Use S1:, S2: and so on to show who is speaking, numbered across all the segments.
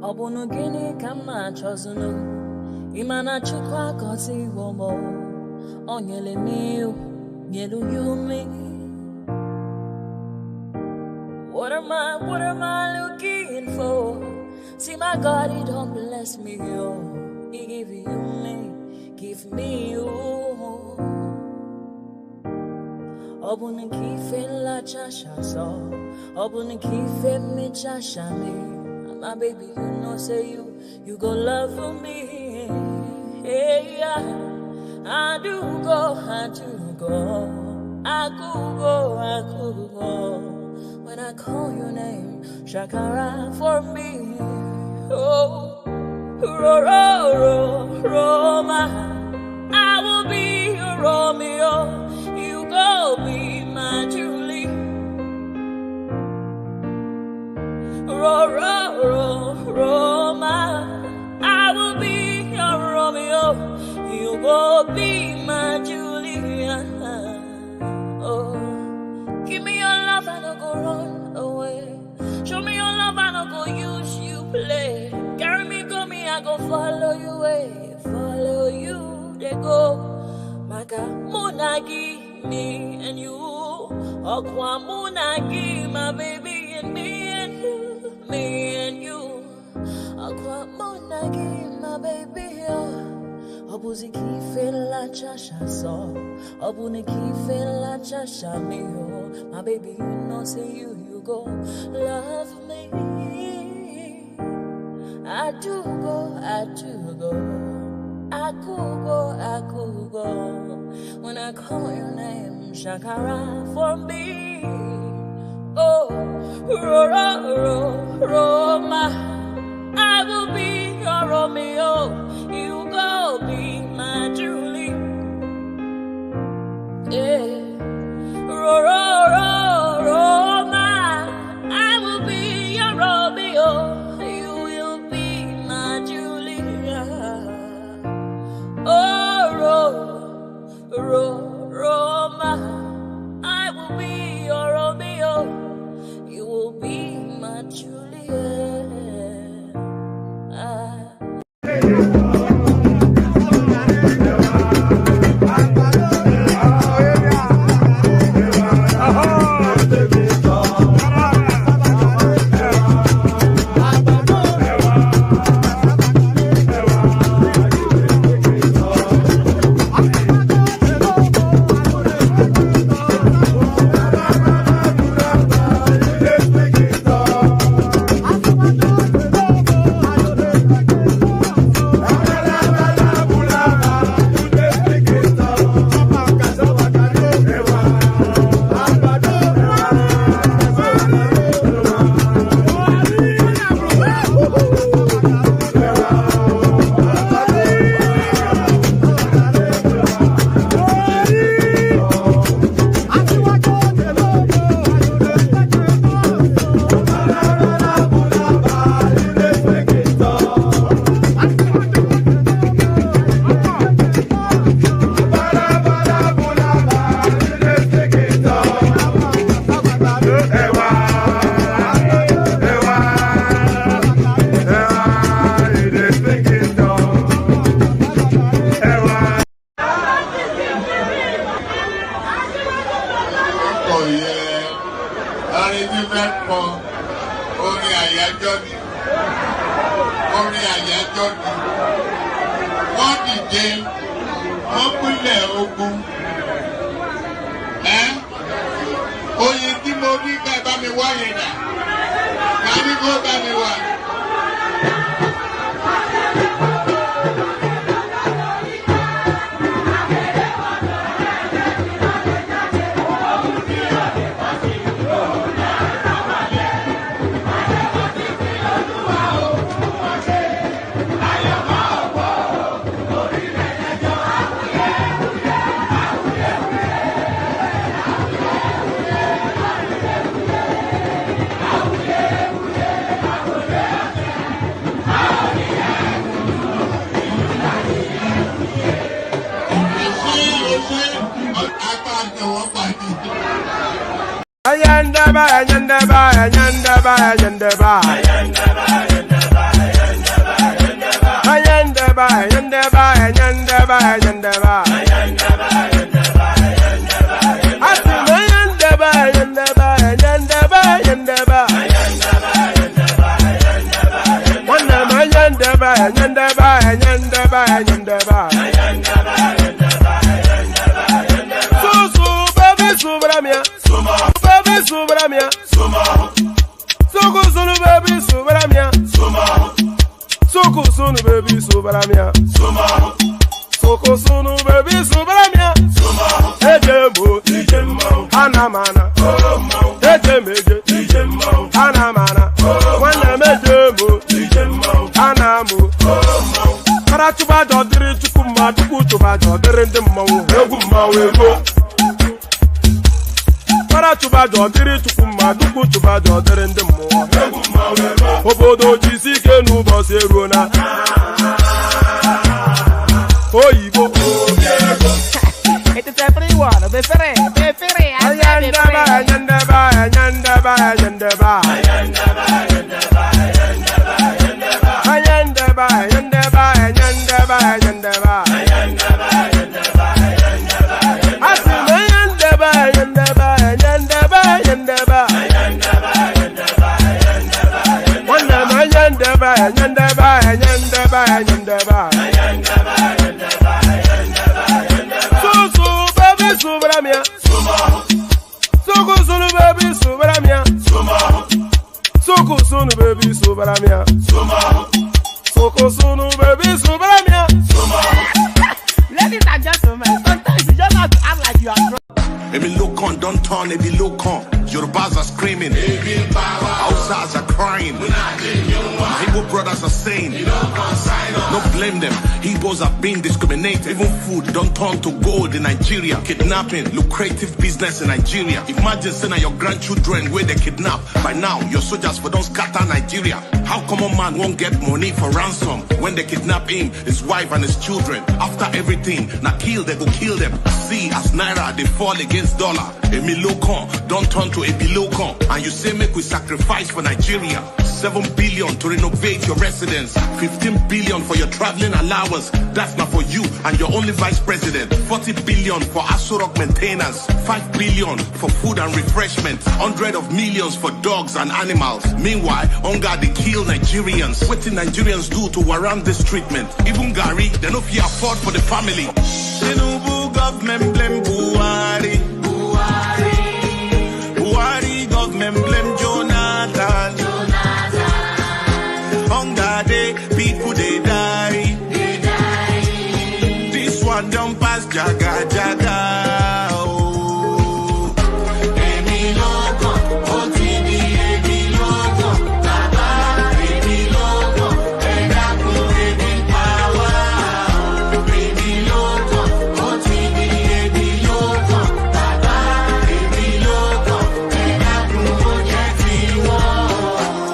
S1: Obunu gini kama chozunu Imana chukwa kosi womo Onyele miu Nyelu yumi What am I looking for? See my God, he don't bless me, yo. He give you me, give me you. Obunu kife la chasha so Obunu kife me chasha me. My baby, you know, say you go love for me. Hey, yeah. I do go. I could go. When I call your name, Shakara for me. Oh, Roma. I will be your Romeo. You go be my Julie. Roma, I will be your Romeo. You go be my Julia. Oh, give me your love and I'll go run away. Show me your love and I'll go use you play. Carry me, go me, I go follow you away. Follow you, they go. Maka Monarchy, me and you. Okwa Monarchy, my baby and me and you. Me and you, Aqua Monarchy, my baby. Obuzi kife la chasha so, Obuni kife la chasha me. My baby, you know, say you go love me. I do go. I could go. When I call your name, Shakara for me. Oh, Roma, I will be your Romeo. You go be my Julie. Yeah, Roma, I will be your Romeo. You will be my Julia. Oh, Roma, I will be your Romeo. You will be my Juliet.
S2: Ayanda ba, ayanda ba, ayanda ba, ayanda ba, ayanda ba, ayanda ba. Yorubas are screaming, Hausas are crying, my Igbo brothers are saying, don't blame them, Igbos are being discriminated. Even food don't turn to gold in Nigeria. Kidnapping, lucrative business in Nigeria. Imagine saying your grandchildren where they kidnap. By now, your soldiers for don't scatter Nigeria. How come a man won't get money for ransom when they kidnap him, his wife and his children? After everything, now kill, they go kill them. See, as Naira, they fall against dollar. Emilokon, don't turn to Ebilokon. And you say make we sacrifice for Nigeria. 7 billion to renovate your residence. 15 billion for your traveling allowance. That's not for you and your only vice president. 40 billion for Asurok maintenance. 5 billion for food and refreshment. 100 of millions for dogs and animals. Meanwhile, hunger they kill Nigerians. What did Nigerians do to warrant this treatment? Even Gary, they no fear afford for the family. Tinubu government blame Buhari. Buhari government blame Jonathan. Hunger day, people they die. This one don't pass jaga jaga. Oh. Emilokon, OTD Emilokon, Baba Emilokon, Edaku Ebi power. Emilokon, OTD Emilokon, Baba Emilokon, Edaku Ojetiwo.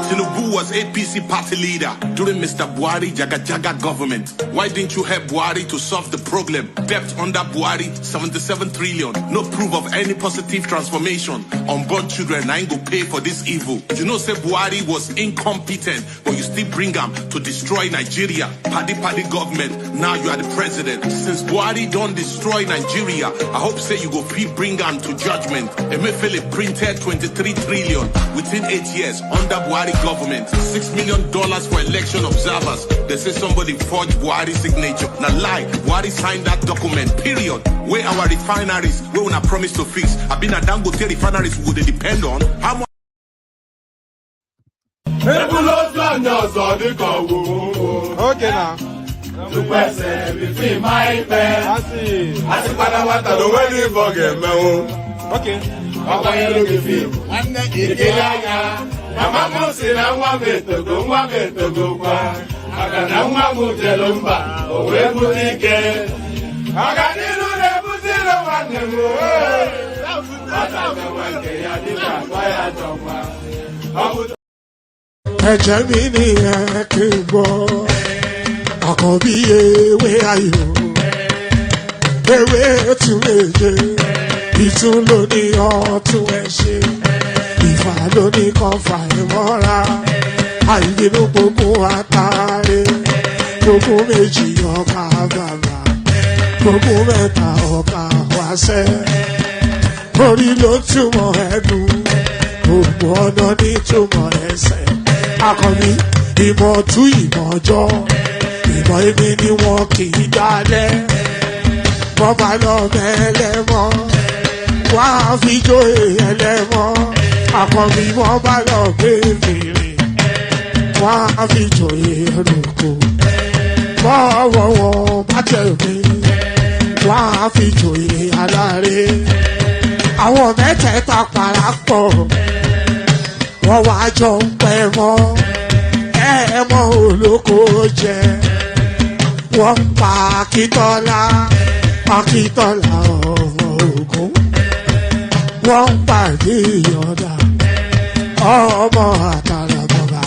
S2: Tinubu was APC party leader during Mr. Buhari Jaga Jaga government. Why didn't you help Buhari to solve the problem? Debt under Buhari, 77 trillion. No proof of any positive transformation. Unborn children ain't go pay for this evil. You know, say Buhari was incompetent, but you still bring him to destroy Nigeria. Paddy government, now you are the president. Since Buhari don't destroy Nigeria, I hope say you go bring him to judgment. Emefiele printed 23 trillion within 8 years under Buhari government. $6 million for election observers. They say somebody forged Buhari's signature. Now lie, Buhari signed that document, period. Where our refineries, where we promise to fix. I've been at Dangote Refineries, would they depend on how much?
S3: Okay now.
S4: To person between my pen.
S3: I see.
S4: I see what the wedding forget me.
S3: Okay.
S4: Papa, you look at you. One day, you get Mama say na wa me to go kwa. Aga na wa mu jelumba, o we butike. Aga ni lu le butilo wa ne mo. Ata ga wa ke ya di ka wa ya joma.
S5: Ẹ̀jẹ̀ mi ni ẹ kí n gbọ́, àkọ́bí ewé ayò, ewé tún méje, ìtún ló ní ọ̀tún ẹ̀ ṣe. Ìfà ló ní kan fà ẹ́ mọ́ra, àìbínú gbogbo àtàrẹ. ogún méjì ọkà bàbà ogún mẹ́ta ọkà wáṣẹ́ orí ló túmọ̀ ẹ̀dùn gbogbo ọ̀nà ní túmọ̀ ẹsẹ̀ akọni ìmọ̀ tú ìmọ̀ ọjọ́ ìmọ̀ èmi ni wọn kì í dálẹ̀ wọ́n bá lọ mẹ́lẹ́mọ́ wá fi jó ẹlẹ́mọ́ akọni wọ́n bá lọ bèbèrè wá fi jó ẹlòkó bọ́wọ́ wọn bá tẹ̀lé wá fi jó aláre àwọn mẹ́tẹ̀ẹ̀ta parapọ̀ wọ́n wá jọ ń pẹ́ mọ́ ẹ̀ẹ́mọ́ olóko jẹ wọ́n pa Akíntọ́lá ọmọ Ògún wọ́n pàdé ìyọ̀dà ọmọ àtàràbọ̀bà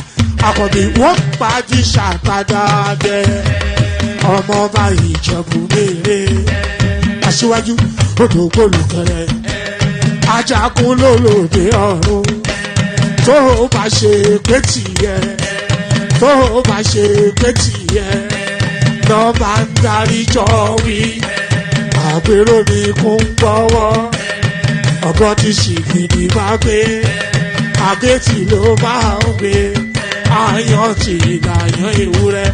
S5: àkọ́bí wọ́n pàdé ṣàtàdàdẹ ọmọ ọba Ìjẹ̀bú Mèrè aṣíwájú odògbólùkẹrẹ ajagun lólòdì ọ̀run tó bá ṣe pé tìyẹ tó bá ṣe pé tìyẹ lọ́ bá ń darí jọ wí àpérò ní kún gbọ́wọ́ ọgbọ́n tí ṣìgìdì bá gbé àbẹ́tì ló máa ń gbé àyàn tí ìlàyàn ewúrẹ́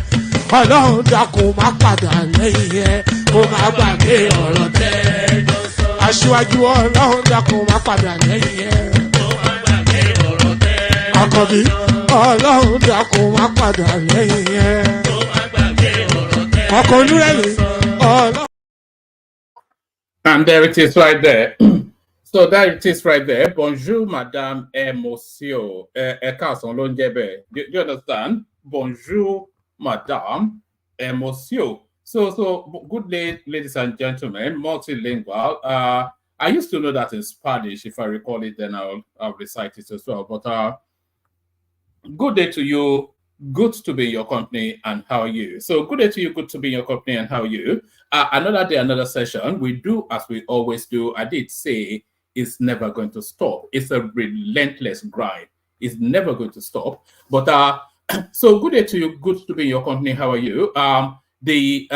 S5: ọlọ́run dákun má padà lẹ́yìn ẹ kó má gbàgbé ọ̀rọ̀ tẹ́ aṣíwájú ọlọ́run dákun má padà lẹ́yìn ẹ àkọ́bí ọlọ́run dákun má padà lẹ́yìn ẹ ọkọ̀ olúrẹ̀lẹ̀ ọlọ́run.
S6: And there it is right there. So there it is right there. Bonjour, Madame Monsieur. Do you understand? Bonjour, Madame Monsieur. So good day, ladies and gentlemen, multilingual. I used to know that in Spanish. If I recall it, then I'll recite it as well. But good day to you. Good to be in your company, and how are you? So good day to you, good to be in your company, and how are you? Another day, another session. We do as we always do. I did say it's never going to stop. It's a relentless grind. It's never going to stop. But so good day to you, good to be in your company, how are you? The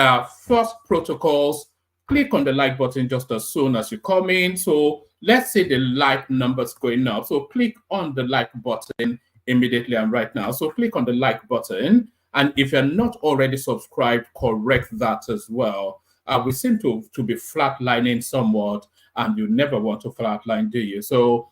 S6: first protocols, click on the like button just as soon as you come in. So let's say the like numbers going up. So click on the like button immediately and right now. So click on the like button, and if you're not already subscribed, correct that as well. We seem to be flatlining somewhat, and you never want to flatline, do you? So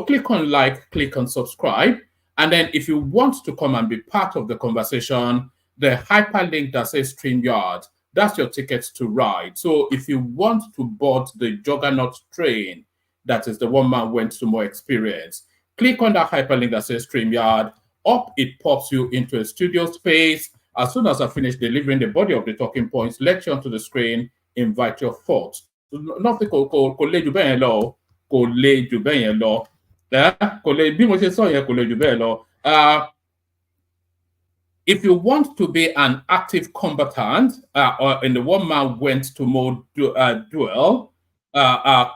S6: click on like, click on subscribe, and then if you want to come and be part of the conversation, the hyperlink that says StreamYard, that's your ticket to ride. So if you want to board the Juggernaut train, that is the one man went to more experience, click on that hyperlink that says StreamYard. Up, it pops you into a studio space. As soon as I finish delivering the body of the talking points, let you onto the screen, invite your thoughts. Nothing if you want to be an active combatant, or in the one man went to more duel,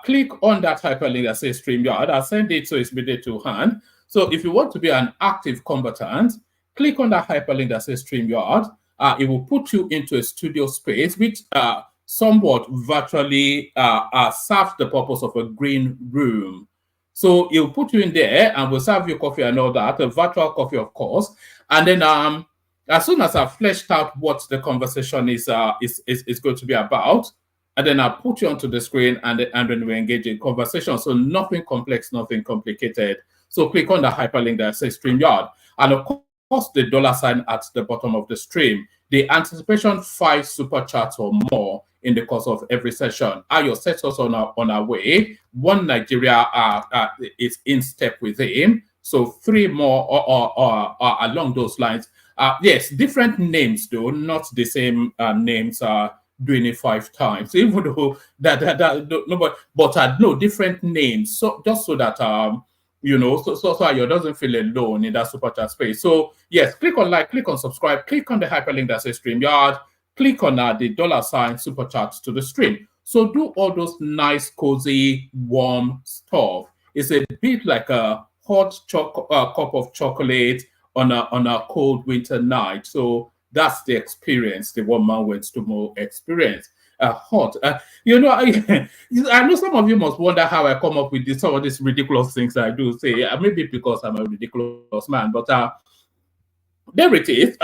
S6: click on that hyperlink that says StreamYard. I'll send it so it's immediate to hand. So if you want to be an active combatant, click on that hyperlink that says StreamYard. It will put you into a studio space, which somewhat virtually serves the purpose of a green room. So it'll put you in there, and we'll serve you coffee and all that, a virtual coffee, of course. And then as soon as I've fleshed out what the conversation is going to be about, and then I'll put you onto the screen, and then we engage in conversation. So nothing complex, nothing complicated. So click on the hyperlink that says StreamYard. And of course, the $ at the bottom of the stream. The anticipation 5 super chats or more in the course of every session. Ayo sets us on our way. One Nigeria is in step with him. So 3 more or along those lines. Yes, different names though, not the same names. Doing it 5 times, even though no, different names. So just so that you know, so Ayo doesn't feel alone in that super chat space. So yes, click on like, click on subscribe, click on the hyperlink that says StreamYard, click on the $ super chat to the stream. So do all those nice, cozy, warm stuff. It's a bit like a hot cup of chocolate on a cold winter night. So That's the experience, the one man went to more experience. Hot. You know, I know some of you must wonder how I come up with some of these ridiculous things I do say. Maybe because I'm a ridiculous man, but there it is.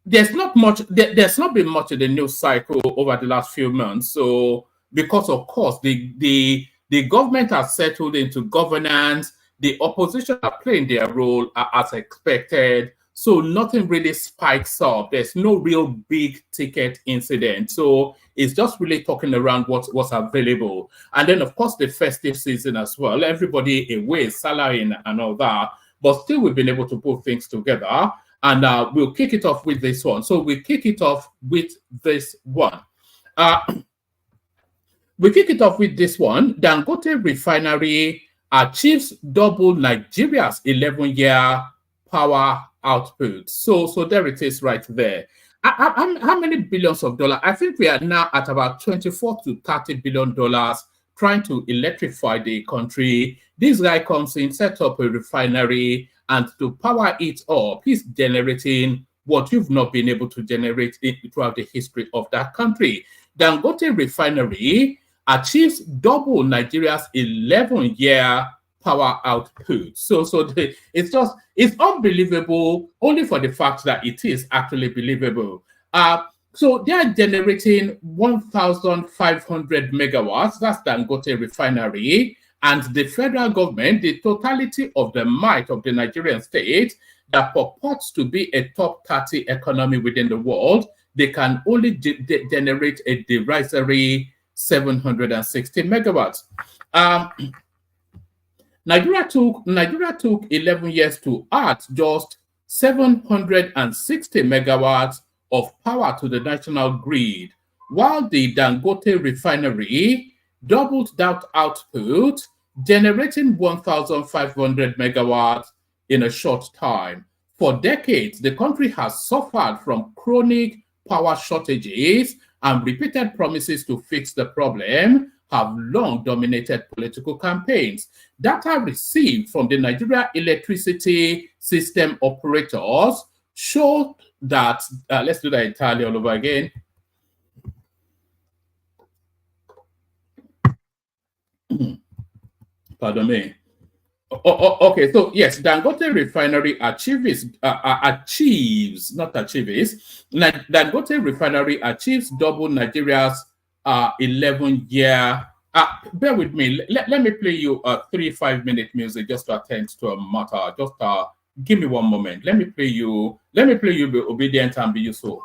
S6: There's not much. There's not been much in the news cycle over the last few months. So because of course the government has settled into governance, the opposition are playing their role as expected. So nothing really spikes up. There's no real big ticket incident. So it's just really talking around what's available. And then of course the festive season as well. Everybody away, salary and all that. But still we've been able to put things together. And we'll kick it off with this one. So we kick it off with this one. Dangote Refinery achieves double Nigeria's 11-year power output. So there it is right there. How many billions of dollars? I think we are now at about $24 to $30 billion trying to electrify the country. This guy comes in, sets up a refinery, and to power it up, he's generating what you've not been able to generate throughout the history of that country. Dangote Refinery achieves double Nigeria's 11-year power output. It's unbelievable only for the fact that it is actually believable. So they are generating 1,500 megawatts. That's Dangote Refinery. And the federal government, the totality of the might of the Nigerian state that purports to be a top 30 economy within the world, they can only generate a derisory 760 megawatts. Nigeria took 11 years to add just 760 megawatts of power to the national grid, while the Dangote Refinery doubled that output, generating 1,500 megawatts in a short time. For decades, the country has suffered from chronic power shortages, and repeated promises to fix the problem have long dominated political campaigns. Data received from the Nigeria electricity system operators showed that, let's do that entirely all over again. Pardon me. Okay, so yes, Dangote Refinery Dangote Refinery achieves double Nigeria's 11-year. Bear with me. Let me play you a 3-5-minute music just to attend to a matter. Just give me one moment. Let me play you. Be obedient and be useful.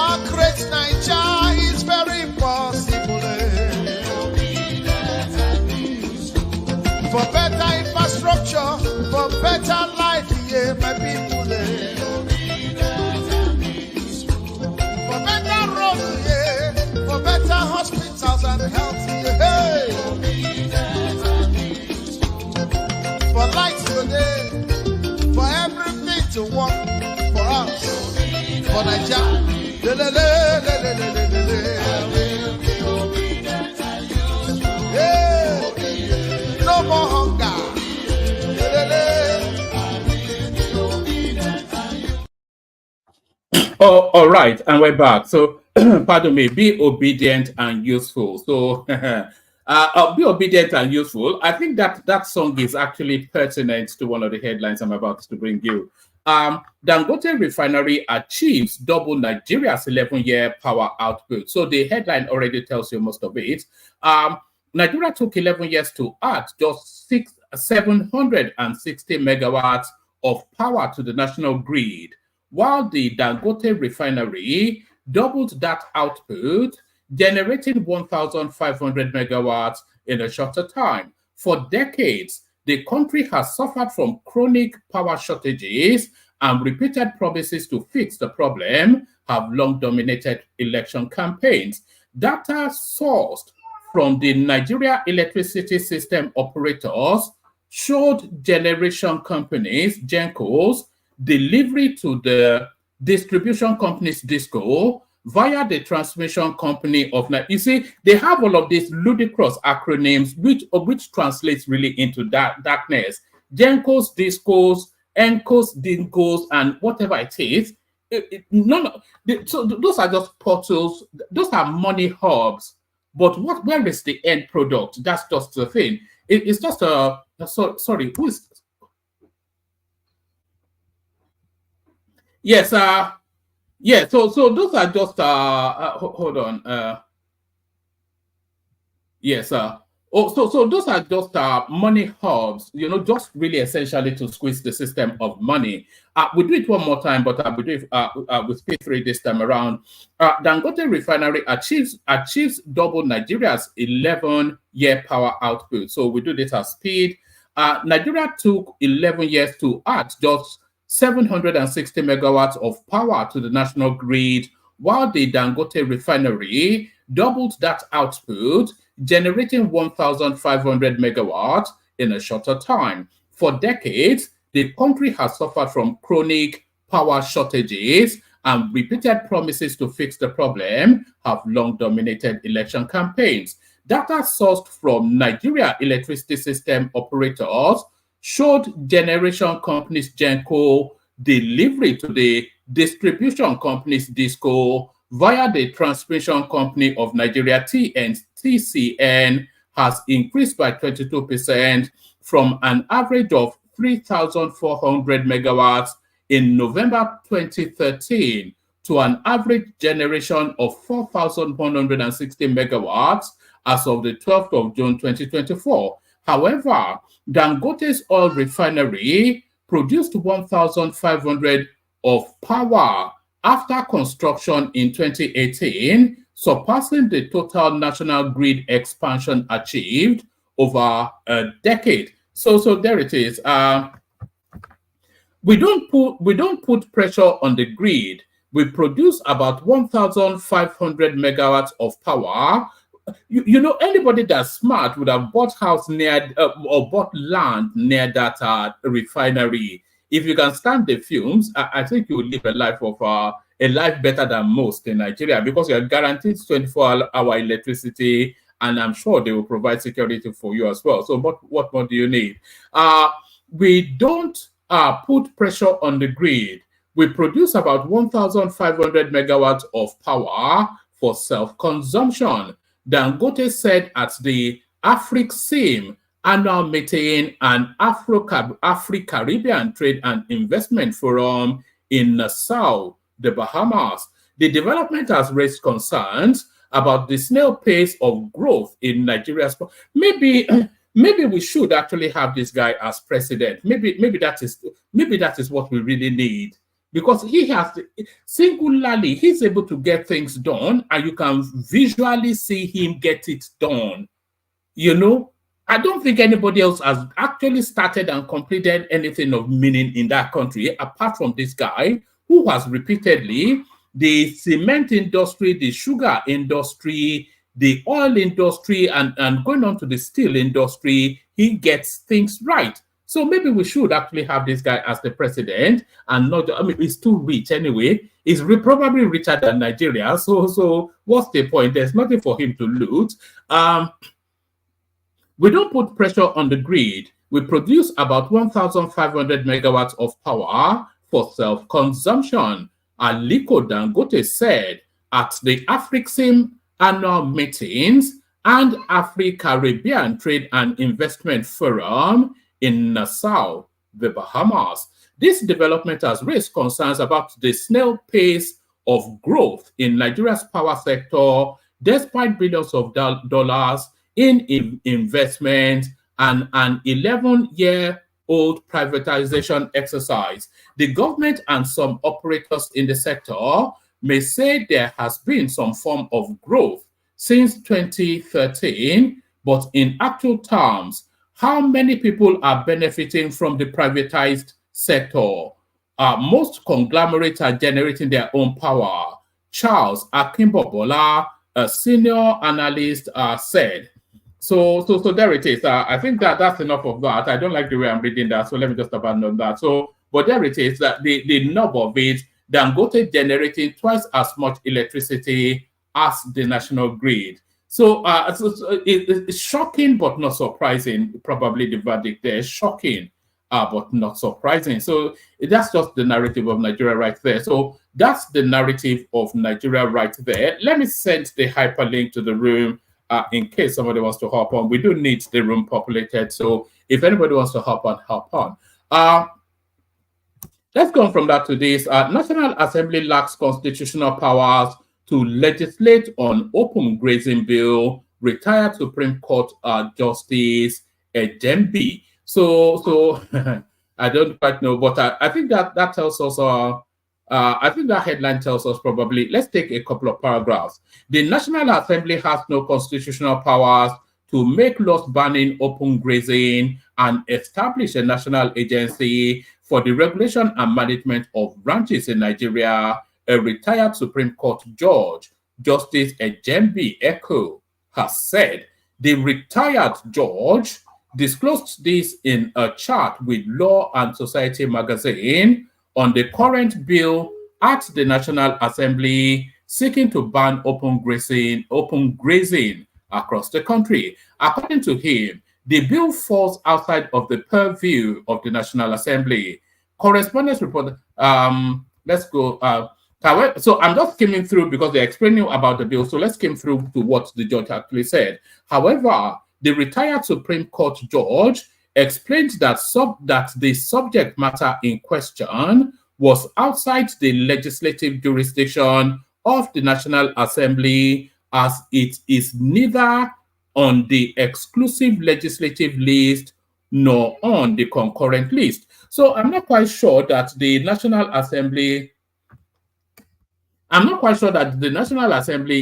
S7: Our great Nigeria is very possible. For better infrastructure, for better life, yeah, my people. For better roads, yeah, for better hospitals and health, yeah. For lights today, for everything to work for us, for Nigeria. No more hunger.
S6: Oh, all right, and we're back. So, pardon me, be obedient and useful. So, be obedient and useful. I think that song is actually pertinent to one of the headlines I'm about to bring you. Dangote Refinery achieves double Nigeria's 11-year power output. So the headline already tells you most of it. Nigeria took 11 years to add just 760 megawatts of power to the national grid, while the Dangote Refinery doubled that output, generating 1,500 megawatts in a shorter time. For decades, the country has suffered from chronic power shortages, and repeated promises to fix the problem have long dominated election campaigns. Data sourced from the Nigeria Electricity System Operators showed generation companies, GENCOs, delivery to the distribution companies, DISCO, via the transmission company of Nigeria. You see, they have all of these ludicrous acronyms, which translates really into darkness. GENCOs, DISCOs, ENCOs, DINCOs, and whatever it is. So those are just portals. Those are money hubs. But where is the end product? That's just the thing. It's just a sorry. Who is? Yes. Yeah. So those are just hold on. Yes. So those are just money hubs, just really essentially to squeeze the system of money. We'll do it one more time, but we'll do it with P3 this time around. Dangote Refinery achieves double Nigeria's 11-year power output. So we do this at speed. Nigeria took 11 years to add just 760 megawatts of power to the national grid, while the Dangote Refinery doubled that output, generating 1,500 megawatts in a shorter time. For decades, the country has suffered from chronic power shortages, and repeated promises to fix the problem have long dominated election campaigns. Data sourced from Nigeria Electricity System Operators showed generation companies GENCO delivery to the distribution companies DISCO via the transmission company of Nigeria TCN has increased by 22% from an average of 3,400 megawatts in November 2013 to an average generation of 4,160 megawatts as of the 12th of June 2024. However, Dangote's oil refinery produced 1,500 of power after construction in 2018, surpassing the total national grid expansion achieved over a decade. So there it is. We don't put pressure on the grid. We produce about 1,500 megawatts of power. Anybody that's smart would have bought house near or bought land near that refinery. If you can stand the fumes, I think you will live a life of a life better than most in Nigeria, because you're guaranteed 24-hour electricity, and I'm sure they will provide security for you as well. So what more do you need? We don't put pressure on the grid. We produce about 1,500 megawatts of power for self-consumption. Dangote said at the AfriCIM annual meeting and Afro-Caribbean Trade and Investment Forum in Nassau, the Bahamas. The development has raised concerns about the snail pace of growth in Nigeria's. Maybe we should actually have this guy as president. Maybe that is what we really need, because he has singularly, he's able to get things done, and you can visually see him get it done. I don't think anybody else has actually started and completed anything of meaning in that country, apart from this guy who has repeatedly, the cement industry, the sugar industry, the oil industry, and going on to the steel industry, he gets things right. So maybe we should actually have this guy as the president, and not, he's too rich anyway. He's probably richer than Nigeria. So what's the point? There's nothing for him to loot. We don't put pressure on the grid. We produce about 1,500 megawatts of power for self-consumption, Aliko Dangote said at the AfriCIM annual meetings and Afro-Caribbean Trade and Investment Forum in Nassau, the Bahamas. This development has raised concerns about the snail pace of growth in Nigeria's power sector, despite billions of dollars in investment and an 11-year-old privatization exercise. The government and some operators in the sector may say there has been some form of growth since 2013, but in actual terms, how many people are benefiting from the privatized sector? Most conglomerates are generating their own power. Charles Akimbobola, a senior analyst, said. So there it is. I think that's enough of that. I don't like the way I'm reading that, so let me just abandon that. But there it is. That the nub of it, Dangote generating twice as much electricity as the national grid. So it's shocking but not surprising. Probably the verdict there is shocking, but not surprising. So that's just the narrative of Nigeria right there. So that's the narrative of Nigeria right there. Let me send the hyperlink to the room in case somebody wants to hop on. We do need the room populated. So if anybody wants to hop on. Let's go on from that to this. National Assembly lacks constitutional powers to legislate on open grazing bill, retired Supreme Court Justice Ejembi. So I don't quite know, but I think that tells us, I think that headline tells us probably, let's take a couple of paragraphs. The National Assembly has no constitutional powers to make laws banning open grazing and establish a national agency for the regulation and management of ranches in Nigeria. A retired Supreme Court judge, Justice Ejembi Eko, has said. The retired judge disclosed this in a chat with Law and Society magazine on the current bill at the National Assembly seeking to ban open grazing across the country. According to him, the bill falls outside of the purview of the National Assembly. Correspondence report, let's go. So I'm just skimming through because they're explaining about the bill. So let's skim through to what the judge actually said. However, the retired Supreme Court judge explained that the subject matter in question was outside the legislative jurisdiction of the National Assembly, as it is neither on the exclusive legislative list nor on the concurrent list. So I'm not quite sure that the National Assembly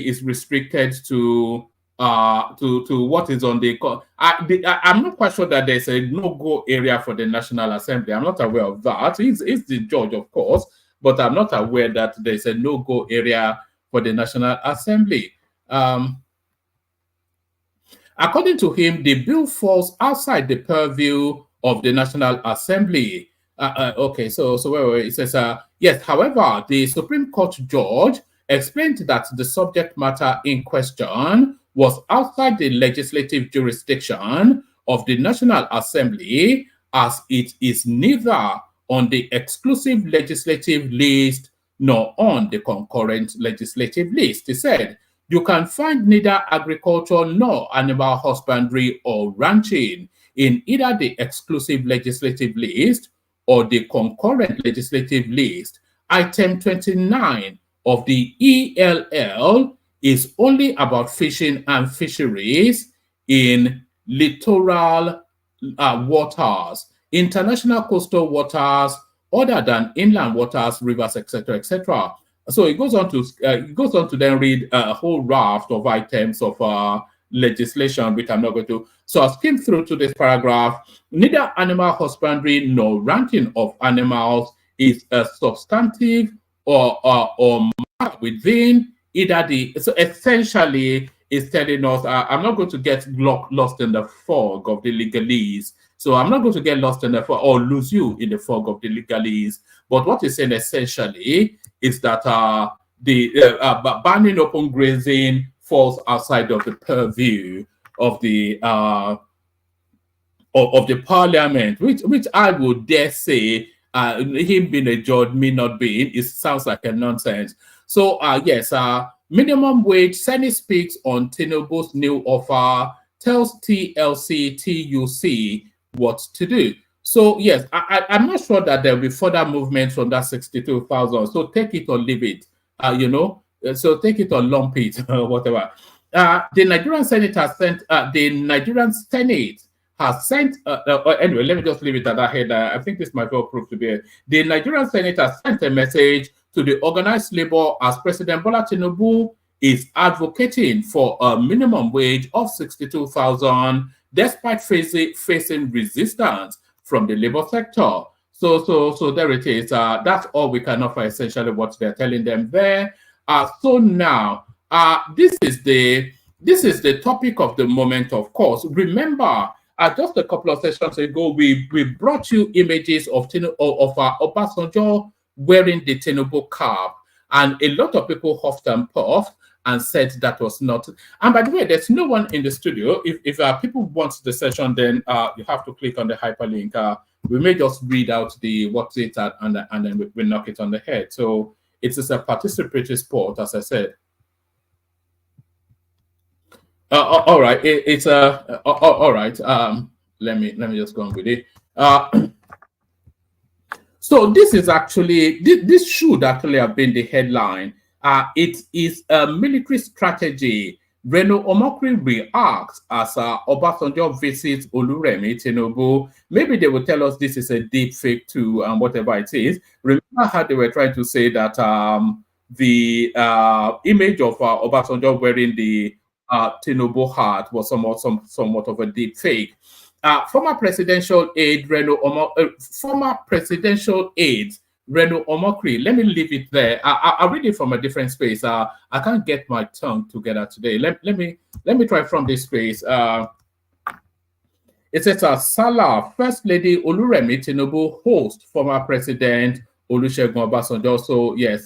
S6: is restricted to what is on the. I'm not quite sure that there's a no-go area for the National Assembly. I'm not aware of that. It's the judge, of course, but I'm not aware that there's a no-go area for the National Assembly. According to him, the bill falls outside the purview of the National Assembly. Okay, so wait, it says, yes, however, the Supreme Court judge explained that the subject matter in question was outside the legislative jurisdiction of the National Assembly, as it is neither on the exclusive legislative list nor on the concurrent legislative list. He said, you can find neither agriculture nor animal husbandry or ranching in either the exclusive legislative list or the concurrent legislative list. Item 29 of the ELL is only about fishing and fisheries in littoral waters, international coastal waters, other than inland waters, rivers, etc., etc. So it goes on to then read a whole raft of items of legislation, which I'm not going to. So I'll skim through to this paragraph. Neither animal husbandry nor ranching of animals is a substantive or within either the. So essentially, it's telling us, I'm not going to get lost in the fog of the legalese. So I'm not going to get lost in the fog or lose you in the fog of the legalese. But what it's saying essentially is that the banning open grazing falls outside of the purview of the parliament, which I would dare say, him being a judge, me not being, it sounds like a nonsense. So yes, minimum wage. Senate speaks on Tinubu's new offer, tells TLC TUC what to do. So yes, I'm not sure that there will be further movements from that 62,000. So take it or leave it, so take it or lump it, or whatever. The Nigerian Senate has sent, anyway, let me just leave it at that head. I think this might well prove to be the Nigerian Senate has sent a message to the organized labor as President Bola Tinubu is advocating for a minimum wage of 62,000 despite facing resistance from the labor sector. So there it is. That's all we can offer, essentially what they're telling them there. So now, this is the topic of the moment, of course. Remember, just a couple of sessions ago, we brought you images of Obasanjo wearing the Tinubu cap, and a lot of people huffed and puffed and said that was not. And by the way, there's no one in the studio. If people want the session, then you have to click on the hyperlink. We may just read out what's it and then we knock it on the head. So it is a participatory sport, as I said. All right, it's all right. Let me just go on with it. So this is actually this should actually have been the headline. It is a military strategy. Reno Omokri reacts as Obasanjo visits Oluremi Tinubu. Maybe they will tell us this is a deep fake too, and whatever it is. Remember how they were trying to say that the image of Obasanjo wearing the Tinubu hat was somewhat of a deep fake. Former presidential aide Reno Omokri. Let me leave it there. I'll read it from a different space. I can't get my tongue together today. Let me try from this space. It says, Salah, First Lady Oluremi Tinubu host former President Olusegun Obasanjo. So yes,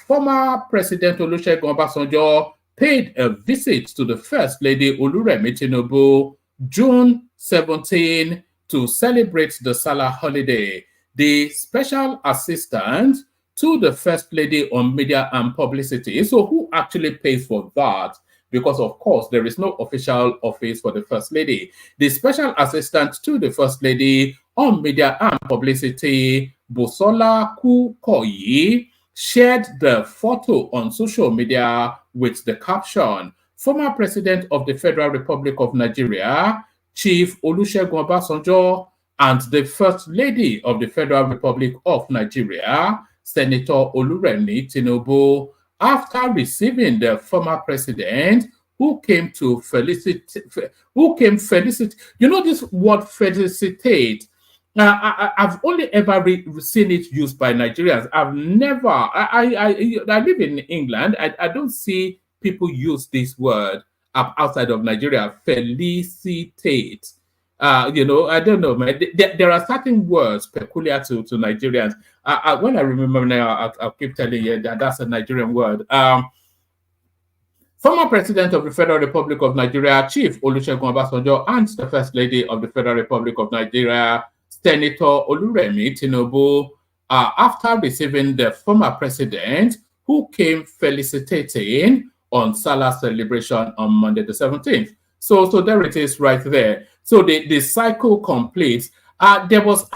S6: former President Olusegun Obasanjo paid a visit to the First Lady Oluremi Tinubu June 17 to celebrate the Salah holiday. The special assistant to the First Lady on media and publicity. So who actually pays for that? Because of course, there is no official office for the First Lady. The special assistant to the First Lady on media and publicity, Bosola Kukoyi, shared the photo on social media with the caption, former President of the Federal Republic of Nigeria, Chief Olusegun Obasanjo, and the First Lady of the Federal Republic of Nigeria, Senator Oluremi Tinubu, after receiving the former president who came felicitate. You know this word felicitate? I've only ever seen it used by Nigerians. I've never, I live in England. I don't see people use this word outside of Nigeria, felicitate. I don't know, man. There are certain words peculiar to Nigerians. When I remember now, I'll keep telling you that that's a Nigerian word. Former President of the Federal Republic of Nigeria, Chief Olusegun Obasanjo, and the First Lady of the Federal Republic of Nigeria, Senator Oluremi Tinubu, after receiving the former president who came felicitating on Salah celebration on Monday the 17th. So there it is right there. So the cycle completes. It was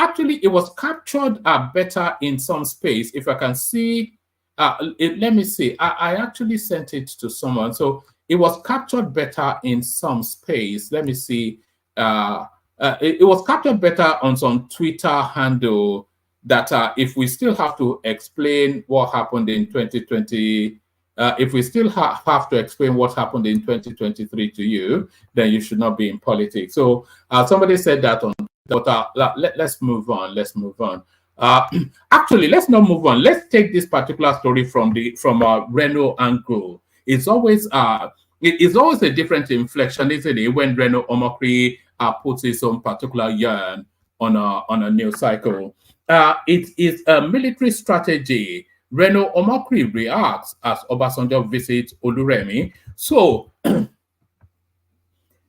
S6: captured better in some space. If I can see, let me see. I actually sent it to someone. So it was captured better in some space. Let me see. It was captured better on some Twitter handle that if we still have to explain what happened in 2020, if we still have to explain what happened in 2023 to you, then you should not be in politics. So somebody said that on Twitter. Let's move on. Actually, let's not move on. Let's take this particular story from Reno angle. It's always a different inflection, isn't it, when Reno Omokri puts his own particular yarn on a news cycle. It is a military strategy. Reno Omokri reacts as Obasanjo visits Oluremi. So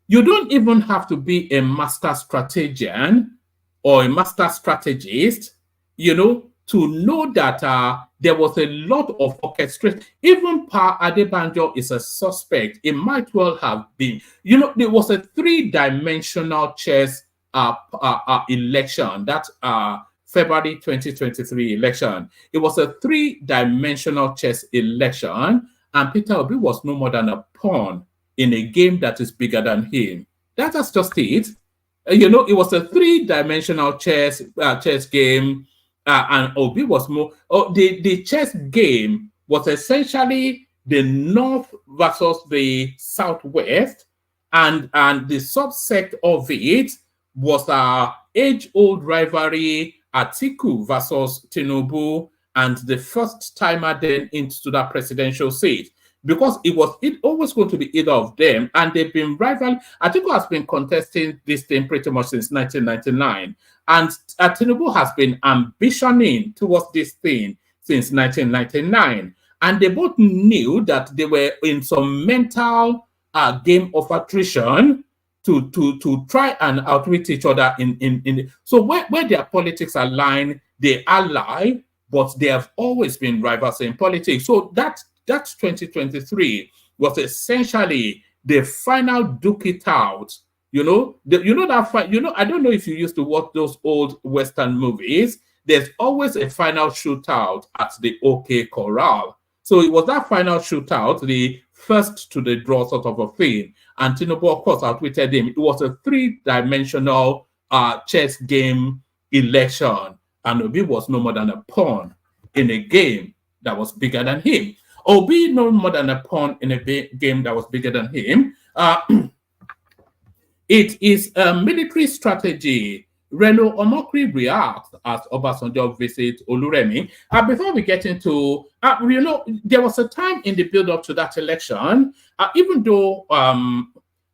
S6: you don't even have to be a master strategian or a master strategist, to know that there was a lot of orchestration. Even Pa Adebanjo is a suspect. It might well have been. There was a three-dimensional chess election, that February 2023 election. It was a three-dimensional chess election, and Peter Obi was no more than a pawn in a game that is bigger than him. That's just it. You know, it was a three-dimensional chess game, and Obi was more. The chess game was essentially the North versus the Southwest, and the subset of it was our age-old rivalry, Atiku versus Tinubu, and the first timer then into that presidential seat. Because it always going to be either of them, and they've been rival. Atiku has been contesting this thing pretty much since 1999, and Tinubu has been ambitioning towards this thing since 1999. And they both knew that they were in some mental game of attrition to try and outwit each other so where their politics align, they ally, but they have always been rivals in politics. So that 2023 was essentially the final duke it out. You know, I don't know if you used to watch those old Western movies. There's always a final shootout at the OK Corral. So it was that final shootout, the first to the draw sort of a thing. And Tinubu, of course, outwitted him. It was a three-dimensional chess game election. And Obi was no more than a pawn in a game that was bigger than him. Obi no more than a pawn in a game that was bigger than him. It is a military strategy. Reno Omokri reacts as Obasanjo visits Oluremi. Before we get into, there was a time in the build-up to that election, even though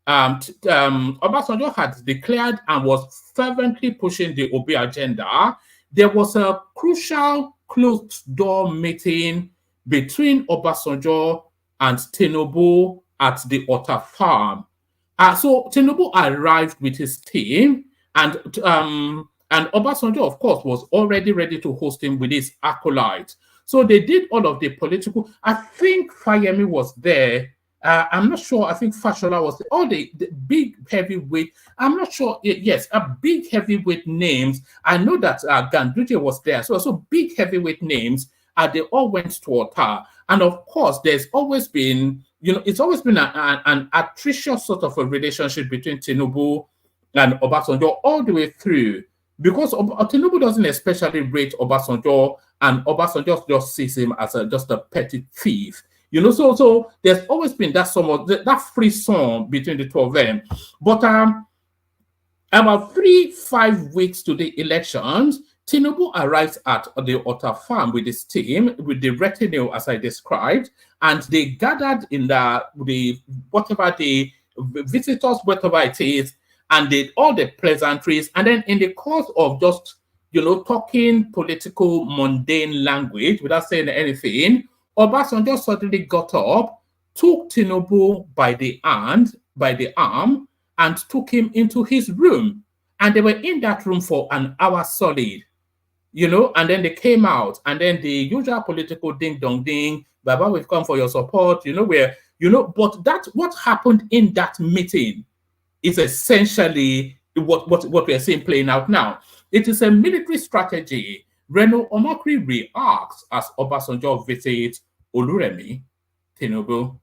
S6: Obasanjo had declared and was fervently pushing the Obi agenda, there was a crucial closed-door meeting between Obasanjo and Tinubu at the Otta farm. So Tinubu arrived with his team, and Obasanjo, of course, was already ready to host him with his acolytes. So they did all of the political. I think Fayemi was there. I'm not sure. I think Fashola was there. All the big heavyweight. I'm not sure. Yes, big heavyweight names. I know that Ganduje was there. So also big heavyweight names. They all went to Otta. And of course, there's always been, it's always been an atrocious sort of a relationship between Tinubu and Obasanjo all the way through, because Tinubu doesn't especially rate Obasanjo, and Obasanjo just sees him as just a petty thief. So there's always been that that frisson between the two of them. But about 3-5 weeks to the elections, Tinubu arrives at the Otta farm with his team, with the retinue as I described, and they gathered in the visitors, whatever it is, and did all the pleasantries. And then in the course of just, talking political mundane language without saying anything, Obasanjo suddenly got up, took Tinubu by the arm, and took him into his room. And they were in that room for an hour solid, and then they came out, and then the usual political ding-dong-ding, Baba, we've come for your support, but what happened in that meeting is essentially what we are seeing playing out now. It is a military strategy. Reno Omokri reacts as Obasanjo visits Oluremi Tinubu.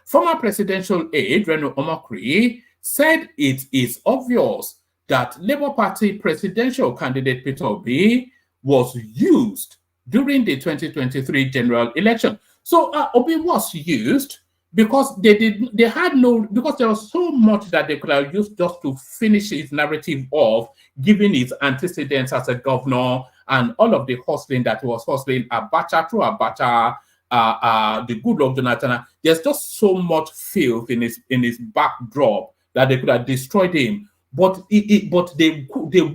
S6: Former presidential aide Reno Omokri said it is obvious that Labour Party presidential candidate Peter Obi was used during the 2023 general election. So Obi was used because because there was so much that they could have used just to finish his narrative of giving his antecedents as a governor and all of the hustling that he was hustling, Abacha through Abacha, the good Lord Jonathan. There's just so much filth in his backdrop that they could have destroyed him. But they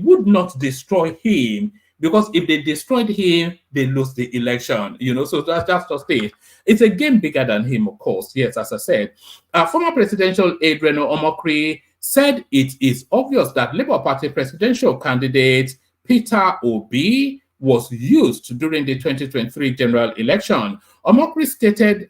S6: would not destroy him, because if they destroyed him, they lose the election. So that's just it. It's a game bigger than him, of course. Yes, as I said. Former presidential aide Reno Omokri said it is obvious that Labour Party presidential candidate Peter Obi was used during the 2023 general election. Omokri stated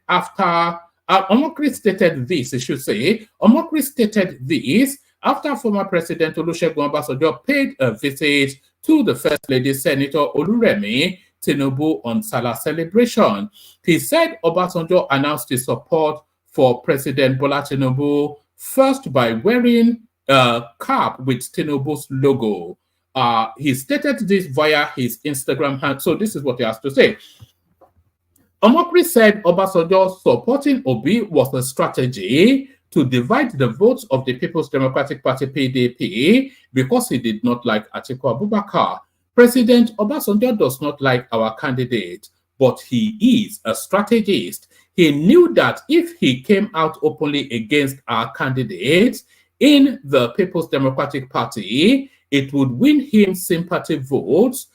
S6: after former President Olusegun Obasanjo paid a visit to the First Lady Senator Oluremi Tinubu on Salah celebration. He said Obasanjo announced his support for President Bola Tinubu first by wearing a cap with Tinubu's logo. He stated this via his Instagram handle. So this is what he has to say. Omokri said Obasanjo supporting Obi was a strategy to divide the votes of the People's Democratic Party PDP because he did not like Atiku Abubakar. President Obasanjo does not like our candidate, but he is a strategist. He knew that if he came out openly against our candidate in the People's Democratic Party, it would win him sympathy votes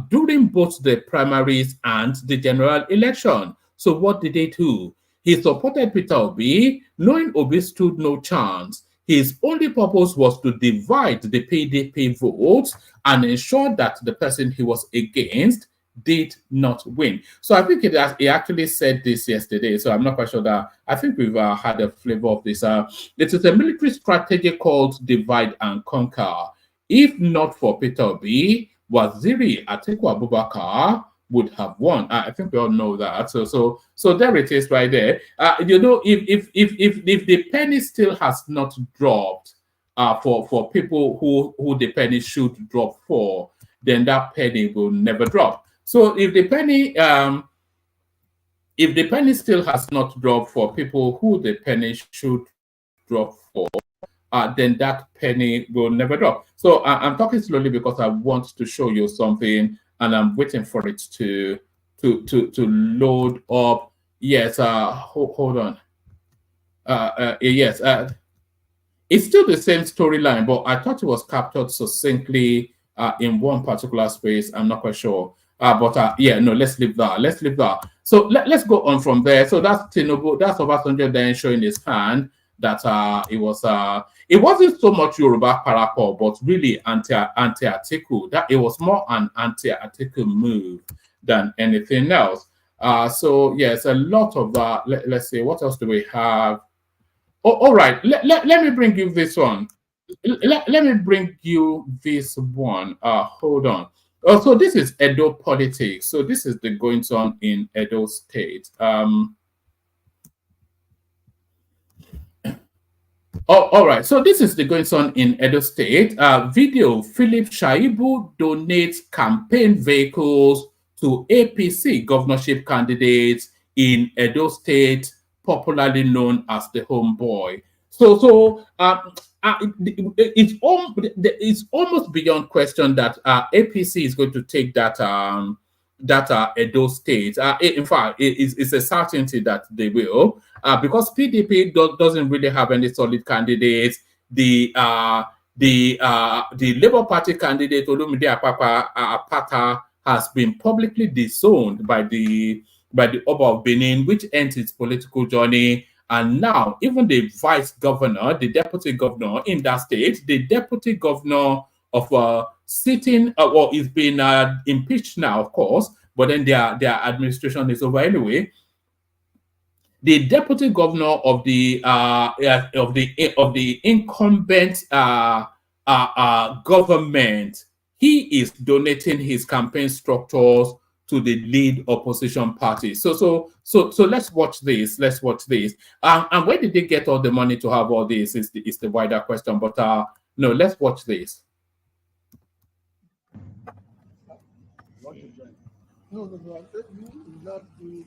S6: during both the primaries and the general election. So what did they do? He supported Peter Obi, knowing Obi stood no chance. His only purpose was to divide the PDP votes and ensure that the person he was against did not win. So I think he actually said this yesterday, so I'm not quite sure that, I think we've had a flavor of this. It is a military strategy called divide and conquer. If not for Peter Obi, Waziri Atiku Abubakar would have won. I think we all know that. So there it is right there. You know, if the penny still has not dropped for people who the penny should drop for, then that penny will never drop. So if the penny still has not dropped for people who the penny should drop for, then that penny will never drop. So I'm talking slowly because I want to show you something, and I'm waiting for it to load up. Yes, hold on. Yes, it's still the same storyline, but I thought it was captured succinctly in one particular space. I'm not quite sure. Yeah, no, let's leave that. Let's leave that. So let's go on from there. So that's Tinubu, that's Obasanjo then showing his hand that it wasn't so much Yoruba parapol, but really anti-Atiku. That it was more an anti-Atiku move than anything else. So yes, a lot of let's see, what else do we have? Oh, all right. Let me bring you this one. Let me bring you this one. Hold on. Oh, so this is Edo politics. So this is the goings on in Edo State. All right. So this is the goings on in Edo State. Video: Philip Shaibu donates campaign vehicles to APC governorship candidates in Edo State, popularly known as the homeboy. It's almost beyond question that APC is going to take that Edo State. In fact, it's a certainty that they will, because PDP doesn't really have any solid candidates. The Labour Party candidate Olumide Apata has been publicly disowned by the Oba of Benin, which ends its political journey. And now, even the vice governor, the deputy governor in that state, the deputy governor of sitting, well, he's been impeached now, of course, but then their administration is over anyway. The deputy governor of the incumbent government, he is donating his campaign structures to the lead opposition party. So let's watch this. Let's watch this. And where did they get all the money to have all this? Is the wider question. But no, let's watch this.
S7: No, I said you will not do it.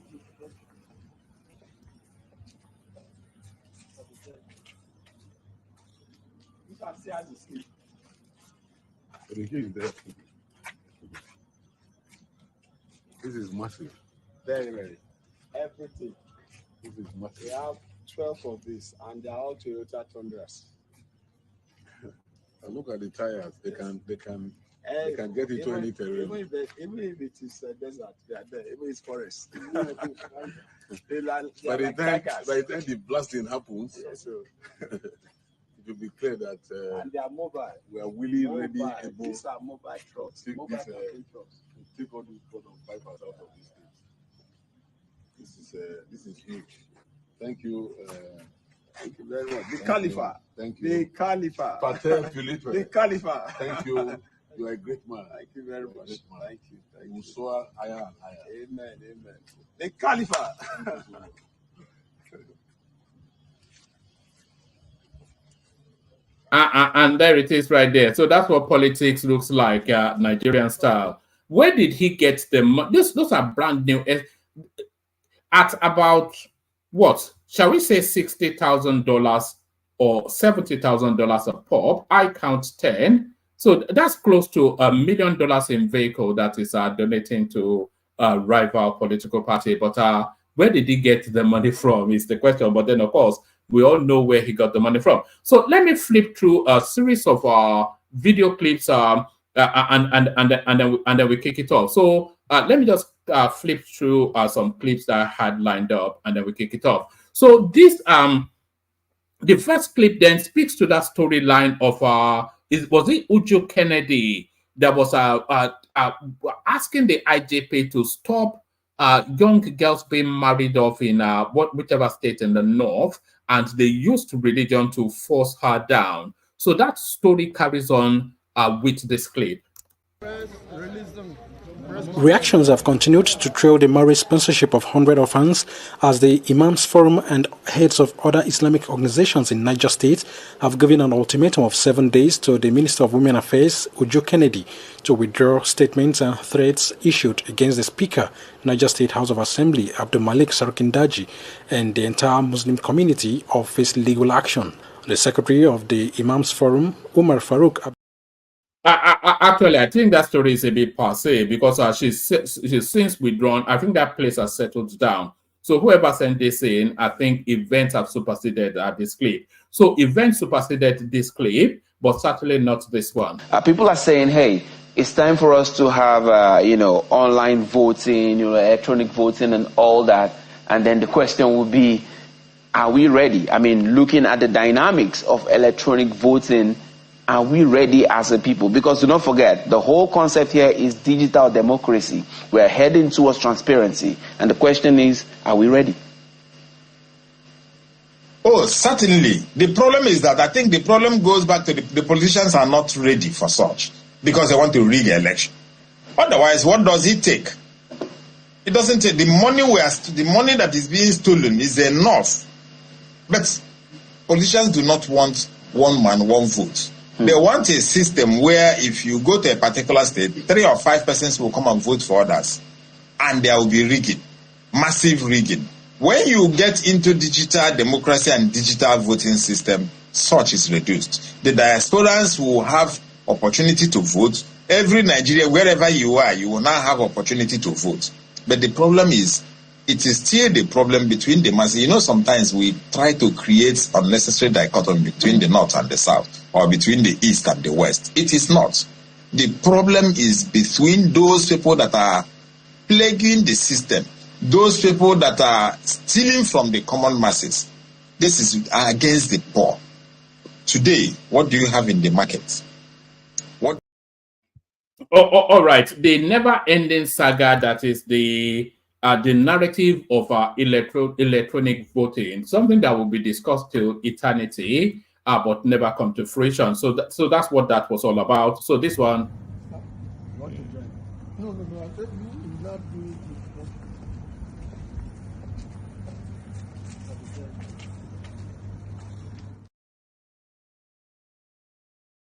S7: You can see how you sleep.
S4: This is massive.
S3: Very, very. Everything.
S4: This is massive.
S3: We have 12 of these, and they're all Toyota Tundras.
S4: Look at the tires. They can get into any terrain.
S3: Even if it is a desert, they are there. Even if it's forest.
S4: By the time the blasting happens,
S3: yes, so.
S4: it will be clear that
S3: and they are mobile.
S4: We are really ready.
S3: These are mobile trucks.
S4: Take
S3: mobile
S4: trucks. Take all these product pipers out of this thing. This is huge. Thank you,
S3: Thank you very much. The Khalifa.
S4: Thank you.
S3: The Khalifa.
S4: Pater Philippe.
S3: The Khalifa.
S4: Thank you. You are a great man.
S3: Thank you very much. Thank you. Thank you.
S4: Musoa higher and higher.
S3: Amen. Amen. The Khalifa.
S6: And there it is right there. So that's what politics looks like, Nigerian style. Where did he get the money? Those are brand new. At about, what? Shall we say $60,000 or $70,000 a pop? I count 10. So that's close to $1 million in vehicle that is donating to a rival political party. But where did he get the money from is the question. But then, of course, we all know where he got the money from. So let me flip through a series of video clips and then we kick it off. So let me just flip through some clips that I had lined up and then we kick it off. So this, the first clip then speaks to that storyline of, was it Uju Kennedy that was asking the IJP to stop young girls being married off in whichever state in the north, and they used religion to force her down. So that story carries on with this clip.
S8: Reactions have continued to trail the marriage sponsorship of 100 orphans as the Imams Forum and heads of other Islamic organizations in Niger State have given an ultimatum of 7 days to the Minister of Women Affairs, Uju Kennedy, to withdraw statements and threats issued against the Speaker, Niger State House of Assembly, Abdul Malik Sarkindaji, and the entire Muslim community or face legal action. The Secretary of the Imams Forum, Umar Farouk.
S6: Actually, I think that story is a bit passé because she's since withdrawn. I think that place has settled down. So whoever sent this in, I think events have superseded this clip. So events superseded this clip, but certainly not this one.
S9: People are saying, hey, it's time for us to have, online voting, electronic voting and all that. And then the question would be, are we ready? I mean, looking at the dynamics of electronic voting, are we ready as a people? Because do not forget, the whole concept here is digital democracy. We are heading towards transparency. And the question is, are we ready?
S10: Oh, certainly. The problem is that I think the problem goes back to the politicians are not ready for such because they want to rig an election. Otherwise, what does it take? It doesn't take. The money that is being stolen is enough. But politicians do not want one man, one vote. They want a system where if you go to a particular state, 3 or 5 persons will come and vote for others. And there will be rigging, massive rigging. When you get into digital democracy and digital voting system, such is reduced. The diasporans will have opportunity to vote. Every Nigerian, wherever you are, you will now have opportunity to vote. But the problem is, it is still the problem between the masses. You know, sometimes we try to create unnecessary dichotomy between the North and the South, or between the East and the West. It is not. The problem is between those people that are plaguing the system, those people that are stealing from the common masses. This is against the poor. Today, what do you have in the market? What?
S6: All right. The never-ending saga that is the narrative of electronic voting, something that will be discussed till eternity, but never come to fruition. So that's what that was all about. So this one.
S5: No, I said you will not do it.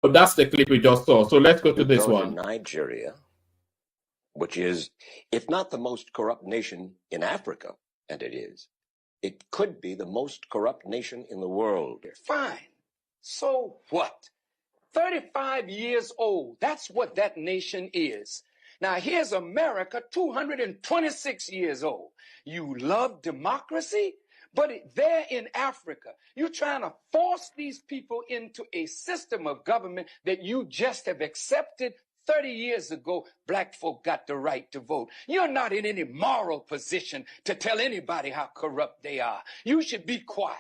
S6: So that's the clip we just saw. So let's go to this one.
S11: Nigeria, which is, if not the most corrupt nation in Africa, and it is, it could be the most corrupt nation in the world.
S12: Fine. So what? 35 years old. That's what that nation is. Now here's America, 226 years old. You love democracy, but there in Africa, you're trying to force these people into a system of government that you just have accepted. 30 years ago, black folk got the right to vote. You're not in any moral position to tell anybody how corrupt they are. You should be quiet.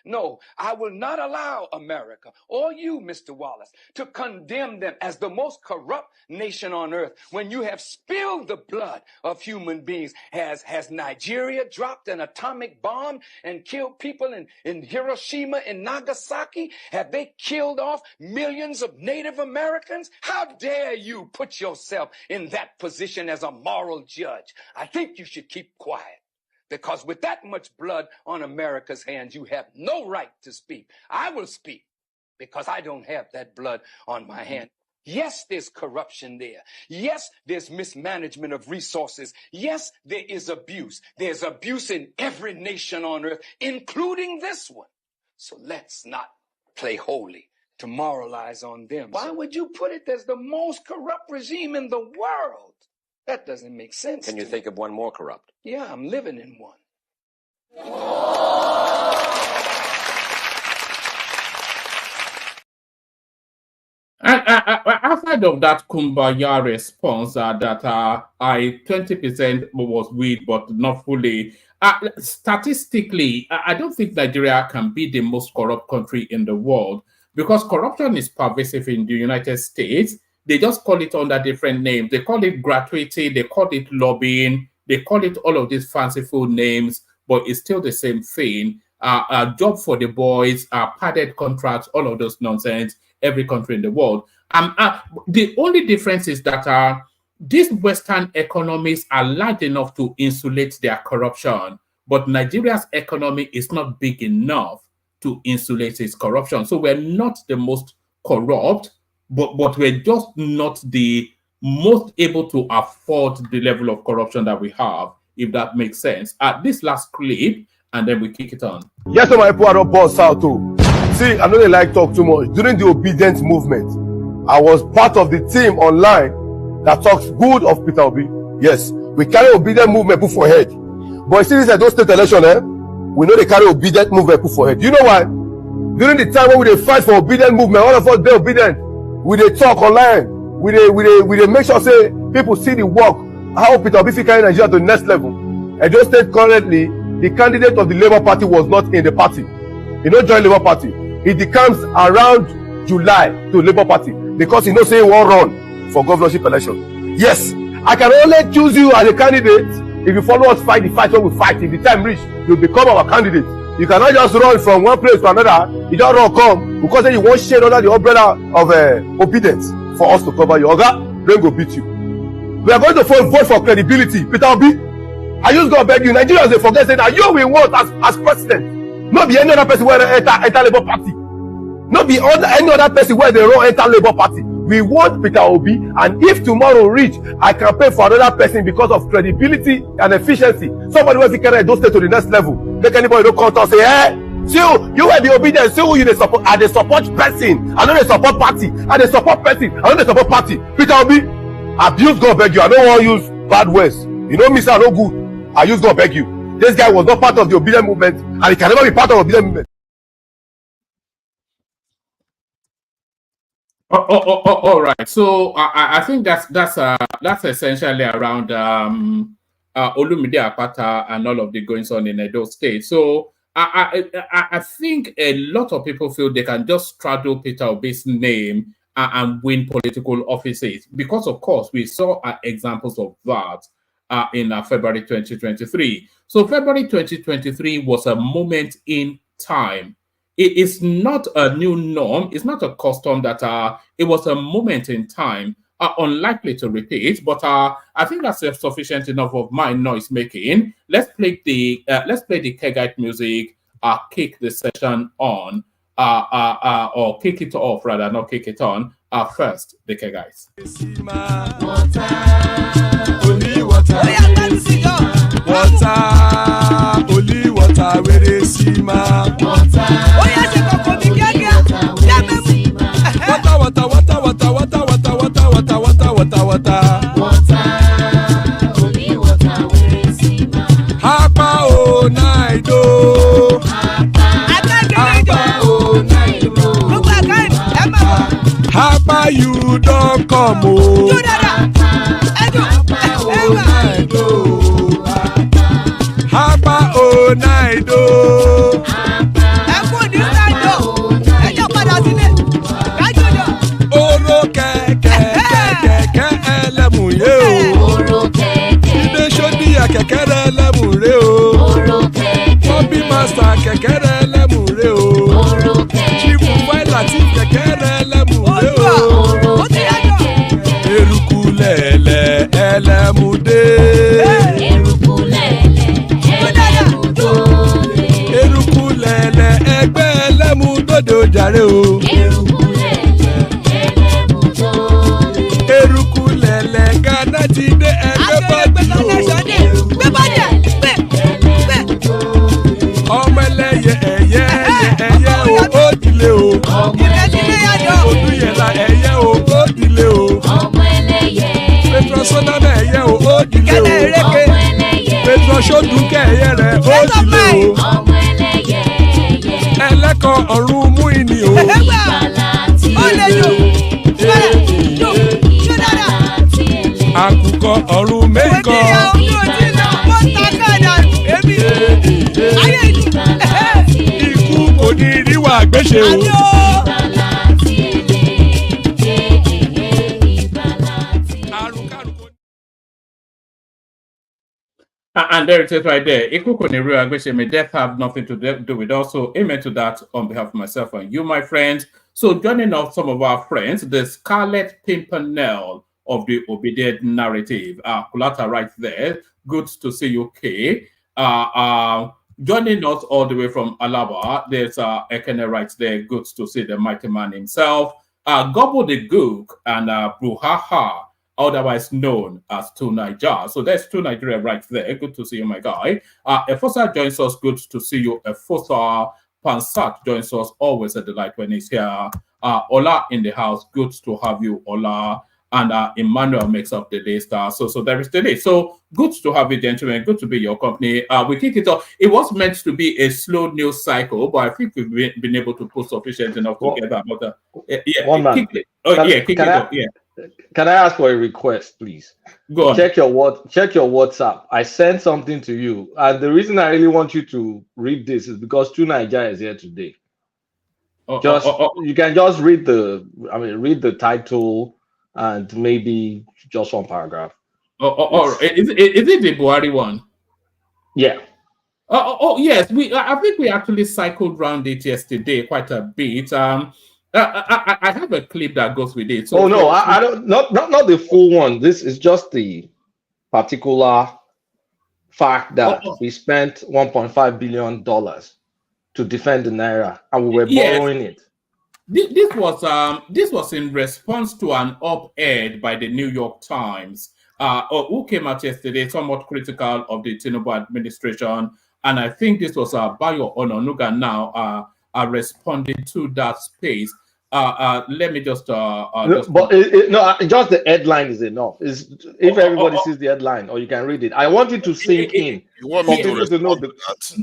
S12: No, I will not allow America or you, Mr. Wallace, to condemn them as the most corrupt nation on earth when you have spilled the blood of human beings. Has Nigeria dropped an atomic bomb and killed people in Hiroshima and Nagasaki? Have they killed off millions of Native Americans? How dare you put yourself in that position as a moral judge? I think you should keep quiet. Because with that much blood on America's hands, you have no right to speak. I will speak because I don't have that blood on my hand. Yes, there's corruption there. Yes, there's mismanagement of resources. Yes, there is abuse. There's abuse in every nation on earth, including this one. So let's not play holy to moralize on them. Why would you put it as the most corrupt regime in the world? That doesn't make sense.
S11: Can you think of one more corrupt?
S12: Yeah, I'm living in one.
S6: Outside of that Kumbaya response that I 20% was weed, but not fully. Statistically, I don't think Nigeria can be the most corrupt country in the world because corruption is pervasive in the United States. They just call it under different names. They call it gratuity, they call it lobbying, they call it all of these fanciful names, but it's still the same thing. A job for the boys, padded contracts, all of those nonsense, every country in the world. The only difference is that these Western economies are large enough to insulate their corruption, but Nigeria's economy is not big enough to insulate its corruption. So we're not the most corrupt, but we're just not the most able to afford the level of corruption that we have, if that makes sense. This last clip, and then we kick it on.
S13: Yes, my people are boss out too. See, I know they like talk too much. During the obedience movement, I was part of the team online that talks good of Peter Obi. Yes, we carry obedient movement put for head. But see this Edo State election, we know they carry obedient movement put for head. You know why? During the time when we fight for obedient movement, all of us be obedient. We dey talk online. We dey make sure say people see the work. How Peter Obi carry Nigeria to the next level. Edo State currently, the candidate of the Labour Party was not in the party. He no join Labour Party. He decomes around July to Labour Party because he no say he won't run for governorship election. Yes, I can only choose you as a candidate if you follow us fight the fight when we fight. If the time reach, you become our candidate. You cannot just run from one place to another. You just run come because then you won't shade under the umbrella of obedience for us to cover you. Oga, then go beat you. We are going to vote for credibility. Peter Obi, I just go beg you. Nigerians they forget saying that you will vote as president. Not be any other person where they enter Labour Party. Not be any other person where they run enter Labour Party. We want Peter Obi, and if tomorrow reach, I campaign for another person because of credibility and efficiency. Somebody will carry those State to the next level. Make anybody don't come and say, hey, see you were the obedient, see who you the support. I the support person. I know the support party. I the support person. I know the support party. Peter Obi, abuse God beg you. I don't want to use bad words. You know me, sir, no good. I use God beg you. This guy was not part of the obedient movement, and he can never be part of the obedient movement.
S6: All right. So I think that's essentially around Olumide Akpata and all of the goings on in Edo State. So I think a lot of people feel they can just straddle Peter Obi's name and win political offices because, of course, we saw examples of that in February 2023. So February 2023 was a moment in time. It is not a new norm. It's not a custom that it was a moment in time, unlikely to repeat. But I think that's sufficient enough of my noise making. Let's play the Kegite music. Kick the session on, or kick it off rather, not kick it on. First, the Kegites.
S4: Only water, where they see ma. You don't come home. Hapa oh night oh.
S14: jàre o. Eruku lẹ̀lẹ̀ Ghana ti dé ẹgbẹ́ bọ́dì o. Ọmọ ẹlẹ́yẹ ẹyẹ o ó dilé o. Odúyẹ̀lá ẹyẹ o ó dilé o. Petrosonana ẹyẹ o ó dilé o. Petrosodunke ẹyẹ rẹ̀ ó dilé o. Ẹlẹ́kọ̀ọ́ ọ̀run mú ìní o. Àkùkọ ọ̀run mẹ́kọ̀. Ikú kò ní ríwà gbéṣe o.
S6: And there it is right there. May death have nothing to do with us. So amen to that on behalf of myself and you, my friends. So joining us, some of our friends, the Scarlet Pimpernel of the obedient narrative. Kulata right there. Good to see you, Kay. Joining us all the way from Alaba, there's Ekene right there. Good to see the mighty man himself. Gobble the Gook and Bruhaha, otherwise known as Two Niger. So there's Two Nigeria right there. Good to see you, my guy. Efosa joins us. Good to see you, Efosa. Pansat joins us. Always a delight when he's here. Ola in the house. Good to have you, Ola. And Emmanuel makes up the day star. So there is the day. So good to have you, gentlemen. Good to be your company. We kick it off. It was meant to be a slow news cycle, but I think we've been able to put sufficient enough together. But
S15: Can I ask for a request, please?
S6: Go on.
S15: Check your WhatsApp. I sent something to you, and the reason I really want you to read this is because Two Nigeria is here today. You can just read the title and maybe just one paragraph.
S6: Is it the Buhari one?
S15: Yeah.
S6: Yes. I think we actually cycled around it yesterday quite a bit. I have a clip that goes with it. So
S15: I don't. Not the full one. This is just the particular fact that we spent $1.5 billion to defend the naira, and we were borrowing it.
S6: This was in response to an op-ed by the New York Times, who came out yesterday somewhat critical of the Tinubu administration, and I think this was Bayo Ononuga now responding to that space. Let me just
S15: just the headline is enough. If everybody sees the headline, or you can read it. I want you to sink in.
S16: You want me to respond to that?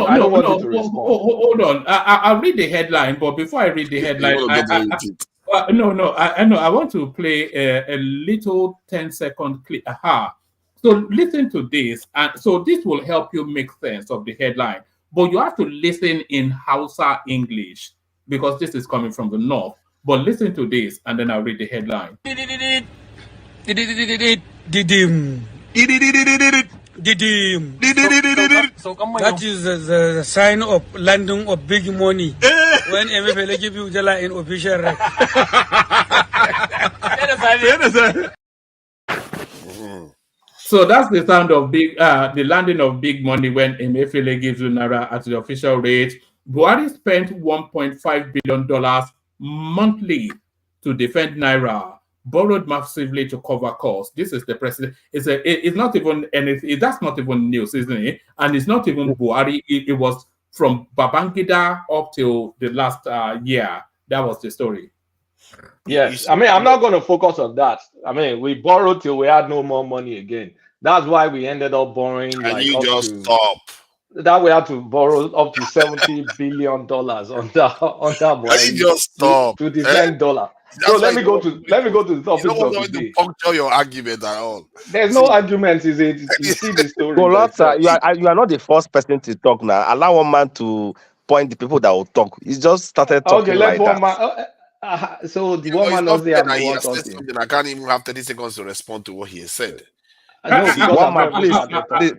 S15: I don't want you to respond.
S6: Hold on. I'll read the headline, but before I read the headline, I want to play a little 10-second clip. So listen to this, and so this will help you make sense of the headline. But you have to listen in Hausa English, because this is coming from the north. But listen to this, and then I'll read the headline.
S14: That is the sign of landing of big money. When everybody give you the line in official rank.
S6: So that's the sound of the landing of big money when Emefiele gives you naira at the official rate. Buhari spent $1.5 billion monthly to defend naira, borrowed massively to cover costs. This is the president. It's not even anything. That's not even news, isn't it? And it's not even Buhari. It was from Babangida up till the last year. That was the story.
S15: Yes, I'm not going to focus on that. We borrowed till we had no more money again. That's why we ended up borrowing.
S16: And you just stop.
S15: That we had to borrow up to $70 billion on that.
S16: You just stop
S15: to defend dollar. So let me go to the topic. You don't want to
S16: puncture your argument at all.
S15: There's no argument. You see the story.
S17: Golota, you are not the first person to talk now. Allow one man to point the people that will talk. He's just started talking. Okay,
S15: let one man. So the one man knows the
S16: I can't even have 30 seconds to respond to what he has said.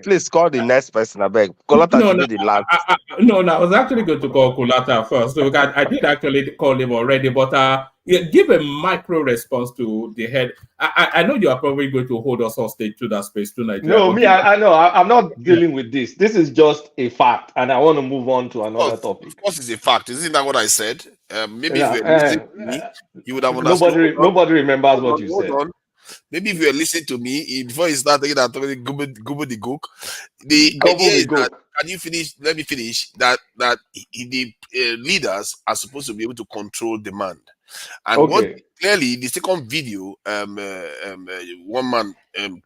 S17: Please call the next person. I beg. Kolata should be the last.
S6: I was actually going to call Kolata first. So I did actually call him already, but give a micro response to the head. I know you are probably going to hold us hostage to that space tonight.
S15: No, I know. I'm not dealing with this. This is just a fact, and I want to move on to another topic.
S16: Of course, it's a fact. Isn't that what I said? Maybe if you were listening to me, you would have understood.
S15: Nobody remembers what you
S16: hold
S15: said.
S16: on. Maybe if you were listening to me before you start taking that gubble the gook, the idea is that, can you finish? Let me finish. That the leaders are supposed to be able to control demand, and what clearly the second video one man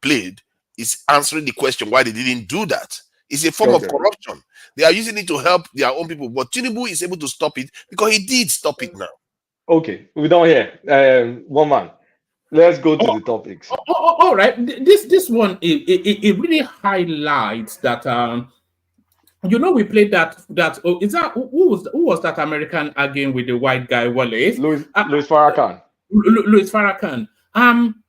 S16: played is answering the question why they didn't do that. It's a form of corruption. They are using it to help their own people, but Tinubu is able to stop it because he did stop it now.
S15: Okay, we don't hear one man. Let's go to the topics.
S6: All right, this one it really highlights that we played that is that who was that American arguing with the white guy Wallace?
S15: Louis Farrakhan.
S6: Louis Farrakhan.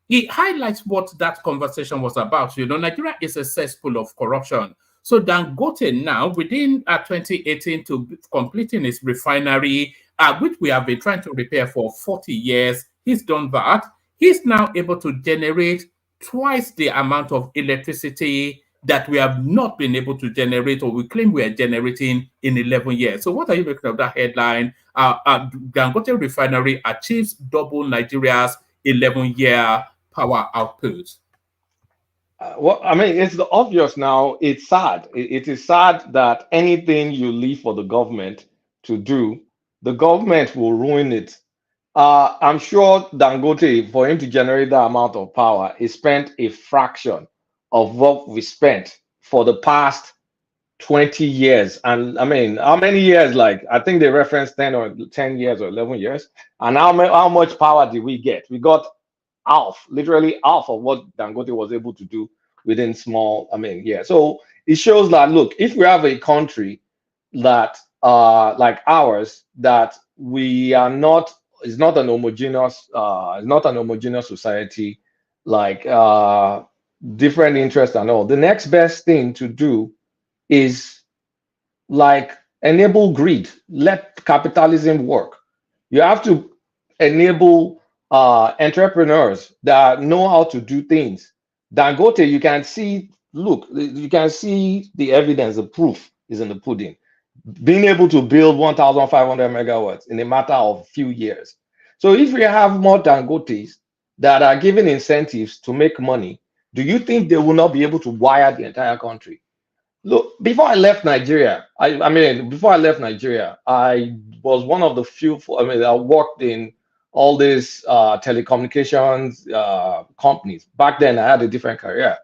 S6: It highlights what that conversation was about. Nigeria is a cesspool of corruption. So Dangote now, within 2018, to completing his refinery, which we have been trying to repair for 40 years, he's done that. He's now able to generate twice the amount of electricity that we have not been able to generate, or we claim we are generating in 11 years. So what are you making of that headline? Dangote Refinery achieves double Nigeria's 11-year power output.
S15: Well, I mean, it's obvious now. It's sad. It is sad that anything you leave for the government to do, the government will ruin it. I'm sure Dangote, for him to generate that amount of power, he spent a fraction of what we spent for the past 20 years. And I mean, how many years? Like, I think they referenced 10 years or 11 years. And how much power did we get? We got literally half of what Dangote was able to do within small, So it shows that, look, if we have a country that like ours, that we are not, it's not an homogeneous society, like different interests and all. The next best thing to do is like enable greed, let capitalism work. You have to enable entrepreneurs that know how to do things. Dangote, you can see the evidence, the proof is in the pudding. Being able to build 1,500 megawatts in a matter of few years. So if we have more Dangotes that are given incentives to make money, do you think they will not be able to wire the entire country? Look, before I left Nigeria, I was one of the few, I worked in all these telecommunications companies. Back then, I had a different career,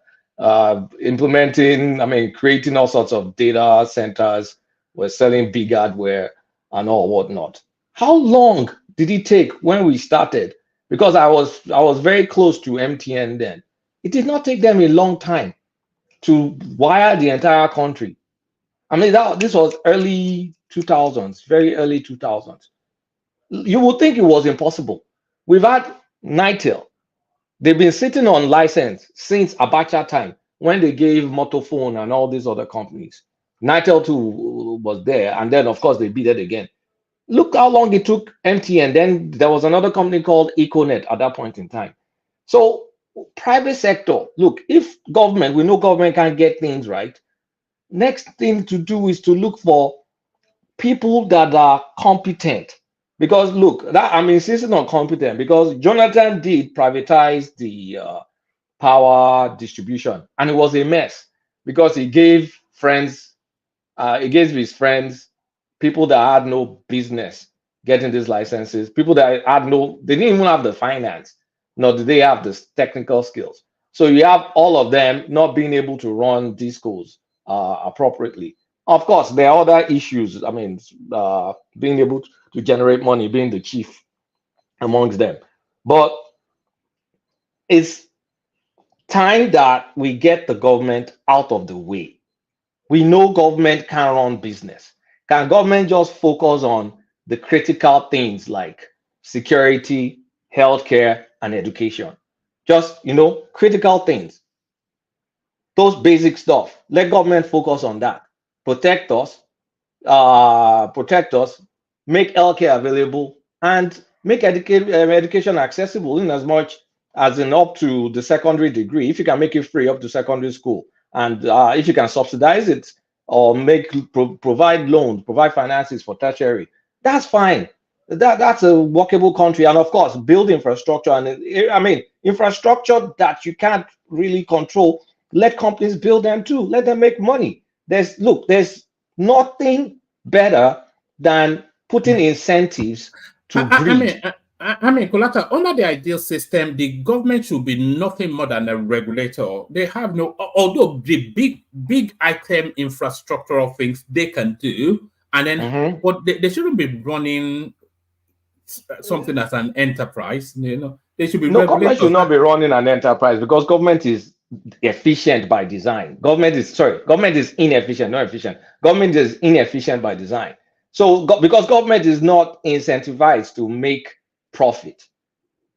S15: creating all sorts of data centers. We're selling big hardware and all whatnot. How long did it take when we started? Because I was very close to MTN then. It did not take them a long time to wire the entire country. This was early 2000s, very early 2000s. You would think it was impossible. We've had Nitel. They've been sitting on license since Abacha time, when they gave Motophone and all these other companies. Nitel too was there, and then of course they beat it again. Look how long it took MTN. Then there was another company called Econet at that point in time. So private sector, look, if government, we know government can't get things right. Next thing to do is to look for people that are competent. Because look, I'm insisting on competent because Jonathan did privatize the power distribution, and it was a mess because he gave his friends, people that had no business getting these licenses, people that they didn't even have the finance, nor did they have the technical skills. So you have all of them not being able to run discos appropriately. Of course, there are other issues. Being able to generate money, being the chief amongst them. But it's time that we get the government out of the way. We know government can run business. Can government just focus on the critical things like security, healthcare, and education? Just, critical things. Those basic stuff. Let government focus on that. Protect us, make healthcare available, and make education accessible in as much as in up to the secondary degree. If you can make it free up to secondary school, and if you can subsidize it or provide loans, provide finances for tertiary, that's fine. That's a workable country. And of course, build infrastructure. And I mean, infrastructure that you can't really control, let companies build them too. Let them make money. There's nothing better than putting incentives to greed.
S6: I mean, Kolata, under the ideal system, the government should be nothing more than a regulator. They have no, although the big item infrastructural things they can do, and then but they shouldn't be running something as an enterprise. You know, they should be.
S15: No, government should not be running an enterprise because government is efficient by design. Government is inefficient, not efficient. Government is inefficient by design. So because government is not incentivized to make profit,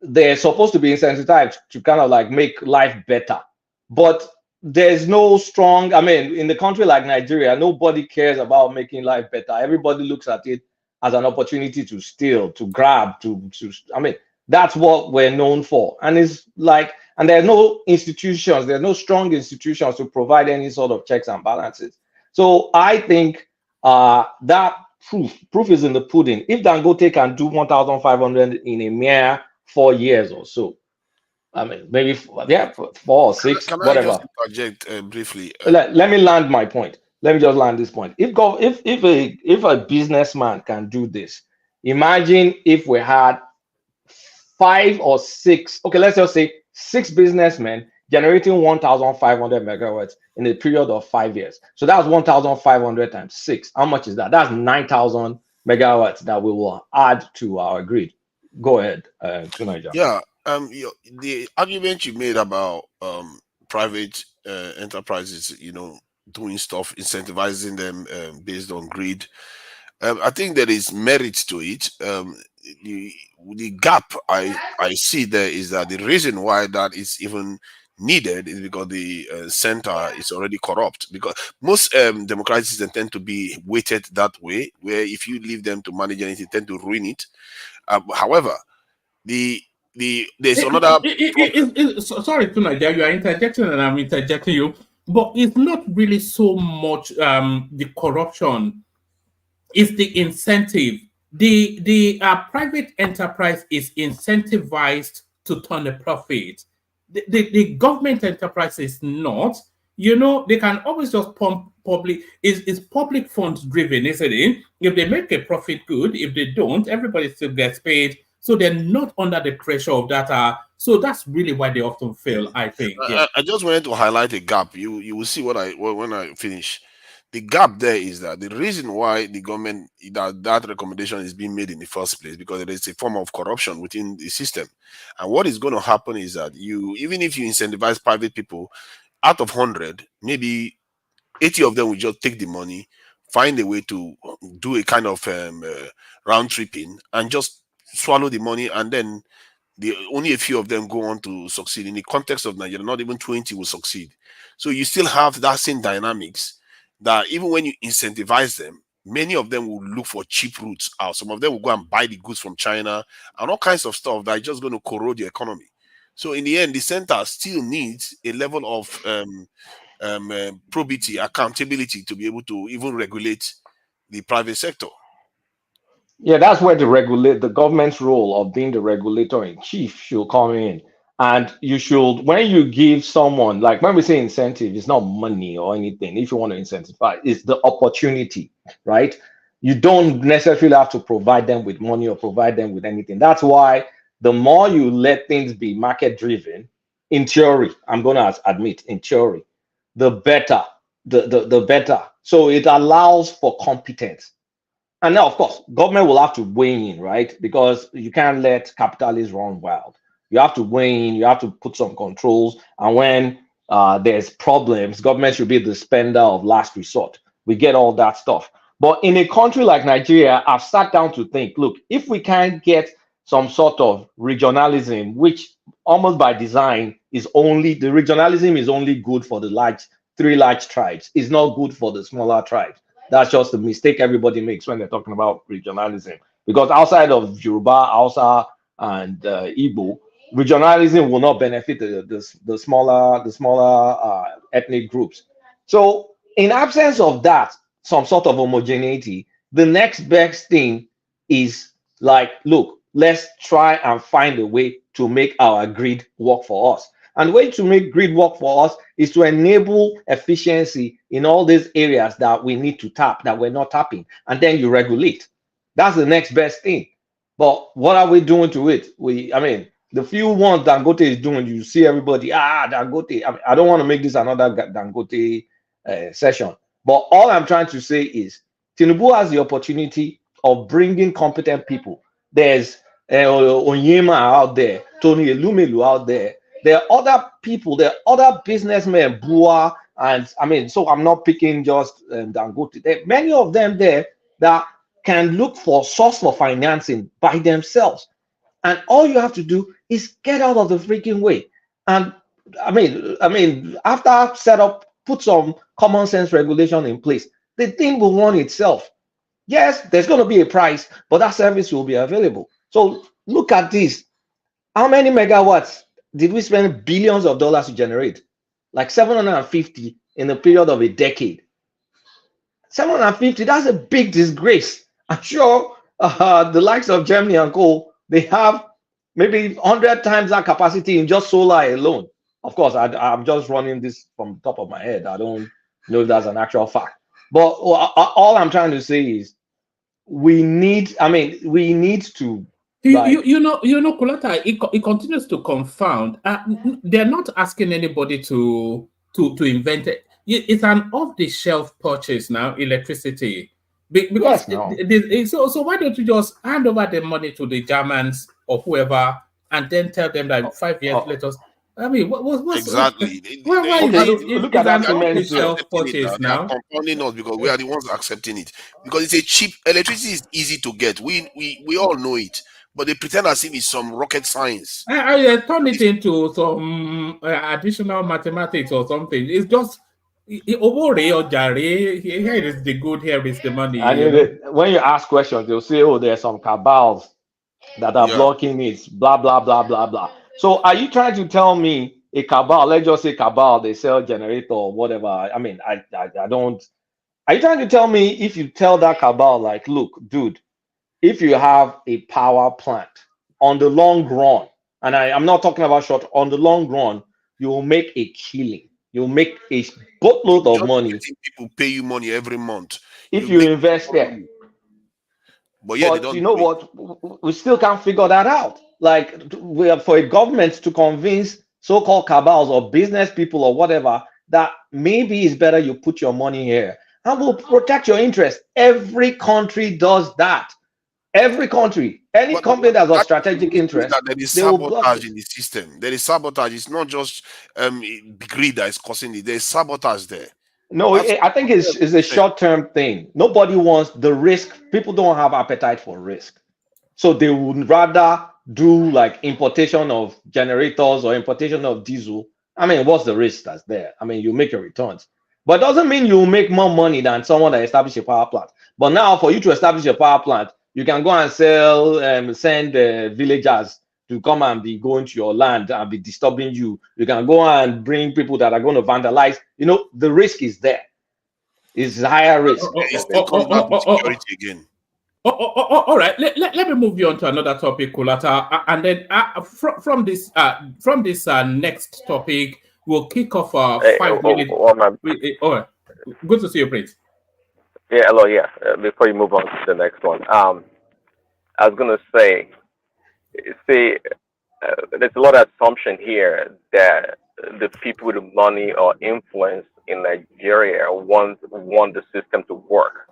S15: they're supposed to be incentivized to kind of like make life better. But there's no strong, I mean, in a country like Nigeria, nobody cares about making life better. Everybody looks at it as an opportunity to steal, to grab, I mean, that's what we're known for. And it's like, and there are no institutions, there are no strong institutions to provide any sort of checks and balances. So I think that proof is in the pudding. If Dangote can do 1,500 in a mere 4 years or so, I mean, maybe 4 or 6,
S16: can
S15: whatever.
S16: I just interject briefly?
S15: Let me land my point. Let me just land this point. If a businessman can do this, imagine if we had 5 or 6, okay, let's just say 6 businessmen generating 1,500 megawatts in a period of 5 years. So that's 1,500 times 6. How much is that? That's 9,000 megawatts that we will add to our grid. Go ahead, Tunaja.
S16: Yeah, the argument you made about private enterprises, you know, doing stuff, incentivizing them based on greed. I think there is merit to it. The gap I see there is that the reason why that is even needed is because the center is already corrupt. Because most democracies tend to be weighted that way, where if you leave them to manage anything, they tend to ruin it. However, there's another.
S6: Sorry, Tunaja, you are interjecting and I'm interjecting you, but it's not really so much the corruption. It's the incentive. The private enterprise is incentivized to turn a profit. The government enterprise is not. You know, they can always just pump public. It's public funds driven, isn't it? If they make a profit, good. If they don't, everybody still gets paid. So they're not under the pressure of that. So that's really why they often fail, I think. Yeah.
S16: I just wanted to highlight a gap. You will see when I finish. The gap there is that the reason why the government that recommendation is being made in the first place, because there is a form of corruption within the system. And what is going to happen is that even if you incentivize private people, out of 100, maybe 80 of them will just take the money, find a way to do a kind of round tripping and just swallow the money, and then only a few of them go on to succeed. In the context of Nigeria, not even 20 will succeed. So you still have that same dynamics that even when you incentivize them, many of them will look for cheap routes out. Some of them will go and buy the goods from China and all kinds of stuff that is just going to corrode the economy. So in the end, the center still needs a level of probity, accountability to be able to even regulate the private sector.
S15: Yeah, that's where the government's role of being the regulator in chief should come in. And you should, when you give someone, like when we say incentive, it's not money or anything. If you want to incentivize, it's the opportunity, right? You don't necessarily have to provide them with money or provide them with anything. That's why the more you let things be market driven, in theory, I'm going to admit, in theory, the better, the better. So it allows for competence. And now, of course, government will have to weigh in, right? Because you can't let capitalists run wild. You have to weigh in, you have to put some controls. And when there's problems, government should be the spender of last resort. We get all that stuff. But in a country like Nigeria, I've sat down to think, look, if we can't get some sort of regionalism, which almost by design is only, the regionalism is only good for the 3 large tribes. It's not good for the smaller tribes. That's just the mistake everybody makes when they're talking about regionalism. Because outside of Yoruba, Hausa, and Igbo, regionalism will not benefit the smaller ethnic groups. So in absence of that, some sort of homogeneity, the next best thing is Like, look, let's try and find a way to make our grid work for us. And the way to make grid work for us is to enable efficiency in all these areas that we need to tap, that we're not tapping. And then you regulate. That's the next best thing. But what are we doing to it? The few ones Dangote is doing, you see everybody, Dangote. I don't want to make this another Dangote session. But all I'm trying to say is Tinubu has the opportunity of bringing competent people. There's Onyema out there, Tony Elumelu out there. There are other people, there are other businessmen, Bua, and so I'm not picking just Dangote. There are many of them there that can look for source for financing by themselves. And all you have to do is get out of the freaking way. And after set up, put some common sense regulation in place, the thing will run itself. Yes, there's going to be a price, but that service will be available. So look at this. How many megawatts did we spend billions of dollars to generate? Like 750 in a period of a decade. 750, that's a big disgrace. I'm sure the likes of Germany and co, they have maybe 100 times that capacity in just solar alone. Of course, I'm just running this from the top of my head. I don't know if that's an actual fact. But all I'm trying to say is we need to.
S6: Kulata, it continues to confound. They're not asking anybody to invent it. It's an off-the-shelf purchase now, electricity. Because so why don't you just hand over the money to the Germans or whoever, and then tell them that 5 years later? What's
S16: exactly?
S6: Look at that off-the-shelf purchase now.
S16: They are compounding us because we are the ones accepting it. Because it's a cheap electricity is easy to get. We all know it. But they pretend as if it's some rocket science.
S6: I turn it into some additional mathematics or something. It's just here is the good, here is the money.
S15: When you ask questions, they'll say, "Oh, there are some cabals that are blocking it." Blah blah blah blah blah. So, are you trying to tell me a cabal? Let's just say cabal, they sell generator or whatever. I don't. Are you trying to tell me if you tell that cabal, like, look, dude, if you have a power plant on the long run, and I'm not talking about short, on the long run, you will make a killing. You'll make a boatload of money.
S16: People pay you money every month
S15: if you invest there.
S16: But yeah, they don't.
S15: You know what? We still can't figure that out. Like, for a government to convince so-called cabals or business people or whatever that maybe it's better you put your money here and we'll protect your interest. Every country does that. Every country, any company that's of strategic interest,
S16: there is sabotage in the system. There is sabotage. It's not just greed that is causing it. There is sabotage there.
S15: No, I think it's a short-term thing. Nobody wants the risk. People don't have appetite for risk, so they would rather do like importation of generators or importation of diesel. What's the risk that's there? You make your returns, but it doesn't mean you make more money than someone that established a power plant. But now, for you to establish a power plant, you can go and send villagers to come and be going to your land and be disturbing you. You can go and bring people that are going to vandalize. The risk is there. It's higher risk.
S16: Security again.
S6: All right. Let me move you on to another topic, Kulata, and then from this next topic, we'll kick off 5 minutes. All right. Good to see you, Prince.
S18: Yeah, hello, yeah. Before you move on to the next one, I was going to say, there's a lot of assumption here that the people with the money or influence in Nigeria want the system to work.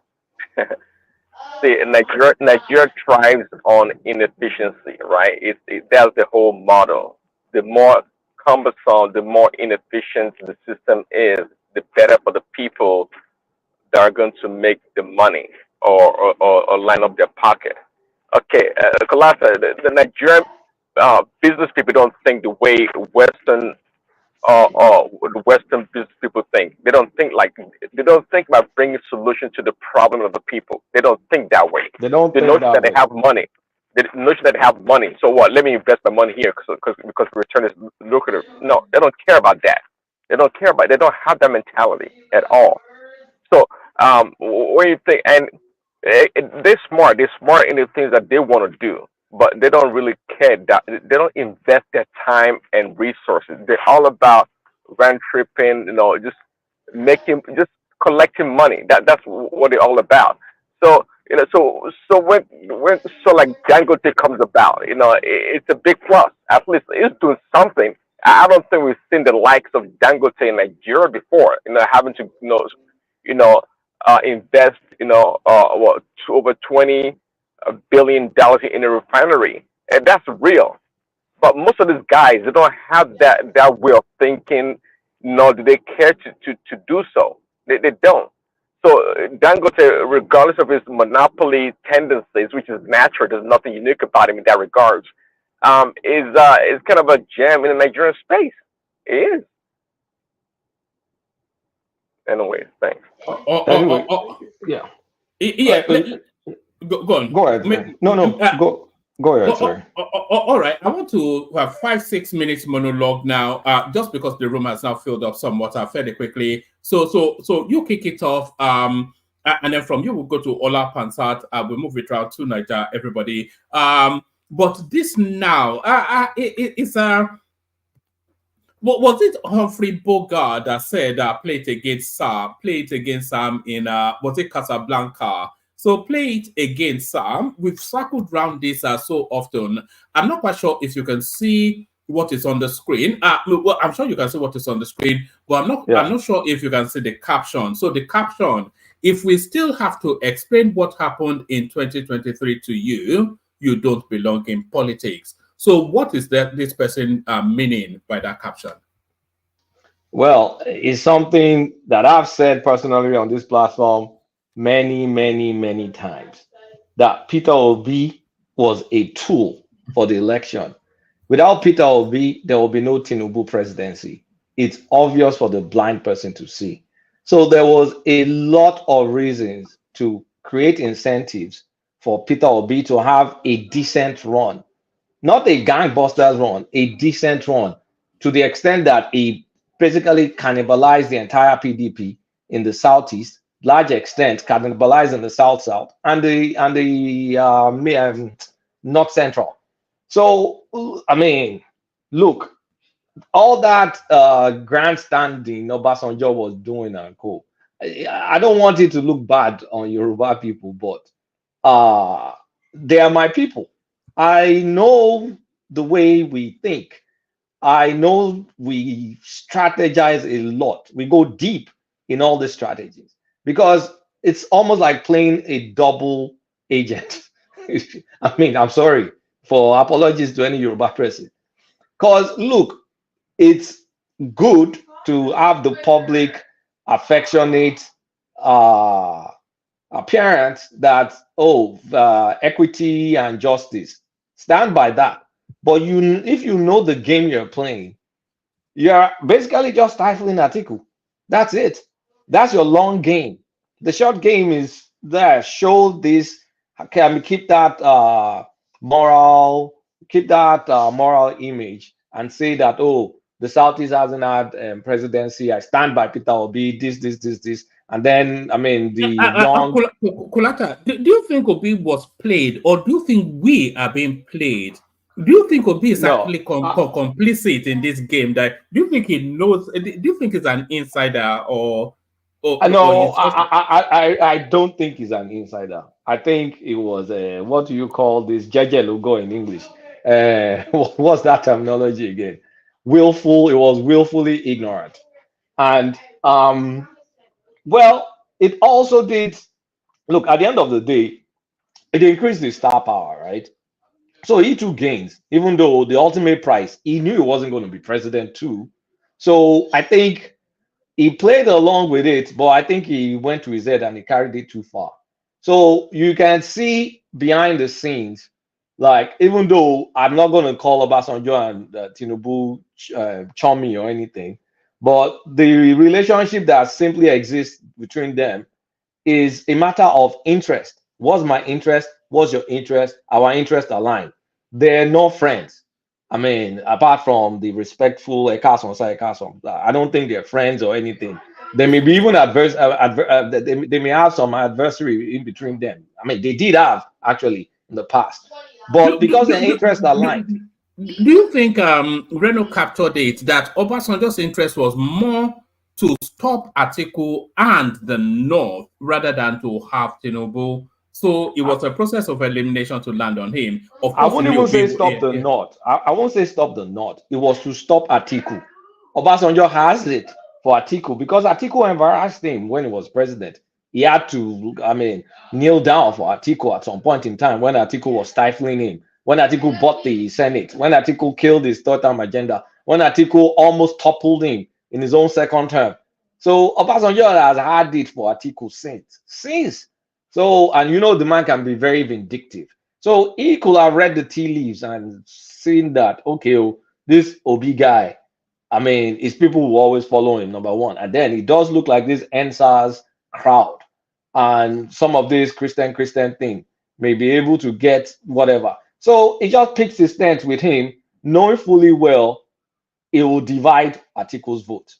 S18: Nigeria thrives on inefficiency, right? That's the whole model. The more cumbersome, the more inefficient the system is, the better for the people that are going to make the money or line up their pocket. Okay, Kalasa, the Nigerian business people don't think the way Western business people think. They don't think about bringing solutions to the problem of the people. They don't think that way.
S15: They don't.
S18: The notion that they have money. The notion that they have money. So what? Let me invest my money here because the return is lucrative. No, they don't care about that. They don't care about it. They don't have that mentality at all. So, what do you think? And They're smart. They're smart in the things that they want to do, but they don't really care. That they don't invest their time and resources. They're all about rent tripping. Just just collecting money. That's what they're all about. So when like Dangote comes about, it's a big plus. At least it's doing something. I don't think we've seen the likes of Dangote in Nigeria before. Having to invest over $20 billion in a refinery, and that's real. But most of these guys, they don't have that way of thinking, nor do they care to do so. They don't. So Dangote, regardless of his monopoly tendencies, which is natural, there's nothing unique about him in that regards, is kind of a gem in the Nigerian space. It is. Anyway, thanks.
S15: Yeah.
S6: Yeah. Go on.
S15: Go ahead. Go ahead, sir.
S6: All right. I want to have 5-6 minutes monologue now, just because the room has now filled up somewhat fairly quickly. So you kick it off, and then from you we'll go to Ola Pansat. We'll move it around to Niger, everybody. But this now, it's was it Humphrey Bogart that said play it against Sam in was it Casablanca? So play it again, Sam. We've circled around this so often. I'm not quite sure if you can see what is on the screen. Well, I'm sure you can see what is on the screen, but I'm not sure if you can see the caption. So the caption: if we still have to explain what happened in 2023 to you, you don't belong in politics. So what is this person meaning by that caption?
S15: Well, it's something that I've said personally on this platform many times, that Peter Obi was a tool for the election. Without Peter Obi, there will be no Tinubu presidency. It's obvious for the blind person to see. So there was a lot of reasons to create incentives for Peter Obi to have a decent run. Not a gangbusters run, a decent run, to the extent that he basically cannibalized the entire PDP in the Southeast, large extent cannibalized in the South and the North Central. So, I mean, look, all that grandstanding Obasanjo was doing and co. I don't want it to look bad on Yoruba people, but they are my people. I know the way we think. I know we strategize a lot. We go deep in all the strategies because it's almost like playing a double agent. I mean, I'm sorry for apologies to any Yoruba person. Because look, it's good to have the public affectionate appearance that, equity and justice. Stand by that. But if you know the game you're playing, you're basically just stifling Atiku. That's it. That's your long game. The short game is there. Show this. Keep that moral image and say that, the Southeast hasn't had presidency. I stand by Peter Obi. This. And then, I mean, the
S6: Kulata, do you think Obi was played, or do you think we are being played? Do you think Obi is actually complicit in this game? Do you think he knows? Do you think he's an insider or
S15: no? I don't think he's an insider. I think it was what do you call this? Jeje logo in English. What's that terminology again? Willful. It was willfully ignorant, and well, it also did. Look, at the end of the day, it increased the star power, right? So he took gains, even though the ultimate price, he knew he wasn't going to be president too. So I think he played along with it, but I think he went to his head and he carried it too far. So you can see behind the scenes, like, even though I'm not going to call Obasanjo and Tinubu chummy or anything, but the relationship that simply exists between them is a matter of interest. What's my interest? What's your interest? Our interests align. They're no friends. I mean, apart from the respectful I don't think they're friends or anything. They may be even they may have some adversary in between them. I mean, they did have actually in the past, but because their interests are aligned.
S6: Do you think Reno captured it that Obasanjo's interest was more to stop Atiku and the North rather than to have Tinubu? So it was a process of elimination to land on him. Of course,
S15: I won't even say stop the North. I won't say stop the North. It was to stop Atiku. Obasanjo has it for Atiku because Atiku embarrassed him when he was president. He had to, I mean, kneel down for Atiku at some point in time when Atiku was stifling him, when Atiku bought the Senate, when Atiku killed his third-term agenda, when Atiku almost toppled him in his own second term. So Obasanjo has had it for Atiku since. So, and you know the man can be very vindictive. So he could have read the tea leaves and seen that, okay, this Obi guy, I mean, his people will always follow him, number one. And then it does look like this NSAS crowd and some of this Christian thing may be able to get whatever. So it just picks his stance with him, knowing fully well it will divide Atiku's vote.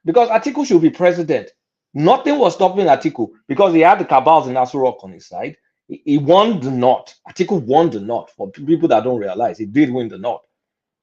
S15: Because Atiku should be president. Nothing was stopping Atiku because he had the cabals in Aso Rock on his side. He won the North. Atiku won the North. For people that don't realize, he did win the North.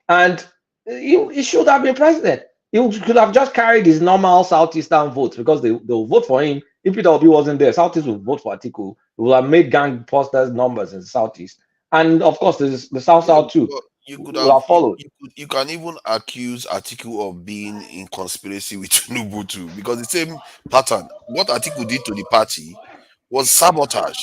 S15: And he should have been president. He could have just carried his normal Southeastern votes because they'll vote for him. If Peter Obi wasn't there, Southeast would vote for Atiku. He would have made gang posters numbers in the Southeast. And of course, there's the South too.
S16: You could
S15: have followed.
S16: You can even accuse Atiku of being in conspiracy with Tinubu too, because the same pattern. What Atiku did to the party was sabotage.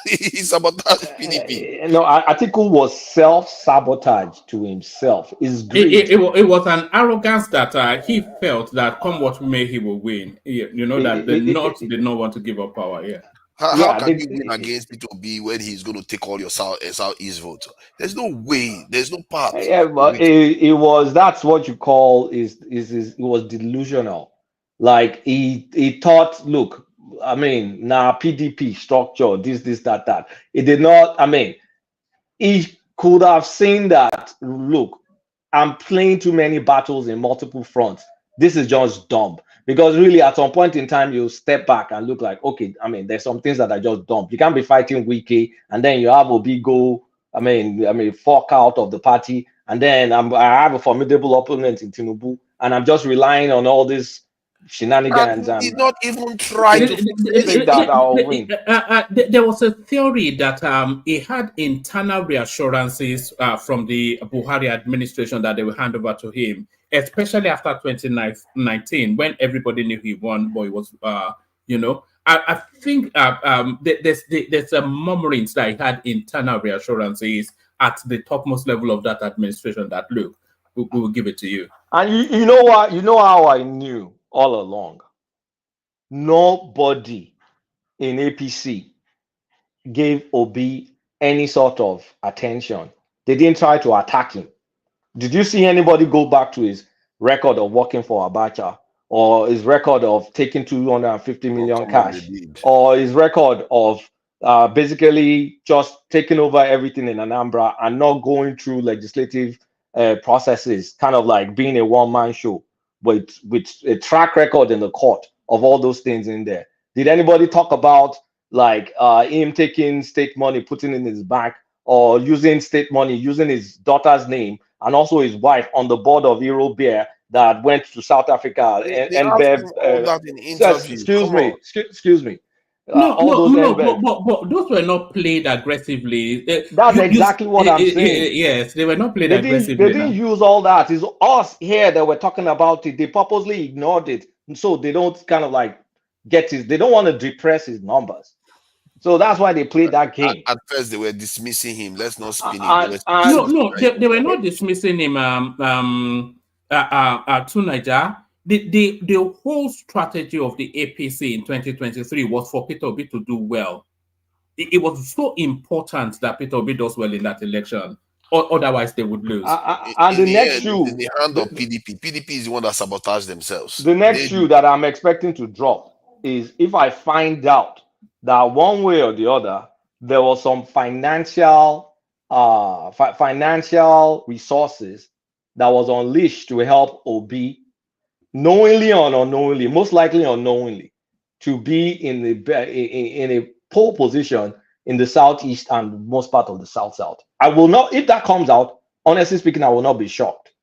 S16: He sabotaged PDP.
S15: No, Atiku was self-sabotage to himself.
S6: It was an arrogance that he felt that come what may, he will win. You know that the North did not want to give up power. Yeah.
S16: How can you win against Peter Obi when he's going to take all your Southeast vote? There's no way. There's no path.
S15: Yeah, but that's what you call it was delusional. Like he thought, look, I mean, now PDP structure, this, that. It did not, I mean, he could have seen that, look, I'm playing too many battles in multiple fronts. This is just dumb. Because really, at some point in time, you step back and look like, okay, I mean, there's some things that are just dumb. You can't be fighting Wiki, and then you have Obi go, I mean, fork out of the party, and then I have a formidable opponent in Tinubu, and I'm just relying on all this shenanigans.
S16: And did not even try to
S15: think that I'll win.
S6: There was a theory that he had internal reassurances from the Buhari administration that they will hand over to him, especially after 2019, when everybody knew he won, but it was, I think there's a murmurings that he had internal reassurances at the topmost level of that administration that, look, we will give it to you.
S15: And you know what? You know how I knew all along? Nobody in APC gave Obi any sort of attention. They didn't try to attack him. Did you see anybody go back to his record of working for Abacha, or his record of taking 250 million cash, or his record of basically just taking over everything in Anambra and not going through legislative processes, kind of like being a one-man show with a track record in the court of all those things in there? Did anybody talk about like him taking state money, putting in his bank, or using state money, using his daughter's name and also his wife on the board of Euro Beer that went to South Africa? Excuse me.
S6: But those were not played aggressively.
S15: That's exactly what I'm saying.
S6: Yes, they were not played aggressively.
S15: They didn't use all that. It's us here that were talking about it. They purposely ignored it, so they don't kind of like get his. They don't want to depress his numbers. So that's why they played that game.
S16: At first, they were dismissing him. Let's not spin
S6: it. They were not dismissing him. To Niger. The whole strategy of the APC in 2023 was for Peter Obi to do well. It was so important that Peter Obi does well in that election, or otherwise they would lose.
S15: And the next shoe,
S16: in the hand of PDP. PDP is the one that sabotaged themselves.
S15: The next shoe that I'm expecting to drop is if I find out that one way or the other there was some financial resources that was unleashed to help Obi knowingly or unknowingly, most likely unknowingly, to be in a pole position in the southeast and most part of the south. I will not, if that comes out, honestly speaking, I will not be shocked,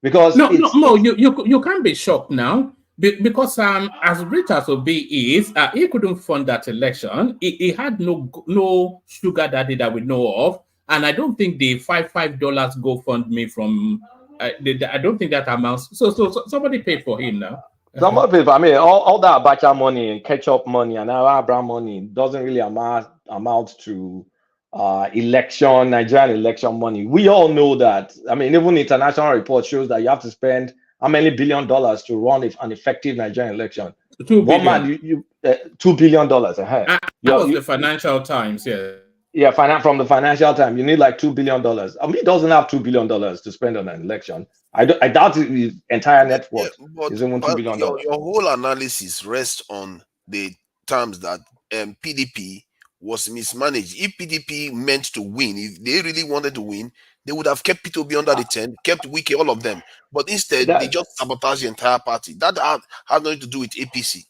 S15: because
S6: you can't be shocked now, because as rich as Obi is, he couldn't fund that election. He had no sugar daddy that we know of, and I don't think the $5 GoFundMe from I don't think that amounts. So somebody paid for him now.
S15: Some people, I mean, all that Abacha money and ketchup money and Abraham money doesn't really amount to Nigerian election money. We all know that. I mean, even international report shows that you have to spend how many $1 billion to run an effective Nigerian election?
S6: $2
S15: billion. $2 billion.
S6: That was the Financial Times, yeah.
S15: Yeah, from the Financial Times, you need like $2 billion. I mean, he doesn't have $2 billion to spend on an election. I doubt his entire net worth is even $2 billion.
S16: Your whole analysis rests on the terms that PDP was mismanaged. If PDP meant to win, if they really wanted to win, they would have kept P2B under the tent, kept Wiki, all of them. But instead, they just sabotaged the entire party. That had nothing to do with APC.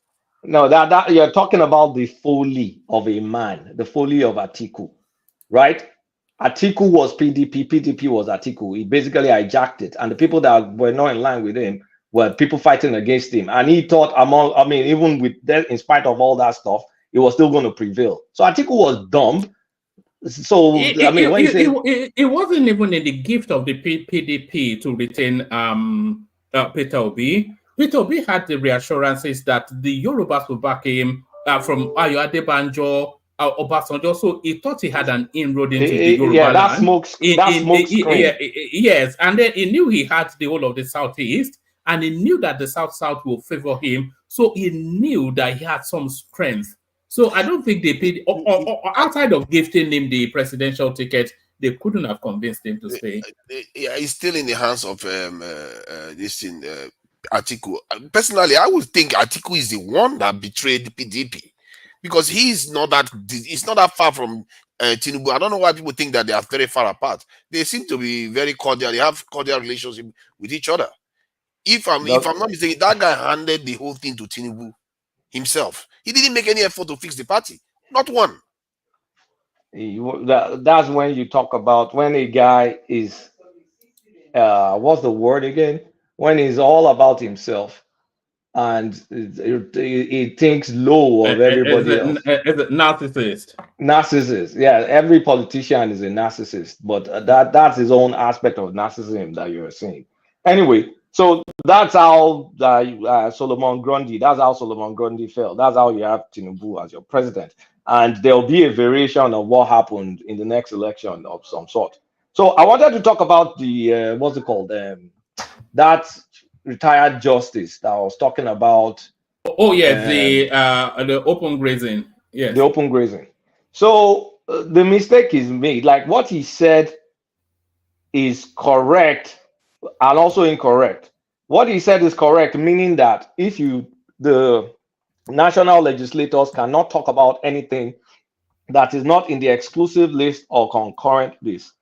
S15: No, that you're talking about the folly of a man, the folly of Atiku, right? Atiku was PDP, PDP was Atiku. He basically hijacked it, and the people that were not in line with him were people fighting against him. And he thought, even with that, in spite of all that stuff, he was still going to prevail. So Atiku was dumb. So
S6: it wasn't even in the gift of the PDP to retain Peter Obi. Peter Obi had the reassurances that the Yorubas would back him from Ayo Adebanjo, Obasanjo, so he thought he had an inroad into the Yoruba land. Yes, and then he knew he had the whole of the Southeast, and he knew that the South will favor him, so he knew that he had some strength. So I don't think they paid, outside of gifting him the presidential ticket, they couldn't have convinced him to stay.
S16: He's still in the hands of Atiku. Personally, I would think Atiku is the one that betrayed the PDP, because he's not that far from Tinubu. I don't know why people think that they are very far apart. They seem to be very cordial. They have cordial relationship with each other. If I'm not mistaken, that guy handed the whole thing to Tinubu himself. He didn't make any effort to fix the party. Not one.
S15: That's when you talk about when a guy is what's the word again? When he's all about himself and he thinks low of everybody else.
S6: Is a narcissist.
S15: Narcissist, yeah. Every politician is a narcissist, but that's his own aspect of narcissism that you're saying. Anyway, so that's how Solomon Grundy. That's how Solomon Grundy fell. That's how you have Tinubu as your president, and there'll be a variation of what happened in the next election of some sort. So I wanted to talk about the what's it called? That retired justice that I was talking about.
S6: Oh yeah, the open grazing. Yes,
S15: the open grazing. So the mistake is made. Like what he said is correct and also incorrect. What he said is correct, meaning that if the national legislators cannot talk about anything that is not in the exclusive list or concurrent list.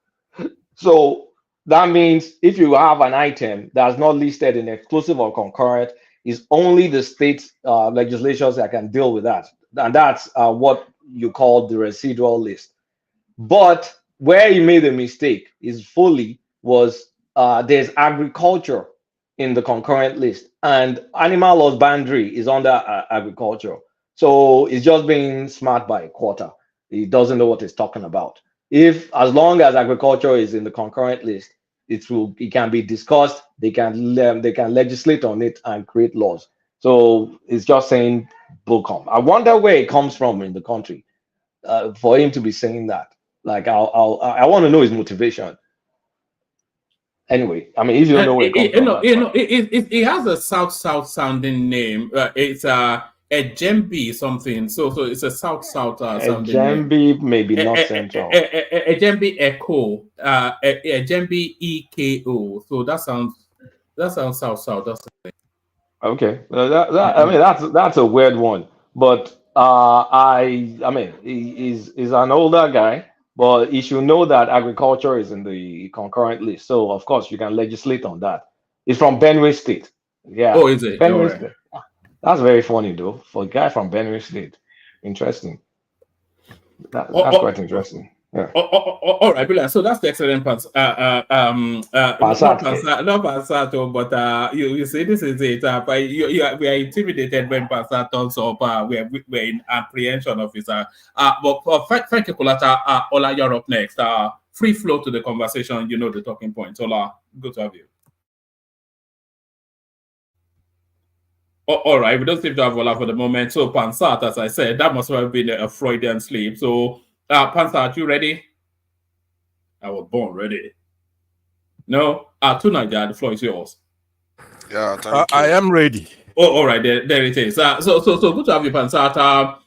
S15: So that means if you have an item that's not listed in exclusive or concurrent, it's only the state legislatures that can deal with that. And that's what you call the residual list. But where he made a mistake was there's agriculture in the concurrent list, and animal husbandry is under agriculture. So it's just being smart by a quarter. He doesn't know what he's talking about. As long as agriculture is in the concurrent list, it can be discussed. They can legislate on it and create laws. So it's just saying bullcom. I wonder where it comes from in the country for him to be saying that. Like I want to know his motivation. Anyway, I mean, if you don't know where it comes from,
S6: it has a south sounding name. It's Ejembi something. So it's a south sounding name.
S15: Ejembi, maybe not central.
S6: Ejembi Echo. Ejembi EKO. So that sounds south. That's the thing.
S15: Okay, I mean that's a weird one. But I mean, he's an older guy. But you should know that agriculture is in the concurrent list. So, of course, you can legislate on that. It's from Benue State. Yeah.
S6: Oh, is it? All
S15: Benue
S6: right.
S15: State. That's very funny though. For a guy from Benue State. Interesting. That's quite interesting. Yeah.
S6: All right, brilliant. So that's the excellent part. Not
S15: Passat.
S6: Passato, but you see, this is it. But we are intimidated when Passat talks up. We're in apprehension of it. But thank you, Kulata. Ola, you're up next. Free flow to the conversation. You know the talking points. Ola, good to have you. All right, we don't seem to have Ola for the moment. So Pansat, as I said, that must have been a Freudian sleep. So Pansat, you ready? I was born ready. No, Tunaja, the floor is yours.
S16: Yeah, thank you.
S13: I am ready.
S6: Oh, all right, there it is. So good to have you, Pansat.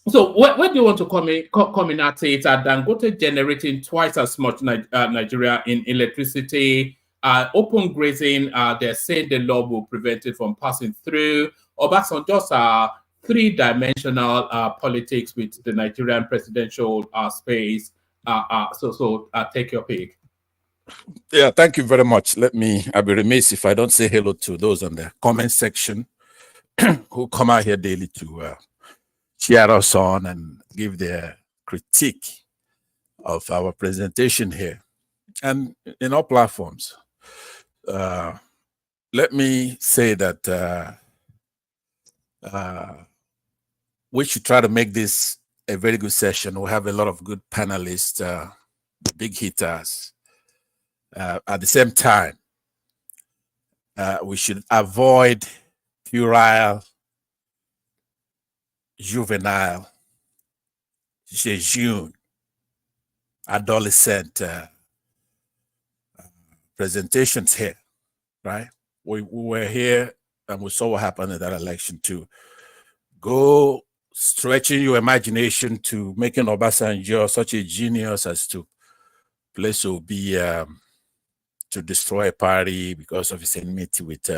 S6: So where do you want to come in at it? Dangote generating twice as much Nigeria in electricity, open grazing. They're saying the law will prevent it from passing through. Obasanjo just three-dimensional politics with the Nigerian presidential space. So take your pick.
S19: Yeah, thank you very much. I'll be remiss if I don't say hello to those on the comment section who come out here daily to cheer us on and give their critique of our presentation here and in all platforms. Let me say that we should try to make this a very good session. We have a lot of good panelists, big hitters. At the same time, we should avoid puerile, juvenile, jejune, adolescent presentations here, right? We were here and we saw what happened in that election to go stretching your imagination to making Obasanjo such a genius as to place Obi to destroy a party because of his enmity with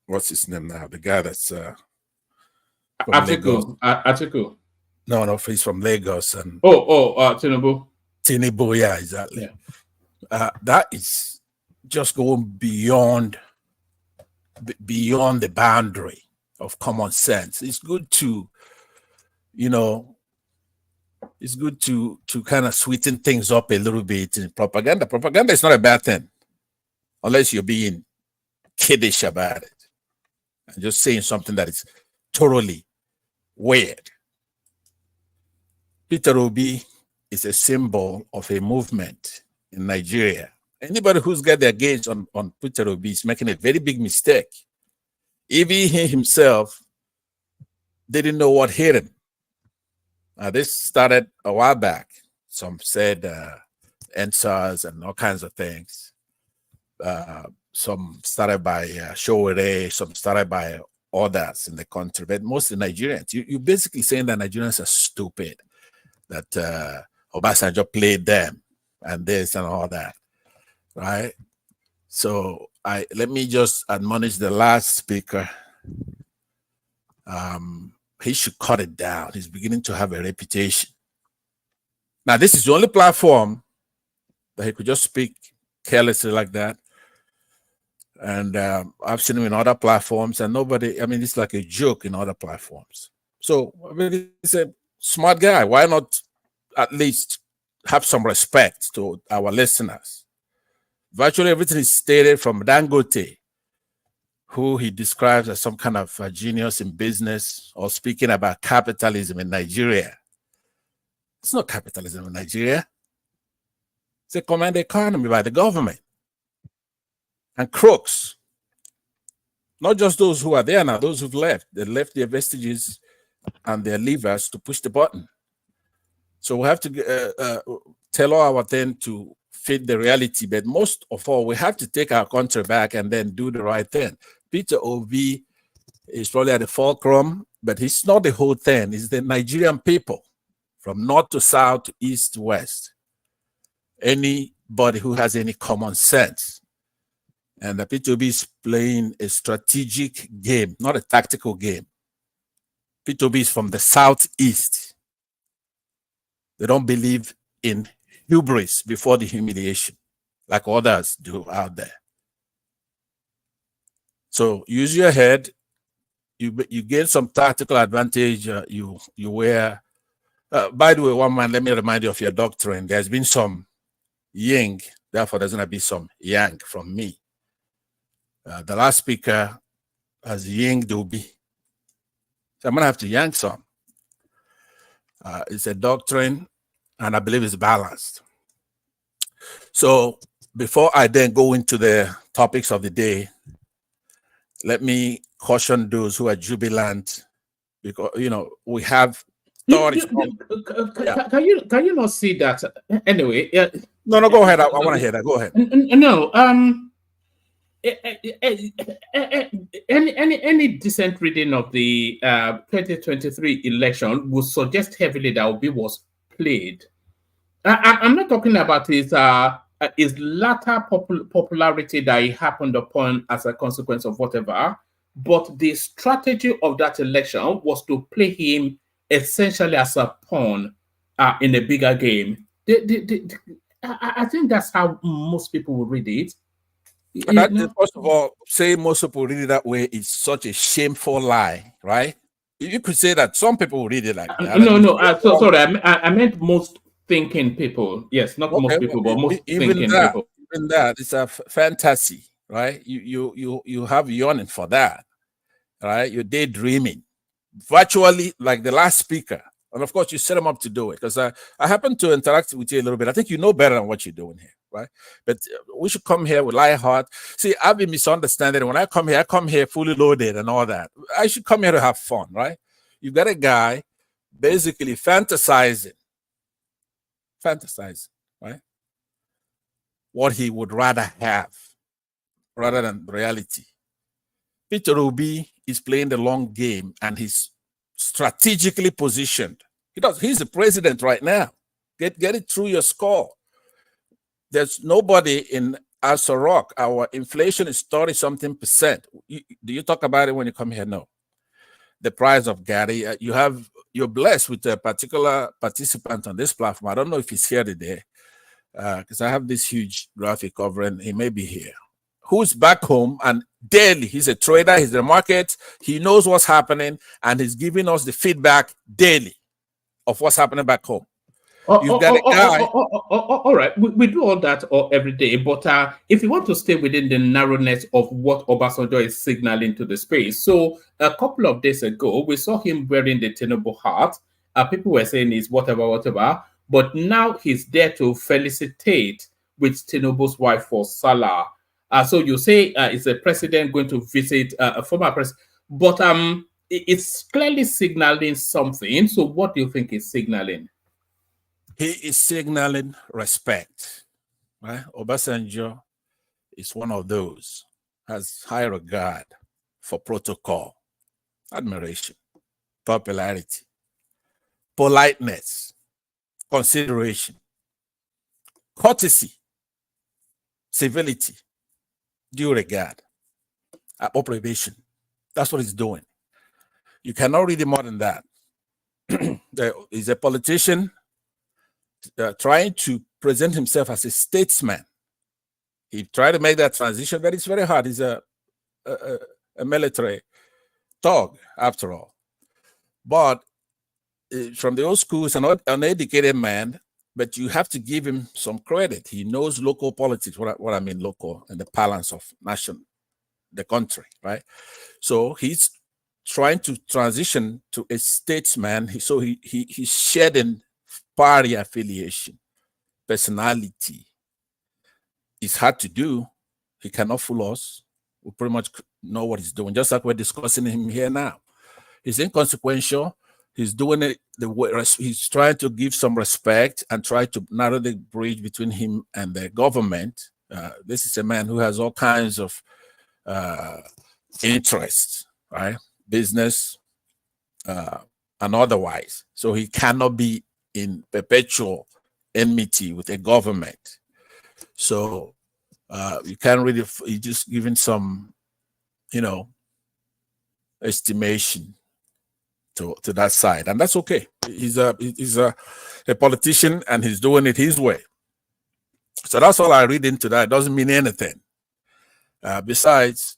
S19: what's his name now? The guy that's
S6: Atiku.
S19: No, he's from Lagos. And
S6: Tinubu.
S19: Tinubu, yeah, exactly. Yeah. That is just going beyond the boundary of common sense. It's good to, it's good to kind of sweeten things up a little bit in propaganda. Propaganda is not a bad thing, unless you're being kiddish about it and just saying something that is totally weird. Peter Obi is a symbol of a movement in Nigeria. Anybody who's got their gaze on Peter Obi is making a very big mistake. Even he himself didn't know what hit him. This started a while back. Some said NSAS and all kinds of things. Some started by Showere, some started by others in the country, but mostly Nigerians. You're basically saying that Nigerians are stupid, that Obasanjo played them and this and all that, right? So let me just admonish the last speaker. He should cut it down. He's beginning to have a reputation. Now, this is the only platform that he could just speak carelessly like that. And I've seen him in other platforms, and it's like a joke in other platforms. So, he's a smart guy. Why not at least have some respect to our listeners? Virtually everything is stated from Dangote, who he describes as some kind of genius in business, or speaking about capitalism in Nigeria. It's not capitalism in Nigeria. It's a command economy by the government. And crooks, not just those who are there now, those who've left. They left their vestiges and their levers to push the button. So we have to tell all our thing to fit the reality, but most of all, we have to take our country back and then do the right thing. Peter Obi is probably at the fulcrum, but he's not the whole thing. It's the Nigerian people from north to south, to east to west. Anybody who has any common sense. And the Peter Obi is playing a strategic game, not a tactical game. Peter Obi is from the southeast. They don't believe in hubris before the humiliation. like others do out there. So use your head. You gain some tactical advantage. You wear. By the way, one man, let me remind you of your doctrine. There's been some yin, therefore there's going to be some yang from me. The last speaker has yin doobie. So I'm going to have to yang some. It's a doctrine, and I believe it's balanced. So before I then go into the topics of the day, let me caution those who are jubilant, because we have stories.
S6: Can you not see that anyway?
S19: No, go ahead. I want to hear that. Go ahead.
S6: No, any decent reading of the 2023 election would suggest heavily that Obi was played. I'm not talking about his latter popularity that he happened upon as a consequence of whatever, but the strategy of that election was to play him essentially as a pawn in a bigger game. I think that's how most people will read it.
S19: First of all, say most people read it that way is such a shameful lie, right? You could say that some people read it like that.
S6: No. Sorry, I meant most thinking people. Yes, not most people, but most thinking people.
S19: Even that, it's a fantasy, right? You have yearning for that, right? You're daydreaming, virtually like the last speaker. And of course, you set them up to do it, because I happen to interact with you a little bit. I think you know better than what you're doing here, right? But we should come here with light heart. See, I've been misunderstanding. When I come here fully loaded and all that. I should come here to have fun, right? You've got a guy basically fantasizing, right? What he would rather have rather than reality. Peter Obi is playing the long game, and he's strategically positioned. He's the president right now. Get it through your skull. There's nobody in Aso Rock. Our inflation is 30-something%. Do you talk about it when you come here? No. The price of Gary, you're blessed with a particular participant on this platform. I don't know if he's here today, because I have this huge graphic covering. He may be here. Who's back home and daily, he's a trader, he's the market, he knows what's happening, and he's giving us the feedback daily of what's happening back home. You've got a guy.
S6: All right, we do all that every day, but if you want to stay within the narrowness of what Obasanjo is signaling to the space. So a couple of days ago, we saw him wearing the Tinubu hat. People were saying it's whatever, but now he's there to felicitate with Tinubu's wife for Salah. So you say is a president going to visit a former president, but it's clearly signaling something. So what do you think is signaling?
S19: He is signaling respect, right? Obasanjo is one of those, has high regard for protocol, admiration, popularity, politeness, consideration, courtesy, civility, due regard, approbation. That's what he's doing. You cannot read it more than that. He's a politician trying to present himself as a statesman. He tried to make that transition, but it's very hard. He's a military thug, after all. But from the old school, he's an uneducated man, but you have to give him some credit. He knows local politics, what I mean local, and the balance of the country, right? So he's trying to transition to a statesman. He's shedding party affiliation, personality. It's hard to do. He cannot fool us. We pretty much know what he's doing, just like we're discussing him here now. He's inconsequential. He's doing it the way he's trying to give some respect and try to narrow the bridge between him and the government. This is a man who has all kinds of interests, right? Business and otherwise. So he cannot be in perpetual enmity with a government. So you can't really, you're just giving some, estimation to that side, and that's okay. He's a politician, and he's doing it his way. So that's all I read into that. It doesn't mean anything. Besides,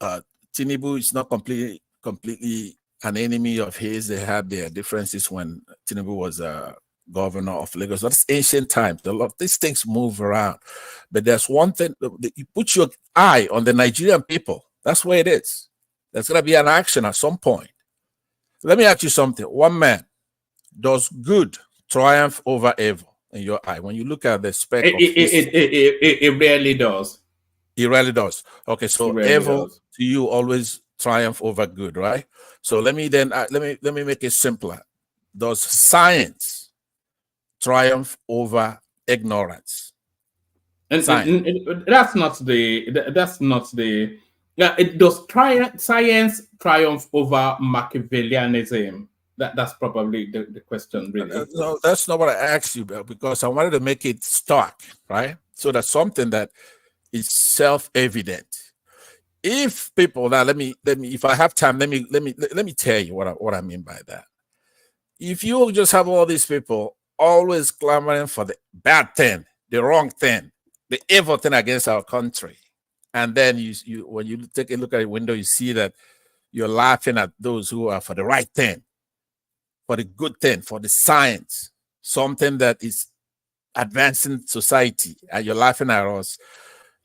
S19: Tinubu is not completely an enemy of his. They had their differences when Tinubu was governor of Lagos. That's ancient times. A lot of these things move around. But there's one thing, you put your eye on the Nigerian people. That's where it is. There's going to be an action at some point. Let me ask you something. One man, does good triumph over evil in your eye? When you look at the spec of
S6: it rarely does.
S19: It rarely does. Okay, so evil to you always triumph over good, right? So let me make it simpler. Does science triumph over ignorance?
S6: And that's not the. Yeah, it does. Science triumph over Machiavellianism. That's probably the question, really.
S19: No, that's not what I asked you about, because I wanted to make it stark, right? So that's something that is self-evident. If people now, let me, if I have time, let me tell you what I mean by that. If you just have all these people always clamoring for the bad thing, the wrong thing, the evil thing against our country, and then you when you take a look at the window, you see that you're laughing at those who are for the right thing, for the good thing, for the science, something that is advancing society, and you're laughing at us.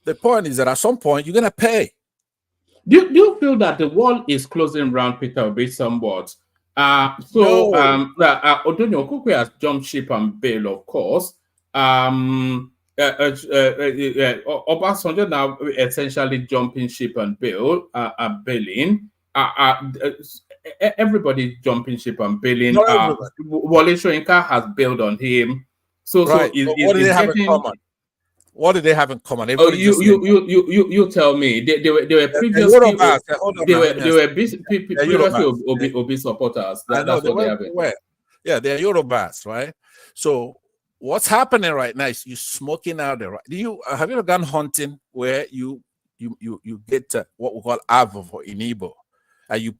S19: The point is that at some point you're gonna pay.
S6: Do you feel that the wall is closing around Peter Obi somewhat? Odonyo Okupe has jumped ship and bail, of course. Obasanjo now essentially jumping ship and bail, bailing. Everybody jumping ship and bailing. Wole Soyinka has bailed on him.
S19: What do they have in common? What do they have in common?
S6: You tell me. They were previously Obi supporters. That's what they have.
S19: Yeah, they're Yorubas, right? So what's happening right now is you're smoking out the right. Have you ever gone hunting where you get what we call avo in Igbo, and you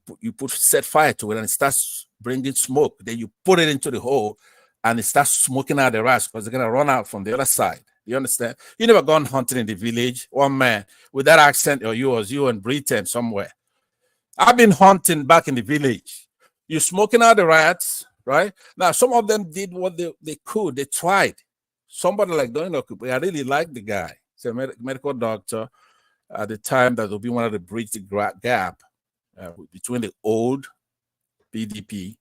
S19: set fire to it and it starts bringing smoke. Then you put it into the hole and it starts smoking out the rats because they're gonna run out from the other side. You understand? You never gone hunting in the village, one man with that accent, or you in Britain somewhere. I've been hunting back in the village. You're smoking out the rats, right? Now, some of them did what they could. They tried. Somebody like Donald Okupe, I really like the guy. He's a medical doctor. At the time, that will be one of the bridge the gap between the old PDP,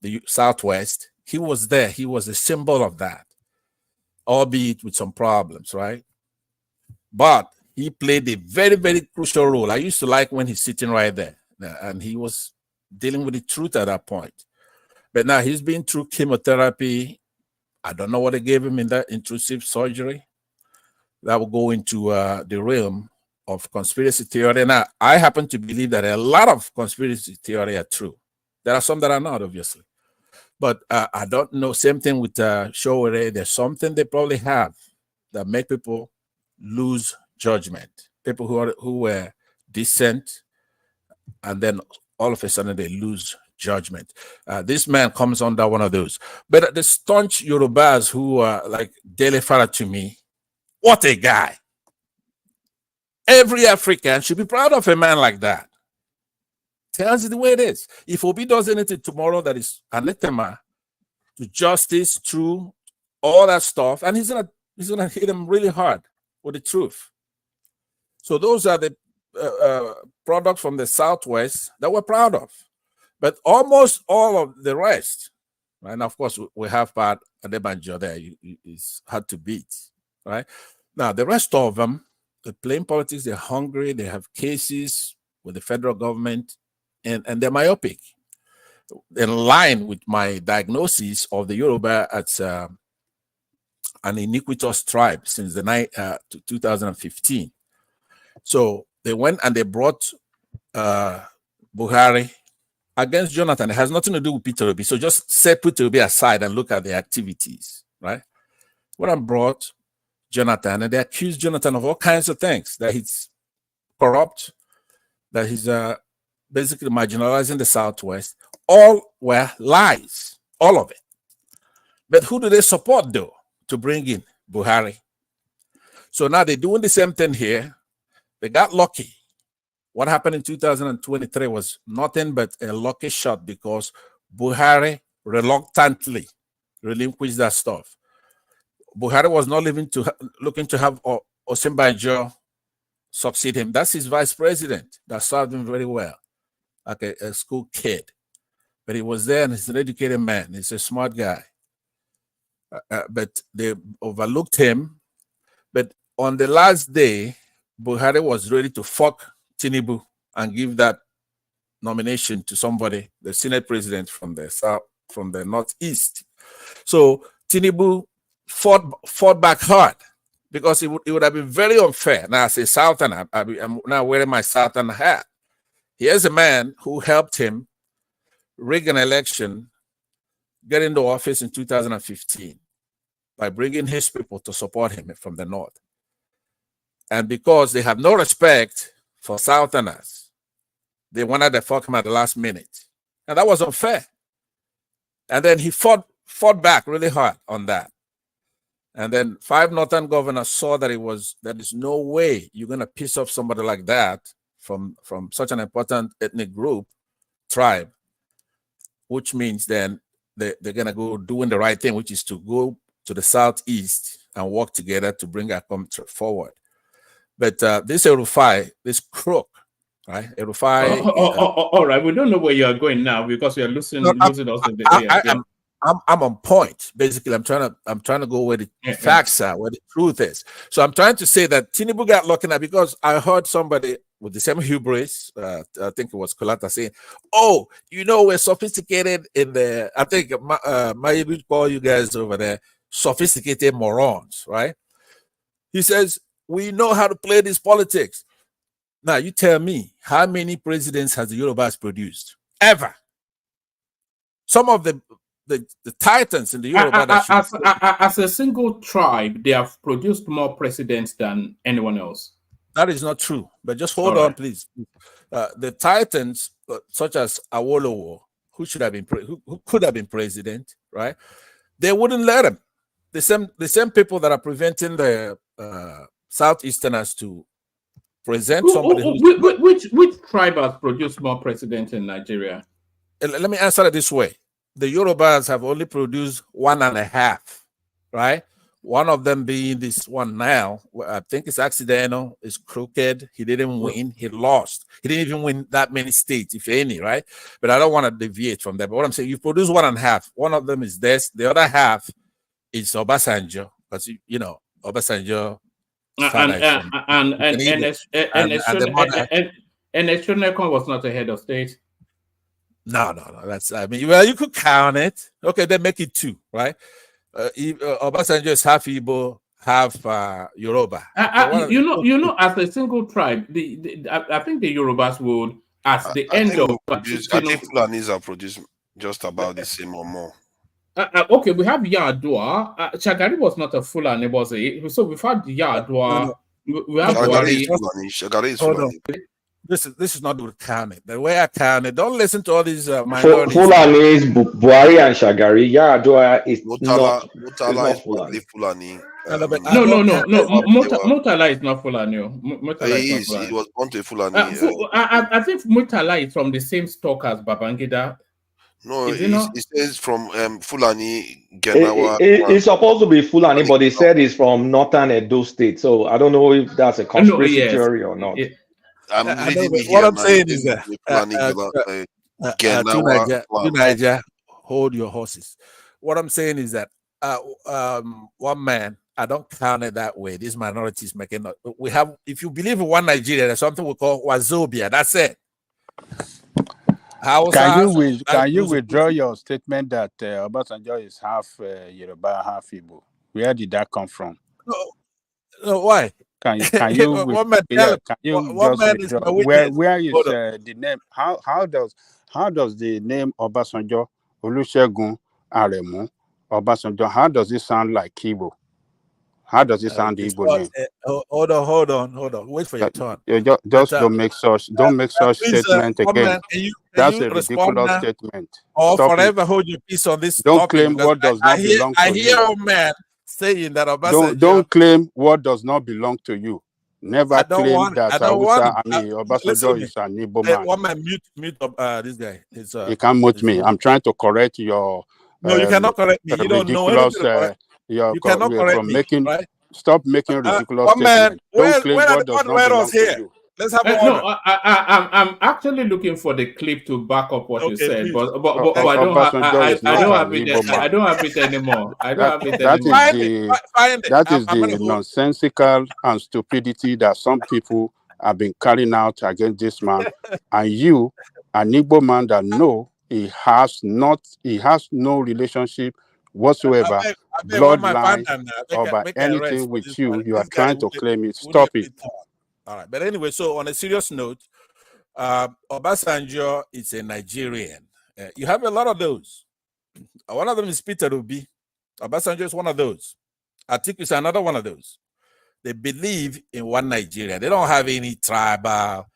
S19: the Southwest. He was there. He was a symbol of that, albeit with some problems, right? But he played a very, very crucial role. I used to like when he's sitting right there, and he was dealing with the truth at that point. But now he's been through chemotherapy. I don't know what they gave him in that intrusive surgery. That will go into the realm of conspiracy theory. Now, I happen to believe that a lot of conspiracy theory are true. There are some that are not, obviously. But I don't know. Same thing with Showore. There's something they probably have that make people lose judgment. People who were decent, and then all of a sudden they lose judgment. This man comes under one of those. But the staunch Yorubas who are like Dele Farah to me, what a guy. Every African should be proud of a man like that. Tells you the way it is. If Obi does anything tomorrow that is anathema to justice, true, all that stuff, and he's gonna hit him really hard with the truth. So those are the products from the Southwest that we're proud of. But almost all of the rest, right? And of course, we have Pat Adebanjo there. It's hard to beat, right? Now, the rest of them, they're playing politics, they're hungry, they have cases with the federal government, and they're myopic. In line with my diagnosis of the Yoruba as an iniquitous tribe since 2015. So they went and they brought Buhari against Jonathan. It has nothing to do with Peter Obi. So just set Peter Obi aside and look at the activities, right? When I brought Jonathan, and they accused Jonathan of all kinds of things, that he's corrupt, that he's basically marginalizing the Southwest. All were lies, all of it. But who do they support, though, to bring in Buhari? So now they're doing the same thing here. They got lucky. What happened in 2023 was nothing but a lucky shot because Buhari reluctantly relinquished that stuff. Buhari was not looking to have Osinbajo succeed him. That's his vice president that served him very well, like a school kid. But he was there and he's an educated man. He's a smart guy. But they overlooked him. But on the last day, Buhari was ready to fuck Tinubu and give that nomination to somebody, the Senate president from the south, from the northeast. So Tinubu fought back hard because it would have been very unfair. Now, as a Southerner, I'm now wearing my Southern hat. Here's a man who helped him rig an election, get into office in 2015 by bringing his people to support him from the north. And because they have no respect for Southerners, they wanted to fuck him at the last minute. And that was unfair. And then he fought back really hard on that. And then 5 northern governors saw that there is no way you're going to piss off somebody like that from such an important ethnic group, tribe, which means then they're going to go doing the right thing, which is to go to the southeast and work together to bring our country forward. But this Erufai, this crook, right? Erufai.
S6: All right, we don't know where you are going now because we are losing us in the
S19: I'm on point. Basically, I'm trying to go where the facts are, where the truth is. So I'm trying to say that Tinubu got lucky now because I heard somebody with the same hubris, I think it was Kolata, saying, "Oh, we're sophisticated in the." I think my call you guys over there sophisticated morons, right? He says we know how to play this politics. Now you tell me, how many presidents has the Yorubas produced ever? Some of the titans in the Yoruba
S6: as a single tribe, they have produced more presidents than anyone else.
S19: That is not true. But just hold on, please. The titans, such as Awolowo, who could have been president, right? They wouldn't let him. The same people that are preventing the Southeasterners to present somebody.
S6: Which tribe has produced more presidents in Nigeria?
S19: Let me answer it this way. The Yorubas have only produced 1.5, right? One of them being this one now. I think it's accidental. It's crooked. He didn't win. He lost. He didn't even win that many states, if any, right? But I don't want to deviate from that. But what I'm saying, you produce 1.5. One of them is this. The other half is Obasanjo, because Obasanjo.
S6: And Eshonekon was not a head of state.
S19: No. Well, you could count it. Okay, then make it 2, right? Obasanjo is half Igbo, half Yoruba.
S6: As a single tribe, I think the Yorubas would, at the end of.
S16: I think Fulanis have produced just about the same or more.
S6: Okay, we have Yadua. Shagari was not a Fulani, was it? So we've had Yadua. We have
S16: Shagari is Fulani.
S19: This is not the counting. The way I count it, don't listen to all these minorities.
S15: Fulani is Buhari and Shagari. Yadua is not
S16: Fulani.
S6: No. Murtala is not Fulani.
S16: He was born to Fulani.
S6: I think Murtala is from the same stock as Babangida.
S16: No, it says from Fulani, Genawa.
S15: It's supposed to be Fulani, but they said it's from northern Edo State. So I don't know if that's a conspiracy theory or not.
S19: What I'm saying is that Niger, hold your horses. What I'm saying is that one man, I don't count it that way. These minorities making up. We have, if you believe in one Nigeria, there's something we call Wazobia. That's it.
S20: Can you withdraw your statement that Obasanjo is half Yoruba, half Igbo? Where did that come from?
S19: No, why?
S20: Can you where is the name? How does the name Obasanjo, Olusegun Aremu, Obasanjo, how does it sound like Igbo? How does it sound Igbo name?
S19: Hold on. Wait for your turn.
S20: Don't make such statement again. That's a ridiculous statement.
S19: Or forever hold your peace on this.
S20: Don't claim what does not belong to you.
S19: I hear a man saying that Obasanjo.
S20: Don't claim what does not belong to you. Never claim that Obasanjo is an Igbo man.
S19: One man mute this guy.
S20: You can't mute me. I'm trying to correct your.
S19: No, you cannot correct me. You don't know anything. You cannot correct me. Right?
S20: Stop making ridiculous statements. Don't claim what does not belong to you.
S6: Let's have no, I'm actually looking for the clip to back up what you said,
S20: please.
S6: but I don't have it anymore.
S20: That is the nonsensical and stupidity that some people have been carrying out against this man, and you, an Igbo man that know he has no relationship whatsoever, bloodline, or by anything with you. You are trying to claim it. Stop it.
S19: All right, but anyway, so on a serious note, Obasanjo is a Nigerian. You have a lot of those. One of them is Peter Obi. Obasanjo is one of those. Atiku is another one of those. They believe in one Nigeria. They don't have any tribal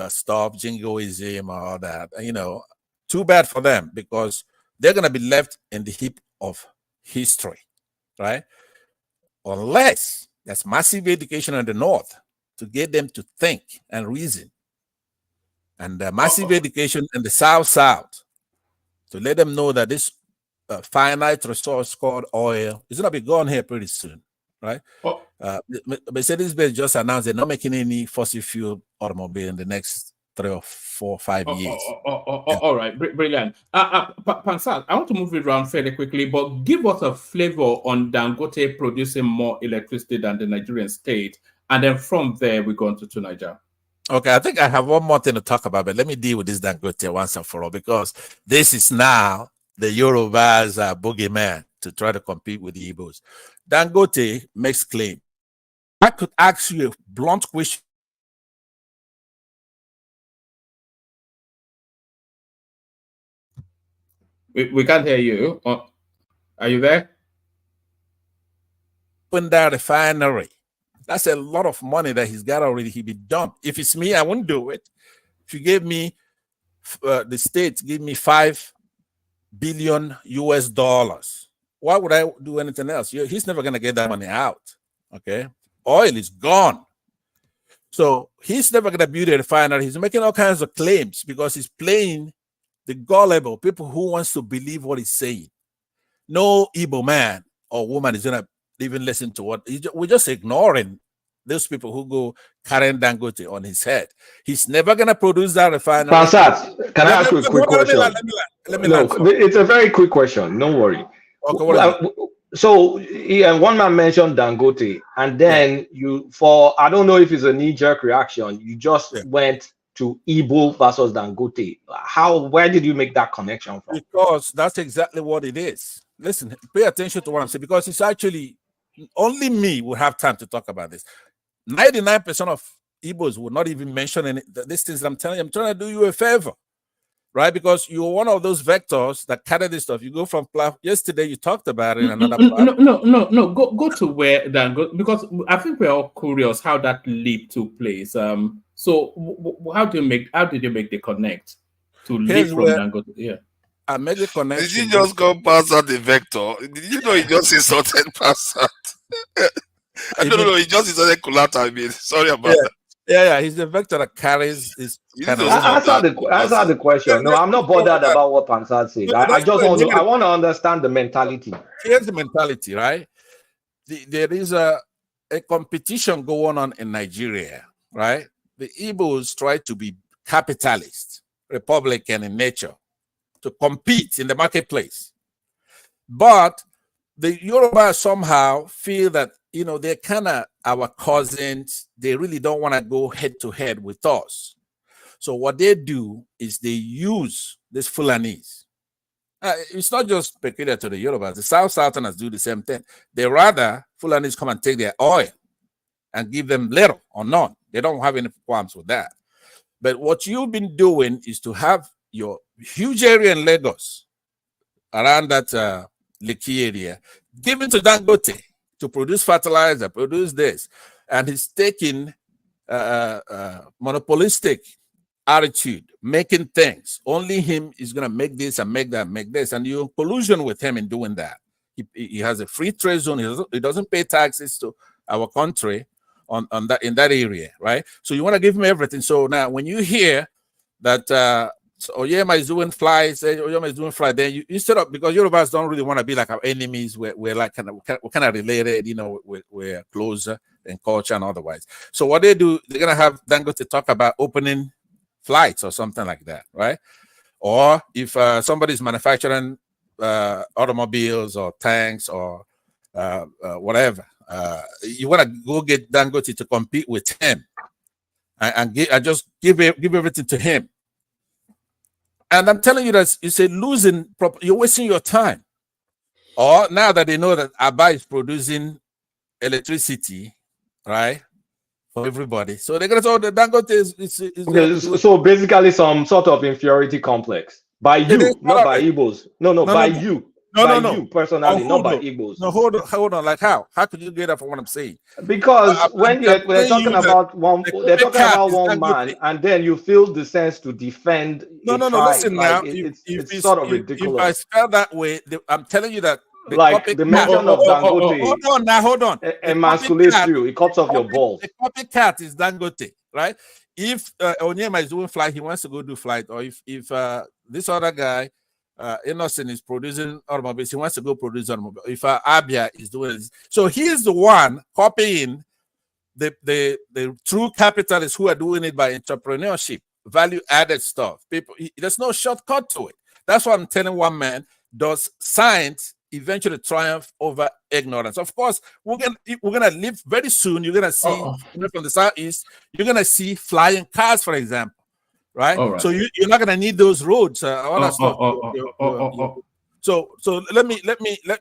S19: stuff, jingoism, or all that. You know, too bad for them, because they're going to be left in the heap of history, right? Unless there's massive education in the North to get them to think and reason, and massive education in the South to let them know that this finite resource called oil is going to be gone here pretty soon, right? Mercedes-Benz just announced they're not making any fossil fuel automobile in the next 3 or 4 or 5 years.
S6: All right, brilliant. Pansat, I want to move it around fairly quickly, but give us a flavor on Dangote producing more electricity than the Nigerian state, and then from there we go on to Niger.
S19: Okay, I think I have one more thing to talk about, but let me deal with this Dangote once and for all, because this is now the Yoruba's boogeyman to try to compete with the Igbos. Dangote makes claim. I could ask you a blunt question.
S6: We can't hear you. Are you there?
S19: Open that refinery. That's a lot of money that he's got already. He'd be done. If it's me, I wouldn't do it. If you gave me, the state give me $5 billion US, why would I do anything else? He's never going to get that money out. Okay. Oil is gone. So he's never going to build a refinery. He's making all kinds of claims because he's playing the gullible people who wants to believe what he's saying. No Igbo man or woman is going to even listen to what we're just ignoring those people who go carrying Dangote on his head. He's never going to produce that refinery.
S15: Pansat, can I ask you a quick question? It's a very quick question. Don't worry. Okay, so one man mentioned Dangote, and then I don't know if it's a knee-jerk reaction, you just went to Igbo versus Dangote. Where did you make that connection from?
S19: Because that's exactly what it is. Listen, pay attention to what I'm saying, because it's actually only me will have time to talk about this. 99% of Igbos would not even mention any these things. I'm telling you, I'm trying to do you a favor, right? Because you're one of those vectors that carry this stuff. You go from yesterday, you talked about it in another
S6: No. Go to where Dangote, because I think we're all curious how that leap took place. So how did you make the connect to leap from Dangote? Yeah.
S19: I made the connection.
S16: Did you just go past out the vector? Did you know he just insulted past out? I don't know. He just insulted Kulata. I mean, sorry about that.
S19: Yeah. He's the vector that carries this.
S15: Answer the question. No, I'm not bothered about what Pansat said. I just want to understand the mentality.
S19: Here's the mentality, right? There is a competition going on in Nigeria, right? The Igbos try to be capitalist, Republican in nature, to compete in the marketplace. But the Yoruba somehow feel that, they're kind of our cousins. They really don't want to go head to head with us. So what they do is they use these Fulanis. It's not just peculiar to the Yorubas. The Southerners do the same thing. They rather Fulanis come and take their oil and give them little or none. They don't have any qualms with that. But what you've been doing is to have your huge area in Lagos, around that Lekki area, given to Dangote to produce fertilizer, produce this. And he's taking monopolistic attitude, making things. Only him is going to make this and make that, make this. And you're in collusion with him in doing that. He has a free trade zone. He doesn't pay taxes to our country on that in that area, right? So you want to give him everything. So now when you hear that Oyema is doing flights, Oyema is doing flight, then you, instead of, because Yorubas don't really want to be like our enemies, we're like we're kind of related, you know, we're closer in culture and otherwise. So what they do, they're gonna have Dangote talk about opening flights or something like that, right? Or if somebody's manufacturing automobiles or tanks or whatever, you want to go get Dangote to compete with him and just give everything to him. And I'm telling you that it's a losing, you're wasting your time. Or now that they know that Aba is producing electricity, right, for everybody, so they're gonna say, "Oh, the Dangote is
S15: okay, so basically some sort of inferiority complex by you, not by Igbos. No, by you. No, you personally, not by Igbos.
S19: No, hold on. Like how? How could you get that from what I'm saying?
S15: Because when they're talking about one, they're talking about one man, and then you feel the sense to defend.
S19: No. Listen
S15: like
S19: now.
S15: It's sort of ridiculous.
S19: If I spell that way, I'm telling you that.
S15: The mention of Dangote.
S19: Hold on.
S15: Emasculates you. It cuts off your balls.
S19: The copycat is Dangote, right? If Onyema is doing flight, he wants to go do flight. Or if this other guy, Innocent, is producing automobiles, he wants to go produce automobiles. If Abia is doing this, so he's the one copying the true capitalists who are doing it by entrepreneurship, value-added stuff. People, there's no shortcut to it. That's why I'm telling one man: does science eventually triumph over ignorance? Of course, we're gonna live very soon. You're gonna see from the southeast. You're gonna see flying cars, for example, right?
S6: All right.
S19: So you're not gonna need those roads, all that stuff. So let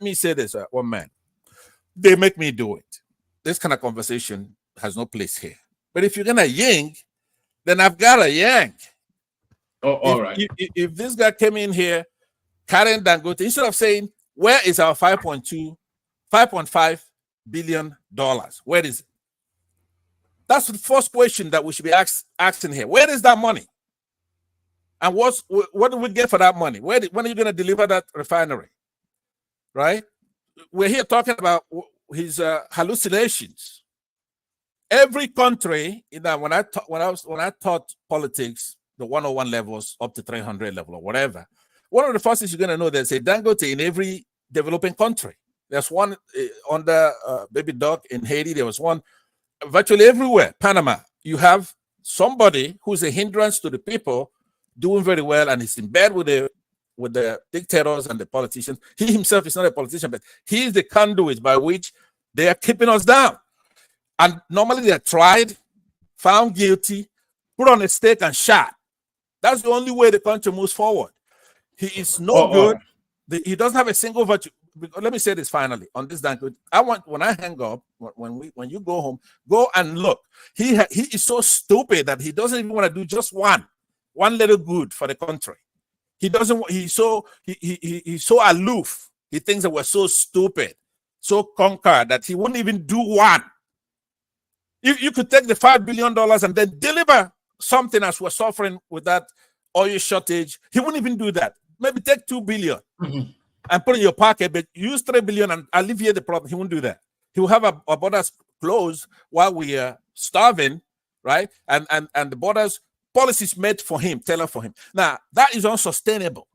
S19: me say this, one man. They make me do it. This kind of conversation has no place here. But if you're gonna yank, then I've got a yank.
S6: All right.
S19: If this guy came in here carrying Dangote, instead of saying, where is our $5.5 billion? Where is it? That's the first question that we should be asking here. Where is that money? And what do we get for that money? When are you going to deliver that refinery? Right? We're here talking about his hallucinations. Every country, when I taught politics, the 101 levels up to 300 level or whatever, one of the first things you're going to know, there's a Dangote in every developing country. There's one under Baby Doc in Haiti. There was one virtually everywhere. Panama, you have somebody who's a hindrance to the people doing very well, and he's in bed with the dictators and the politicians. He himself is not a politician, but he is the conduit by which they are keeping us down. And normally they're tried, found guilty, put on a stake and shot. That's the only way the country moves forward. He is no good. He doesn't have a single virtue. Let me say this finally on this Dangote. I want, when I hang up, when you go home, go and look. He is so stupid that he doesn't even want to do just one little good for the country. He doesn't. He's so aloof. He thinks that we're so stupid, so conquered that he wouldn't even do one. If you could take the $5 billion and then deliver something as we're suffering with that oil shortage, he wouldn't even do that. Maybe take $2 billion and put it in your pocket, but use $3 billion and alleviate the problem. He won't do that. He will have our borders closed while we are starving, right? And the borders policies made for him, tailored for him. Now that is unsustainable.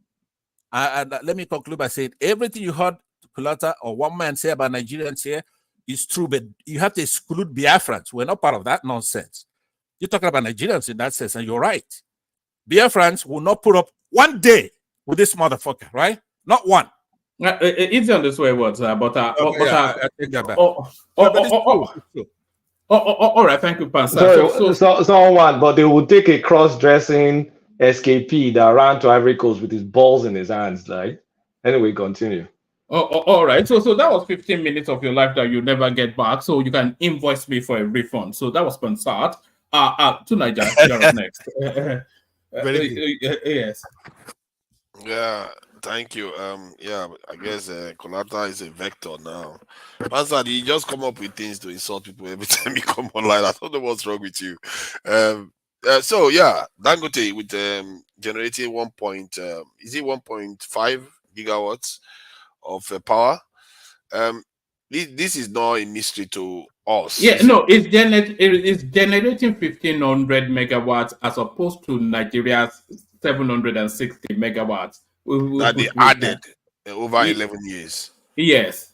S19: And let me conclude by saying everything you heard Kulata or one man say about Nigerians here is true, but you have to exclude Biafrans. We're not part of that nonsense. You're talking about Nigerians in that sense, and you're right. Biafrans will not put up one day with this motherfucker, right? Not one.
S6: Easy on this way, words, I take that back. All right, thank you, Pastor.
S15: Someone, but they would take a cross-dressing escapee that ran to Ivory Coast with his balls in his hands, like. Anyway, continue.
S6: All right. So that was 15 minutes of your life that you never get back. So you can invoice me for a refund. So that was sponsored. To Nigeria, you're up next. Yes.
S16: Yeah, thank you. Yeah, I guess Konata is a vector now. Master, you just come up with things to insult people every time you come online. I don't know what's wrong with you. So yeah, Dangote with generating 1.5 gigawatts of power. This is not a mystery to us.
S6: Yeah, no, it's generating 1,500 megawatts as opposed to Nigeria's 760 megawatts.
S16: That they added over 11 years.
S6: Yes.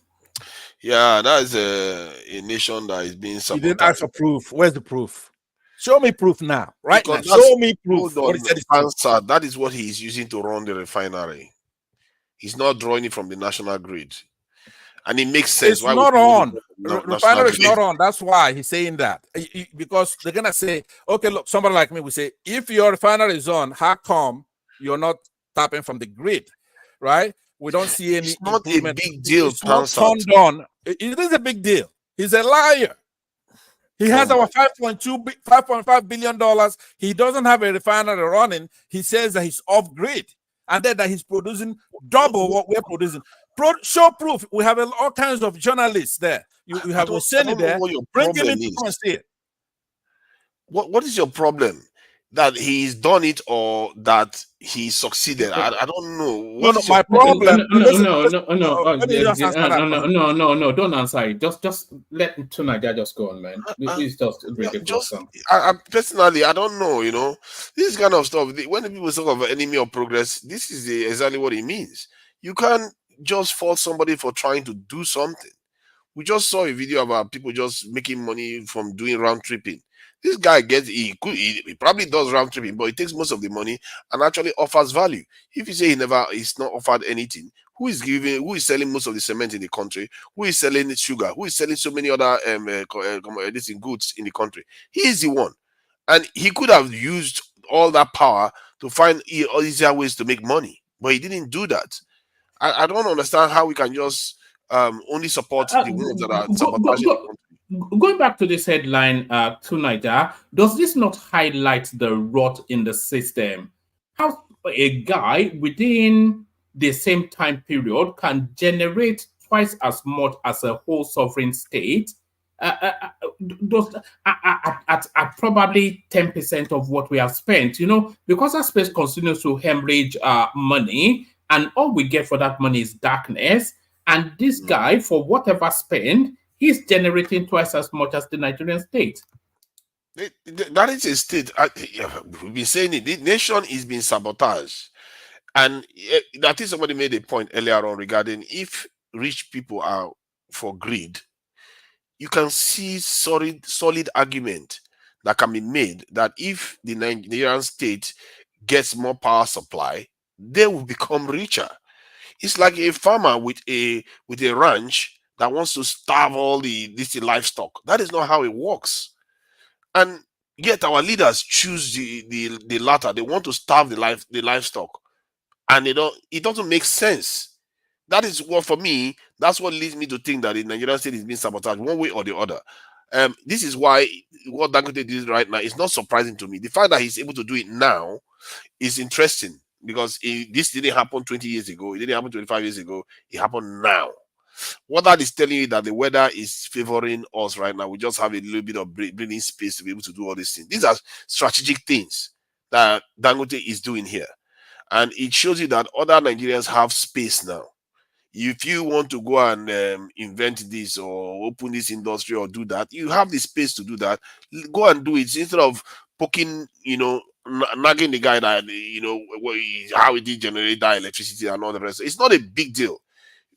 S16: Yeah, that is a nation that is being
S19: You didn't ask
S16: sabotaged.
S19: for proof. Where's the proof? Show me proof now. Right
S16: Because
S19: now. Show me proof.
S16: Hold on, answer. That is what he is using to run the refinery. He's not drawing it from the national grid. And it makes sense.
S19: It's not on. Refinery is not on. That's why he's saying that. Because they're gonna say, okay, look, somebody like me will say, if your refinery is on, how come you're not tapping from the grid? Right? We don't see any.
S16: It's not a big deal.
S19: It's not turned on. It is a big deal. He's a liar. He has our $5.5 billion. He doesn't have a refinery running. He says that he's off grid, and then that he's producing double what we're producing. Show proof. We have all kinds of journalists there. You have Hosseini there. Bring him in and see it.
S16: What is your problem? That he's done it or that he succeeded? I don't know.
S19: No, my problem.
S6: No, don't answer it. Just let Tunaja just go on, man. Please just bring it
S16: personally, I don't know, you know. This kind of stuff, when people talk of enemy of progress, this is exactly what it means. You can't just fault somebody for trying to do something. We just saw a video about people just making money from doing round tripping. This guy he probably does round tripping, but he takes most of the money and actually offers value. If you say he's not offered anything, who is selling most of the cement in the country? Who is selling sugar? Who is selling so many other goods in the country? He is the one. And he could have used all that power to find easier ways to make money, but he didn't do that. I don't understand how we can just only support the ones that are sabotaging.
S6: Going back to this headline, Tunaja, does this not highlight the rot in the system? How a guy within the same time period can generate twice as much as a whole sovereign state at probably 10% of what we have spent, because that space continues to hemorrhage money, and all we get for that money is darkness. And this guy, for whatever spend, he's generating twice as much as the Nigerian state.
S16: That is a state. We've been saying it. The nation is being sabotaged. And I think somebody made a point earlier on regarding if rich people are for greed, you can see solid argument that can be made that if the Nigerian state gets more power supply, they will become richer. It's like a farmer with a ranch that wants to starve all the livestock. That is not how it works. And yet our leaders choose the latter. They want to starve the livestock. And it doesn't make sense. That is what, for me, that's what leads me to think that the Nigerian state is being sabotaged one way or the other. This is why what Dangote did right now is not surprising to me. The fact that he's able to do it now is interesting, because this didn't happen 20 years ago. It didn't happen 25 years ago. It happened now. What that is telling you that the weather is favoring us right now. We just have a little bit of breathing space to be able to do all these things. These are strategic things that Dangote is doing here. And it shows you that other Nigerians have space now. If you want to go and invent this or open this industry or do that, you have the space to do that. Go and do it instead of poking, nagging the guy that, how he did generate that electricity and all the rest. It's not a big deal.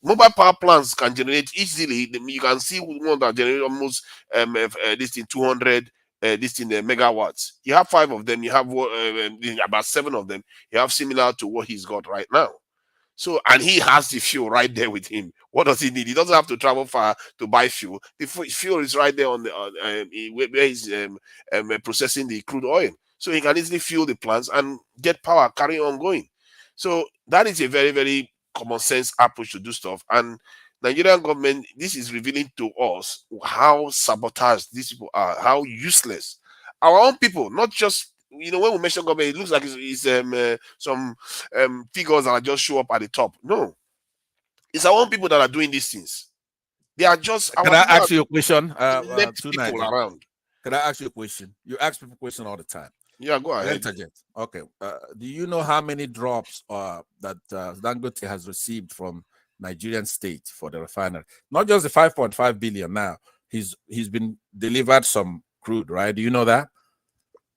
S16: Mobile power plants can generate easily. You can see one that generate almost 200 megawatts. You have 5 of them. You have about 7 of them. You have similar to what he's got right now. So, and he has the fuel right there with him. What does he need? He doesn't have to travel far to buy fuel. The fuel is right there on where he's processing the crude oil. So he can easily fuel the plants and get power, carry on going. So that is a very, very common sense approach to do stuff. And Nigerian government, this is revealing to us how sabotaged these people are, how useless. Our own people, not just, when we mention government, it looks like it's some figures that just show up at the top. No. It's our own people that are doing these things. They are just...
S19: Can I ask you a question?
S16: People around.
S19: Can I ask you a question? You ask people questions all the time.
S16: Yeah, go ahead.
S19: Okay. Do you know how many drops that Dangote has received from Nigerian state for the refinery. Not just the 5.5 billion now. He's been delivered some crude, right? Do you know that?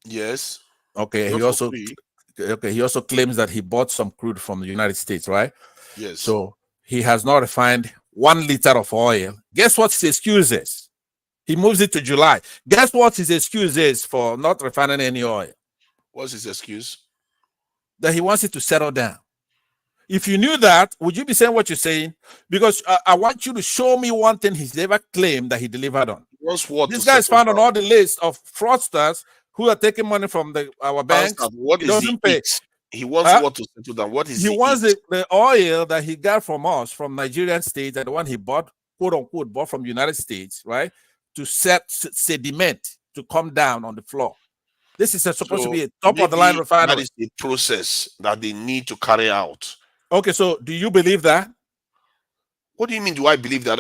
S16: Yes.
S19: Okay. He also claims that he bought some crude from the United States, right?
S16: Yes.
S19: So he has not refined 1 liter of oil. Guess what his excuse is? He moves it to July. Guess what his excuse is for not refining any oil?
S16: What's his excuse?
S19: That he wants it to settle down. If you knew that, would you be saying what you're saying? Because I want you to show me one thing he's ever claimed that he delivered on. This guy is found on all the list of fraudsters who are taking money from our banks.
S16: What
S19: he
S16: is
S19: doesn't pay.
S16: He wants what to settle down. What is
S19: he wants the oil that he got from us, from Nigerian states, and the one he bought, quote unquote, bought from the United States, right? To set sediment to come down on the floor. This is supposed to be a top of the line refinery.
S16: That is the process that they need to carry out.
S19: Okay, so do you believe that?
S16: What do you mean? Do I believe that?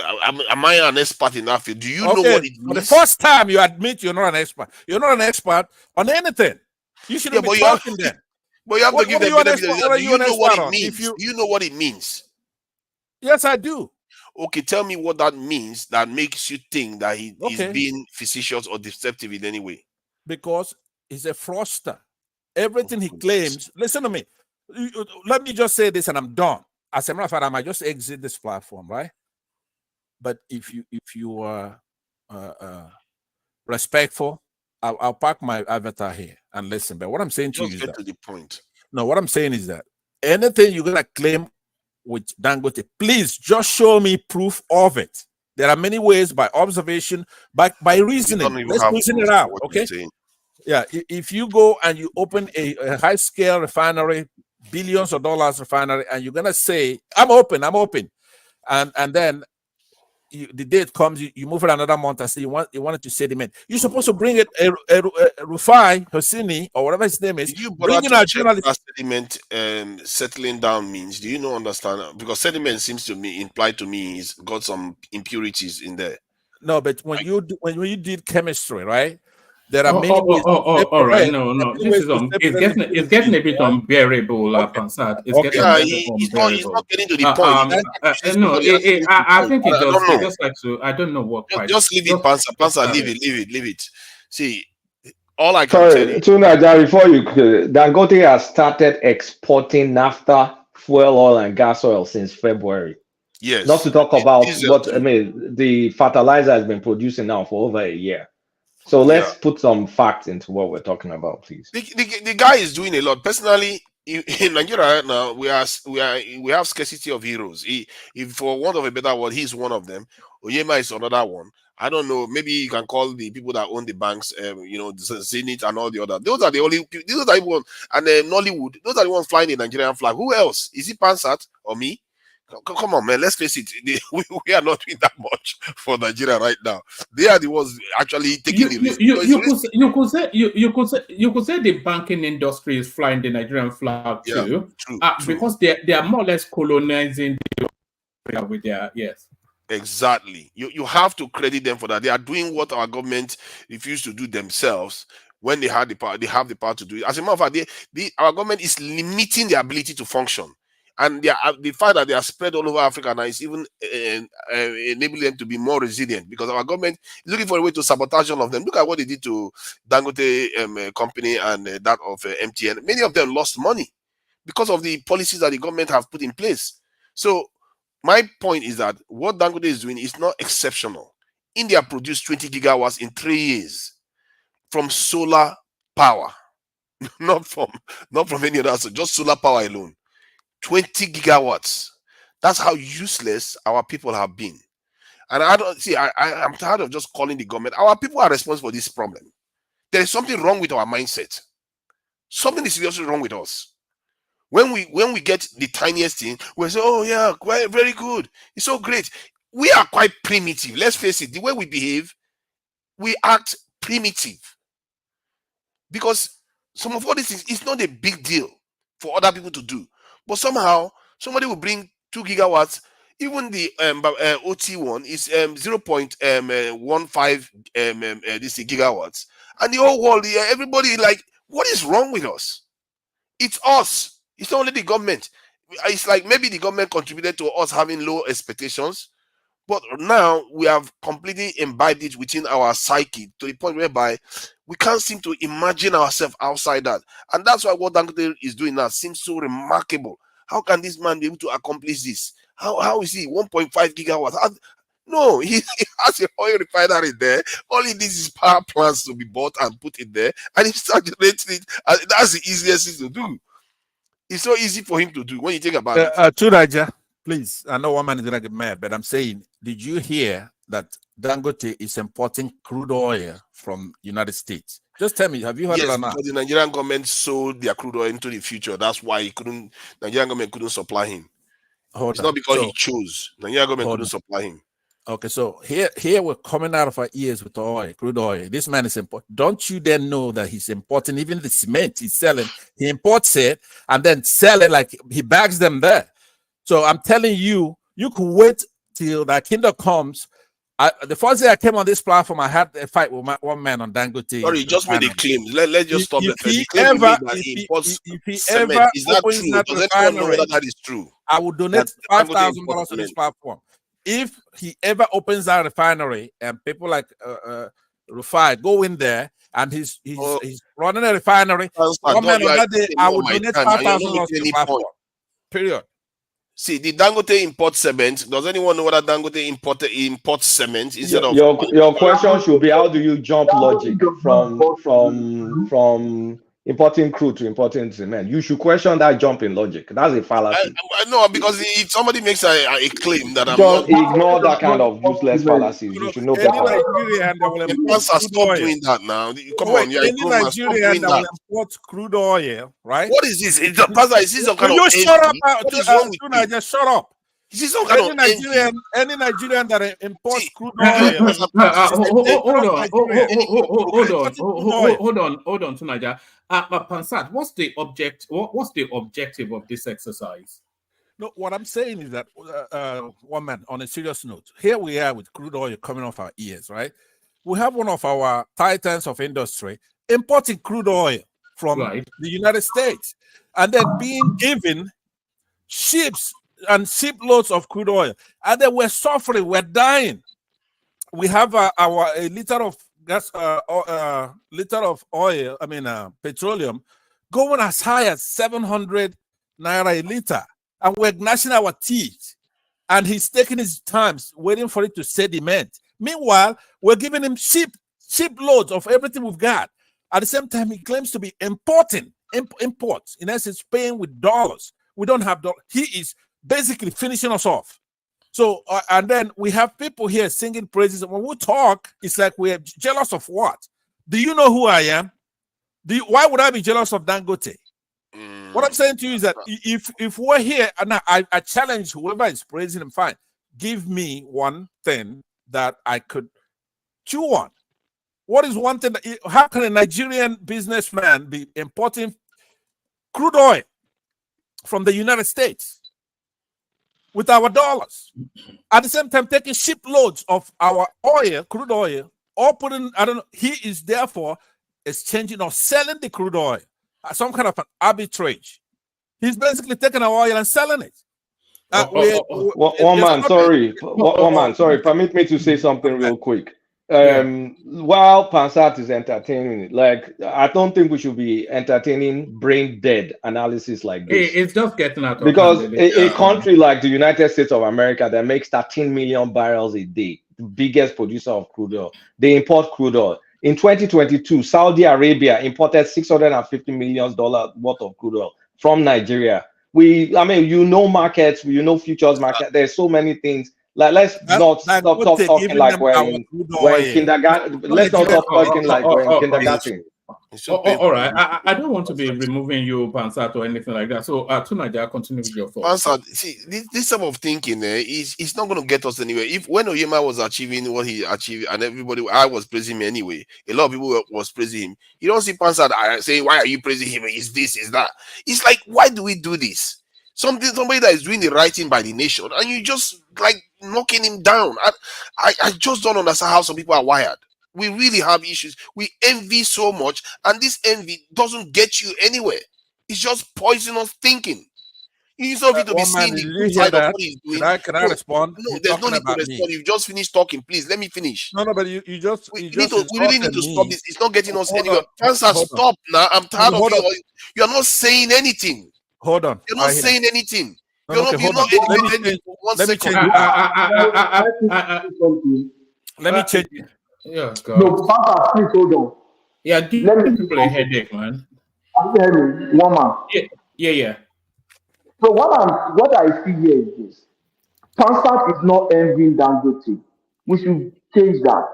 S16: Am I an expert in that field? Do you know what it means?
S19: For the first time, you admit you're not an expert. You're not an expert on anything. You shouldn't be talking then.
S16: But you have to give them benefit. Do you know what it means? Do you know what it means?
S19: Yes, I do.
S16: Okay, tell me what that means that makes you think that he's being facetious or deceptive in any way.
S19: Because he's a fraudster. Everything he claims, listen to me. Let me just say this and I'm done. As a matter of fact, I might just exit this platform, right? But if you are respectful, I'll park my avatar here and listen. But what I'm saying to you is
S16: get to the point.
S19: No, what I'm saying is that anything you're gonna claim with Dangote, please just show me proof of it. There are many ways, by observation, by reasoning. Let's reason it out, okay? Yeah, if you go and you open a high-scale refinery, billions of dollars refinery, and you're gonna say, I'm open, and then the date comes, you move it another month and say you want it to sediment. You're supposed to bring it Rufai Hosseini or whatever his name is.
S16: You bring in a journalist. Sediment settling down means. Do you know understand? Because sediment seems to me implied to me is got some impurities in there.
S19: No, but when you did chemistry, right? There are many ways.
S6: All right. No. This is it's getting a bit unbearable, Pansat. It's getting unbearable.
S16: He's not getting to the point.
S6: No, I think it just like to. I don't know what.
S16: Just leave it, Pansat. Leave it. See, all I can tell you.
S15: Tunaja, before you, Dangote has started exporting naphtha, fuel oil, and gas oil since February.
S16: Yes.
S15: Not to talk about what I mean. The fertilizer has been producing now for over a year. So let's put some facts into what we're talking about, please.
S16: The guy is doing a lot. Personally, in Nigeria right now, we have scarcity of heroes. If for want of a better word, he's one of them. Oyema is another one. I don't know. Maybe you can call the people that own the banks, Zenith and all the other. Those are the only. Those are the ones. And Nollywood. Those are the ones flying the Nigerian flag. Who else? Is it Pansat or me? Come on, man. Let's face it. We are not doing that much for Nigeria right now. They are the ones actually taking the risk.
S6: You could say the banking industry is flying the Nigerian flag too,
S16: true.
S6: Because they are more or less colonizing the area with their
S16: Exactly. You have to credit them for that. They are doing what our government refused to do themselves when they had the power. They have the power to do it. As a matter of fact, our government is limiting their ability to function. And the fact that they are spread all over Africa now is even enabling them to be more resilient, because our government is looking for a way to sabotage all of them. Look at what they did to Dangote company and that of MTN. Many of them lost money because of the policies that the government have put in place. So my point is that what Dangote is doing is not exceptional. India produced 20 gigawatts in 3 years from solar power, not from any other, so just solar power alone. 20 gigawatts. That's how useless our people have been. And I'm tired of just calling the government. Our people are responsible for this problem. There is something wrong with our mindset. Something is seriously wrong with us. When we get the tiniest thing, we say, oh yeah, quite, very good. It's so great. We are quite primitive. Let's face it. The way we behave, we act primitive. Because some of all these things, it's not a big deal for other people to do. But somehow, somebody will bring 2 gigawatts. Even the OT one is 0.15 gigawatts. And the whole world, everybody like, what is wrong with us? It's us. It's not only the government. it's like maybe the government contributed to us having low expectations, but now we have completely imbibed it within our psyche to the point whereby we can't seem to imagine ourselves outside that. And that's why what Dangote is doing now seems so remarkable. How can this man be able to accomplish this? How is he 1.5 gigawatts? No, he has an oil refinery there. All he needs is power plants to be bought and put in there, and he starts generating it. And that's the easiest thing to do. It's so easy for him to do when you think about it.
S19: To Niger, please. I know one man is gonna get mad, but I'm saying, did you hear that Dangote is importing crude oil from United States? Just tell me, have you heard
S16: Yes,
S19: it or not?
S16: because the Nigerian government sold their crude oil into the future. That's why Nigerian government couldn't supply him. It's not because he chose. Nigerian government couldn't supply him.
S19: Okay, so here we're coming out of our ears with oil, crude oil. This man is important. Don't you then know that he's importing even the cement he's selling? He imports it and then sell it like he bags them there. So I'm telling you, you could wait till that kingdom comes. The first day I came on this platform, I had a fight with one man on Dangote.
S16: Sorry, he just made a claim. Let's just stop that.
S19: If he ever
S16: is that
S19: opens
S16: true?
S19: that
S16: Does anyone know
S19: refinery,
S16: whether that is true?
S19: I would donate $5,000 to this platform. If he ever opens that refinery and people like Rufai go in there and he's running a refinery, one man on that day, I would donate $5,000 to the platform. Period.
S16: See, the Dangote import cement. Does anyone know whether Dangote imports cement instead of
S15: your question should be, how do you jump logic from importing crude to importing cement? You should question that jump in logic. That's a fallacy.
S16: I know, because if somebody makes a claim that I'm
S15: just
S16: not,
S15: ignore that kind of useless fallacies. You should know better.
S16: Stop doing that now. Come on, you're
S19: any Nigerian that will import crude oil, right?
S16: What is this? Pastor, is this some kind of
S19: you shut up?
S16: Just
S19: shut up.
S16: Is this some kind of
S19: any Nigerian that imports crude oil?
S6: Hold on, Tunaja. Pansat, what's the objective of this exercise?
S19: No, what I'm saying is that one man, on a serious note, here we are with crude oil coming off our ears, right? We have one of our titans of industry importing crude oil from the United States and then being given ships and shiploads of crude oil, and then we're suffering, we're dying. We have a liter of gas, liter of oil, petroleum, going as high as 700 naira a liter, and we're gnashing our teeth. And he's taking his time, waiting for it to sediment. Meanwhile, we're giving him shiploads of everything we've got. At the same time, he claims to be importing imports. In essence, paying with dollars. We don't have dollars. He is basically finishing us off. So, and then we have people here singing praises. When we talk, it's like we're jealous of what? Do you know who I am? Why would I be jealous of Dangote? What I'm saying to you is that if we're here, and I challenge whoever is praising him, fine. Give me one thing that I could chew on. What is one thing? How can a Nigerian businessman be importing crude oil from the United States with our dollars, at the same time taking shiploads of our oil, crude oil, or putting, he is therefore exchanging or selling the crude oil, some kind of an arbitrage. He's basically taking our oil and selling it.
S15: One man, sorry, permit me to say something real quick. While Pansat is entertaining, like, I don't think we should be entertaining brain dead analysis like this.
S6: It's just getting out of
S15: because a country like the United States of America that makes 13 million barrels a day, the biggest producer of crude oil, they import crude oil. In 2022, Saudi Arabia imported $650 million worth of crude oil from Nigeria. Markets, futures market. There's so many things. Like, let's not stop talking like we're in kindergarten. Let's not stop talking like we're in kindergarten.
S6: All right. I don't want to be removing you, Pansat, or anything like that. So, Tunaja, continue with your thoughts.
S16: Pansat, see, this type of thinking is not going to get us anywhere. When Oyema was achieving what he achieved, and I was praising him anyway, a lot of people was praising him. You don't see Pansat saying, why are you praising him? Is this, is that? It's like, why do we do this? Somebody that is doing the right thing by the nation, and you just like knocking him down. I just don't understand how some people are wired. We really have issues. We envy so much, and this envy doesn't get you anywhere. It's just poisonous thinking. Instead of you to be seeing the good side of what he's doing.
S19: Can I respond?
S16: No, there's no need to respond. You've just finished talking. Please let me finish.
S19: No, but you
S16: we
S19: really
S16: need to stop this. It's not getting us anywhere. Answer, stop now. I'm tired of you. You're not saying anything.
S19: Hold on.
S16: You're not saying anything.
S19: Let me change it.
S6: Yeah, God.
S21: No, Papa, please hold on.
S6: Yeah, give people a headache, man.
S21: Are you hearing me? One man.
S6: Yeah.
S21: So what I see here is this. Pansat is not envying Dangote. We should change that.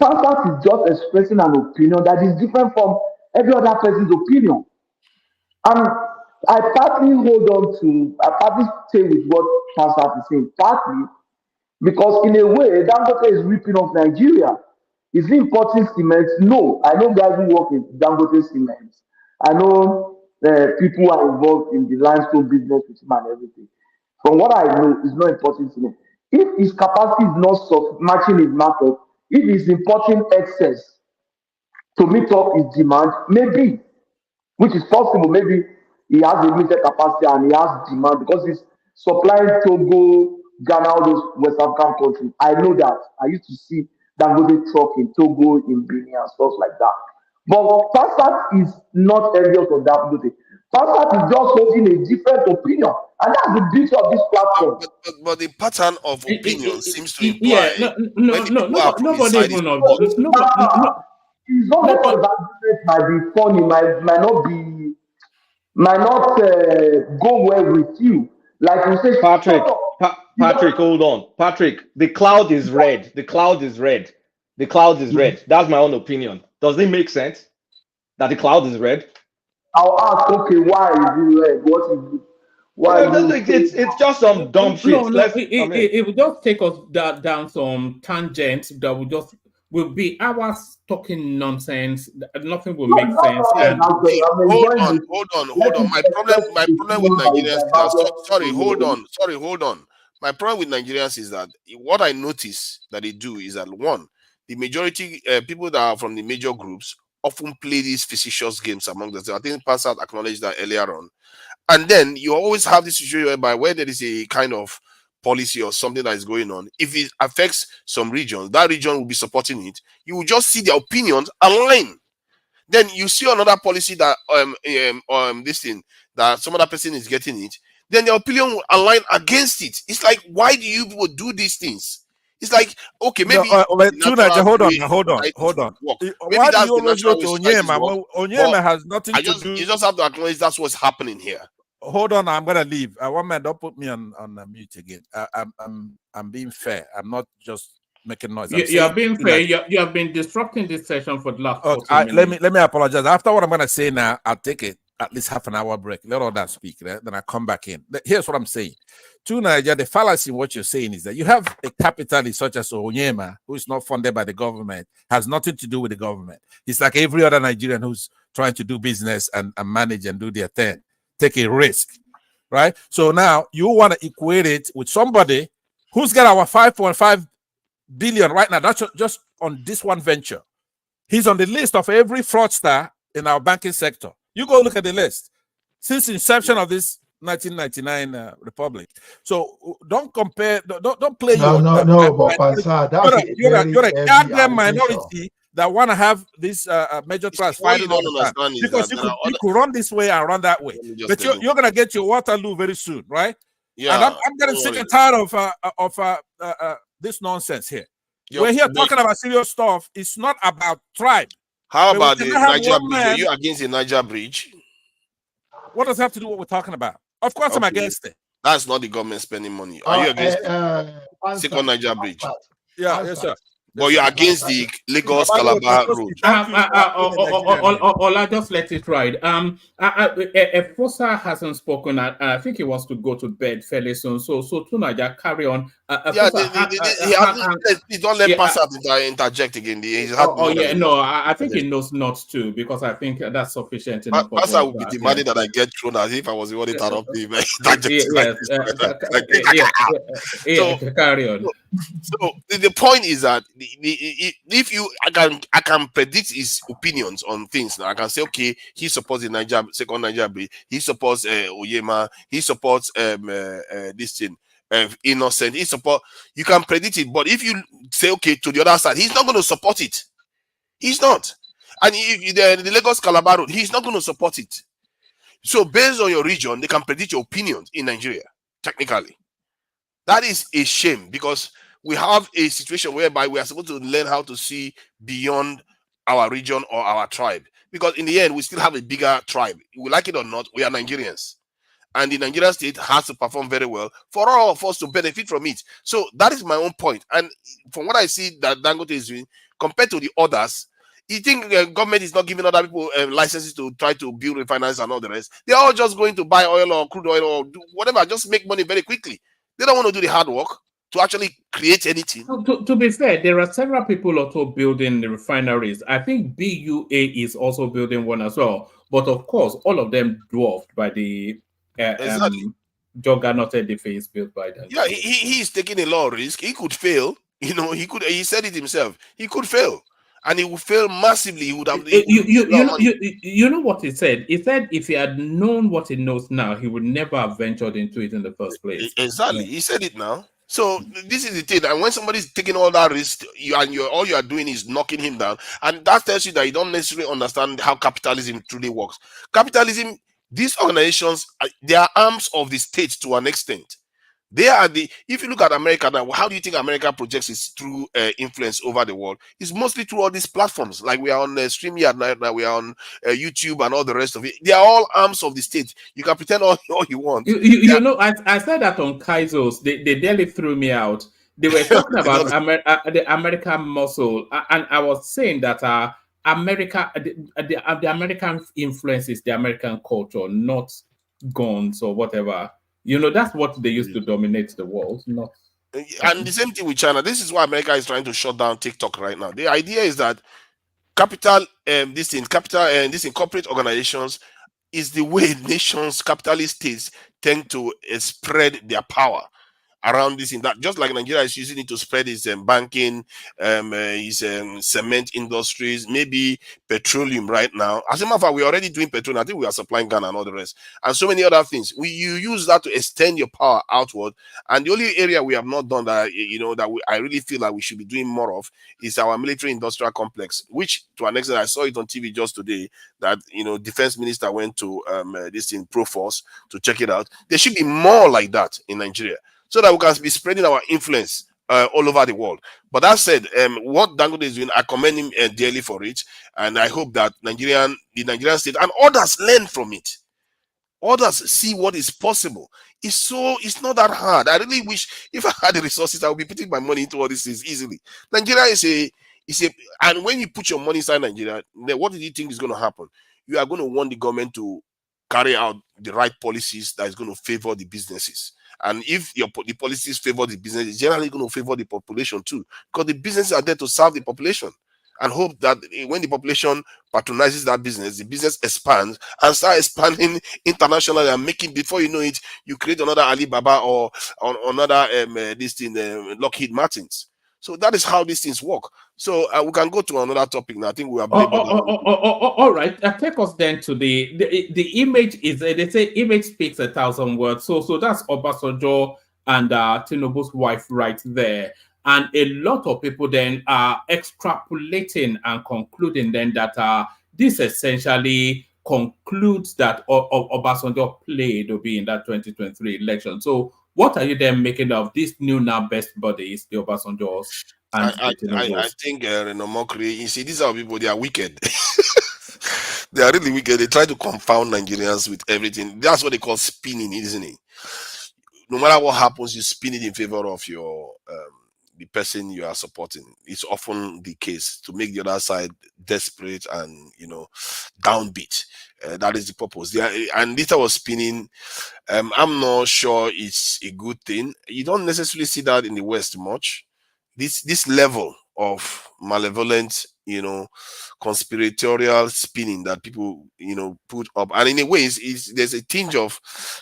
S21: Pansat is just expressing an opinion that is different from every other person's opinion. And I partly stay with what Pansat is saying. Partly because in a way, Dangote is ripping off Nigeria. Is he importing cement? No. I know guys who work in Dangote cement. I know people who are involved in the limestone business with him and everything. From what I know, he's not importing cement. If his capacity is not matching his market, if he's importing excess to meet up his demand, maybe, which is possible, maybe he has a limited capacity and he has demand because he's supplying Togo, Ghana, all those West African countries. I know that. I used to see Dangote truck in Togo, in Benin, and stuff like that. But Pansat is not envious of Dangote. Pansat is just holding a different opinion, and that's the beauty of this platform.
S16: But the pattern of opinion seems to imply nobody
S21: even his own method of argument might be funny, might not go well with you. Like you say,
S15: Patrick, hold on. Patrick, the cloud is red. The cloud is red. The cloud is red. That's my own opinion. Does it make sense that the cloud is red?
S21: I'll ask, okay, why is it red? What is it? Why
S15: it's just some dumb shit.
S6: It will just take us down some tangents that will be hours talking nonsense. Nothing will make sense.
S16: Hold on. My problem with Nigerians hold on. My problem with Nigerians is that what I notice that they do is that one, the majority people that are from the major groups often play these facetious games among themselves. I think Pansat acknowledged that earlier on. And then you always have this situation whereby where there is a kind of policy or something that is going on, if it affects some regions, that region will be supporting it. You will just see their opinions align. Then you see another policy that this thing that some other person is getting it, then their opinion will align against it. It's like, why do you people do these things? It's like, okay, maybe
S19: hold on. Why do you always go to Onyema? Onyema has nothing to do.
S16: You just have to acknowledge that's what's happening here.
S19: Hold on, I'm gonna leave. One man, don't put me on mute again. I'm being fair. I'm not just making noise.
S6: You are being fair. You have been disrupting this session for the last 40 minutes.
S19: Let me apologize. After what I'm gonna say now, I'll take it at least half an hour break. Let all that speak. Then I come back in. Here's what I'm saying. To Nigeria, the fallacy in what you're saying is that you have a capitalist such as Onyema, who is not funded by the government, has nothing to do with the government. He's like every other Nigerian who's trying to do business and manage and do their thing. Take a risk, right? So now you want to equate it with somebody who's got our 5.5 billion right now. That's just on this one venture. He's on the list of every fraudster in our banking sector. You go look at the list since inception of this 1999 republic. So don't compare. Don't play.
S3: But Pansat,
S19: you're a goddamn minority that want to have this major trust fighting all the time because you could run this way and run that way, but you're gonna get your Waterloo very soon, right?
S16: Yeah,
S19: and I'm getting sick and tired of this nonsense here. We're here talking about serious stuff. It's not about tribe.
S16: How about the Niger Bridge? Are you against the Niger Bridge?
S19: What does it have to do with what we're talking about? Of course, I'm against it.
S16: That's not the government spending money. Are you against Second Niger Bridge?
S19: Yeah, yes, sir.
S16: But you're against the Lagos Calabar road.
S6: Ola, just let it ride. Fossa hasn't spoken. I think he wants to go to bed fairly soon. So Tunaja, carry on.
S16: Please don't let Pansat interject again.
S6: I think he knows not to, because I think that's sufficient enough.
S16: Pansat would be demanding that I get thrown as if I was the one interrupting him.
S6: Carry on.
S16: So the point is that if you, I can predict his opinions on things. Now I can say, okay, he supports the Niger second Niger bill. He supports Oyema. He supports this thing. Innocent. He support. You can predict it, but if you say, okay, to the other side, he's not going to support it. He's not. And if the Lagos Calabar Road, he's not going to support it. So based on your region, they can predict your opinions in Nigeria. Technically, that is a shame, because we have a situation whereby we are supposed to learn how to see beyond our region or our tribe. Because in the end, we still have a bigger tribe. We like it or not, we are Nigerians. And the Nigerian state has to perform very well for all of us to benefit from it. So that is my own point. And from what I see that Dangote is doing, compared to the others, you think government is not giving other people licenses to try to build refineries and all the rest? They're all just going to buy oil or crude oil or do whatever, just make money very quickly. They don't want to do the hard work to actually create anything.
S6: To be fair, there are several people also building the refineries. I think BUA is also building one as well. But of course, all of them dwarfed by the juggernaut edifice built by them.
S16: Yeah, he's taking a lot of risk. He could fail. You know, he said it himself. He could fail. And he would fail massively. He would have.
S6: You know what he said? He said if he had known what he knows now, he would never have ventured into it in the first place.
S16: Exactly. Yeah. He said it now. So this is the thing. And when somebody's taking all that risk, all you are doing is knocking him down. And that tells you that you don't necessarily understand how capitalism truly works. Capitalism, these organizations, they are arms of the state to an extent. They are if you look at America now, how do you think America projects its true influence over the world? It's mostly through all these platforms. Like we are on StreamYard now, we are on YouTube and all the rest of it. They are all arms of the state. You can pretend all you want.
S6: You know, I said that on Kaizo's. They nearly threw me out. They were talking about the American muscle, and I was saying that America, the American influence is the American culture, not guns or whatever. You know, that's what they used to dominate the world, not.
S16: And the same thing with China. This is why America is trying to shut down TikTok right now. The idea is that this in corporate organizations is the way nations, capitalist states, tend to spread their power around this in that, just like Nigeria is using it to spread its banking, its cement industries, maybe petroleum right now. As a matter of fact, we're already doing petroleum. I think we are supplying Ghana and all the rest, and so many other things. You use that to extend your power outward. And the only area we have not done that, I really feel like we should be doing more of is our military industrial complex, which to an extent I saw it on TV just today that defense minister went to this in Proforce to check it out. There should be more like that in Nigeria, so that we can be spreading our influence all over the world. But that said, what Dangote is doing, I commend him dearly for it, and I hope that the Nigerian state and others learn from it. Others see what is possible. It's not that hard. I really wish if I had the resources, I would be putting my money into all these things easily. Nigeria is a, and when you put your money inside Nigeria, then what do you think is going to happen? You are going to want the government to carry out the right policies that is going to favor the businesses. And if the policies favor the business, it's generally going to favor the population too, because the businesses are there to serve the population, and hope that when the population patronizes that business, the business expands and start expanding internationally, and making, before you know it, you create another Alibaba or another Lockheed Martins. So that is how these things work. So we can go to another topic now. I think we have.
S6: All right. Take us then to the image. Is they say image speaks 1,000 words. So that's Obasanjo and Tinubu's wife right there. And a lot of people then are extrapolating and concluding then that this essentially concludes that Obasanjo played to be in that 2023 election. So what are you then making of these new now best buddies, the Obasanjos? And
S16: I think Omokri, you see, these are people, they are wicked. They are really wicked. They try to confound Nigerians with everything. That's what they call spinning, isn't it? No matter what happens, you spin it in favor of your the person you are supporting. It's often the case to make the other side desperate and downbeat. That is the purpose. And Lita was spinning. I'm not sure it's a good thing. You don't necessarily see that in the West much. This level of malevolent conspiratorial spinning that people, put up. And in a way, there's a tinge of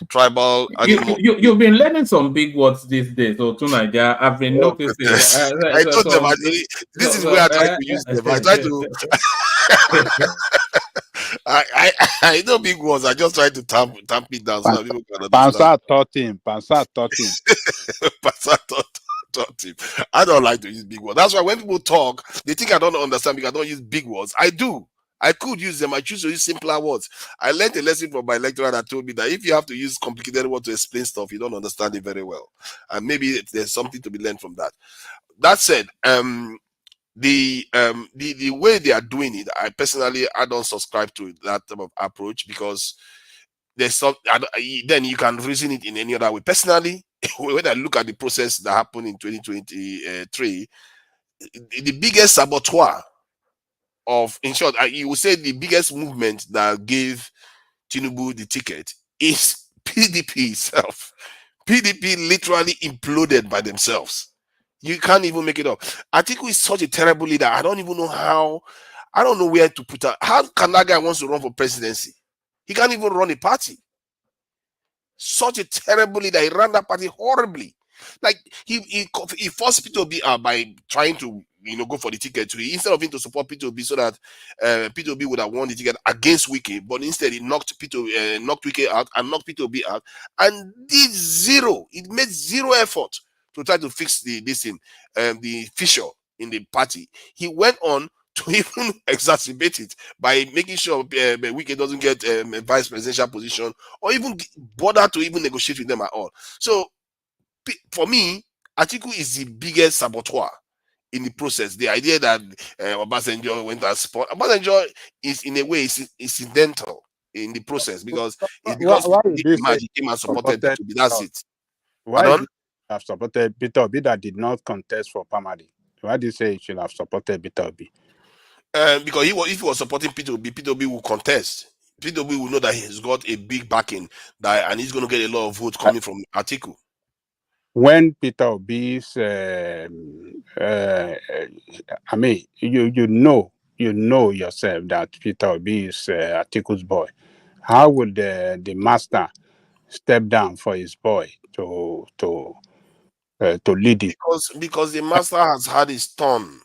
S16: tribal animal.
S6: You've been learning some big words these days, so tonight I've been noticing.
S16: I told them, this is where I try to use them. I try to. I know big words. I just try to tamp it down so that people can understand.
S20: Pansa taught him.
S16: Pansa taught him. I don't like to use big words. That's why when people talk, they think I don't understand because I don't use big words. I do. I could use them. I choose to use simpler words. I learned a lesson from my lecturer that told me that if you have to use complicated words to explain stuff, you don't understand it very well. And maybe there's something to be learned from that. That said, the way they are doing it, I don't subscribe to that type of approach because there's some. Then you can reason it in any other way. Personally, when I look at the process that happened in 2023, the biggest saboteur of, in short, you would say the biggest movement that gave Tinubu the ticket is PDP itself. PDP literally imploded by themselves. You can't even make it up. Atiku is such a terrible leader. I don't even know how. I don't know where to put her. How can that guy wants to run for presidency? He can't even run a party. Such a terrible leader. He ran that party horribly. Like he forced P2B by trying to go for the ticket instead of him to support P2B so that P2B would have won the ticket against Wike, but instead he knocked Wike out and knocked P2B out and did zero. It made zero effort to try to fix the fissure in the party. He went on to even exacerbate it by making sure Wike doesn't get a vice presidential position or even bother to even negotiate with them at all. So for me, Atiku is the biggest saboteur in the process. The idea that Obasanjo went as sport, Obasanjo is in a way incidental in the process because it's because he came and supported to be that's it.
S20: Why did you have supported Peter Obi that did not contest for Pamadi? Why do you say he should have supported Peter Obi?
S16: Because if he was supporting Peter Obi will contest. Peter Obi will know that he's got a big backing and he's going to get a lot of votes coming from Atiku.
S20: When Peter Obi's, I mean, you know yourself that Peter Obi is Atiku's boy. How would the master step down for his boy to lead it?
S16: Because the master has had his turn.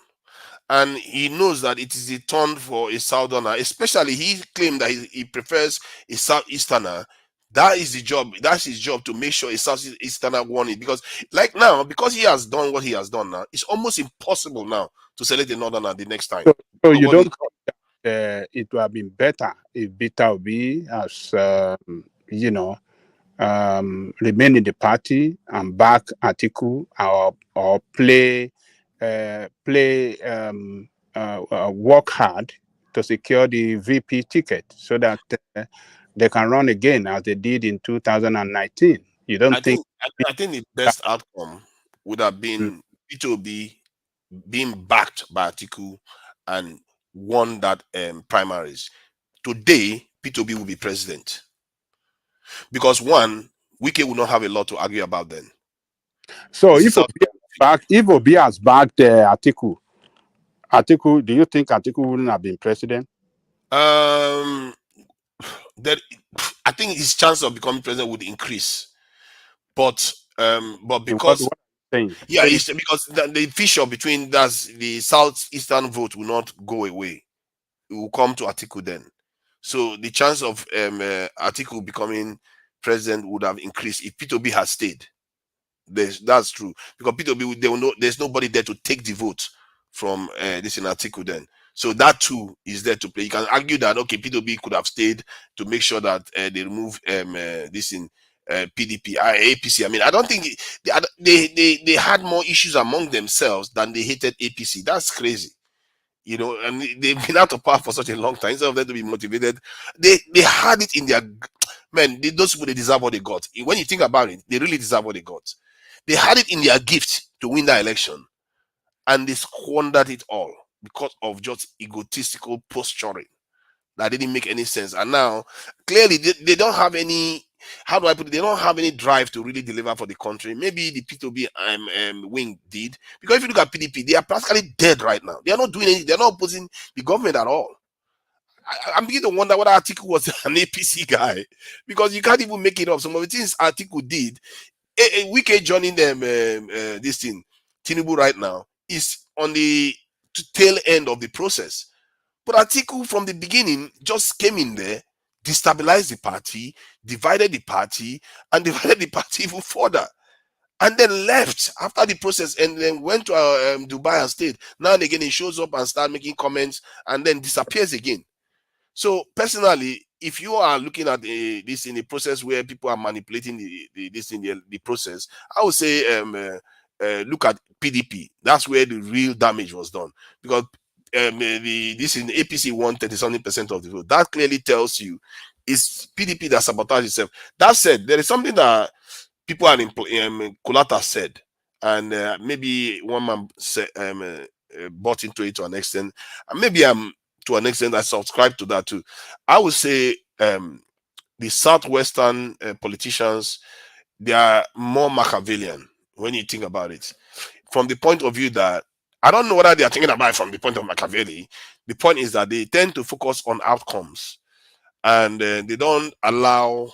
S16: And he knows that it is a turn for a southerner, especially he claimed that he prefers a southeasterner. That is the job. That's his job to make sure a southeasterner won it. Because like now, because he has done what he has done now, it's almost impossible now to select a northerner the next time.
S20: So you don't think that it would have been better if Peter Obi has, remain in the party and back Atiku or work hard to secure the VP ticket so that they can run again as they did in 2019. You don't think?
S16: I think the best outcome would have been P2B being backed by Atiku and won that primaries. Today, P2B will be president. Because one, Wike will not have a lot to argue about then.
S20: So if Obi has backed Atiku, do you think Atiku wouldn't have been president?
S16: I think his chance of becoming president would increase, but because it's because the fissure between the southeastern vote will not go away; it will come to Atiku then. So the chance of Atiku becoming president would have increased if P2B has stayed. That's true because P2B they will know there's nobody there to take the vote from this in Atiku then. So that too is there to play. You can argue that P2B could have stayed to make sure that they remove this in PDP, APC. I mean, I don't think they had more issues among themselves than they hated APC. That's crazy, and they've been out of power for such a long time. Instead of them to be motivated, they had it in their those people, they deserve what they got. When you think about it, they really deserve what they got. They had it in their gift to win that election, and they squandered it all because of just egotistical posturing that didn't make any sense. And now, clearly, they don't have any how do I put it? They don't have any drive to really deliver for the country. Maybe the P2B wing did, because if you look at PDP, they are practically dead right now. They are not doing anything. They are not opposing the government at all. I'm beginning to wonder whether Atiku was an APC guy, because you can't even make it up. Some of the things Atiku did, Wike joining them, this thing, Tinubu right now, is on the tail end of the process. But Atiku from the beginning just came in there, destabilized the party, divided the party, and divided the party even further. And then left after the process and then went to Dubai and stayed. Now and again, he shows up and starts making comments and then disappears again. So personally, if you are looking at this in a process where people are manipulating the process, I would say look at PDP. That's where the real damage was done, because this in APC won 30-something% of the vote. That clearly tells you it's PDP that sabotaged itself. That said, there is something that people are in Kolata said, and maybe one man said, bought into it to an extent, and maybe to an extent I subscribe to that too. I would say the southwestern politicians, they are more Machiavellian when you think about it, from the point of view that I don't know whether they are thinking about it from the point of Machiavelli. The point is that they tend to focus on outcomes, and they don't allow,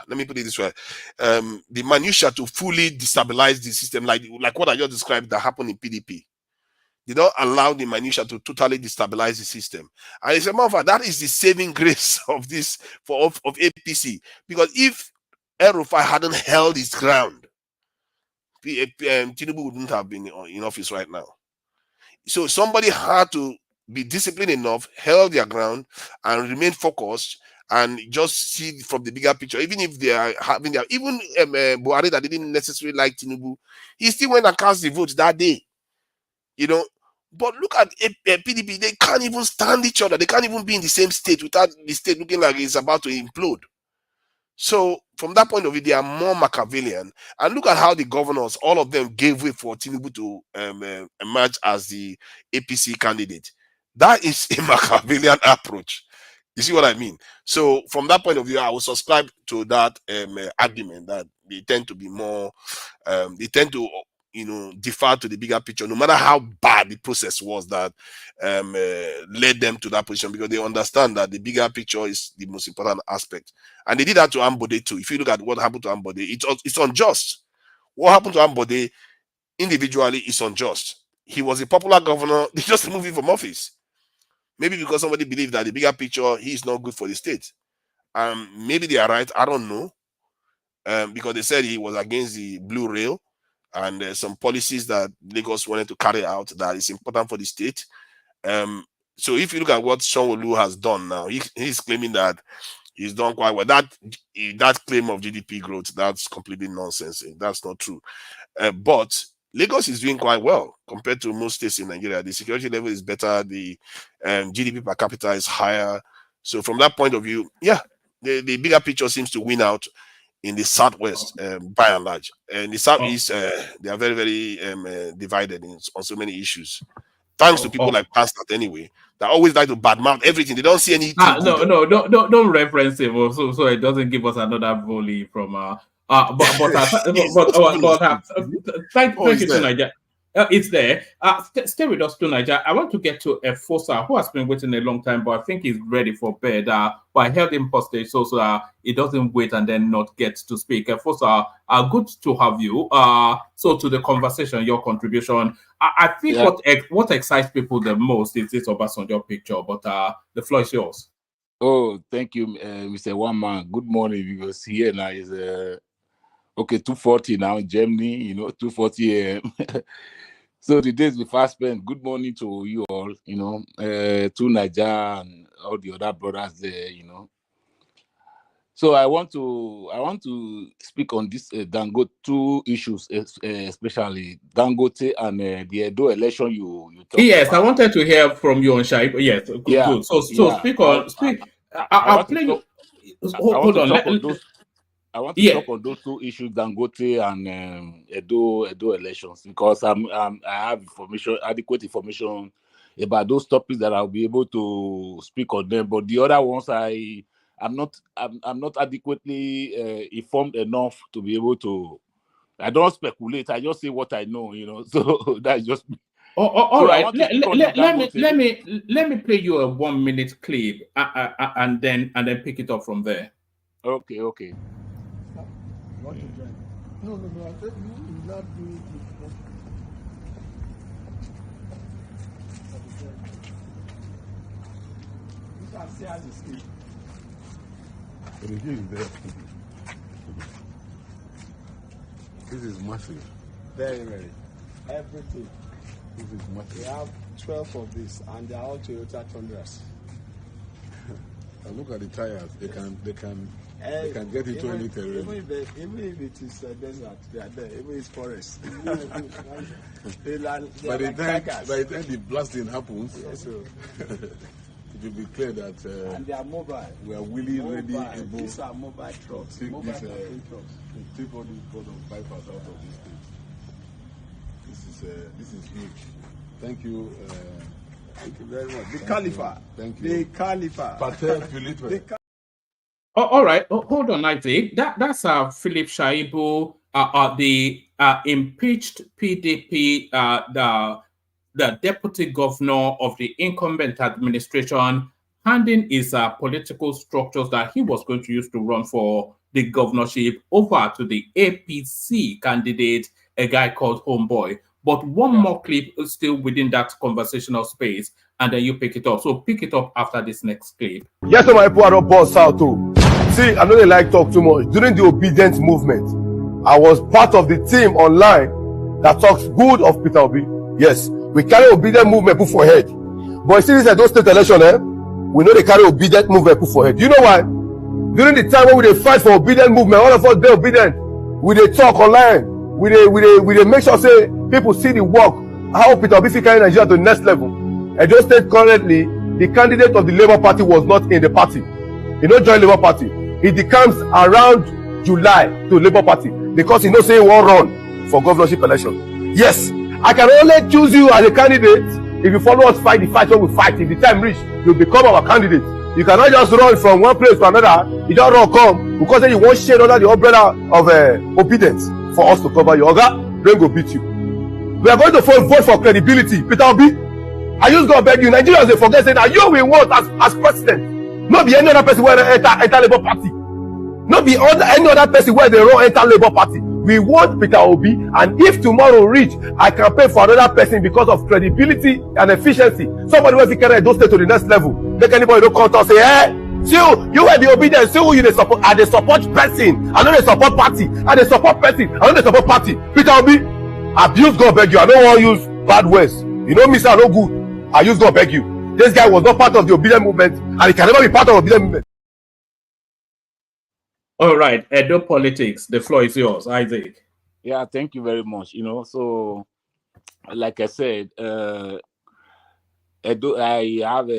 S16: let me put it this way, the minutia to fully destabilize the system, like what I just described that happened in PDP. They don't allow the minutia to totally destabilize the system. And it's a matter of fact, that is the saving grace of this of APC. Because if El-Rufai hadn't held his ground, Tinubu wouldn't have been in office right now. So somebody had to be disciplined enough, held their ground, and remain focused, and just see from the bigger picture. Even if they are having their, even Buhari that didn't necessarily like Tinubu, he still went and cast the vote that day. You know, but look at PDP, they can't even stand each other. They can't even be in the same state without the state looking like it's about to implode. So from that point of view, they are more Machiavellian. And look at how the governors, all of them gave way for Tinubu to emerge as the APC candidate. That is a Machiavellian approach. You see what I mean? So from that point of view, I will subscribe to that argument that they tend to be more, they tend to, defer to the bigger picture, no matter how bad the process was that led them to that position, because they understand that the bigger picture is the most important aspect. And they did that to Ambode too. If you look at what happened to Ambode, it's unjust. What happened to Ambode individually is unjust. He was a popular governor. They just removed him from office. Maybe because somebody believed that the bigger picture, he's not good for the state. Maybe they are right. I don't know. Because they said he was against the blue rail and some policies that Lagos wanted to carry out that is important for the state. So if you look at what Sanwo-Olu has done now, he's claiming that he's done quite well. That claim of GDP growth, that's completely nonsense. That's not true. But Lagos is doing quite well compared to most states in Nigeria. The security level is better. The GDP per capita is higher. So from that point of view, yeah, the bigger picture seems to win out in the southwest, by and large. And the southeast, they are very, very divided on so many issues. Thanks to people like Panelist anyway, that always like to badmouth everything. They don't see anything.
S6: Don't reference him, so it doesn't give us another volley from. Thank you to Nigeria. It's there. Stay with us to Nigeria. I want to get to Fosa, who has been waiting a long time, but I think he's ready for bed. But I held him hostage so he doesn't wait and then not get to speak. Fosa, good to have you. So to the conversation, your contribution. I think what excites people the most is this Obasanjo picture, but the floor is yours.
S1: Oh, thank you, Mr. One Man. Good morning, because here now is 2:40 now in Germany, 2:40 a.m. So the days we fast spent. Good morning to you all, to Nigeria and all the other brothers there, So I want to speak on this Dangote, two issues, especially Dangote and the Edo election you talked about.
S6: I wanted to hear from you on Shai. Yes, good. So speak on. I'll play you. Hold on.
S1: I want to talk on those two issues, Dangote and Edo elections, because I have adequate information about those topics that I'll be able to speak on them. But the other ones, I I'm not adequately informed enough to be able to. I don't speculate. I just say what I know, you know. So that's just me.
S6: All
S1: So
S6: right. Let me play you a 1 minute clip and then pick it up from there.
S1: Okay.
S3: You want to join? No. I said you will not do it. You can see as you speak.
S2: This is massive.
S3: Very. Everything.
S2: This is massive.
S3: We have 12 of this, and they are all Toyota Tundras.
S2: And look at the tires. They can get into any terrain.
S3: Even if it is a desert, they are there. Even if it's forest.
S2: By the time the blasting happens,
S3: yes, sir.
S2: it will be clear that
S3: and they are mobile.
S2: We are really ready able.
S3: These are mobile trucks.
S2: Take
S3: mobile
S2: this,
S3: trucks.
S2: To take all these board of bypass out of this state. This is huge. Thank you.
S3: Thank you very much. The Khalifa.
S2: Thank you.
S3: The Khalifa.
S2: Patel Philippe.
S6: All right. Hold on, Isaac. That's Philip Shaibu, the impeached PDP, the deputy governor of the incumbent administration, handing his political structures that he was going to use to run for the governorship over to the APC candidate, a guy called Homeboy. But one more clip is still within that conversational space, and then you pick it up. So pick it up after this next clip.
S13: Yes, my people are boss out too. See, I know they like talk too much. During the obedience movement, I was part of the team online that talks good of Peter Obi. Yes, we carry obedient movement put for head. But you see this Edo State election, we know they carry obedient movement put for head. You know why? During the time when we fight for obedient movement, all of us be obedient. We they talk online. We they make sure say people see the work, how Peter Obi carry Nigeria to the next level. Edo State currently, the candidate of the Labour Party was not in the party. He don't join Labour Party. He comes around July to Labour Party because he knows say he won't run for governorship election. Yes, I can only choose you as a candidate if you follow us fight the fight when we fight. If the time reach, you become our candidate. You cannot just run from one place to another. You don't run come because then you won't share under the umbrella of obedience for us to cover you. Oga, then go beat you. We are going to vote for credibility. Peter Obi, I just go beg you. Nigerians they forget saying that you will want as president. Not be any other person where they enter Labour Party. Not be any other person where they run enter Labour Party. We want Peter Obi, and if tomorrow reach, I campaign for another person because of credibility and efficiency. Somebody will carry Edo State to the next level. Make anybody don't come and say, see you will be obedient. See who you support. I they support person. I know they support party. I they support person. I know they support party. Peter Obi, abuse God beg you. I don't want to use bad words. You know me, sir, no good. I use God beg you. This guy was not part of the obedient movement, and he can never be part of the obedient movement.
S6: All right, Edo politics. The floor is yours, Isaac.
S1: Yeah, thank you very much. You know, so like I said, Edo, I have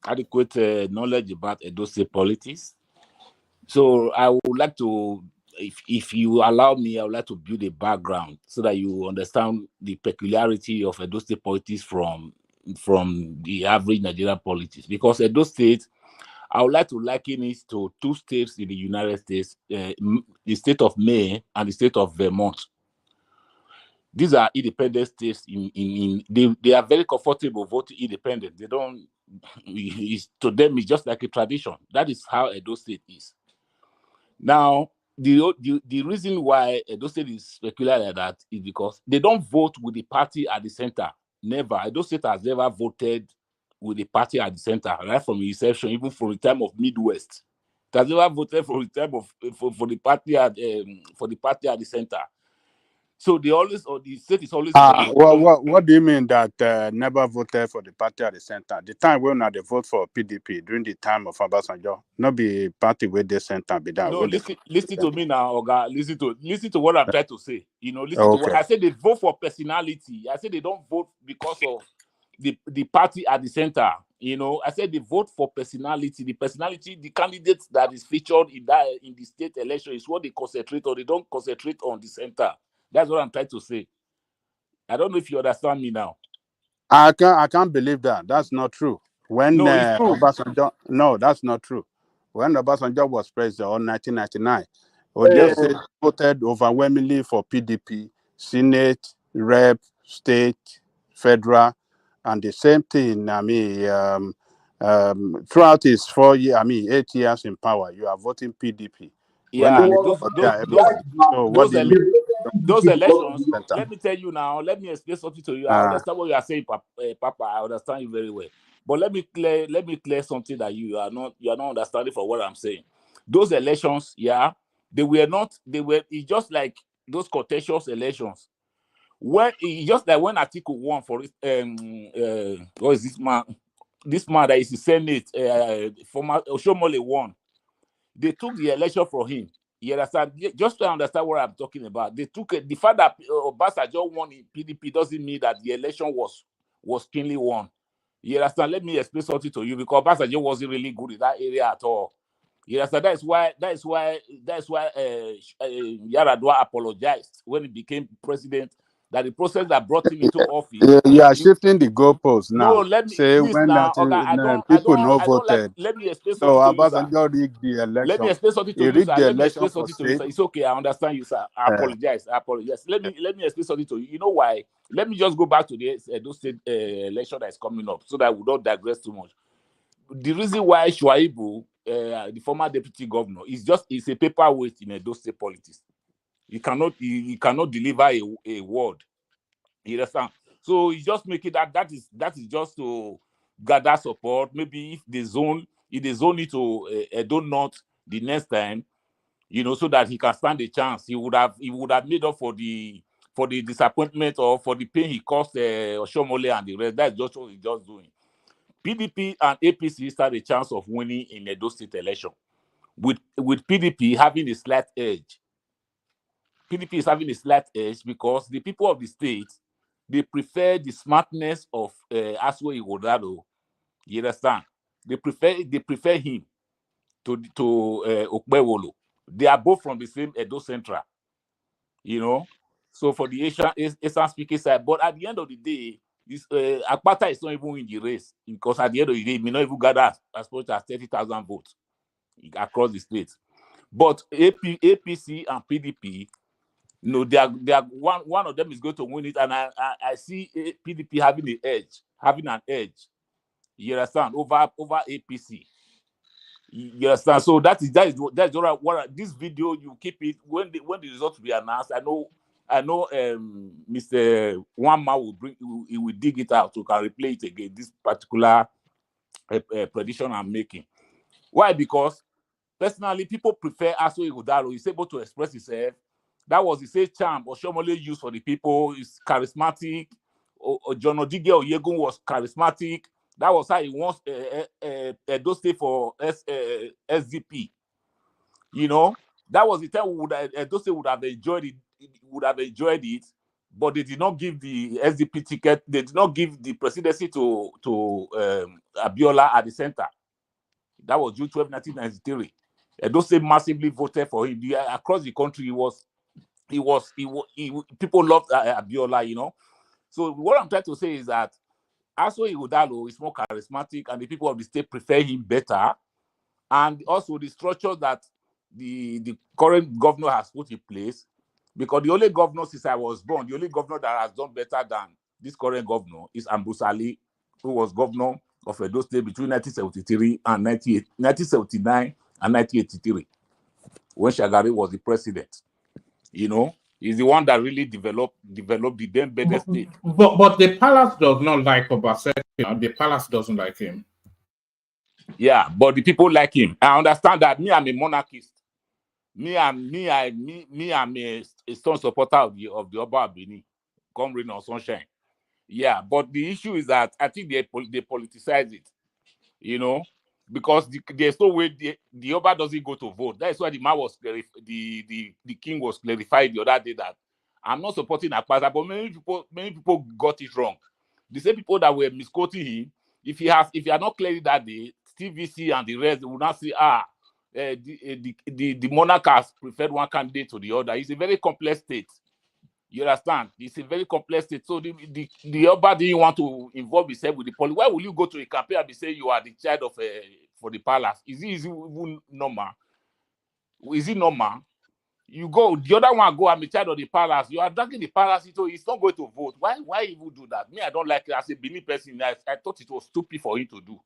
S1: adequate knowledge about Edo State politics. So I would like to, if you allow me, I would like to build a background so that you understand the peculiarity of Edo State politics from the average Nigerian politics. Because Edo State, I would like to liken it to two states in the United States, the state of Maine and the state of Vermont. These are independent states. They are very comfortable voting independent. They don't. To them, it's just like a tradition. That is how Edo State is. Now, the reason why Edo State is peculiar like that is because they don't vote with the party at the center. Never. Edo State has never voted with the party at the center, right from the inception, even from the time of Midwest. It has never voted for the time of for the party at the center. So they always, or the state is always.
S20: What do you mean that never voted for the party at the center? The time when they vote for PDP during the time of Obasanjo, not be party with the center be that.
S1: No, listen to me now, Oga. Listen to what I'm trying to say. You know, listen to what I said. They vote for personality. I said they don't vote because of the party at the center. You know, I said they vote for personality. The personality, the candidate that is featured in the state election is what they concentrate on. They don't concentrate on the center. That's what I'm trying to say. I don't know if you understand me now.
S20: I can't believe that. That's not true. When
S1: no, it's true.
S20: Obasanjo, no, that's not true. when Obasanjo was president in 1999, Oyo State voted overwhelmingly for PDP, Senate, Rep, State, Federal, and the same thing. I mean, throughout his 8 years in power, you are voting PDP.
S1: Yeah,
S20: so what do you mean?
S1: those elections, let me tell you now, let me explain something to you. I understand what you are saying, Papa. I understand you very well. But let me clear something that you are not understanding for what I'm saying. Those elections, it's just like those contentious elections. It's just like when Atiku won for what is this man? This man that is the Senate, former Oshomole won. They took the election from him. You understand? Just to understand what I'm talking about, they took it. The fact that Obasanjo won in PDP doesn't mean that the election was keenly won. You understand? Let me explain something to you, because Obasanjo wasn't really good in that area at all. You understand? That's why Yaradua apologized when he became president. That the process that brought him into office.
S20: You are shifting the goalposts now.
S1: No, let me
S20: say
S1: please
S20: when
S1: now.
S20: that
S1: Okay, I
S20: people
S1: don't
S20: voted.
S1: like. Let me explain
S20: So
S1: something to you, sir.
S20: Obasanjo rigged the election.
S1: Let me explain something to you, sir. Let me explain something to you, sir. It's okay. I understand you, sir. I apologize. Let me explain something to you. You know why? Let me just go back to the Edo State election that is coming up, so that we don't digress too much. The reason why Shuaibu, the former deputy governor, is a paperweight in Edo State politics. He cannot deliver a word. You understand? So he's just making that is just to gather support. Maybe if they zone it to Edo North the next time, so that he can stand a chance. He would have made up for the disappointment or for the pain he caused Oshomole and the rest. That's just what he's just doing. PDP and APC stand a chance of winning in Edo State election, with PDP having a slight edge. PDP is having a slight edge because the people of the state, they prefer the smartness of Aswe Igodado. You understand? They prefer him to Okpewolo. They are both from the same Edo Central. So for the Asian speaking side, but at the end of the day, this Akpata is not even in the race, because at the end of the day, he may not even gather as much as 30,000 votes across the state. But APC and PDP, they are one of them is going to win it, and I see PDP having an edge. You understand? Over APC. You understand? So that's what this video, you keep it when the results will be announced. I know Mr. Wanma will dig it out, so can replay it again. This particular prediction I'm making. Why? Because personally, people prefer Aso Ighodalo. He's able to express himself. That was the same charm Oshomole used for the people. He's charismatic. John Odige Oyegun was charismatic. That was how he wants Edo State for SDP. That was the time Edo State would have enjoyed it, but they did not give the SDP ticket. They did not give the presidency to Abiola at the center. That was June 12, 1993. Edo State massively voted for him. Across the country, people loved Abiola, So what I'm trying to say is that Aso Ighodalo is more charismatic, and the people of the state prefer him better. And also the structure that the current governor has put in place, because the only governor since I was born, the only governor that has done better than this current governor is Ambusali, who was governor of Edo State between 1973 and 1979 and 1983, when Shagari was the president. He's the one that really developed the then better state.
S6: But the palace does not like Obasanjo. The palace doesn't like him.
S1: Yeah, but the people like him. I understand that. Me, I'm a monarchist. I'm a strong supporter of the Oba Abini. Come rain or sunshine. Yeah, but the issue is that I think they politicize it. Because there's no way the Oba doesn't go to vote. That's why the man was the king was clarified the other day that I'm not supporting Akpata, but many people got it wrong. The same people that were misquoting him, if he had not cleared that day, TVC and the rest would not say, the monarch has preferred one candidate to the other. It's a very complex state. You understand? It's a very complex state. So the Oba didn't want to involve himself with the police. Why will you go to a campaign and be saying you are the child of for the palace? Is it even normal? Is it normal? You go, the other one go, I'm a child of the palace. You are dragging the palace into he's not going to vote. Why even do that? Me, I don't like it as a Benin person. I thought it was stupid for him to do.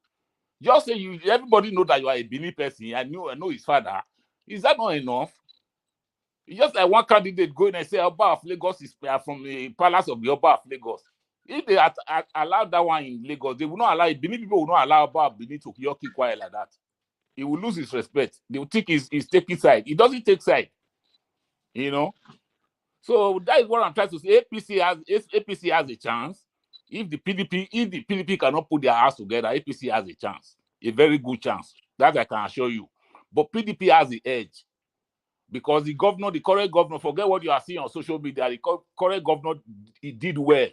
S1: Just say everybody know that you are a Benin person. I know his father. Is that not enough? It's just like one candidate going and say Oba of Lagos is from the palace of the Oba of Lagos. If they allow that one in Lagos, they will not allow Benin people will not allow Oba of Benin to keep quiet like that. He will lose his respect. They will think he's taking side. He doesn't take side. You know? So that is what I'm trying to say. APC has a chance. If the PDP cannot put their house together, APC has a chance. A very good chance. That I can assure you. But PDP has the edge. Because the current governor, forget what you are seeing on social media, the current governor, he did well.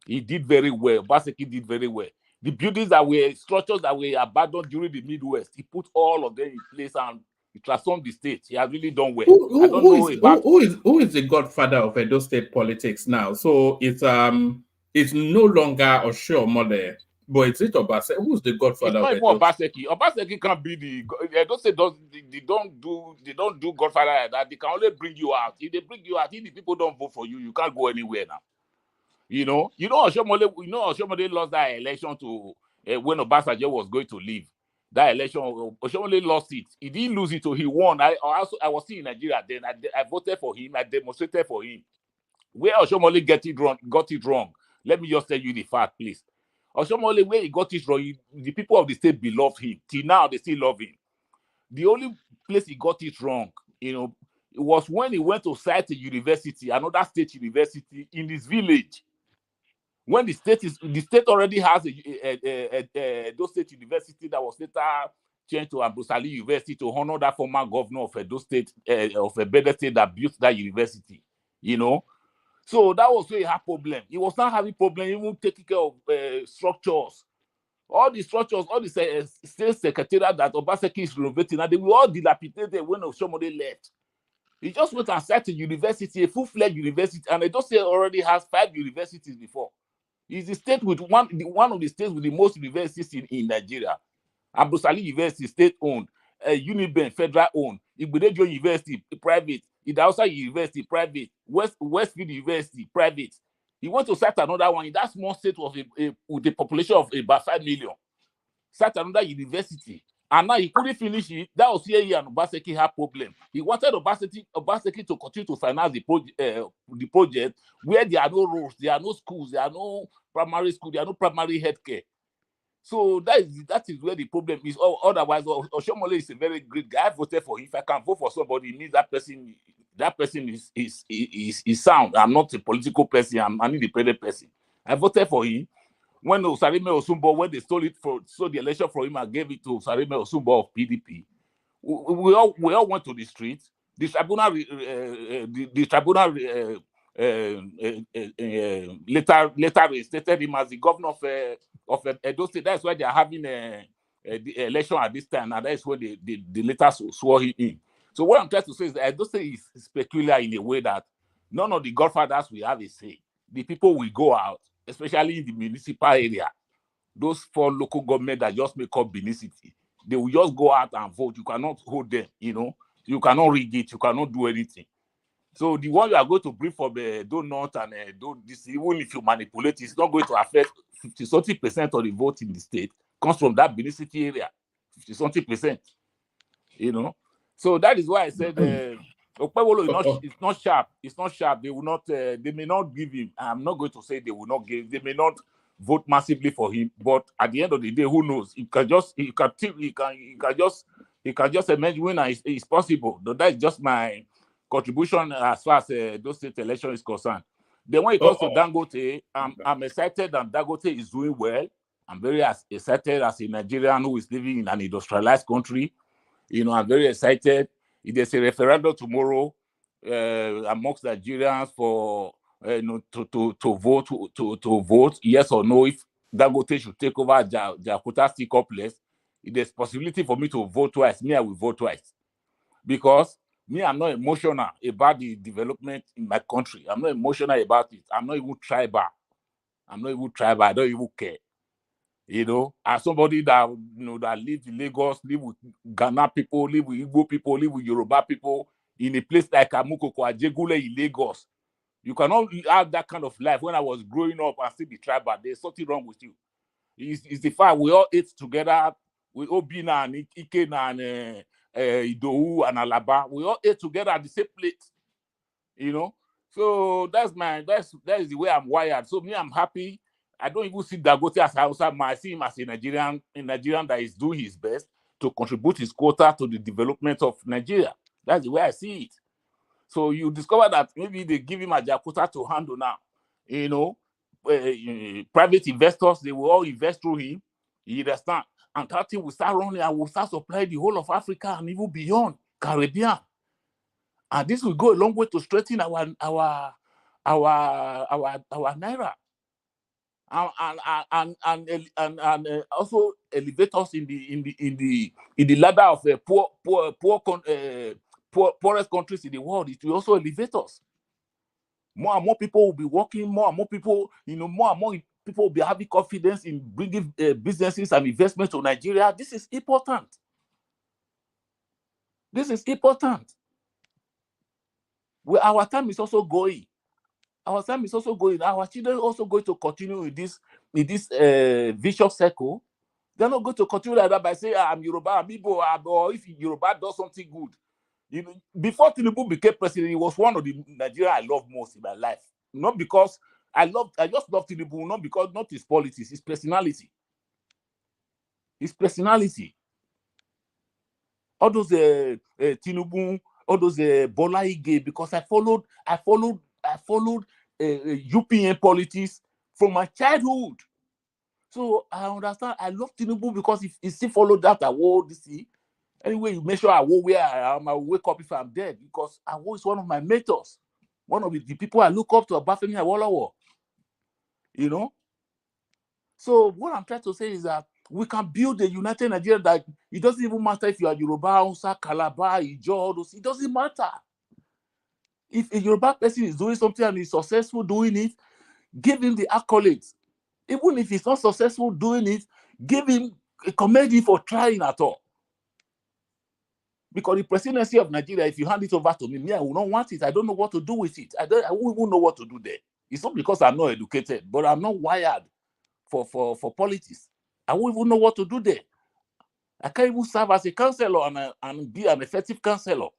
S1: He did very well. Obaseki did very well. The buildings structures that were abandoned during the Midwest, he put all of them in place and he transformed the state. He has really done well.
S6: Who is the godfather of Edo State politics now? So it's no longer Oshiomhole, but is it Obaseki? Who's the godfather?
S1: It's not even Obaseki. Obaseki can't be the. Edo State they don't do godfather like that. They can only bring you out. If they bring you out, if the people don't vote for you, you can't go anywhere now. You know Oshiomhole lost that election to when Obasanjo was going to leave. That election, Oshiomhole lost it. He didn't lose it, so he won. I was still in Nigeria then. I voted for him. I demonstrated for him. Where Oshiomhole got it wrong. Let me just tell you the fact, please. Oshiomhole, where he got it wrong, the people of the state beloved him. Till now, they still love him. The only place he got it wrong, it was when he went to cite a university, another state university in his village. When the state already has Edo State University that was later changed to Abusali University to honor that former governor of Edo State, of Edo State that built that university, So that was where he had problem. He was not having problem even taking care of structures. All the structures, all the state secretariat that Obaseki is renovating, and they were all dilapidated when Oshiomhole left. He just went and started a university, a full-fledged university, and Edo State already has 5 universities before. It's the state with one of the states with the most universities in Nigeria. Abusali University, state-owned. Uniben, federal-owned. Igbodejo University, private. Idausa University, private. Westfield University, private. He went to start another one in that small state with a population of about 5 million. Start another university. And now he couldn't finish it. That was where he and Obaseki had problem. He wanted Obaseki to continue to finance the project where there are no roads, there are no schools, there are no primary school, there are no primary healthcare. So that is where the problem is. Otherwise, Oshiomhole is a very great guy. I voted for him. If I can vote for somebody, it means that person is sound. I'm not a political person. I'm an independent person. I voted for him. When Osarime Osumbo, when they stole the election from him and gave it to Osarime Osumbo of PDP, we all went to the streets. The tribunal later reinstated him as the governor of Edo State. That's why they are having the election at this time, and that's where they later swore him in. So what I'm trying to say is that Edo State is peculiar in a way that none of the godfathers will have a say. The people will go out, especially in the municipal area. Those 4 local governments that just make up Benin City, they will just go out and vote. You cannot hold them, You cannot rig it. You cannot do anything. So the one you are going to bring from do not and do this, even if you manipulate, it's not going to affect 50-something% of the vote in the state. Comes from that Benin City area, 50-something%. So that is why I said Okpebholo is not sharp. It's not sharp. They will not. They may not give him. I'm not going to say they will not give. They may not vote massively for him. But at the end of the day, who knows? He can just emerge winner. It's possible. That is just my contribution as far as those state election is concerned. Then when it comes to Dangote, I'm excited that Dangote is doing well. I'm very excited as a Nigerian who is living in an industrialized country. I'm very excited. If there's a referendum tomorrow amongst Nigerians for to vote yes or no if Dangote should take over Jakarta Steel Complex, if there's possibility for me to vote twice, I will vote twice. Because Me, I'm not emotional about the development in my country. I'm not emotional about it. I'm not even tribal. I don't even care. You know, as somebody that that lives in Lagos, live with Ghana people, live with Igbo people, live with Yoruba people in a place like Amukoko, Ajegule in Lagos. You cannot have that kind of life. When I was growing up and still be tribal, there's something wrong with you. It's the fact we all ate together with Obina and Ikena and Idou and Alaba. We all ate together at the same plate, you know. So that is the way I'm wired. So me, I'm happy. I don't even see Dangote as Hausa. I see him as a Nigerian that is doing his best to contribute his quota to the development of Nigeria. That's the way I see it. So you discover that maybe they give him a Jakarta to handle now. You know, private investors, they will all invest through him. You understand? And that thing will start running and will start supplying the whole of Africa and even beyond, Caribbean. And this will go a long way to strengthen our naira. And also elevate us in the ladder of poorest countries in the world. It will also elevate us. More and more people will be working. More and more people, more and more people will be having confidence in bringing businesses and investments to Nigeria. This is important. This is important. Well, our time is also going. Our time is also going. Our children are also going to continue in this vicious circle. They're not going to continue like that by saying, I'm Yoruba, I'm Igbo, or if Yoruba does something good. Before Tinubu became president, he was one of the Nigerians I love most in my life. Not because I just love Tinubu, not his politics, his personality. His personality. All those Tinubu, all those Bola Ige, because I followed UPN politics from my childhood. So I understand. I love Tinubu because if he still followed that, I will see. Anyway, you make sure I will where I am. I will wake up if I'm dead because I was one of my mentors, one of the people I look up to, Obafemi Awolowo. So what I'm trying to say is that we can build a united Nigeria that it doesn't even matter if you are Yoruba, Hausa, Calabar, Ijo, it doesn't matter. If a Yoruba person is doing something and is successful doing it, give him the accolades. Even if he's not successful doing it, give him a commend for trying at all. Because the presidency of Nigeria, if you hand it over to me, I will not want it. I don't know what to do with it. I won't even know what to do there. It's not because I'm not educated, but I'm not wired for politics. I won't even know what to do there. I can't even serve as a councillor and be an effective councillor.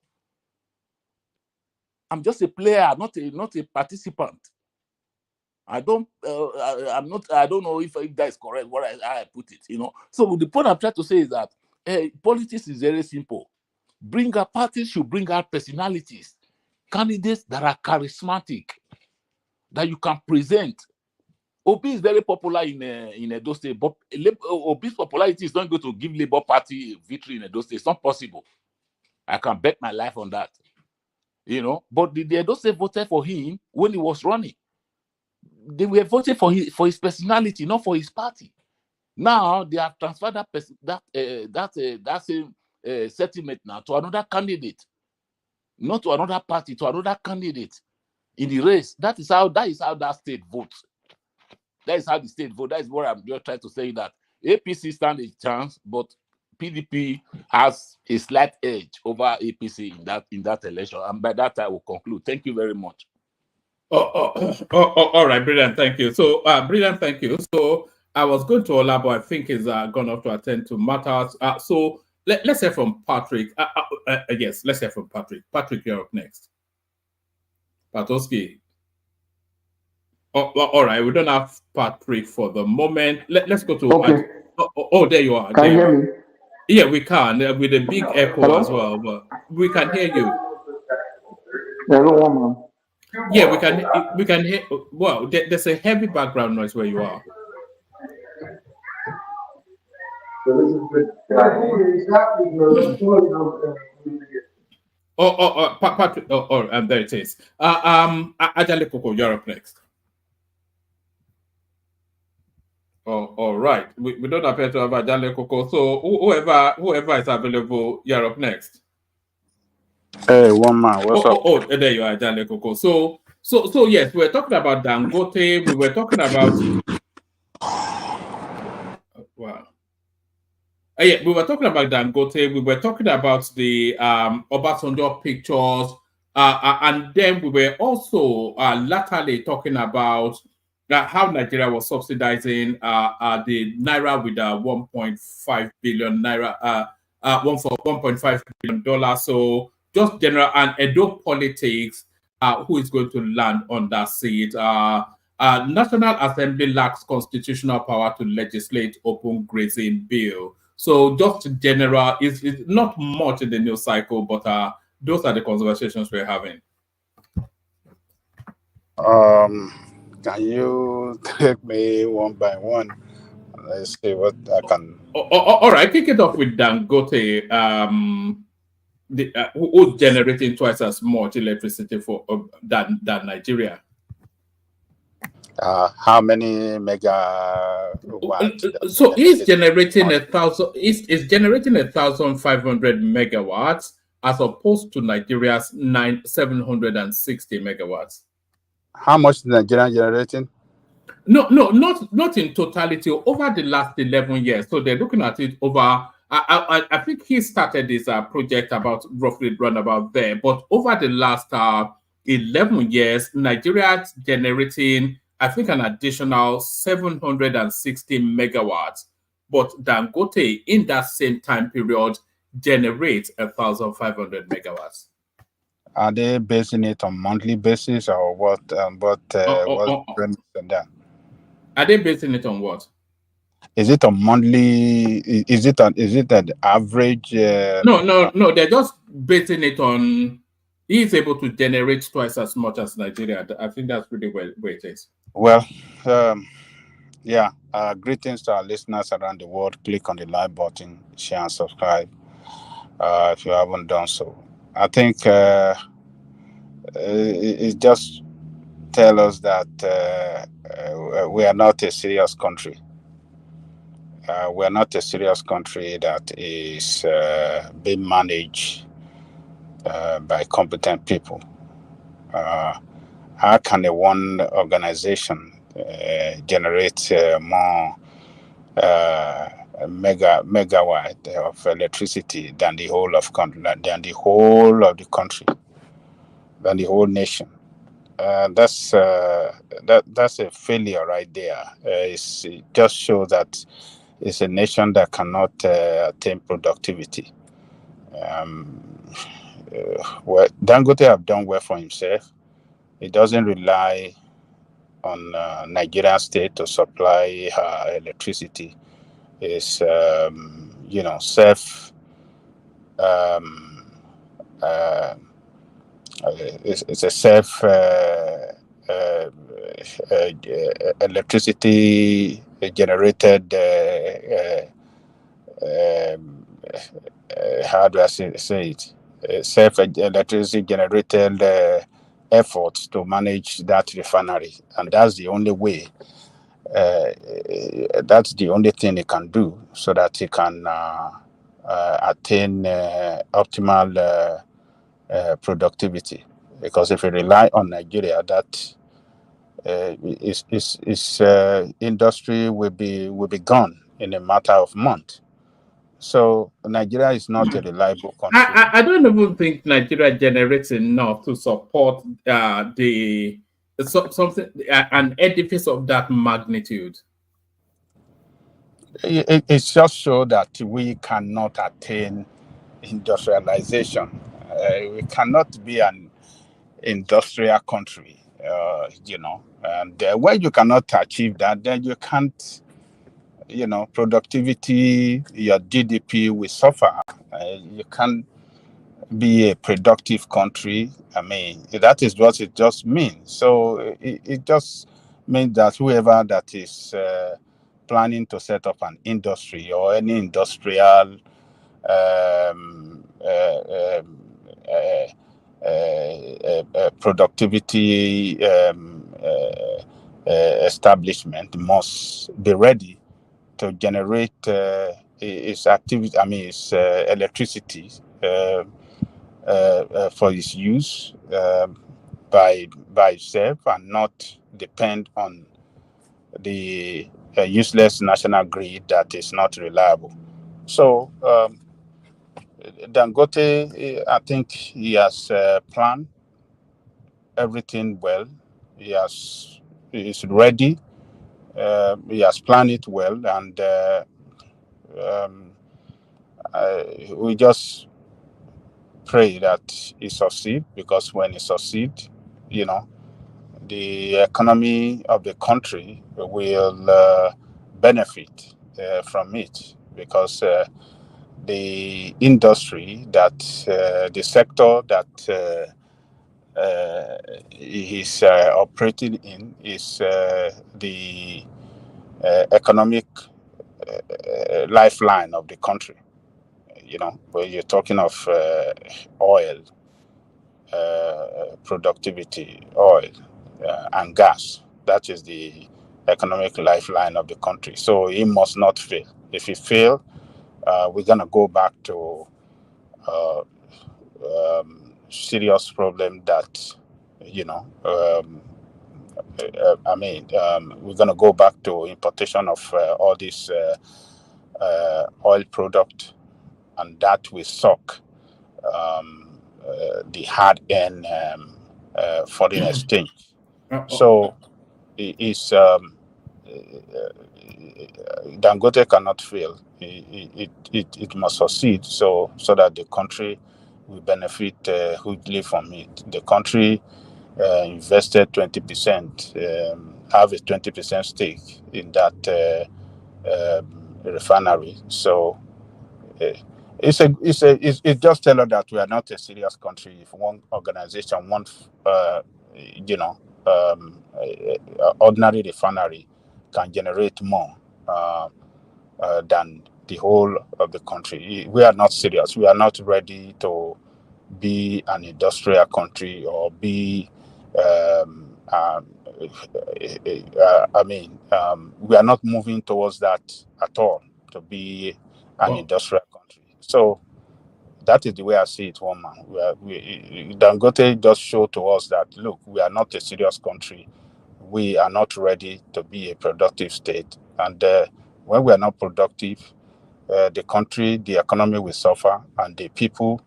S1: I'm just a player, not a participant. I don't know if that is correct, what I put it, So the point I'm trying to say is that politics is very simple. Parties should bring out personalities, candidates that are charismatic, that you can present. Obi is very popular in Edo State, but Obi's popularity is not going to give Labour Party a victory in Edo State. It's not possible. I can bet my life on that. But the Edo State voted for him when he was running. They were voting for his personality, not for his party. Now they have transferred that same sentiment now to another candidate, not to another party, to another candidate in the race. That is how that state votes. That is how the state votes. That is what I'm just trying to say, that APC stand a chance, but PDP has a slight edge over APC in that election. And by that I will conclude. Thank you very much.
S6: All right, brilliant. Thank you. So, brilliant. Thank you. So, I was going to Olabo. I think is gone off to attend to matters. So, let's hear from Patrick. Yes, let's hear from Patrick. Patrick, you're up next. Patoski. All right. We don't have Patrick for the moment. Let's go to.
S21: Okay.
S6: There you are.
S21: Can you hear me?
S6: Yeah, we can. With a big echo
S21: Hello?
S6: as well, but we can hear you.
S21: Hello, man.
S6: Yeah, we can hear. Well, there's a heavy background noise where you are. Patrick. And there it is. Ajale Koko, you're up next. All right. We don't appear to have Ajale Koko, so whoever is available, you're up next.
S20: Hey, one man, what's up?
S6: Oh, there you are, Jale Koko. So yes, we were talking about Dangote. We were talking about wow. Yeah, we were talking about Dangote. We were talking about the Obasanjo pictures, and then we were also latterly talking about how Nigeria was subsidizing the naira with 1.5 billion naira, $1.5 billion. So just general and Edo politics. Who is going to land on that seat? National Assembly lacks constitutional power to legislate open grazing bill. So just general, it's not much in the news cycle, but those are the conversations we're having.
S20: Can you take me one by one? Let's see what I can.
S6: All right, kick it off with Dangote. Who's generating twice as much electricity than Nigeria?
S20: How many megawatts?
S6: So it's generating 1,000. It's generating 1,500 megawatts as opposed to Nigeria's 760 megawatts.
S20: How much is Nigeria generating?
S6: No, not in totality. Over the last 11 years, so they're looking at it over. I think he started this project about roughly run about there, but over the last 11 years, Nigeria's generating, I think, an additional 760 megawatts. But Dangote, in that same time period, generates 1,500 megawatts.
S20: Are they basing it on monthly basis or what? What's the premise on that?
S6: Are they basing it on what?
S20: Is it a monthly? Is it an average?
S6: No. They're just basing it on. He's able to generate twice as much as Nigeria. I think that's really where it is.
S20: Well, yeah. Greetings to our listeners around the world. Click on the like button, share and subscribe if you haven't done so. I think it just tells us that we are not a serious country. We are not a serious country that is being managed by competent people. How can a one organization generate more megawatt of electricity than the whole of the country, than the whole nation? That's a failure right there. It just shows that it's a nation that cannot attain productivity. Well, Dangote have done well for himself. He doesn't rely on Nigerian state to supply her electricity. It's it's a self electricity generated. How do I say it? Self electricity generated efforts to manage that refinery, and that's the only way. That's the only thing he can do so that he can attain optimal productivity. Because if you rely on Nigeria, that industry will be gone in a matter of months. So Nigeria is not a reliable country.
S6: I don't even think Nigeria generates enough to support an edifice of that magnitude.
S20: It just shows that we cannot attain industrialization. We cannot be an industrial country, and when you cannot achieve that, then you can't, productivity, your GDP will suffer. You can't be a productive country. I mean, that is what it just means. So it just means that whoever that is planning to set up an industry or any industrial productivity establishment must be ready to generate its activity. I mean, its electricity for its use by itself and not depend on the useless national grid that is not reliable. So Dangote, I think he has planned everything well. He is ready. He has planned it well, and we just pray that he succeed, because when he succeed, you know, the economy of the country will benefit from it, because the industry that the sector that he's operating in is the economic lifeline of the country. You know, where you're talking of oil, productivity, oil, and gas. That is the economic lifeline of the country. So he must not fail. If he fail, we're gonna go back to serious problem that, you know, we're gonna go back to importation of all these oil product, and that will suck the hard-earned foreign exchange. So it's Dangote cannot fail. It must succeed, so that the country will benefit hugely from it. The country invested 20%, have a 20% stake in that refinery. So it just tells us that we are not a serious country. If one organization, one ordinary refinery can generate more than the whole of the country, we are not serious. We are not ready to be an industrial country or be. We are not moving towards that at all, to be an industrial country. So that is the way I see it, one man. Dangote just showed to us that, look, we are not a serious country. We are not ready to be a productive state. And when we are not productive, the country, the economy will suffer, and the people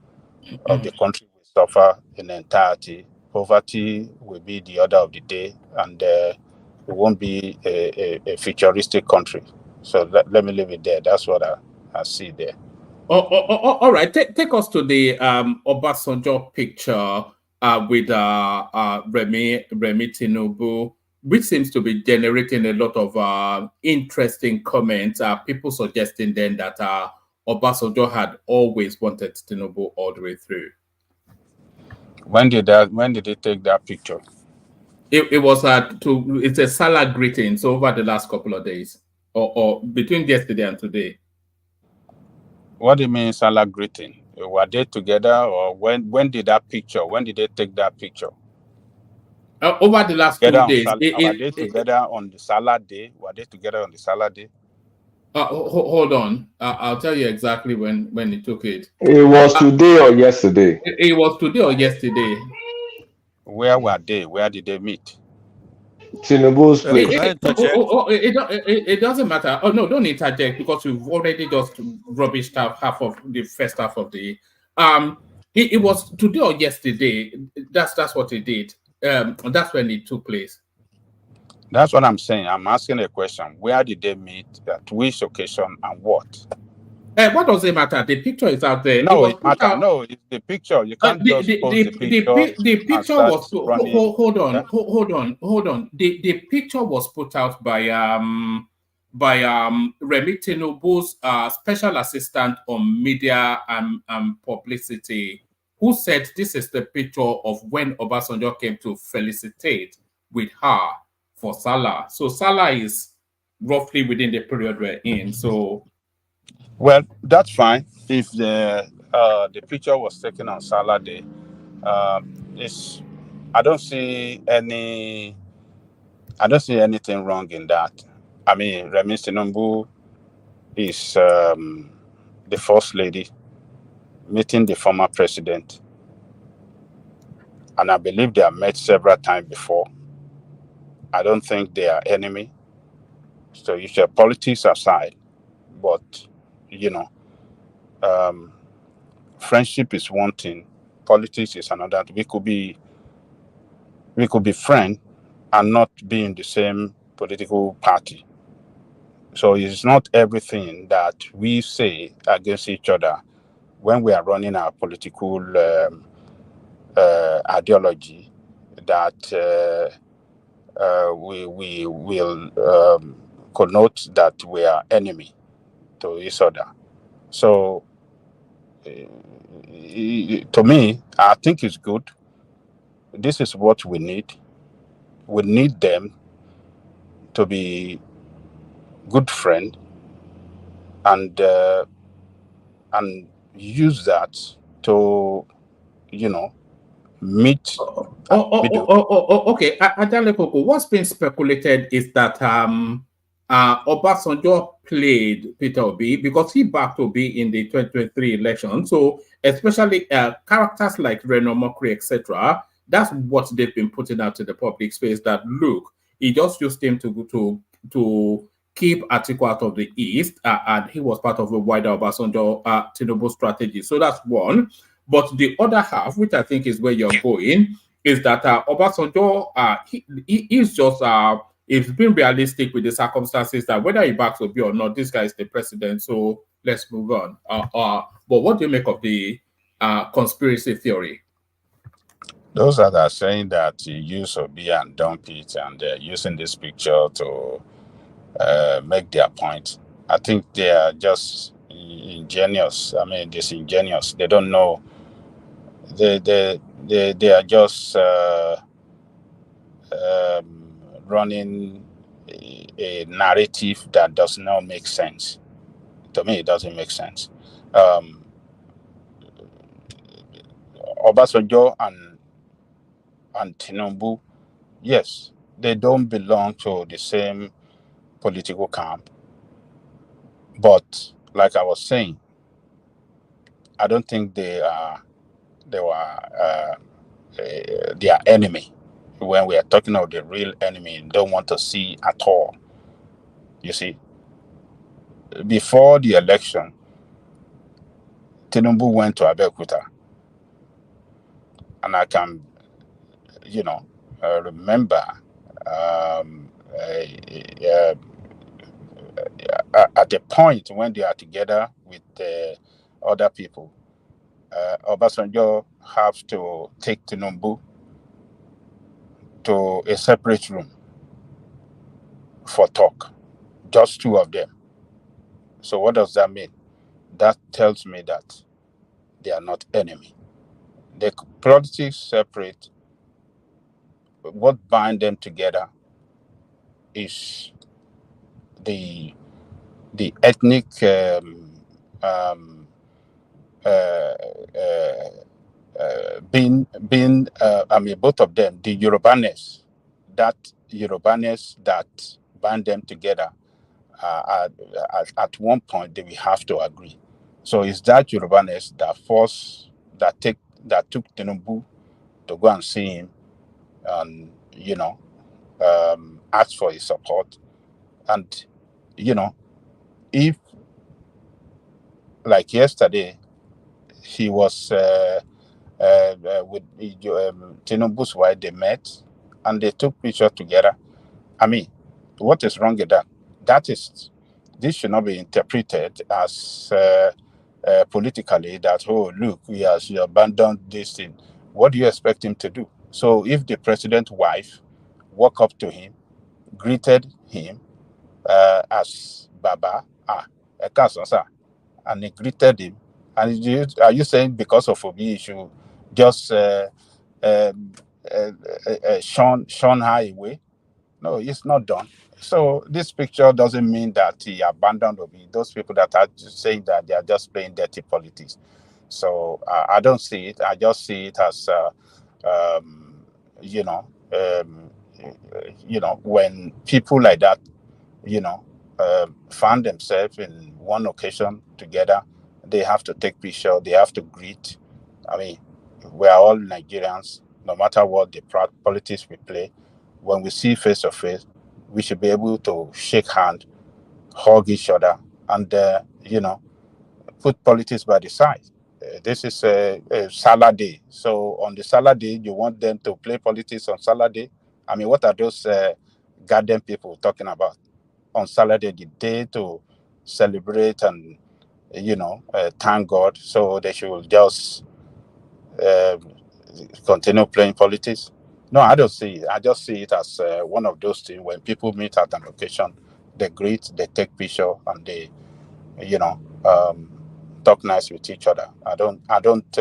S20: of the country will suffer in entirety. Poverty will be the order of the day, and it won't be a futuristic country. So let me leave it there. That's what I see there.
S6: All right. Take us to the Obasanjo picture with Remi Tinubu, which seems to be generating a lot of interesting comments. People suggesting then that Obasanjo had always wanted Tinubu all the way through.
S20: When did they take that picture?
S6: It was it's a salad greeting. So over the last couple of days, or between yesterday and today.
S20: What do you mean salad greeting? Were they together, or when did that picture? When did they take that picture?
S6: Over the last 2 days.
S20: Were they together on the salad day? Were they together on the salad day?
S6: Hold on. I'll tell you exactly when he took it.
S15: It was today or yesterday.
S6: It was today or yesterday.
S20: Where were they? Where did they meet?
S15: Tinubu's place.
S6: It doesn't matter. Oh no, don't interject, because we've already just rubbished out half of the first half of the. It was today or yesterday. That's what he did. That's when it took place.
S20: That's what I'm saying. I'm asking a question. Where did they meet? At which occasion and what?
S6: What does it matter? The picture is out there.
S20: No, it matters. No, it's the picture. You can't just post the picture.
S6: The picture was hold on. The picture was put out by Remi Tinubu's special assistant on media and publicity, who said this is the picture of when Obasanjo came to felicitate with her for Salah. So Salah is roughly within the period we're in. So.
S20: Well, that's fine. If the picture was taken on Salah Day, I don't see anything wrong in that. I mean, Remi Tinubu is the first lady meeting the former president. and I believe they have met several times before. I don't think they are enemy. So you should politics aside, but you know, friendship is one thing, politics is another. We could be friends and not be in the same political party. So it's not everything that we say against each other when we are running our political ideology that we will connote that we are enemy to each other. So to me, I think it's good. This is what we need. We need them to be good friend and use that to, you know, meet.
S6: Okay. Ajale Koko, what's been speculated is that Obasanjo played Peter Obi because he backed Obi in the 2023 election. So especially characters like Reno, Omokri, etc., that's what they've been putting out in the public space, that look, he just used him to keep Atiku out of the East, and he was part of a wider Obasanjo Tinubu strategy. So that's one. But the other half, which I think is where you're going, is that Obasanjo, he's just, he's been realistic with the circumstances that whether he backs Obi or not, this guy is the president, so let's move on. But what do you make of the conspiracy theory?
S20: Those that are saying that you use Obi and dump it, and they're using this picture to make their point, I think they are just ingenious. I mean, disingenuous. They don't know. They are just running a narrative that does not make sense. To me, it doesn't make sense. Obasanjo and Tinubu, yes, they don't belong to the same political camp. But like I was saying, I don't think they were their enemy. When we are talking of the real enemy, don't want to see at all. You see, before the election, Tinubu went to Abeokuta, and I can, remember at the point when they are together with other people, Obasanjo have to take Tinubu to a separate room for talk, just two of them. So what does that mean? That tells me that they are not enemy. The politics separate. What bind them together is the ethnic I mean, both of them, the Yorubaness that bind them together. At one point, they will have to agree. So it's that Yorubaness that took Tinubu to go and see him, and ask for his support. And if like yesterday, he was with Tinubu's wife, they met and they took pictures together. I mean, what is wrong with that? This should not be interpreted as politically that, oh, look, he has abandoned this thing. What do you expect him to do? So if the president's wife walked up to him, greeted him as Baba, and he greeted him, and are you saying because of Obi, you should just shun her away? No, it's not done. So this picture doesn't mean that he abandoned Obi. Those people that are just saying that, they are just playing dirty politics. So I don't see it. I just see it as, when people like that, find themselves in one occasion together, they have to take picture. They have to greet. I mean, we are all Nigerians. no matter what the politics we play, when we see face to face, we should be able to shake hands, hug each other, and put politics by the side. This is a Salah day. So on the Salah day, you want them to play politics on Salah day? I mean, what are those goddamn people talking about on Salah day, the day to celebrate and, thank God? So they should just continue playing politics? No, I don't see it. I just see it as one of those things when people meet at an occasion, they greet, they take picture, and they, talk nice with each other. I don't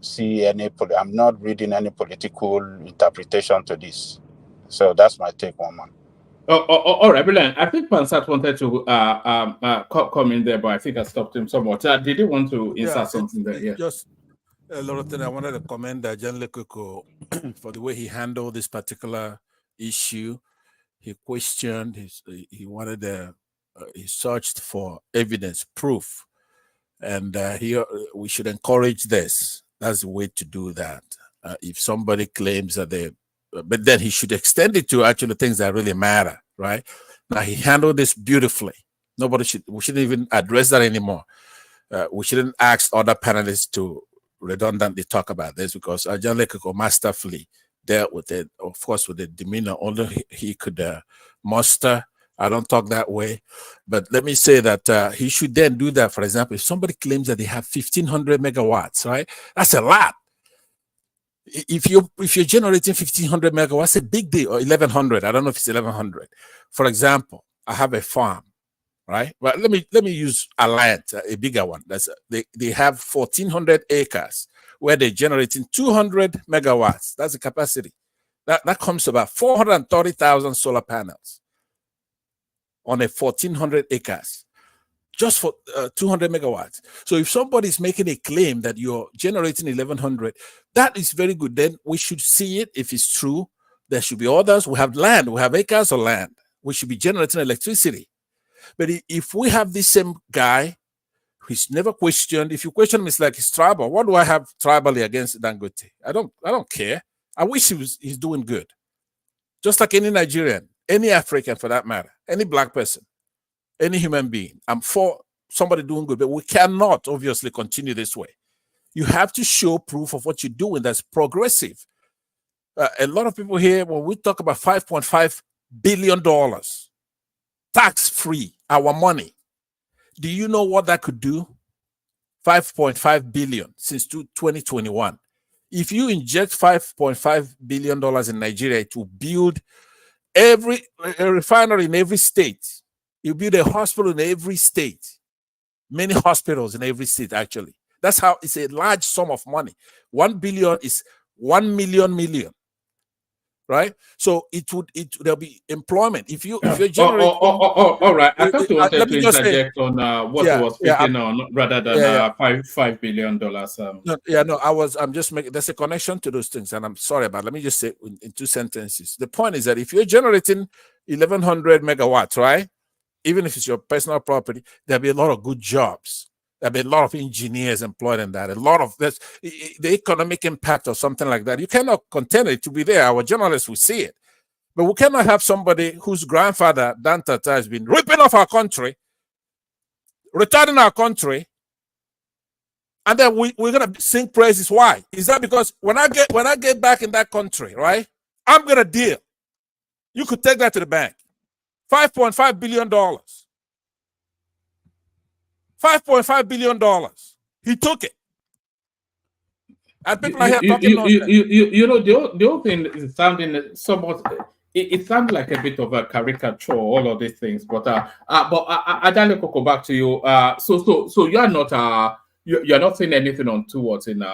S20: see any. I'm not reading any political interpretation to this. So that's my take on man.
S6: All right, brilliant. I think Pansat wanted to come in there, but I think I stopped him somewhat. Did you want to insert something there? Yeah.
S19: Just a lot of things. I wanted to commend John Lekoko for the way he handled this particular issue. He questioned. He wanted he searched for evidence, proof, and we should encourage this. That's the way to do that. If somebody claims that but then he should extend it to actually things that really matter, right? Now he handled this beautifully. We shouldn't even address that anymore. We shouldn't ask other panelists to redundantly talk about this because John Lekoko masterfully dealt with it, of course, with the demeanor only he could muster. I don't talk that way, but let me say that he should then do that. For example, if somebody claims that they have 1,500 megawatts, right? That's a lot. If you're generating 1,500 megawatts, a big deal, or 1,100. I don't know if it's 1,100. For example, I have a farm, right? But let me use Alliant, a bigger one. They have 1,400 acres where they're generating 200 megawatts. That's the capacity. That comes to about 430,000 solar panels on a 1,400 acres, just for 200 megawatts. So if somebody's making a claim that you're generating 1,100, that is very good. Then we should see it. If it's true, there should be others. We have land. We have acres of land. We should be generating electricity. But if we have this same guy who's never questioned, if you question him, it's like he's tribal. What do I have tribally against Dangote? I don't care. I wish he's doing good. Just like any Nigerian, any African for that matter, any black person, any human being. I'm for somebody doing good, but we cannot obviously continue this way. You have to show proof of what you're doing that's progressive. A lot of people here, when we talk about $5.5 billion, tax-free, our money, do you know what that could do? 5.5 billion since 2021. If you inject $5.5 billion in Nigeria, it will build a refinery in every state. You build a hospital in every state. Many hospitals in every state, actually. That's how it's a large sum of money. 1 billion is 1 million. Right? So there'll be employment. If you're generating
S6: all right. I thought you wanted to interject on what he was speaking on rather than $5 billion.
S19: I'm just making there's a connection to those things, and I'm sorry about it. Let me just say in 2 sentences. The point is that if you're generating 1,100 megawatts, right? Even if it's your personal property, there'll be a lot of good jobs. There'll be a lot of engineers employed in that. A lot of the economic impact or something like that. You cannot contend it to be there. Our journalists will see it. But we cannot have somebody whose grandfather, Dan Tata, has been ripping off our country, retarding our country, and then we're going to sing praises. Why? Is that because when I get back in that country, right, I'm going to deal. You could take that to the bank. $5.5 billion. $5.5 billion. He took it. And people are here talking nonsense.
S6: The whole thing is sounding somewhat. It sounds like a bit of a caricature, all of these things. But Adale Koko, back to you. So you are not you're not saying anything on towards in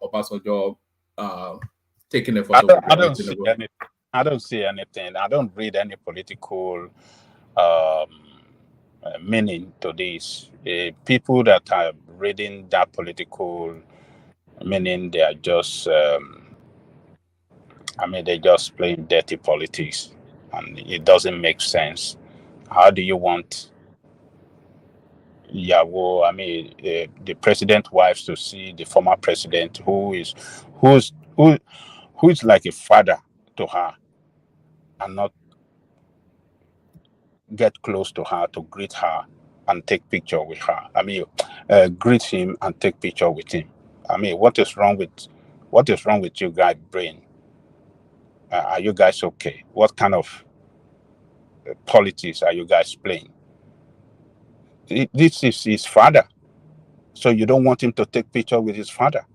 S6: Obasanjo taking a photo.
S20: I don't see anything. I don't read any political meaning to this. People that are reading that political meaning, they are just, they're just playing dirty politics, and it doesn't make sense. How do you want Yahoo, I mean, the president wives to see the former president who's like a father to her, and not get close to her to greet her and take picture with her. I mean, greet him and take picture with him. I mean, what is wrong with you guys' brain? Are you guys okay? What kind of politics are you guys playing? This is his father, so you don't want him to take picture with his father.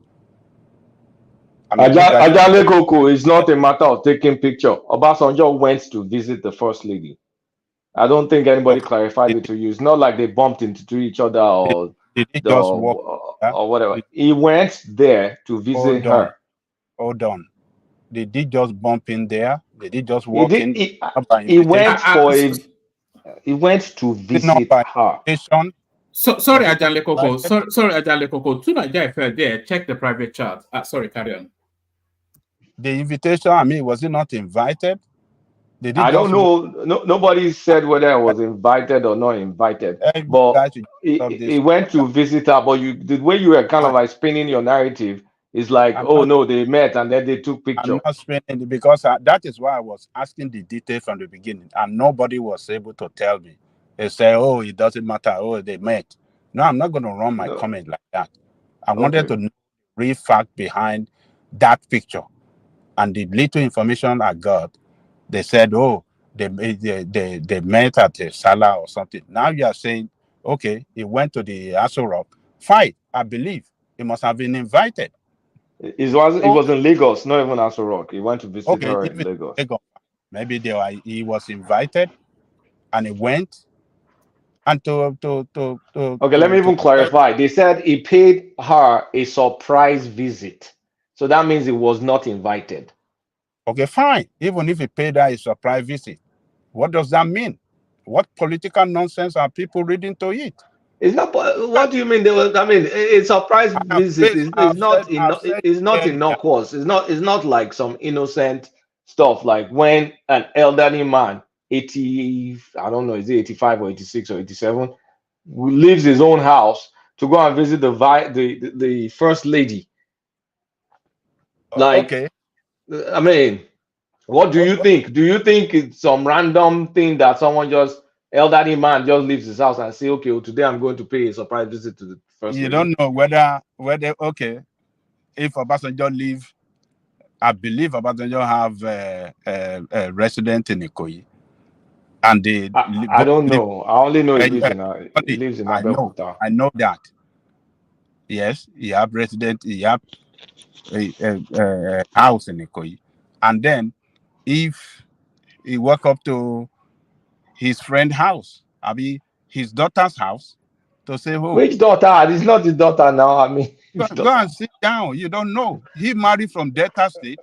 S20: I mean,
S15: Ajale Koko is not a matter of taking picture. Obasanjo went to visit the first lady. I don't think anybody clarified it to you. It's not like they bumped into each other or
S20: did he just walk
S15: or whatever. He went there to visit her.
S20: Hold on. Did he just bump in there? Did he just walk in?
S15: He went to visit her.
S6: So sorry, Ajale Koko. Sorry, Ajale Koko. Two Nigeria fell there. Check the private chat. Sorry, carry on.
S20: The invitation, I mean, was he not invited?
S15: I don't know. Nobody said whether I was invited or not invited. But he went to visit her. But the way you were kind of like spinning your narrative is like, no, they met and then they took picture.
S20: I'm not spinning it because that is why I was asking the detail from the beginning, and nobody was able to tell me. They say, it doesn't matter. They met. No, I'm not going to run my comment like that. I wanted to know the real fact behind that picture. And the little information I got, they said, they met at a Salah or something. Now you are saying, okay, he went to the Aso Rock. Fine, I believe he must have been invited.
S15: It was in Lagos, not even Aso Rock. He went to visit her in Lagos.
S20: Maybe he was invited, and he went. And
S15: let me even clarify. They said he paid her a surprise visit, so that means he was not invited.
S20: Okay, fine. Even if he paid her a surprise visit, what does that mean? What political nonsense are people reading to it?
S15: It's not. What do you mean? A surprise visit is not innocuous. It's not like some innocent stuff like when an elderly man, 80, I don't know, is it 85 or 86 or 87, leaves his own house to go and visit the first lady.
S20: Okay.
S15: I mean, what do you think? Do you think it's some random thing that someone elderly man just leaves his house and say, okay, today I'm going to pay a surprise visit to the first lady?
S20: You don't know whether if Obasanjo leave, I believe Obasanjo have a resident in Ikoyi. And
S15: I don't know. I only know he lives in Abeokuta.
S20: I know that. Yes, he have resident, he have a house in Ikoyi. And then if he walk up to his friend's house, his daughter's house, to say,
S15: which daughter? It's not his daughter now. I mean,
S20: go and sit down. You don't know. He married from Delta State.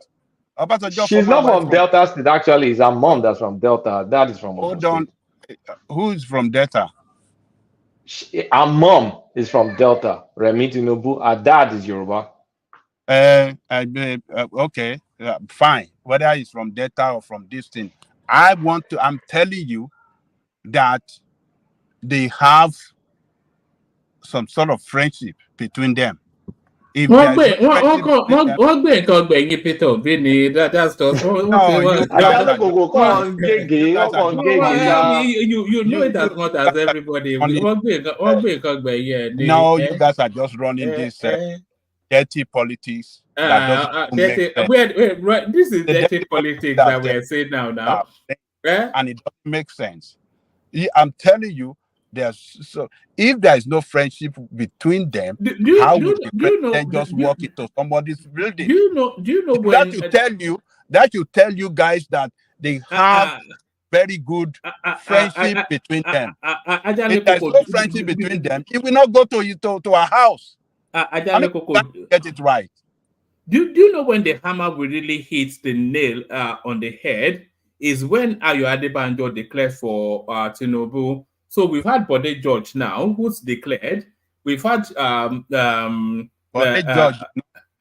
S15: She's not from Delta State. Actually, it's her mom that's from Delta. Dad is from Ogun State.
S20: Who is from Delta?
S15: Her mom is from Delta. Remittances. Her dad is Yoruba.
S20: Okay, fine. Whether he's from Delta or from this thing, I'm telling you that they have some sort of friendship between them. If
S6: that's just you know it as much as everybody.
S20: No, you guys are just running this dirty politics.
S6: Wait, this is dirty politics that we're saying now.
S20: And it doesn't make sense. I'm telling you, if there is no friendship between them, how would the president just walk into somebody's building?
S6: Do you know when
S20: that should tell you guys that they have very good friendship between them. If there is no friendship between them, he will not go to a house. Get it right.
S6: Do you know when the hammer will really hit the nail on the head is when Ayo Adebanjo declared for Tinubu. So we've had Bode George now, who's declared. We've had
S20: Bode George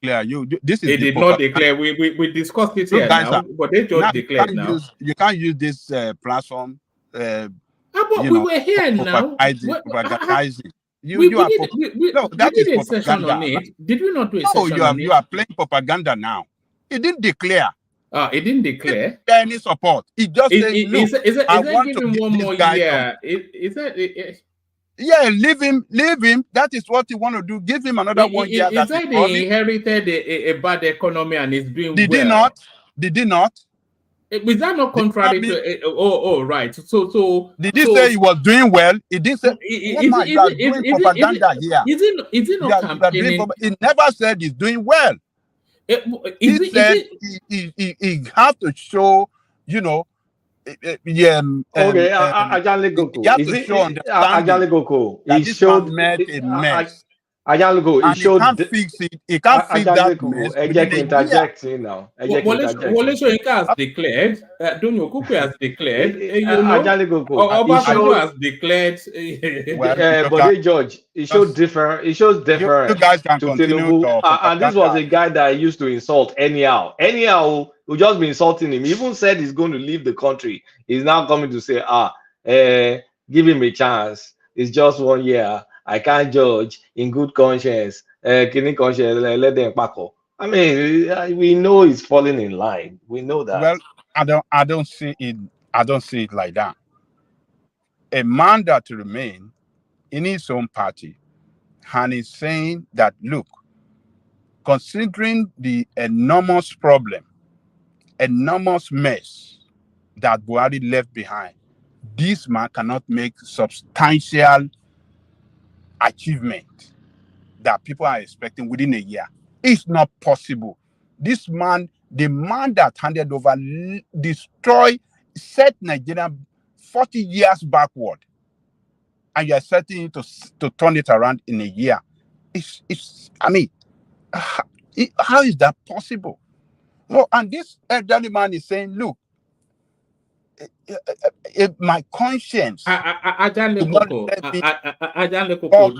S20: this is
S6: he did not declare. We discussed it here now. Bode George declared now.
S20: You can't use this platform.
S6: But we were here now.
S20: Propagandizing. That is propaganda.
S6: Did we not do a
S20: no,
S6: session on it?
S20: You are playing propaganda now. It didn't declare.
S6: It didn't declare.
S20: It didn't any support. It just said, look, I want to give
S6: one more
S20: this guy
S6: year.
S20: Yeah, leave him. That is what you want to do. Give him another 1 year.
S6: Is that they inherited a bad economy and is doing
S20: Did
S6: well?
S20: he not? Did he not?
S6: Was that not contrary to? Right. So
S20: did he say he was doing well? He didn't say. You are doing propaganda here.
S6: Is it not campaigning?
S20: He never said he's doing well. He said he have to show, you know.
S15: Okay, Ajale Goko.
S20: You have to show understanding that this man made a mess.
S15: Ajale Goko,
S20: and he can't fix it. He can't fix that mess within
S15: interject now.
S6: Wole Soyinka has declared. Donyo Kuku has declared.
S15: Ajale Goko.
S6: Obasanjo has declared.
S15: But George, it shows different. It shows different.
S20: You guys can
S15: to
S20: continue
S15: Tinubu. And this was a guy that I used to insult anyhow. We just be insulting him. He even said he's going to leave the country. He's now coming to say, give him a chance. It's just 1 year. I can't judge in good conscience. Let them pack up. I mean, we know he's falling in line. We know that.
S20: Well, I don't see it. I don't see it like that. A man that remain in his own party and is saying that, look, considering the enormous problem, enormous mess that Buhari left behind, this man cannot make substantial achievement that people are expecting within a year. It's not possible. This man, the man that handed over, set Nigeria 40 years backward, and you are setting it to turn it around in a year. How is that possible? No, and this elderly man is saying, look, my conscience talk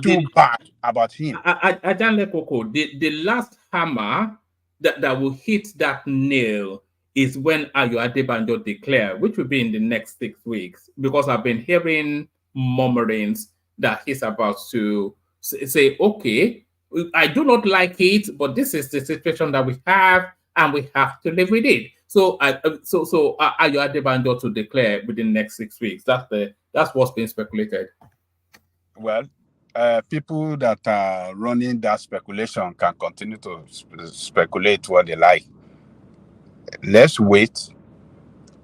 S20: too bad about him.
S6: The last hammer that will hit that nail is when Ayo Adebanjo declare, which will be in the next 6 weeks, because I've been hearing murmurings that he's about to say, okay, I do not like it, but this is the situation that we have, and we have to live with it. So Ayo Adebanjo to declare within the next 6 weeks. That's what's been speculated.
S20: Well, people that are running that speculation can continue to speculate what they like. Let's wait.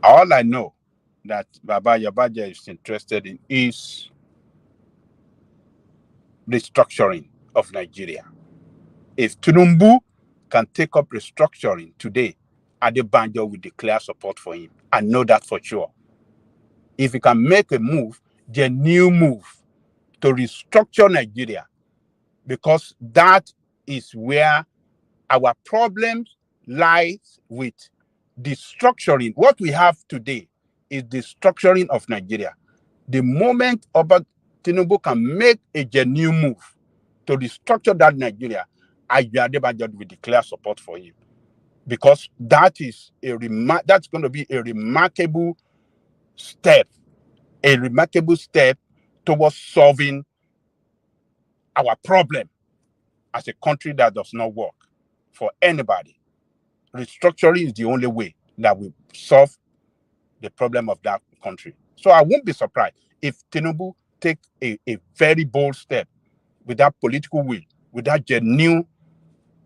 S20: All I know that Baba Yabaja is interested in is restructuring of Nigeria. If Tinubu can take up restructuring today, Adebanjo will declare support for him. I know that for sure. If he can make a move, the new move to restructure Nigeria, because that is where our problems lies with the structuring. What we have today is the structuring of Nigeria. The moment Tinubu can make a genuine move to restructure that Nigeria, Adebanjo will declare support for him, because that is that's going to be a remarkable step towards solving our problem as a country that does not work for anybody. Restructuring is the only way that will solve the problem of that country. So I won't be surprised if Tinubu take a very bold step with that political will, with that genuine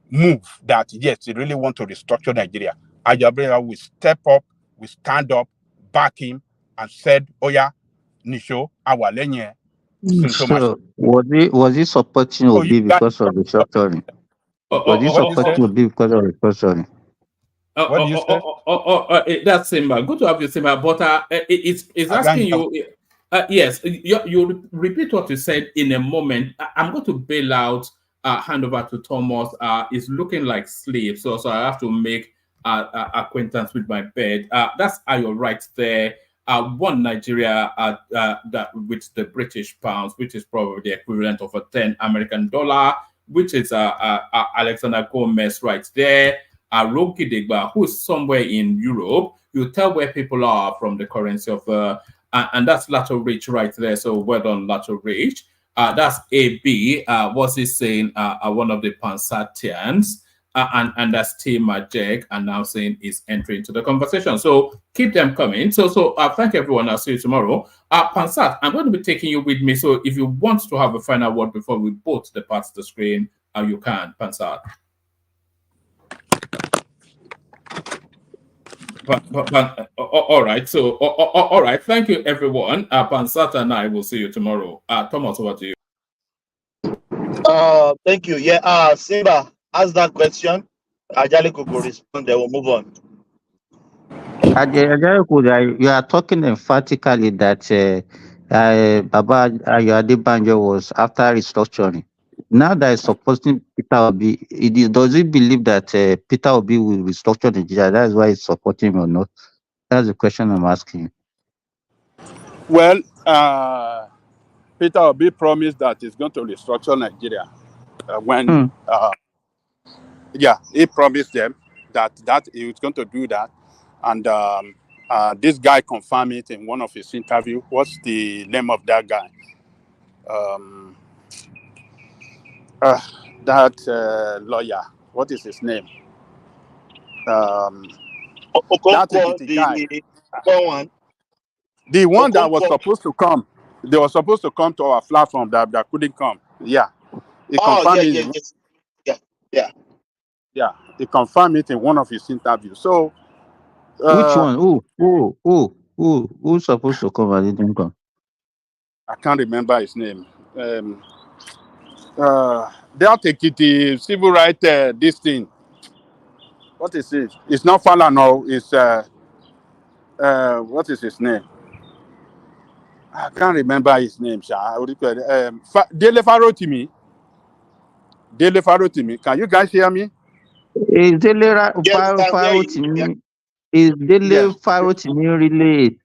S20: move that, yes, they really want to restructure Nigeria. Adebanjo will step up, will stand up, back him, and said, oh yeah, Nisho, our lenye.
S7: So was he supporting Obi because of the restructuring? Was he supporting Obi because of the restructuring?
S20: What do you say?
S6: That's Simba. Good to have you, Simba. But it's asking you. Yes, you repeat what you said in a moment. I'm going to bail out. Hand over to Thomas. Is looking like sleep, so I have to make acquaintance with my bed. That's Ayo right there. One Nigeria that with the British pounds, which is probably the equivalent of a 10 American dollar, which is Alexander Gomez right there. Roki Degba, who is somewhere in Europe. You tell where people are from the currency of and that's Lato Rich right there. So well done, Lato Rich. That's AB. What's he saying? One of the Pansatians. And that's T. Majek, and now saying is entering into the conversation. So keep them coming. So thank everyone. I'll see you tomorrow. Pansat, I'm going to be taking you with me. So if you want to have a final word before we both depart the screen, you can, Pansat. All right. So all right. Thank you, everyone. Pansat and I will see you tomorrow. Thomas, over to you.
S8: Thank you. Yeah. Simba, ask that question. Ajali could respond. Then we'll move on.
S7: You are talking emphatically that Baba Adebanjo was after restructuring. Now that is supporting Peter Obi, does he believe that Peter Obi will restructure Nigeria? That is why he's supporting him or not? That's the question I'm asking.
S20: Well, Peter Obi promised that he's going to restructure Nigeria he promised them that he was going to do that, and this guy confirmed it in one of his interviews. What's the name of that guy? That lawyer. What is his name? That guy. The one that was supposed to come. They were supposed to come to our platform that couldn't come. Yeah. He confirmed he confirmed it in one of his interviews. So
S7: which one? Who's supposed to come and didn't come?
S20: I can't remember his name. They'll take it the civil right this thing. What is it? It's not Falano, it's what is his name? I can't remember his name, Dele Farotimi. Can you guys hear me?
S7: Is Dele Farotimi? Is Dele Farotimi really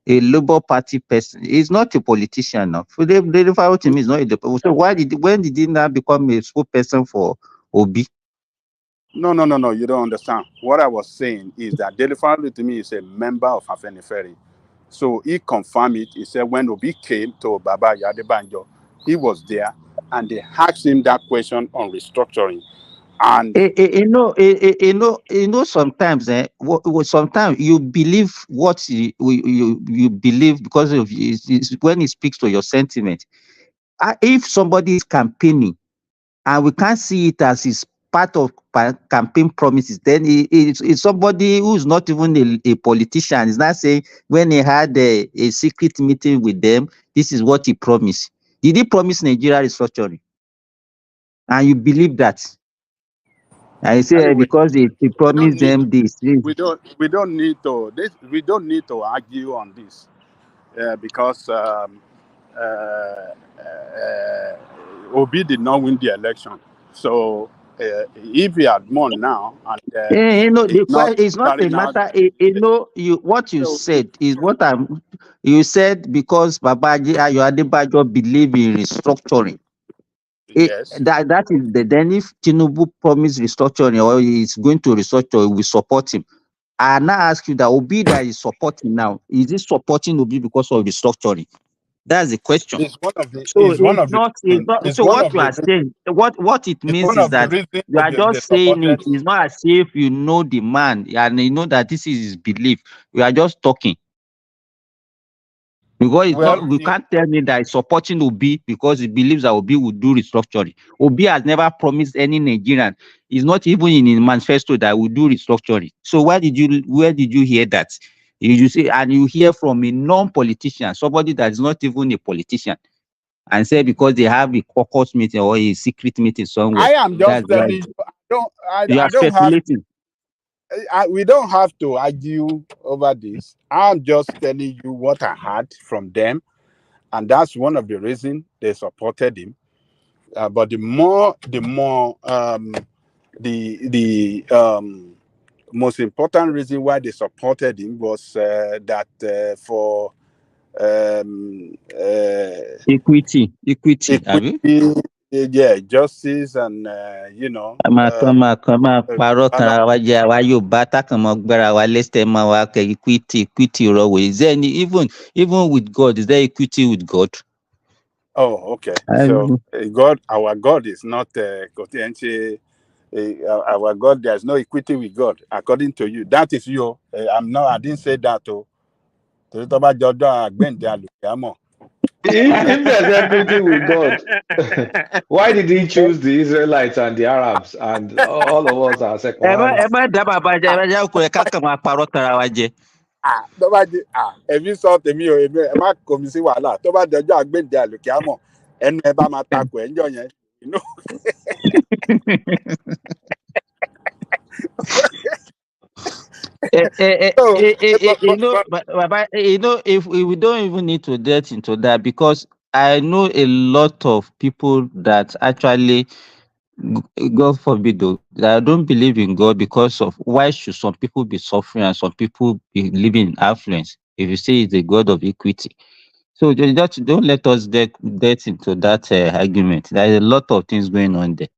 S7: a Labour Party person? He's not a politician now. Dele Farotimi is not a. So when did he now become a spokesperson for Obi?
S20: No. You don't understand. What I was saying is that Dele Farotimi is a member of Afenifere. So he confirmed it. He said when Obi came to Baba Adebanjo, he was there, and they asked him that question on restructuring. And
S7: sometimes sometimes you believe what you believe because of when he speaks to your sentiment. If somebody is campaigning and we can't see it as his part of campaign promises, then it's somebody who's not even a politician. He's not saying when he had a secret meeting with them, this is what he promised. Did he promise Nigeria restructuring? And you believe that? I say anyway, because he promised them this.
S20: We don't need to argue on this because Obi did not win the election. So if he had won now, and
S7: it's not a matter. What you said is what you said because Babaji Adebanjo believe in restructuring.
S20: Yes.
S7: That is then if Tinubu promised restructuring or is going to restructure, we support him. I now ask you that Obi that is supporting now, is he supporting Obi because of restructuring? That's the question.
S20: It's one of the.
S7: So what you are saying, what it means is that you are just saying it. It's not as if you know the man and you know that this is his belief. You are just talking. Because we can't tell me that he's supporting Obi because he believes that Obi will do restructuring. Obi has never promised any Nigerian. It's not even in his manifesto that will do restructuring. So where did you hear that? You say, and you hear from a non-politician, somebody that is not even a politician, and say because they have a caucus meeting or a secret meeting somewhere.
S20: I am just telling you.
S7: You are speculating.
S20: We don't have to argue over this. I'm just telling you what I heard from them, and that's one of the reasons they supported him. But the most important reason why they supported him was that for
S7: equity,
S20: yeah, justice and you know.
S7: Máa parọ́ kanra wa jẹ́ àwa Yorùbá tákàn mọ́ gbéra wa lẹ́sẹ̀ mọ́ wa kẹ́ equity rọwọ́. Is there any even with God, is there equity with God?
S20: Oh, okay. So God, our God is not our God. There's no equity with God, according to you. That is you. I didn't say that.
S15: If there's equity with God, why did he choose the Israelites and the Arabs and all of us are second hand?
S7: Ẹ má dá bàbá jẹ, ẹ má jẹ́ ọkùnrin kákan máa parọ́ kanra wa jẹ.
S20: Ẹbí sọ tèmi o, ẹ má kó mi sí wàhálà. Tó bá dọjọ́ àgbéǹde àlùkìámọ̀, ẹnu ẹ bá máa takò ẹ̀ ń jọ yẹn.
S7: If we don't even need to get into that, because I know a lot of people that actually, God forbid, though, that don't believe in God because of why should some people be suffering and some people be living in affluence if you say it's a God of equity. So don't let us get into that argument. There is a lot of things going on there.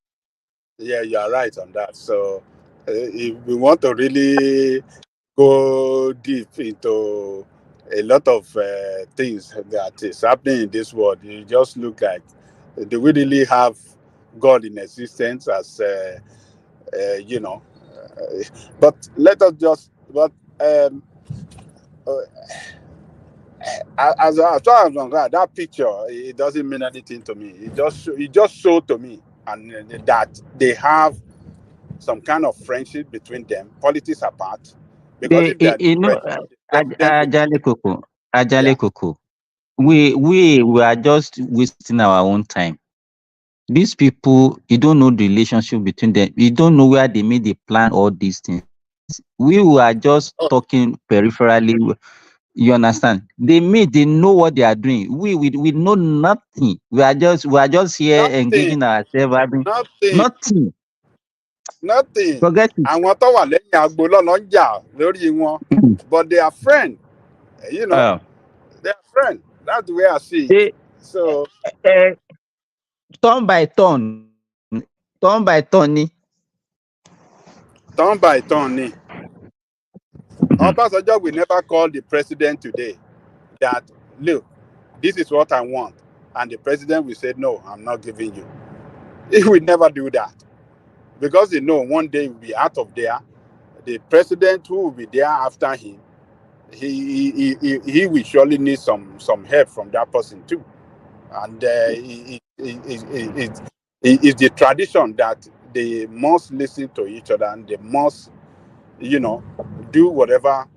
S20: Yeah, you are right on that. So if we want to really go deep into a lot of things that is happening in this world, you just look like, do we really have God in existence as, you know? But let us just, but as far as I'm glad, that picture, it doesn't mean anything to me. It just showed to me and that they have some kind of friendship between them, politics apart. Because if they are
S7: Ajale Koko, we are just wasting our own time. These people, you don't know the relationship between them. You don't know where they made the plan, all these things. We were just talking peripherally. You understand? They know what they are doing. We know nothing. We are just here engaging ourselves.
S20: Nothing.
S7: Forget it.
S20: Àwọn tó wà lẹ́yìn agbo lọ́nà ń jà lórí wọn. But they are friends. You know, they are friends. That's the way I see it. So
S7: turn by turn. Turn by turn.
S20: Obasanjo will never call the president today that, look, this is what I want. And the president will say, no, I'm not giving you. He will never do that. Because they know one day he will be out of there. The president who will be there after him, he will surely need some help from that person too. And it's the tradition that they must listen to each other and they must, you know, do whatever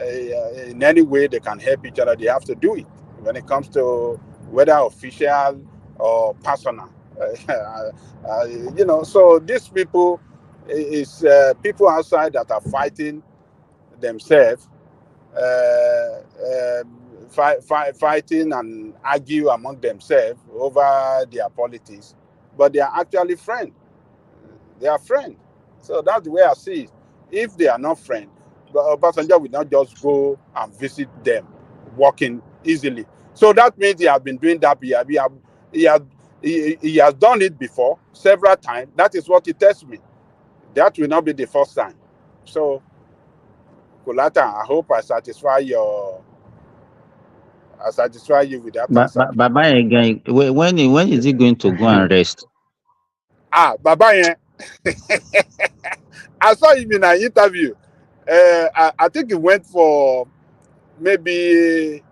S20: in any way they can help each other. They have to do it when it comes to whether official or personal. You know, so these people is people outside that are fighting themselves, fighting and argue among themselves over their politics, but they are actually friends. They are friends. So that's the way I see it. If they are not friends, Obasanjo will not just go and visit them, walking easily. So that means he has been doing that. He has done it before several times. That is what he tells me. That will not be the first time. So, Kulata, I hope I satisfy you with that answer.
S7: Baba again, when is he going to go and rest?
S20: Baba, I saw him in an interview. I think he went for maybe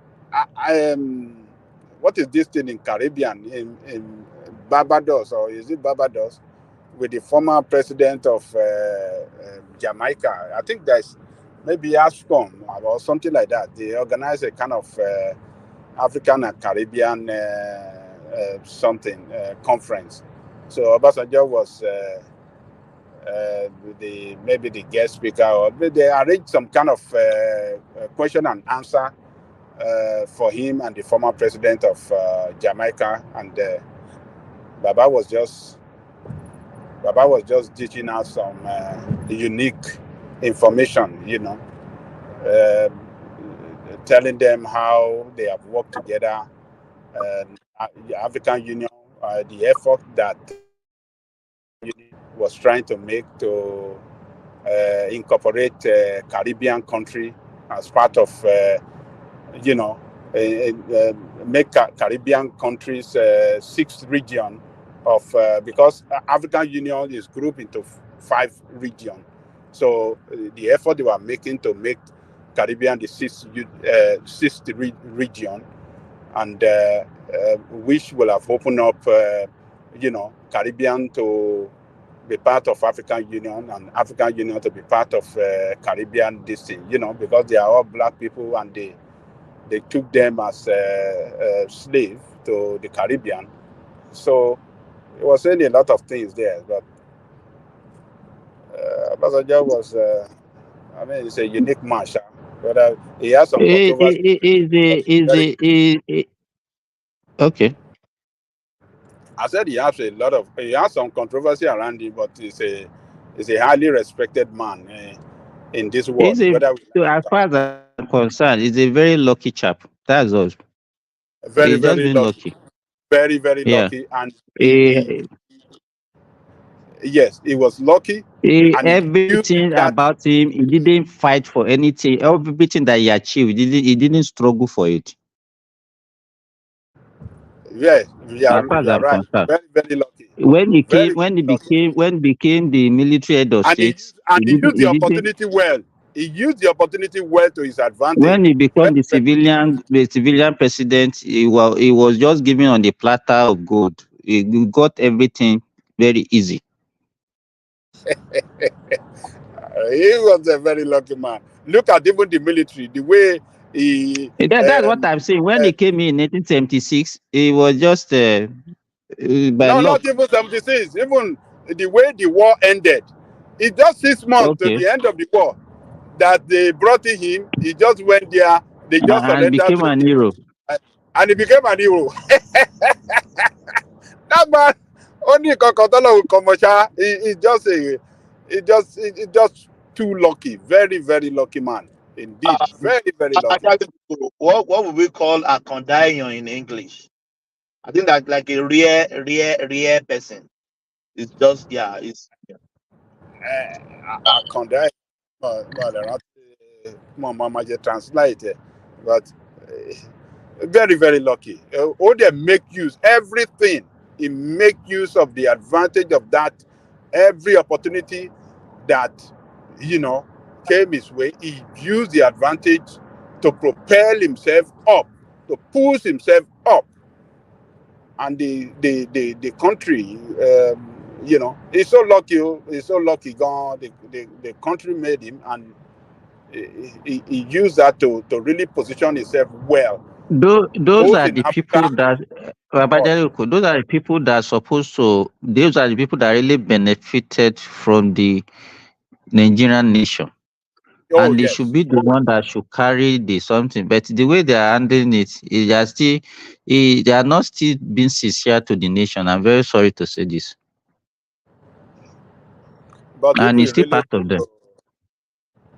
S20: what is this thing in Caribbean, in Barbados, or is it Barbados, with the former president of Jamaica? I think there's maybe ASCOM or something like that. They organize a kind of African and Caribbean conference. So Obasanjo was maybe the guest speaker, or they arranged some kind of question and answer for him and the former president of Jamaica, and Baba was just teaching out some unique information, you know, telling them how they have worked together, the African Union the effort that was trying to make to incorporate Caribbean country as part of, make Caribbean countries sixth region of, because African Union is grouped into 5 regions. So the effort they were making to make Caribbean the sixth region, and which will have opened up, Caribbean to be part of African Union and African Union to be part of Caribbean this thing, because they are all black people and they took them as slave to the Caribbean. So it was saying a lot of things there, but Obasanjo was, it's a unique man, but he has some controversy.
S7: Okay.
S20: I said he has some controversy around him, but he's a highly respected man in this world.
S7: As far as I'm concerned, he's a very lucky chap. That's all.
S20: Very,
S7: He's just
S20: very
S7: been lucky.
S20: Very, very
S7: Yeah.
S20: lucky, and yes, he was lucky. And
S7: Everything about him, he didn't fight for anything. Everything that he achieved, he didn't struggle for it.
S20: Yes,
S7: As far as I'm
S20: right.
S7: concerned.
S20: Very, very lucky.
S7: When he became the military head of state,
S20: he used the opportunity well. He used the opportunity well to his advantage.
S7: When he became the civilian president, he was just given on the platter of gold. He got everything very easy.
S20: He was a very lucky man. Look at even the military, the way he.
S7: That's what I'm saying. When he came in 1876, it was just by luck.
S20: Not even 76. Even the way the war ended, it's just 6 months to the end of the war that they brought in him. He just went there. They just
S7: and became an hero.
S20: And he became an hero. That man, only Kokotolo Komosha. He's just too lucky. Very, very lucky man. Indeed. Very, very lucky.
S8: What would we call a condayon in English? I think that's like a rare person. It's just, it's.
S20: A condayon. Mama just translate it. But very, very lucky. All they make use, everything. He make use of the advantage of that. Every opportunity that, came his way, he used the advantage to propel himself up, to push himself up. And the country, he's so lucky. He's so lucky. Gone. The country made him, and he used that to really position himself well.
S7: Those are the people that those are the people that are supposed to. Those are the people that really benefited from the Nigerian nation. And they should be the one that should carry the something. But the way they are handling it, they are not still being sincere to the nation. I'm very sorry to say this.
S20: But
S7: and it's still part of them.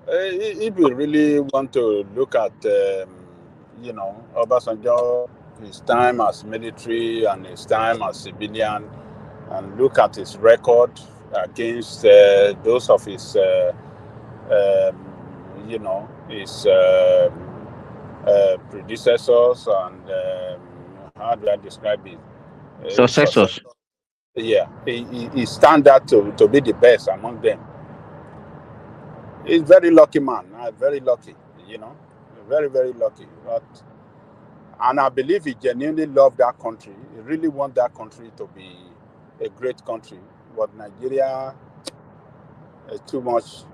S20: If we really want to look at, Obasanjo, his time as military and his time as civilian, and look at his record against those of his, his predecessors and how do I describe it?
S7: Successors.
S20: Yeah, he stand out to be the best among them. He's very lucky man, very lucky, very, very lucky. And I believe he genuinely loved that country. He really want that country to be a great country. But Nigeria is too much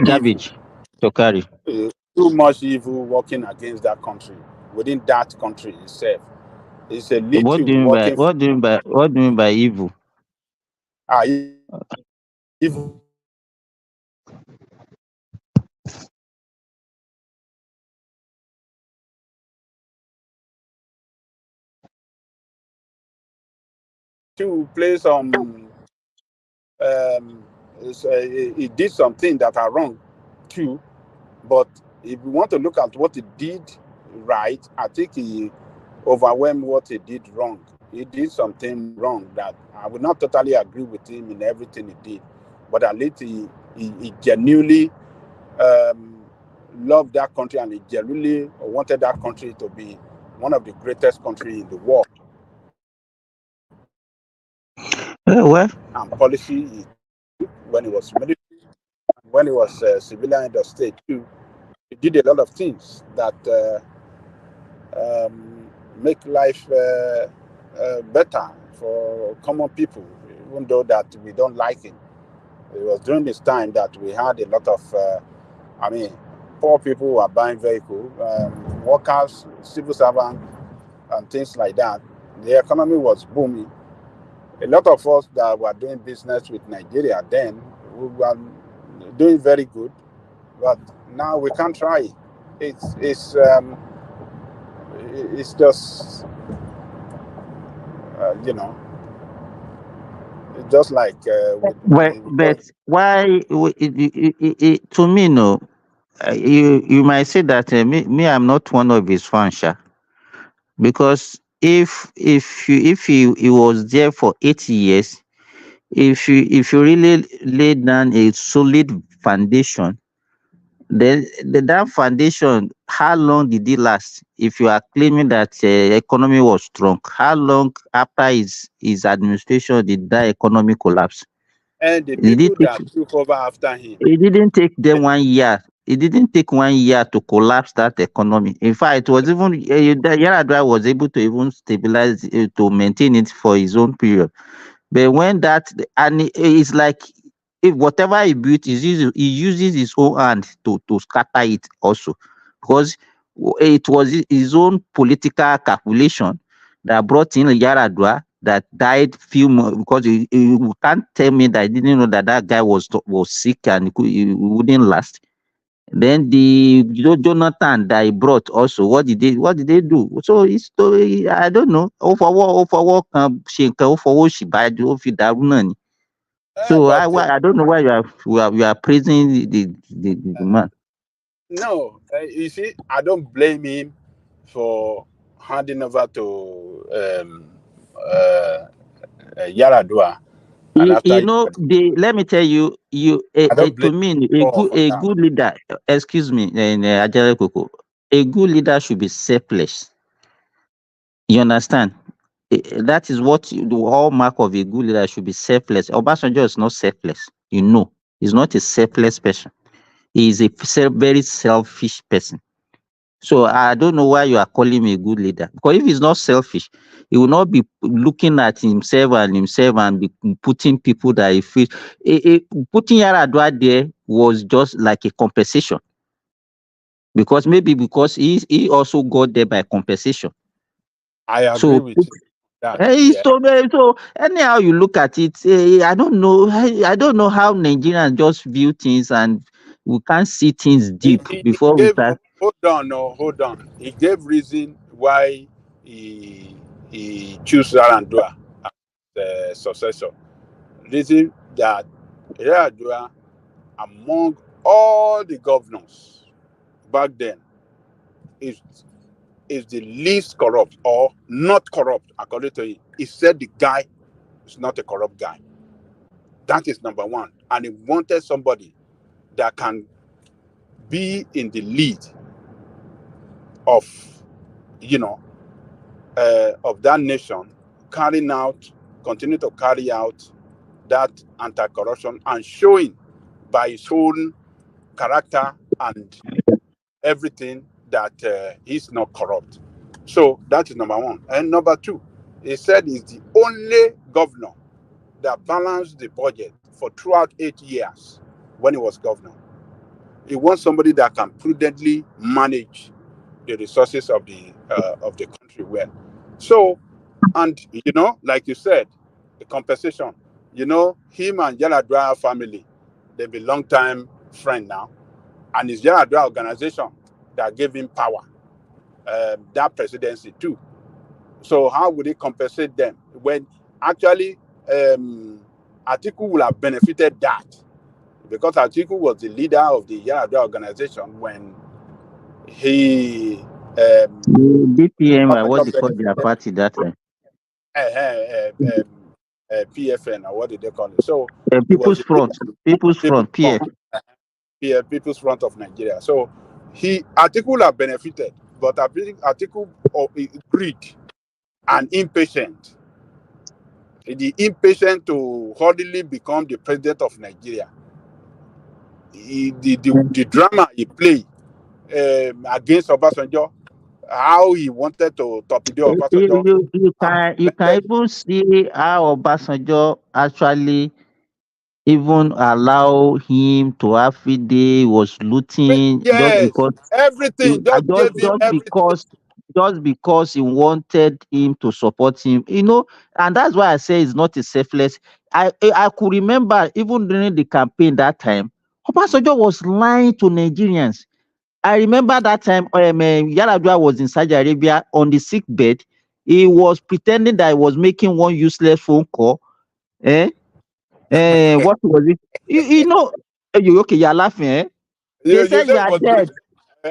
S7: garbage to carry.
S20: Too much evil working against that country, within that country itself. It's a little
S7: what do you mean by evil?
S20: Evil. To play some, he did something that are wrong too. But if we want to look at what he did right. I think he overwhelmed what he did wrong. He did something wrong that I would not totally agree with him in everything he did, but at least he genuinely loved that country, and he genuinely wanted that country to be one of the greatest countries in the world.
S7: Well,
S20: and policy when he was military, when he was civilian in the state too. He did a lot of things that make life better for common people, even though that we don't like him. It was during this time that we had a lot of, poor people who are buying vehicles, workers, civil servants, and things like that. The economy was booming. A lot of us that were doing business with Nigeria then, we were doing very good, but now we can't try it. It's just it's just like
S7: but why? To me, no. You might say that me, I'm not one of his fans, sha. Because if he was there for 80 years, if you really lay down a solid foundation, then that foundation, how long did it last? If you are claiming that economy was strong, how long after his administration did that economy collapse?
S20: and the
S7: Did it
S20: people
S7: take?
S20: that took over after him.
S7: It didn't take them 1 year. It didn't take 1 year to collapse that economy. In fact, it was even Yaradua was able to even stabilize it, to maintain it for his own period. But when that, and it's like, if whatever he built, he uses his own hand to scatter it also, because it was his own political calculation that brought in Yaradua that died few months, because you can't tell me that I didn't know that that guy was sick and he wouldn't last. Then the Jonathan that he brought also, what did they do? So it's story, I don't know. Overwork Shinka, overwork Shiba, Darunani. So I don't know why you are praising the man.
S20: No, you see, I don't blame him for handing over to Yaradua, and after
S7: Let me tell you,
S20: I don't blame
S7: to me,
S20: him for
S7: a
S20: that.
S7: good leader, excuse me, Ajay Koko, a good leader should be selfless. You understand? That is what the hallmark of a good leader should be: selfless. Obasanjo is not selfless. He's not a selfless person. He is a very selfish person. So I don't know why you are calling me a good leader. Because if he's not selfish, he will not be looking at himself and be putting people that he feels. Putting Yaradua there was just like a compensation. Because he also got there by compensation.
S20: I agree
S7: So
S20: with you.
S7: so anyhow you look at it, I don't know. I don't know how Nigerians just view things, and we can't see things deep
S20: He
S7: before we
S20: gave,
S7: start.
S20: hold on. He gave reason why he chose Yaradua as the successor. Reason that Yaradua, among all the governors back then, is the least corrupt or not corrupt, according to him. He said the guy is not a corrupt guy. That is number one. And he wanted somebody that can be in the lead of, of that nation, continue to carry out that anti-corruption and showing by his own character and everything that he's not corrupt. So that is number one. And number two, he said he's the only governor that balanced the budget for throughout 8 years when he was governor. He wants somebody that can prudently manage the resources of the country well. So, and like you said, the compensation. Him and Yaradua family, they be long time friend now, and it's Yaradua organization that gave him power, that presidency too. So how would he compensate them when actually Atiku would have benefited that, because Atiku was the leader of the Yaradua organization when he
S7: BPM, what they call their party that time?
S20: PFN, or what did they call it? So
S7: People's Front, PF.
S20: People's Front of Nigeria. So Atiku have benefited, but Atiku greed and impatient. The impatient to hardly become the president of Nigeria. The drama he played against Obasanjo, how he wanted to torpedo Obasanjo.
S7: You can even see how Obasanjo actually even allow him to have he was looting
S20: Yes, everything. Just gave him everything.
S7: Just because he wanted him to support him, and that's why I say it's not a selfless. I could remember even during the campaign that time, Obasanjo was lying to Nigerians. I remember that time Yaradua was in Saudi Arabia on the sick bed. He was pretending that he was making one useless phone call. What was it? Okay, you're laughing, eh? They said you are dead.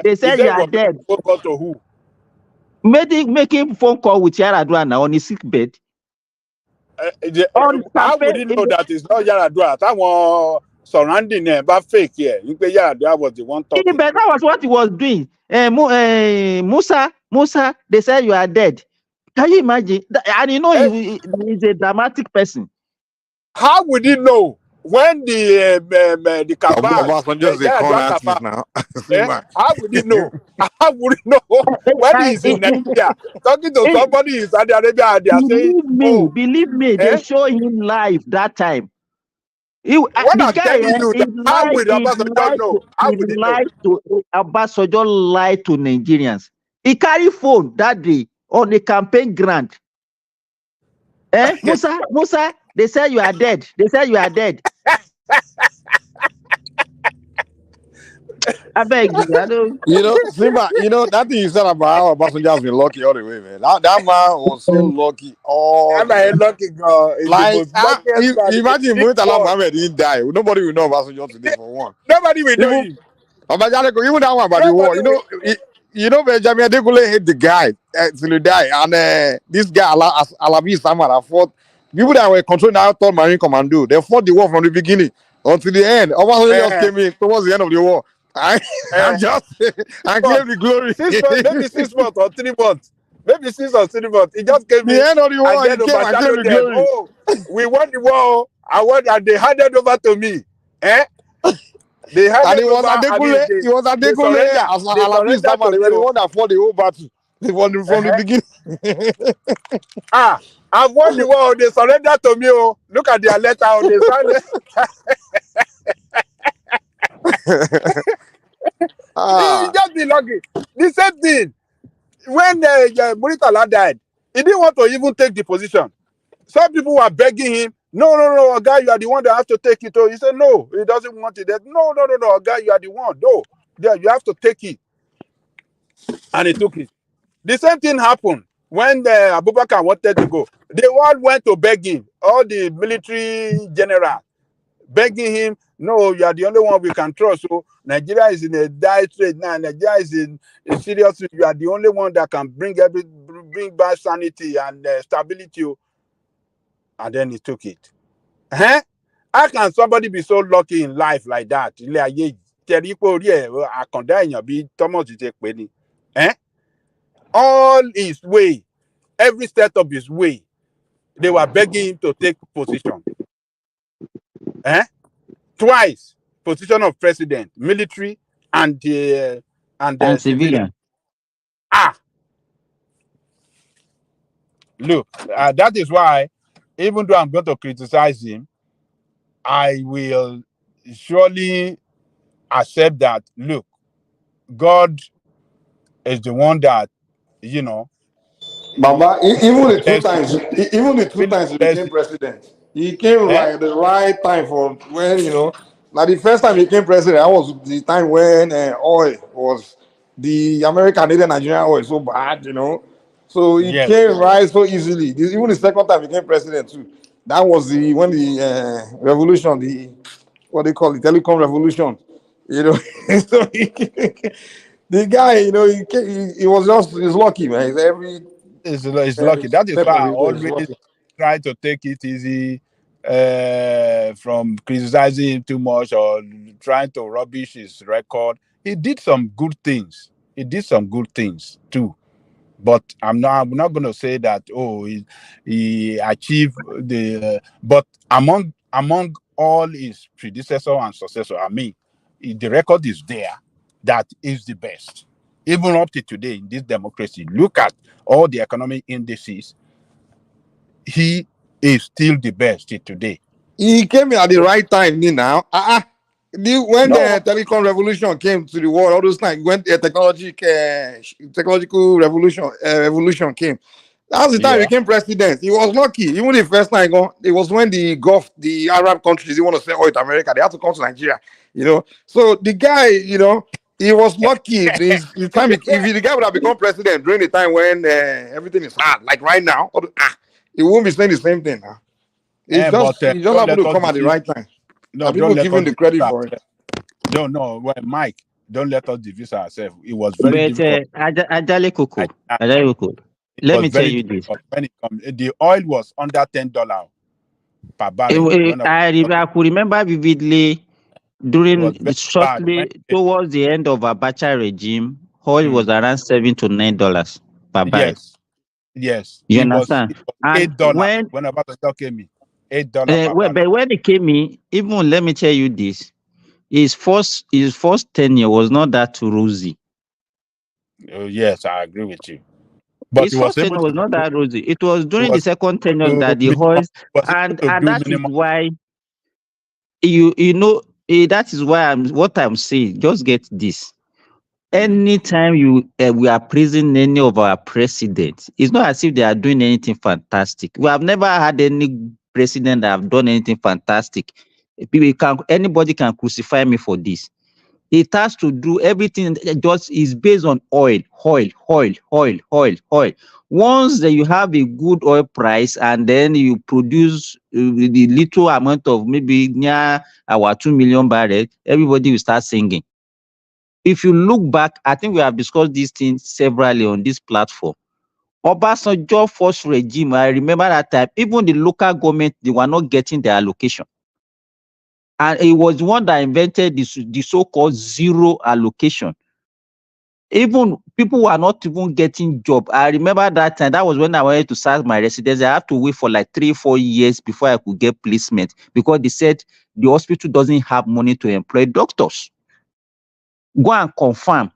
S7: They said you are dead.
S20: Phone call to who?
S7: Making phone call with Yaradua now on his sick bed.
S20: How would he know that it's not Yaradua? That one surrounding him, but fake here. You think Yaradua was the one talking?
S7: But that was what he was doing. Musa, they said you are dead. Can you imagine? And he's a dramatic person.
S20: How would he know when the cabal? How would he know? How would he know when he's in Nigeria talking to somebody in Saudi Arabia and they are saying,
S7: believe me, they show him live that time.
S20: What I'm telling you, how would Obasanjo know? How would he know?
S7: Obasanjo lied to Nigerians. He carried phone that day on the campaign ground. Musa, they said you are dead. They said you are dead. I beg you, I don't.
S9: Simba, that thing you said about how Obasanjo has been lucky all the way, man. That man was so lucky.
S20: That man lucky, girl.
S9: Imagine Murtala Mohammed didn't die. Nobody will know Obasanjo today for one.
S20: Nobody will know him.
S9: Even that one about the war. Benjamin Adekunle hate the guy till he died. And this guy, Alabi Samara, fought. People that were controlling the third Marine Commando, they fought the war from the beginning until the end. Obasanjo just came in towards the end of the war. I claim the glory.
S20: 6 months, maybe 6 months or 3 months. Maybe 6 or 3 months. He just came in.
S9: The end of the war, I claim the glory.
S20: Oh, we won the war. And they handed over to me. They handed over.
S9: He was Adekunle as Alabi Samara. They were the one that fought the whole battle from the beginning.
S20: I've won the war. They surrendered to me. Oh, look at their letter. They signed He just be lucky. The same thing when Muritala died, he didn't want to even take the position. Some people were begging him, no, guy, you are the one that has to take it. He said, no, he doesn't want it. No, guy, you are the one. No, you have to take it. And he took it. The same thing happened when Abubakar wanted to go. They all went to beg him, all the military generals, begging him, no, you are the only one we can trust. So Nigeria is in a dire strait now. Nigeria is in a serious strait. You are the only one that can bring back sanity and stability. And then he took it. How can somebody be so lucky in life like that? All his way, every step of his way, they were begging him to take position. Twice, position of president, military, and civilian. Look, that is why, even though I'm going to criticize him, I will surely accept that, look, God is the one that,
S9: Baba, even the two times he became president, he came like the right time for when, now the first time he became president, that was the time when oil was, the American needed Nigerian oil so bad, So he came right so easily. Even the second time he became president too. That was when the revolution, what they call it, telecom revolution, So The guy, you know, he was just, he's lucky, man.
S20: It's lucky. That is
S9: step
S20: why
S9: of
S20: I
S9: his way, he's
S20: always
S9: lucky.
S20: try to take it easy from criticizing him too much or trying to rubbish his record. He did some good things. He did some good things too. But I'm not going to say that, oh, he achieved the... but among all his predecessor and successor, I mean, the record is there that is the best. Even up to today in this democracy, look at all the economic indices. He is still the best till today.
S9: He came at the right time, now. When the telecom revolution came to the world, all those times when the technological revolution came, that's the time he became president. He was lucky. Even the first time, it was when the Arab countries, they want to sell oil to America, they had to come to Nigeria, you know. So the guy, you know, he was lucky. The time, if the guy would have become president during the time when everything is hard, like right now, he won't be saying the same thing now. He just happened to come at the right time.
S20: No,
S9: and people give him the credit for it.
S20: No, well, Mike, don't let us divide ourselves. It was very difficult.
S7: Ajale Koko, let me tell you this.
S20: When the oil was under $10 per barrel.
S7: I could remember vividly during shortly towards the end of Abacha regime, oil was around $7 to $9 per barrel.
S20: Yes.
S7: You understand?
S20: It was $8 when Obasanjo came in. $8
S7: but when it came in, even let me tell you this, his first tenure was not that rosy.
S20: Yes, I agree with you. But
S7: his first tenure was not that rosy. It was during the second tenure that the oil, and that is why you know that is why what I'm saying. Just get this. Anytime we are praising any of our presidents, it's not as if they are doing anything fantastic. We have never had any president that have done anything fantastic. Anybody can crucify me for this. It has to do everything just is based on oil. Once you have a good oil price and then you produce the little amount of maybe near our 2 million barrels, everybody will start singing. If you look back, I think we have discussed these things severally on this platform. Obasanjo first regime, I remember that time, even the local government, they were not getting their allocation. And it was the one that invented the so-called zero allocation. Even people were not even getting job. I remember that time, that was when I wanted to start my residency. I had to wait for like 3-4 years before I could get placement because they said the hospital doesn't have money to employ doctors. Go and confirm.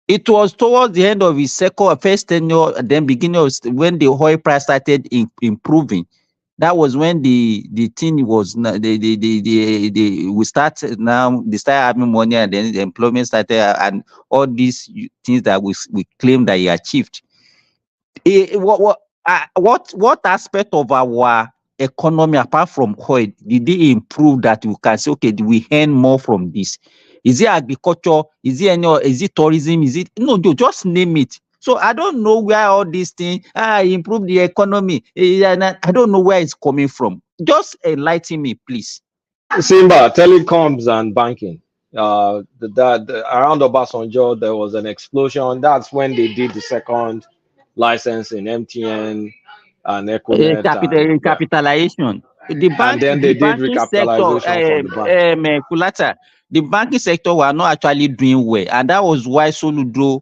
S7: It was towards the end of his first tenure, then beginning of when the oil price started improving. That was when the thing was we started now. They started having money, and then the employment started, and all these things that we claim that he achieved. What aspect of our economy apart from oil did they improve that we can say, okay, we earn more from this? Is it agriculture? Is it tourism? Is it no? Just name it. So I don't know where all these things improve the economy. I don't know where it's coming from. Just enlighten me, please.
S15: Simba, telecoms and banking. Around Obasanjo, there was an explosion. That's when they did the second license in MTN and Equinet.
S7: Capitalization. The bank,
S15: and then they did recapitalization
S7: sector,
S15: from the bank.
S7: Kulata, the banking sector were not actually doing well, and that was why Soludo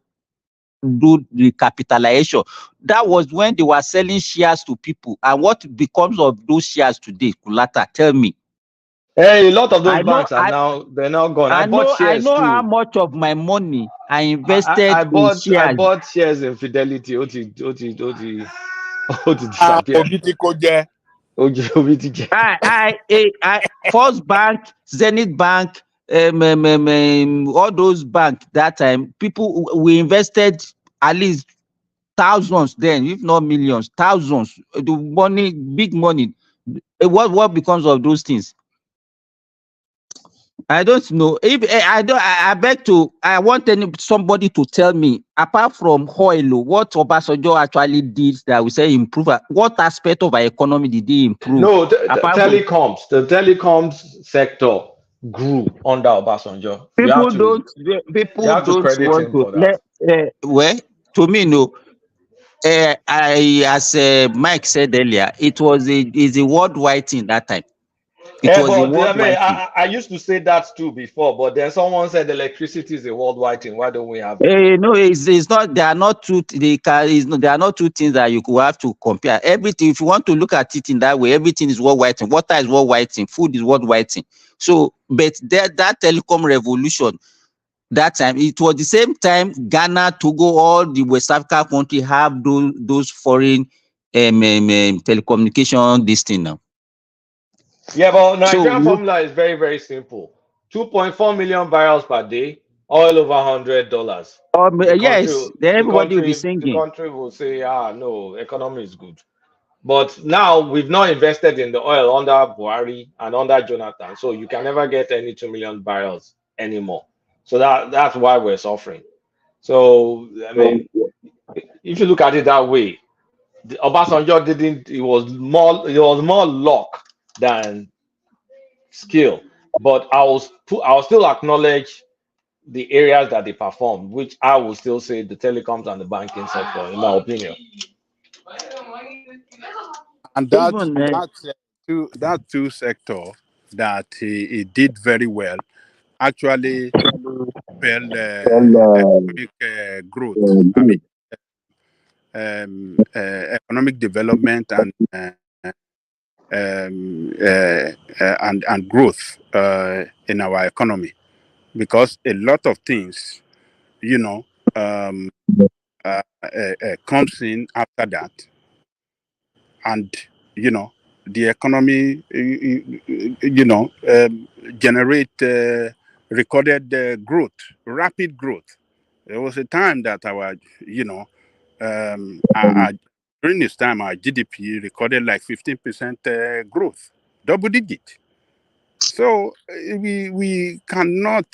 S7: do the capitalization. That was when they were selling shares to people. And what becomes of those shares today, Kulata? Tell me.
S15: Hey, a lot of those banks are they're now gone. I bought shares
S7: I know
S15: too.
S7: How much of my money I invested in shares.
S15: I bought shares in Fidelity. Oti disappear.
S7: First Bank, Zenith Bank, all those banks that time, people, we invested at least thousands then, if not millions, thousands. The money, big money. What becomes of those things? I don't know. If I want somebody to tell me, apart from oil, what Obasanjo actually did that we say improve. What aspect of our economy did they improve?
S15: No, the telecoms sector grew under Obasanjo. You
S7: People
S15: have to credit
S7: want
S15: him
S7: to
S15: for that.
S7: well, to me, no. As Mike said earlier, it was a worldwide thing that time. It was a
S15: But I mean,
S7: worldwide thing.
S15: I used to say that too before, but then someone said electricity is a worldwide thing. Why don't we have it?
S7: No, it's not. They are not two. They are not two things that you could have to compare. Everything, if you want to look at it in that way, everything is worldwide thing. Water is worldwide thing. Food is worldwide thing. So, but that telecom revolution, that time, it was the same time Ghana, Togo, all the West Africa country have those foreign telecommunication this thing now.
S15: Yeah, but Nigerian
S7: So
S15: formula is very, very simple. 2.4 million barrels per day, oil over $100.
S7: yes, then everybody will be singing.
S15: The country will say, no, economy is good. But now we've not invested in the oil under Buhari and under Jonathan, so you can never get any 2 million barrels anymore. So that's why we're suffering. So I mean, if you look at it that way, Obasanjo didn't. It was more luck than skill. But I'll still acknowledge the areas that they performed, which I will still say the telecoms and the banking sector, in my opinion.
S20: And that two sector that he did very well actually spell economic growth. I mean, economic development and growth in our economy, because a lot of things, comes in after that, and the economy, generate recorded growth, rapid growth. There was a time that our during this time, our GDP recorded like 15% growth, double digit. So we cannot.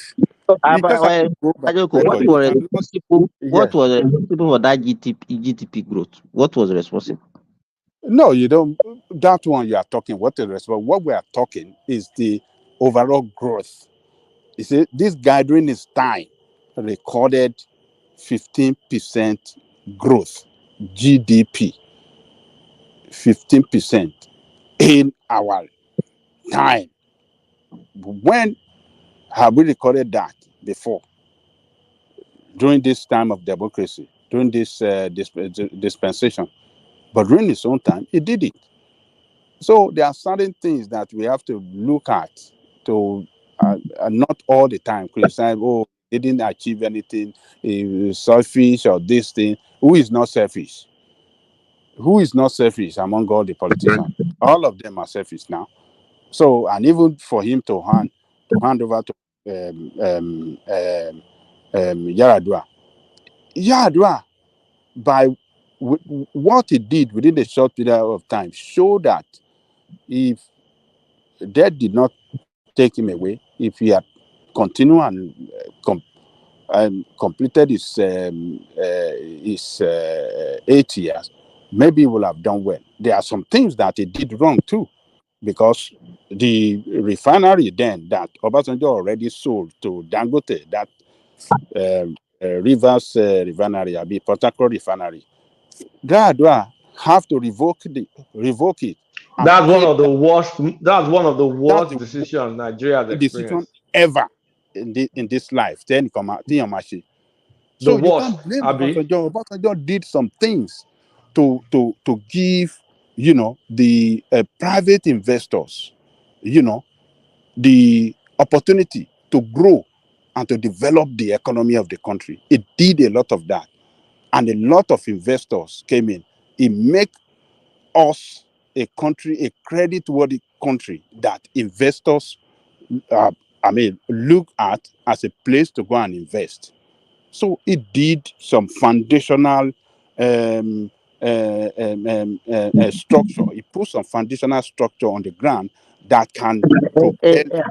S20: We just have to go back.
S7: What was responsible for that GDP growth? What was responsible?
S20: No, you don't. That one you are talking. What is responsible? What we are talking is the overall growth. You see, this guy during his time recorded 15% growth, GDP, 15% in our time. When have we recorded that before? During this time of democracy, during this dispensation, but during his own time, he did it. So there are certain things that we have to look at to not all the time criticize. Oh, he didn't achieve anything. He was selfish or this thing. Who is not selfish? Who is not selfish among all the politicians? All of them are selfish now. So, and even for him to hand over to Yaradua, by what he did within a short period of time, showed that if death did not take him away, if he had continued and completed his 8 years, maybe he would have done well. There are some things that he did wrong too, because the refinery then that Obasanjo already sold to Dangote, that Rivers Refinery, Port Harcourt Refinery, Gradua have to revoke it.
S15: That's one of the worst. That's one of the worst decisions Nigeria has experienced
S20: ever in this life. So you can't blame Obasanjo. Obasanjo did some things to give the private investors the opportunity to grow and to develop the economy of the country. It did a lot of that, and a lot of investors came in. It make us a country, a credit-worthy country that investors, look at as a place to go and invest. So it did some foundational structure. It put some foundational structure on the ground that can propel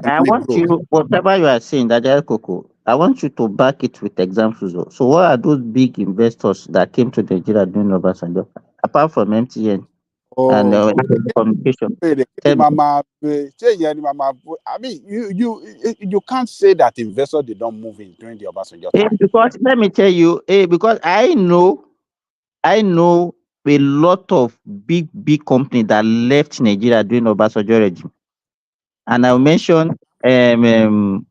S7: I want
S20: growth.
S7: you, whatever you are saying, that Coco, I want you to back it with examples. So what are those big investors that came to Nigeria during Obasanjo, apart from MTN? and communication.
S20: I mean, you can't say that investors did not move in during the Obasanjo time.
S7: Because let me tell you, because I know a lot of big companies that left Nigeria during Obasanjo regime, and I'll mention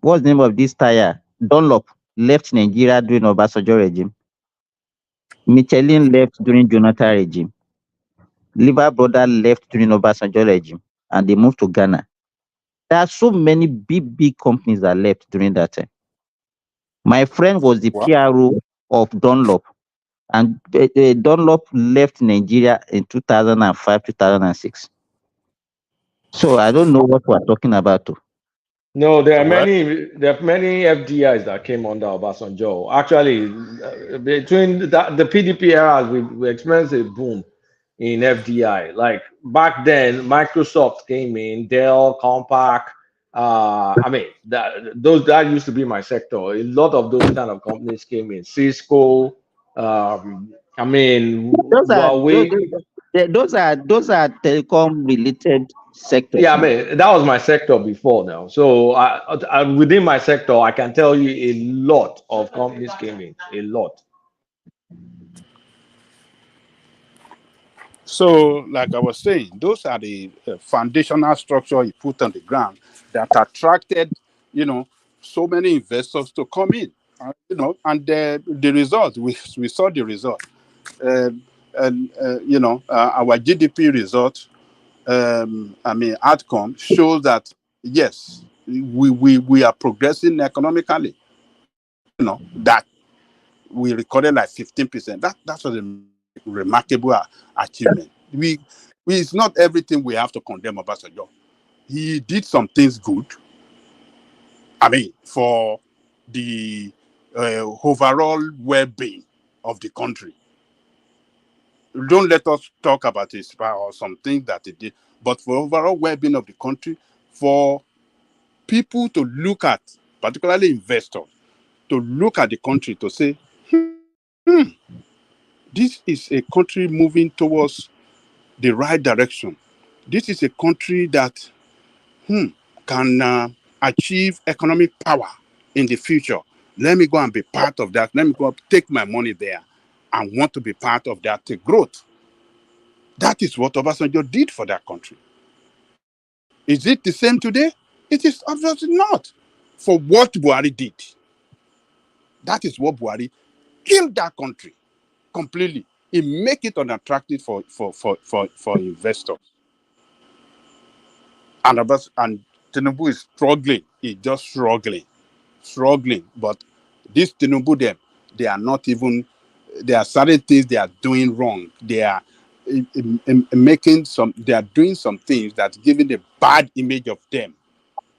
S7: what's the name of this tire? Dunlop left Nigeria during Obasanjo regime. Michelin left during Jonathan regime. Liver Brother left during Obasanjo regime, and they moved to Ghana. There are so many big companies that left during that time. My friend was the PRO of Dunlop, and Dunlop left Nigeria in 2005, 2006. So I don't know what we're talking about. Too.
S15: No, there are many FDIs that came under Obasanjo. Actually, between the PDP eras, we experienced a boom in FDI. Like back then, Microsoft came in, Dell, Compaq. I mean, that used to be my sector. A lot of those kind of companies came in. Cisco. I mean,
S7: those are
S15: Huawei.
S7: those are telecom related sectors.
S15: Yeah, I mean, that was my sector before now. So I, within my sector, I can tell you a lot of companies came in, a lot.
S20: So, like I was saying, those are the foundational structure you put on the ground that attracted, so many investors to come in. And the result, we saw the result. Our GDP result, outcome shows that, yes, we are progressing economically. That we recorded like 15%. That was a remarkable achievement. It's not everything we have to condemn Obasanjo. He did some things good. I mean, for the overall well-being of the country. Don't let us talk about his power or some things that he did, but for overall well-being of the country, for people to look at, particularly investors, to look at the country to say, this is a country moving towards the right direction. This is a country that can achieve economic power in the future. Let me go and be part of that. Let me go take my money there and want to be part of that growth. That is what Obasanjo did for that country. Is it the same today? It is obviously not. For what Buhari did, that is what Buhari killed that country completely. It make it unattractive for investors. And Tinubu is struggling. He's just struggling. But this Tinubu, they are not even. There are certain things they are doing wrong. They are making some. They are doing some things that's giving a bad image of them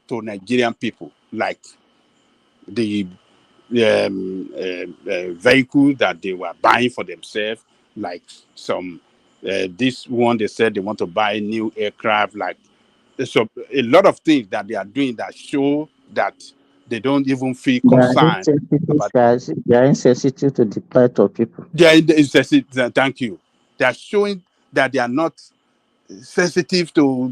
S20: to Nigerian people, like the vehicles that they were buying for themselves, like some this one they said they want to buy new aircraft, like so a lot of things that they are doing that show that they don't even feel concerned about.
S7: Guys, they are insensitive to the plight of people.
S20: They are insensitive. Thank you. They are showing that they are not sensitive to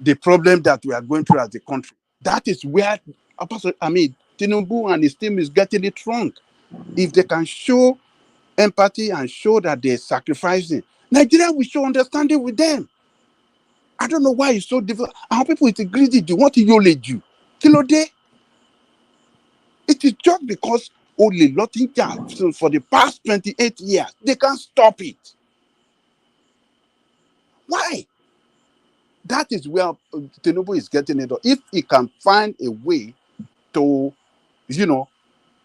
S20: the problem that we are going through as a country. That is where Tinubu and his team is getting it wrong. If they can show empathy and show that they're sacrificing, Nigeria will show understanding with them. I don't know why it's so difficult. Our people is greedy. They want to yole you. Kilode. It is just because only Lotting for the past 28 years, they can't stop it. Why? That is where Tinubu is getting it. If he can find a way to,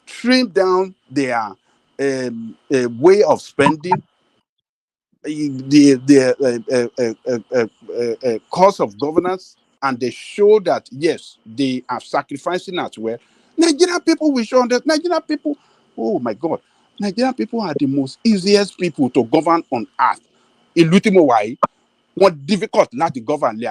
S20: trim down their way of spending, the cost of governance, and they show that yes, they are sacrificing as well. Nigerian people will show that Nigerian people, oh my God, Nigerian people are the most easiest people to govern on earth. In Lutimo Wai, what difficult not to govern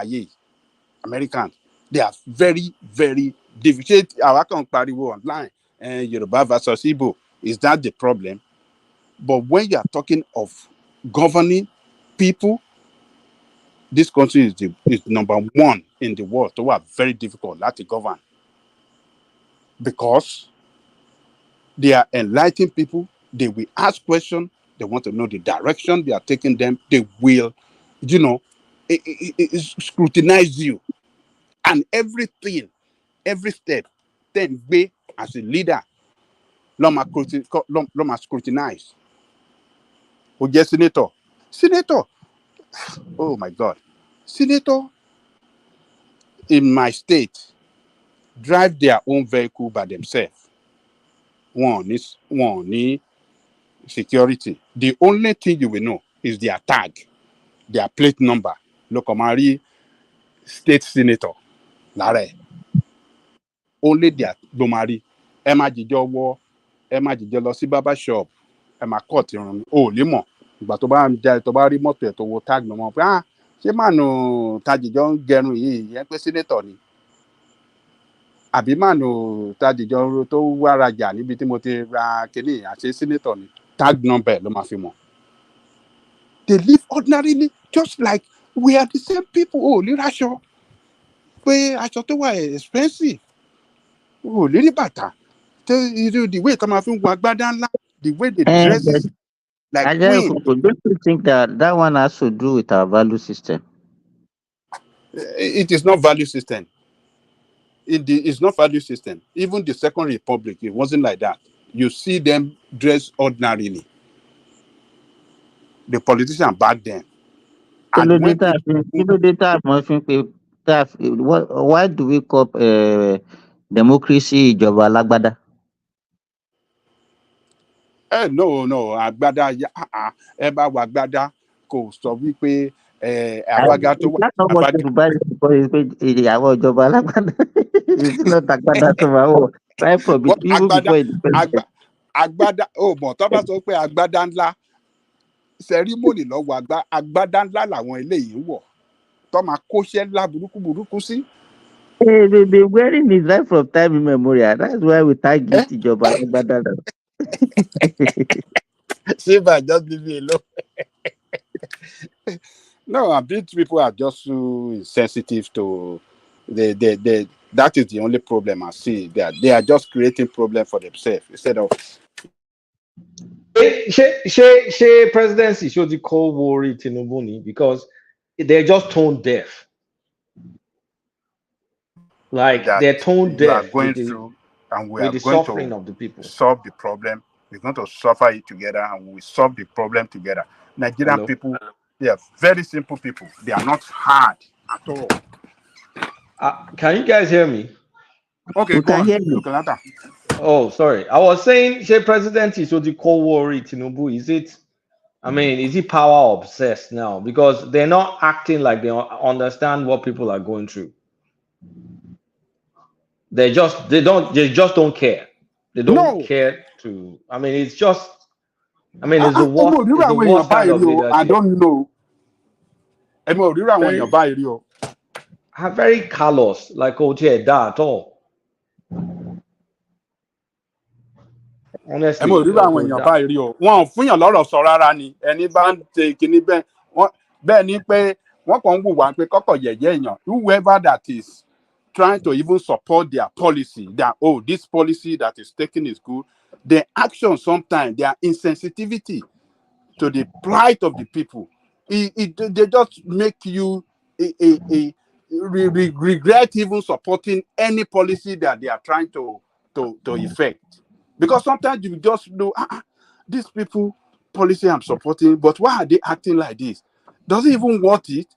S20: Americans. They are very, very difficult. Our pariwo online, Yoruba versus Igbo, is that the problem? But when you are talking of governing people, this country is number one in the world. So we are very difficult to govern because they are enlightened people. They will ask questions. They want to know the direction they are taking them. They will, scrutinize you and everything, every step. Then we, as a leader, Loma scrutinize. Who get senator? Senator. Oh my God. Senator in my state drive their own vehicle by themselves. One is security. The only thing you will know is their tag, their plate number. Lokomari state senator. Lare. Only their domari. Emma Jijowo, Emma Jijolo si baba shop. Emma court irun. Oh, limo. Ìgbà tó bá ń jẹ tó bá rí mọ́tò ẹ̀ tó wo tag lọ́mọ pé ṣé mànù tajìjọ ń gẹrun yìí yẹn pé senator ni. Àbí mànù tajìjọ tó wá rajà níbi tí mo ti ra kíní àṣẹ senator ni. Tag number ló máa fi mọ̀. They live ordinarily just like we are the same people. Oh, ní aṣọ pé aṣọ tó wà expensive. Oh, ní bàtà. The way tó máa fi ń wọ agbádá ńlá, the way they dress like queen.
S7: Don't you think that one has to do with our value system?
S20: It is not value system. It's not value system. Even the Second Republic, it wasn't like that. You see them dress ordinarily. The politicians back then. And when
S7: why do we call democracy ìjọba alágbádá?
S20: No, agbádá ẹ bá wà agbádá kò sọ wípé àgbàgà tó wà.
S7: That's not what Yorùbá is because ìyàwó ìjọba alágbádá. It's not agbádá tó máa wọ̀. Right from it, even before independence.
S20: Agbádá mọ̀ tó bá sọ pé agbádá ńlá ceremony lọ́wọ́ agbádá ńlá làwọn eléyìí ń wọ̀ tó máa kóṣẹ́ ńlá burúkú sí.
S7: They've been wearing it right from time immemorial. That's why we tag it ìjọba alágbádá.
S20: Shiva, just leave me alone. No, these people are just too insensitive to that is the only problem I see. They are just creating problem for themselves instead of.
S15: She presidency show the Cold War Tinubu because they're just tone deaf. Like they're tone deaf.
S20: We are going through, and we are
S15: the
S20: going
S15: suffering
S20: to
S15: of the people.
S20: Solve the problem. We're going to suffer it together, and we solve the problem together. Nigerian people, they are very simple people. They are not hard at all.
S15: Can you guys hear me?
S20: Okay, go on.
S15: Oh, sorry. I was saying, say president is the Cold War Tinubu. Is it power obsessed now? Because they're not acting like they understand what people are going through. They just don't care. They don't care to. It's just. It's the worst kind of leadership.
S20: I don't know.
S15: I'm very callous, like that at all. Honestly,
S20: whoever that is trying to even support their policy, this policy that is taken is good. Their action sometimes, their insensitivity to the plight of the people, they just make you regret even supporting any policy that they are trying to effect. Because sometimes you just know, these people policy I'm supporting, but why are they acting like this? Does it even worth it?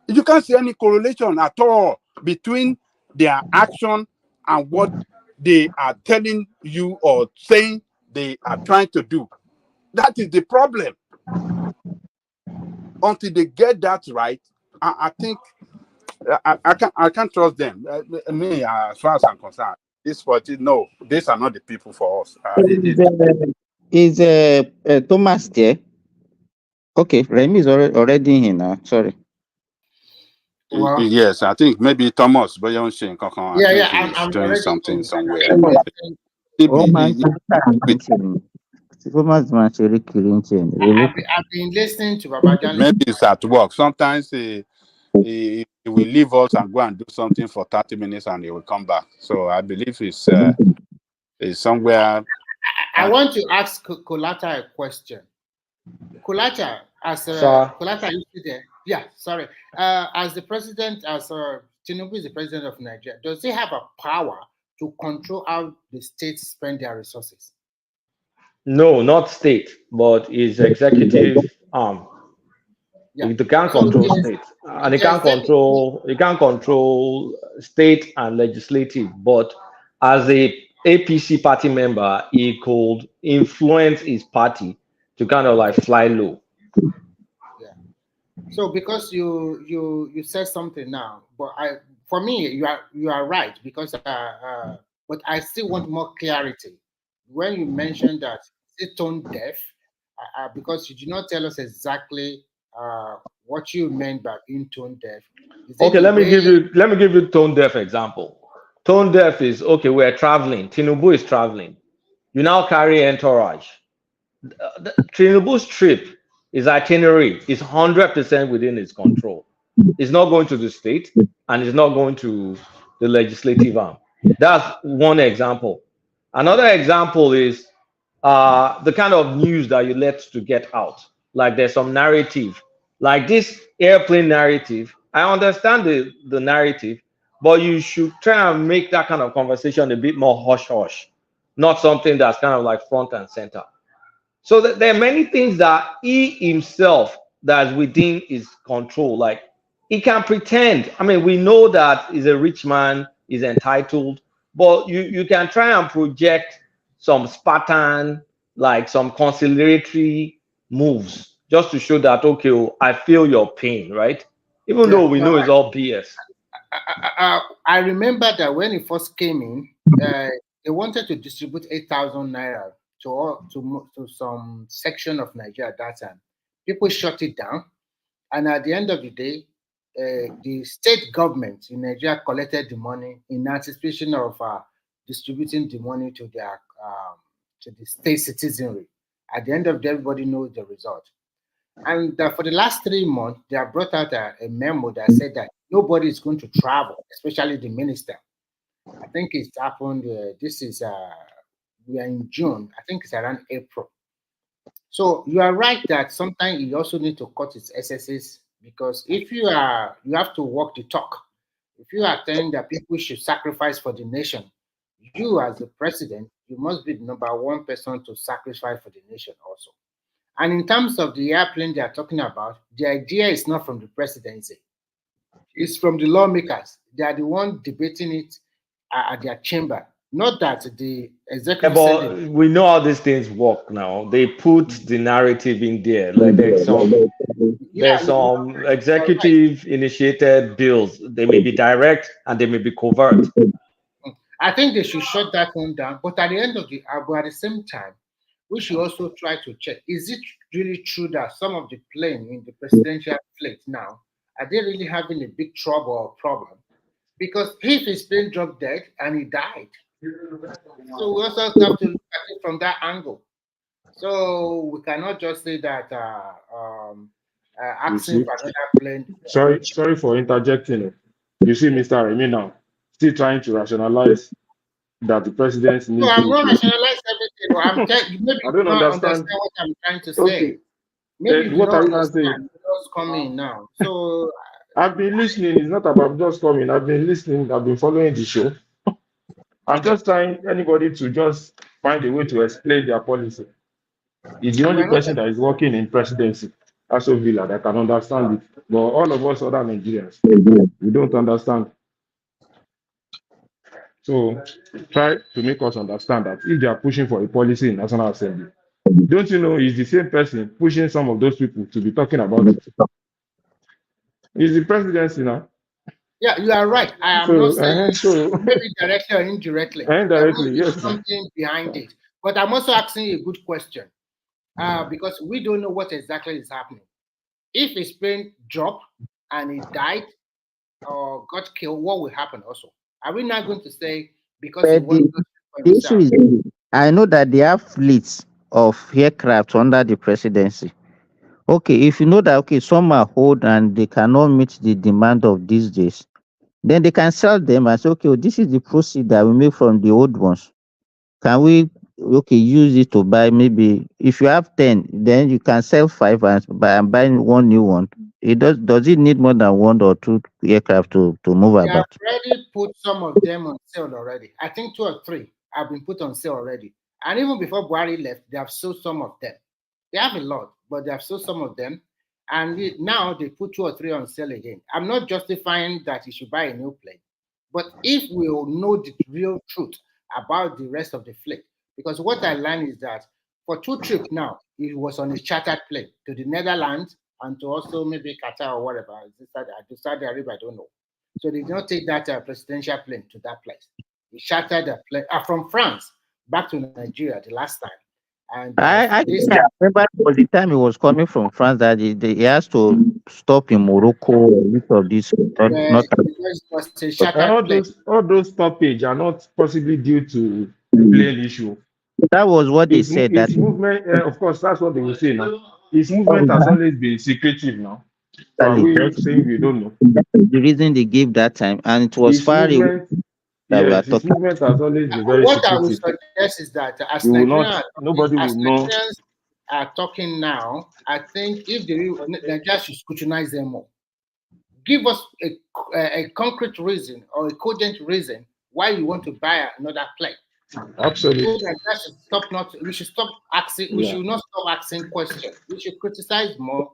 S20: You can't see any correlation at all between their action and what they are telling you or saying they are trying to do. That is the problem. Until they get that right, I think I can't trust them. Me, as far as I'm concerned, these are not the people for us.
S7: Is Thomas there? Okay, Remy is already in here now. Sorry.
S20: Well, yes, I think maybe Thomas, but I'm
S10: I'm
S20: doing something somewhere.
S10: I've been listening to Babajani.
S20: Maybe it's at work. Sometimes he will leave us and go and do something for 30 minutes and he will come back. So I believe it's somewhere.
S10: I want to ask Kolata a question. Kolata, as Kolata, you see there? Yeah, sorry. As the president, as Tinubu is the president of Nigeria, does he have a power to control how the states spend their resources?
S15: No, not state, but his executive arm.
S10: Yeah.
S15: He can't control state, and he can't control state and legislative. But as a APC party member, he could influence his party to kind of like fly low.
S10: Yeah. So because you said something now, but for me you are right, because but I still want more clarity when you mentioned that it's tone deaf, because you did not tell us exactly what you meant by being tone deaf.
S15: Okay, let me give you tone deaf example. Tone deaf is, okay, we're traveling. Tinubu is traveling. You now carry entourage. Tinubu's trip, his itinerary is 100% within his control. It's not going to the state and it's not going to the legislative arm. That's one example. Another example is the kind of news that you let to get out. Like there's some narrative, like this airplane narrative. I understand the narrative, but you should try and make that kind of conversation a bit more hush-hush, not something that's kind of like front and center. So there are many things that he himself that's within his control. Like he can pretend. I mean, we know that he's a rich man, he's entitled, but you can try and project some Spartan, like some conciliatory moves, just to show that, okay, I feel your pain, right? Even though we know it's all BS.
S10: I remember that when he first came in, they wanted to distribute 8,000 naira to some section of Nigeria at that time. People shut it down, and at the end of the day, the state government in Nigeria collected the money in anticipation of distributing the money to their to the state citizenry. At the end of the day, everybody knows the result. And for the last 3 months, they have brought out a memo that said that nobody is going to travel, especially the minister. I think it's happened. We are in June. I think it's around April. So you are right that sometimes you also need to cut its excesses, because if you have to walk the talk. If you are telling that people should sacrifice for the nation, you as the president, you must be the number one person to sacrifice for the nation also. And in terms of the airplane they are talking about, the idea is not from the presidency. It's from the lawmakers. They are the ones debating it at their chamber. Not that the executive.
S15: Yeah, but we know how these things work now. They put the narrative in there. Like there's some executive initiated bills. They may be direct and they may be covert.
S10: I think they should shut that one down. But at the end of at the same time, we should also try to check: is it really true that some of the planes in the presidential fleet now are they really having a big trouble or problem? Because if his plane dropped dead and he died. So we also have to look at it from that angle. So we cannot just say that asking for another plane.
S9: Sorry for interjecting. You see, Mr. Remy now still trying to rationalize that the president needs.
S10: No, I'm not rationalizing everything. Maybe
S9: I don't understand
S10: what I'm trying to say. Maybe
S9: what are you not saying?
S10: Just coming now. So
S9: I've been listening. It's not about just coming. I've been listening. I've been following the show. I'm just trying anybody to just find a way to explain their policy. He's the only person that is working in presidency, Aso Villa, that can understand it. But all of us other Nigerians, we don't understand. So try to make us understand that if they are pushing for a policy in National Assembly, don't you know he's the same person pushing some of those people to be talking about it? He's the presidency now.
S10: Yeah, you are right. I am not saying maybe directly or indirectly.
S9: Indirectly, yes.
S10: Something behind it. But I'm also asking you a good question, because we don't know what exactly is happening. If his plane dropped and he died or got killed, what will happen also? Are we not going to say because he
S7: the issue is, I know that they have fleets of aircraft under the presidency. Okay, if you know that okay, some are old and they cannot meet the demand of these days, then they can sell them and say, okay, well, this is the proceed that we make from the old ones. Can we okay use it to buy maybe if you have 10, then you can sell 5 and buy one new one. It does it need more than 1 or 2 aircraft to move
S10: They have
S7: about?
S10: already put some of them on sale already. I think 2 or 3 have been put on sale already. And even before Buhari left, they have sold some of them. They have a lot, but they have sold some of them. And now they put 2 or 3 on sale again. I'm not justifying that you should buy a new plane. But if we will know the real truth about the rest of the fleet, because what I learned is that for 2 trips now, it was on a chartered plane to the Netherlands and to also maybe Qatar or whatever. To Saudi Arabia, I don't know. So they did not take that presidential plane to that place. They chartered a plane from France back to Nigeria the last time. And
S7: I remember it was the time he was coming from France that he has to stop in Morocco or which of these not
S10: because it was a chartered plane.
S15: All those stoppage are not possibly due to plane issue.
S7: That was what they said.
S15: His
S7: That
S15: movement, of course, that's what they will say now. His movement has always been secretive now. So are we saying we don't know?
S7: That's the reason they gave that time, and it was
S15: His
S7: far away
S15: movement,
S7: that we are
S15: yes, his
S7: talking.
S15: movement has always been very
S10: What I would
S15: secretive.
S10: suggest is that as
S15: You will
S10: Nigerians
S15: not, nobody will know.
S10: are talking now, I think if Nigeria should scrutinize them more. Give us a concrete reason or a cogent reason why you want to buy another plane.
S15: Absolutely.
S10: So that we should stop asking, we should not stop asking questions. We should criticize more,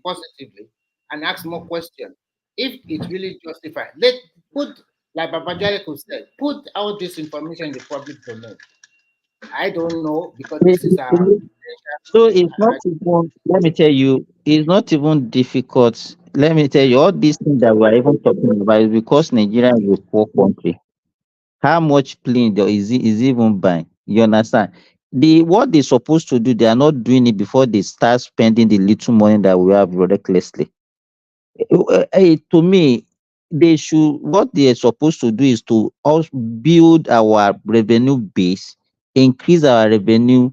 S10: positively, and ask more questions. If it's really justified, like Baba Jalico said, put all this information in the public domain. I don't know, because this is our
S7: So it's not even, let me tell you, it's not even difficult. Let me tell you, all these things that we're even talking about is because Nigeria is a poor country. How much plane is even buying? You understand? What they're supposed to do, they are not doing it before they start spending the little money that we have recklessly. To me, what they are supposed to do is to also build our revenue base, increase our revenue.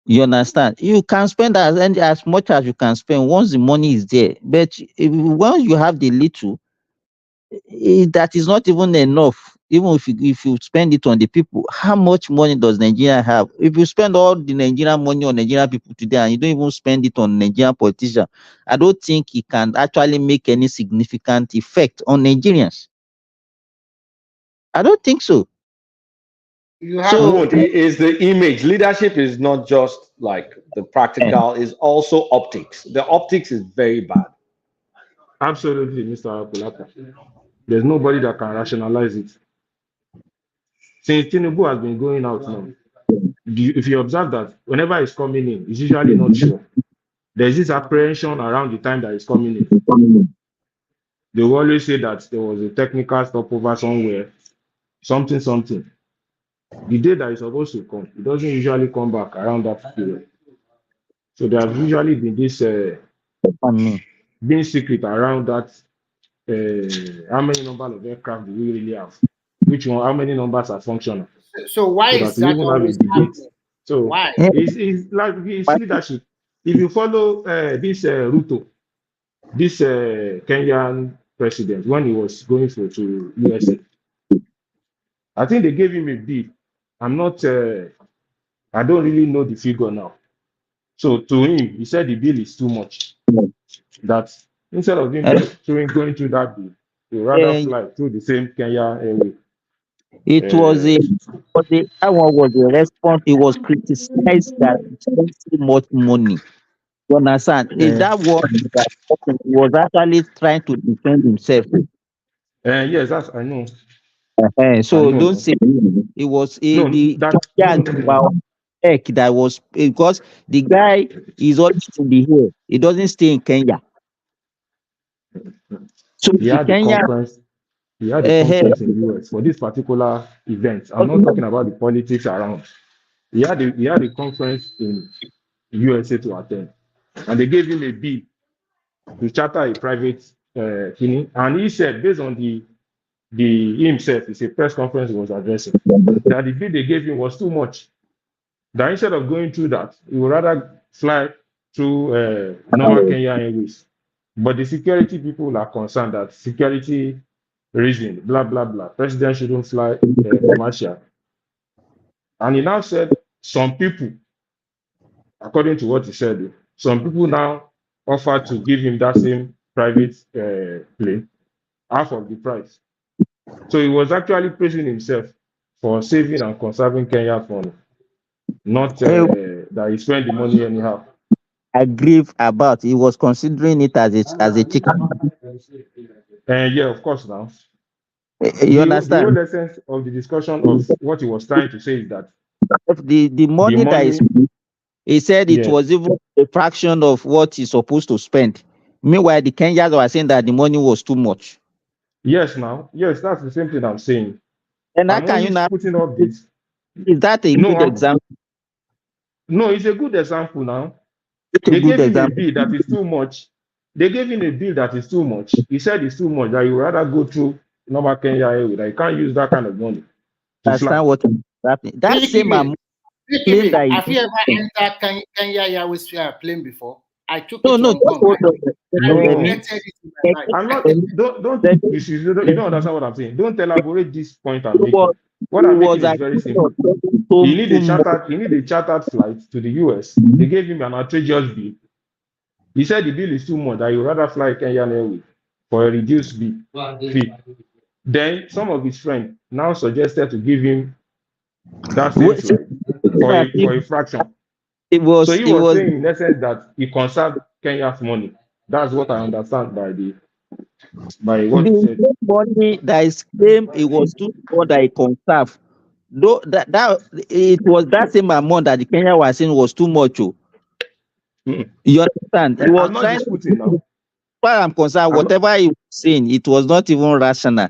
S7: You understand? You can spend as much as you can spend once the money is there. But once you have the little, that is not even enough. Even if you spend it on the people, how much money does Nigeria have? If you spend all the Nigerian money on Nigerian people today and you don't even spend it on Nigerian politicians, I don't think it can actually make any significant effect on Nigerians. I don't think so.
S15: Is the image. Leadership is not just like the practical, is also optics. The optics is very bad.
S5: Absolutely, Mr. Akulaka. There's nobody that can rationalize it. Since Tinubu has been going out now, if you observe that whenever he's coming in, he's usually not sure. There's this apprehension around the time that he's coming in. They will always say that there was a technical stopover somewhere, something. The day that he's supposed to come, he doesn't usually come back around that period. So there has usually been this being secret around that. How many number of aircraft do we really have? Which one? How many numbers are functional?
S10: So why is that always happening?
S5: So
S10: why?
S5: It's like his leadership. If you follow this Ruto, this Kenyan president, when he was going to USA, I think they gave him a deal. I don't really know the figure now. So to him, he said the bill is too much. That instead of him going through that bill, he rather fly through the same Kenya airway.
S7: That one was a response. It was criticized that he spent so much money. You understand? That was actually trying to defend himself.
S5: Yes, I know.
S7: So don't say it was that was because the guy is always in the air. He doesn't stay in Kenya. So
S5: he had the conference in the US for this particular event. I'm not talking about the politics around. He had a conference in USA to attend, and they gave him a bill to charter a private clinic. And he said, based on the himself, it's a press conference he was addressing, that the bill they gave him was too much. that instead of going through that, he would rather fly through normal Kenya Airways. But the security people are concerned that security reason, blah, blah, blah. President shouldn't fly commercial. And he now said some people, according to what he said, some people now offered to give him that same private plane, half of the price. So he was actually praising himself for saving and conserving Kenya funds, not that he spent the money anyhow.
S7: I grieve about he was considering it as a chicken.
S5: Yeah, of course now.
S7: You understand?
S5: The whole essence of the discussion of what he was trying to say is that
S7: the money that is, he said it was even a fraction of what he's supposed to spend. Meanwhile, the Kenyans were saying that the money was too much.
S5: Yes, that's the same thing I'm saying.
S7: And how can you now
S5: putting up this?
S7: Is that a good example?
S5: No, it's a good example now. They gave him a bill that is too much. They gave him a bill that is too much. He said it's too much, that you rather go through normal Kenya Airways. That you can't use that kind of money to fly.
S7: What happening? That same amount.
S10: Have you ever entered Kenya Airways plane before? I took it to Hong Kong.
S5: I'm not. You don't understand what I'm saying. Don't elaborate this point I'm making. What I'm making is very simple. He need a chartered flight to the US. They gave him an outrageous bill. He said the bill is too much, that you rather fly Kenya Airways for a reduced fee. Then some of his friends now suggested to give him that same flight for a fraction. So he was saying in essence that he conserved Kenya's money. That's what I understand by what he said.
S7: The money that is claimed it was too small that he conserved. Though that it was that same amount that the Kenya was saying was too much. You understand? He was
S5: I'm not
S7: trying
S5: disputing now.
S7: As far as I'm concerned, whatever he was saying, it was not even rational.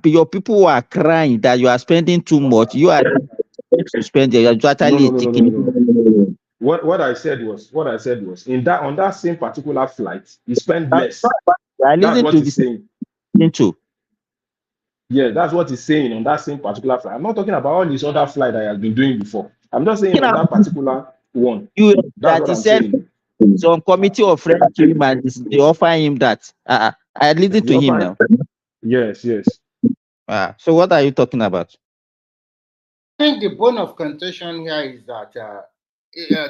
S7: Your people were crying that you are spending too much. You are to spend. You are actually taking.
S5: What I said was on that same particular flight, he spent less.
S7: That's what he's saying.
S5: Yeah, that's what he's saying on that same particular flight. I'm not talking about all these other flights that he has been doing before. I'm not saying on that particular one. That's what I'm saying.
S7: Some committee of friends to him and they offer him that. I listened to him now.
S5: Yes.
S7: So what are you talking about?
S10: I think the bone of contention here is that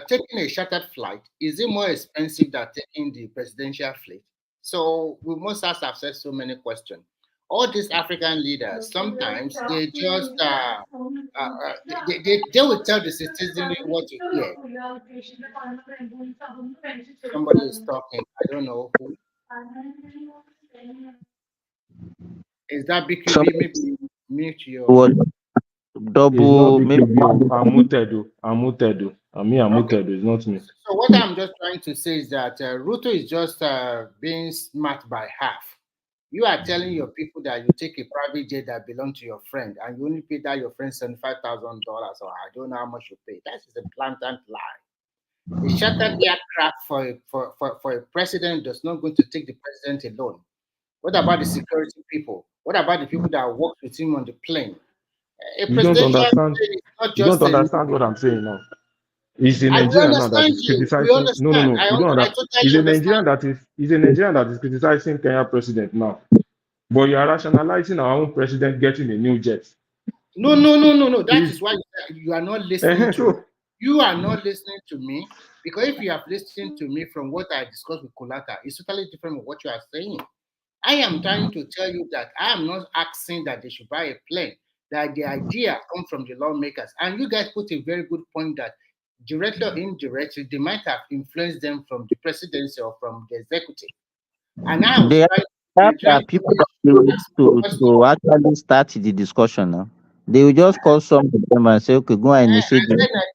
S10: taking a chartered flight is it more expensive than taking the presidential flight? So we must ask ourselves so many questions. All these African leaders, sometimes they just they will tell the citizenry what to hear. Somebody is talking. I don't know who. Is that BQB? Maybe mute your.
S7: Double.
S5: I'm muted. It's not me.
S10: So what I'm just trying to say is that Ruto is just being smart by half. You are telling your people that you take a private jet that belongs to your friend and you only pay that your friend $75,000 or I don't know how much you pay. That is a blatant lie. A chartered aircraft for a president does not going to take the president alone. What about the security people? What about the people that work with him on the plane?
S5: You don't understand what I'm saying now. He's a Nigerian now that is criticizing. No. He's a Nigerian that is criticizing Kenya president now. But you are rationalizing our own president getting a new jet.
S10: No. That is why you are not listening to me. You are not listening to me because if you have listened to me from what I discussed with Kulata, it's totally different from what you are saying. I am trying to tell you that I am not asking that they should buy a plane. That the idea comes from the lawmakers, and you guys put a very good point that directly or indirectly they might have influenced them from the presidency or from the executive. And now
S7: people to actually start the discussion now. They will just call some of them and say, okay, go and initiate.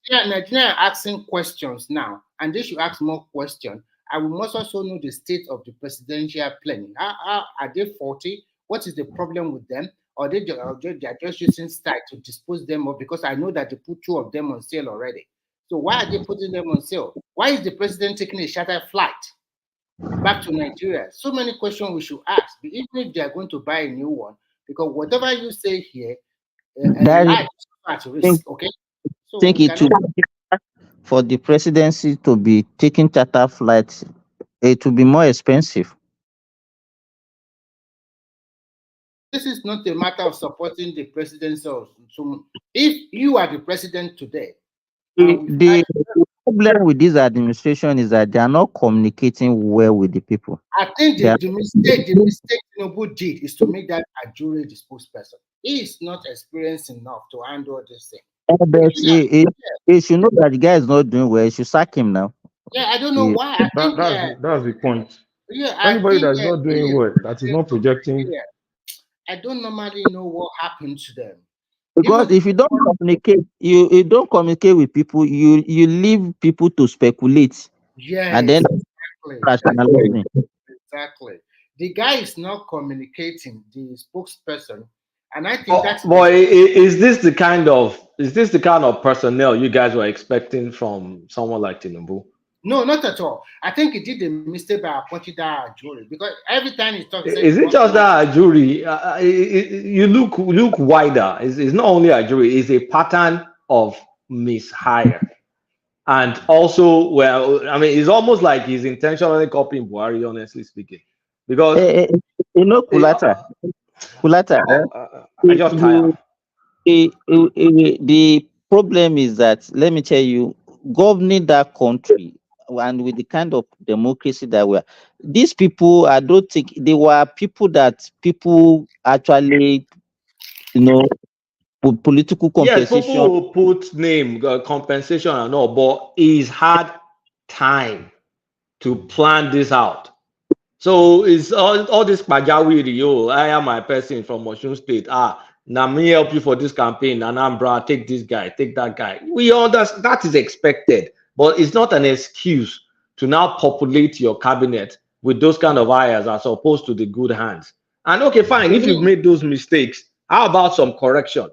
S10: Nigeria are asking questions now, and they should ask more questions. And we must also know the state of the presidential planning. Are they faulty? What is the problem with them? Or they are just using style to dispose them of? Because I know that they put 2 of them on sale already. So why are they putting them on sale? Why is the president taking a charter flight back to Nigeria? So many questions we should ask, even if they are going to buy a new one. Because whatever you say here, life is at risk. Okay. So
S7: think it will be for the presidency to be taking charter flights. It will be more expensive.
S10: This is not a matter of supporting the presidency. So if you are the president today,
S7: The problem with this administration is that they are not communicating well with the people.
S10: I think the mistake Tinubu did is to make that Ajuri the spokesperson. He is not experienced enough to handle this thing.
S7: But he should know that the guy is not doing well. He should sack him now.
S10: Yeah, I don't know why. I think
S5: that's the point.
S10: yeah,
S5: Anybody
S10: I think,
S5: that is not doing well, that is not projecting.
S10: Yeah, I don't normally know what happened to them.
S7: Because if you don't communicate, you don't communicate with people, you leave people to speculate.
S10: Yes,
S7: and then rationalizing.
S10: Exactly. The guy is not communicating, the spokesperson, and I think that's.
S15: Boy, is this the kind of personnel you guys were expecting from someone like Tinubu?
S10: No, not at all. I think he did a mistake by appointing that Ajuri, because every time he talks,
S15: is it just that Ajuri? You look wider. It's not only Ajuri. It's a pattern of mishire, and also, well, I mean, it's almost like he's intentionally copying Buhari. Honestly speaking, because
S7: Kulata,
S15: I just tired.
S7: The problem is that, let me tell you, governing that country and with the kind of democracy that these people, I don't think they were people that people actually, political compensation.
S15: Yes, people will put name, compensation and all, but he's had time to plan this out. So it's all this pajawiri, I am my person from Osun State. Now me help you for this campaign, Anambra, take this guy, take that guy. We understand that is expected, but it's not an excuse to now populate your cabinet with those kind of hires as opposed to the good hands. And okay, fine, if you've made those mistakes, how about some correction?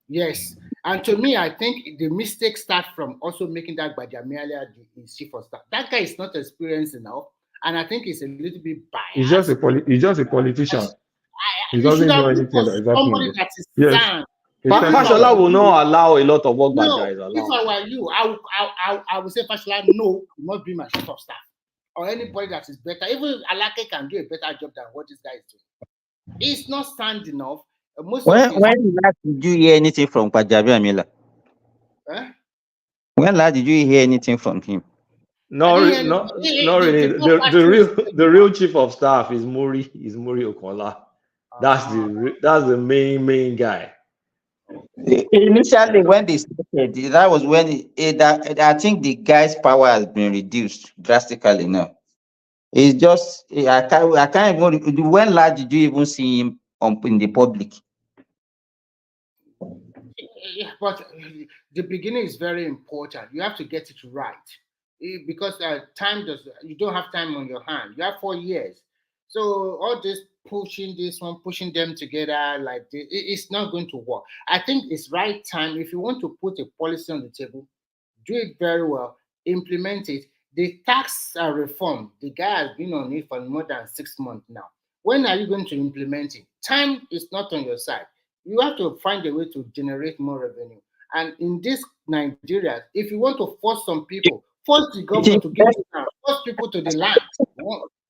S10: Yes, and to me, I think the mistake starts from also making that Bajamialia the chief of staff. That guy is not experienced enough, and I think he's a little bit biased.
S5: He's just a politician. He doesn't know anything that is happening.
S10: Yes.
S15: Fashola will not allow a lot of work by guys.
S10: If I were you, I would say Fashola, no, you must be my chief of staff. Or anybody that is better. Even Alake can do a better job than what this guy is doing. He's not standing enough.
S7: When last did you hear anything from Kwajabi Amila? When last did you hear anything from him?
S15: Not really. The real chief of staff is Muri Okola. That's the main guy.
S7: Initially, when they started, that was when I think the guy's power has been reduced drastically now. It's just I can't even. When last did you even see him in the public?
S10: Yeah, but the beginning is very important. You have to get it right, because you don't have time on your hand. You have 4 years, so all this pushing them together like this, it's not going to work. I think it's right time. If you want to put a policy on the table, do it very well, implement it. The tax reform, the guy has been on it for more than 6 months now. When are you going to implement it? Time is not on your side. You have to find a way to generate more revenue. And in this Nigeria, if you want to force some people, force the government to give you land, force people to the land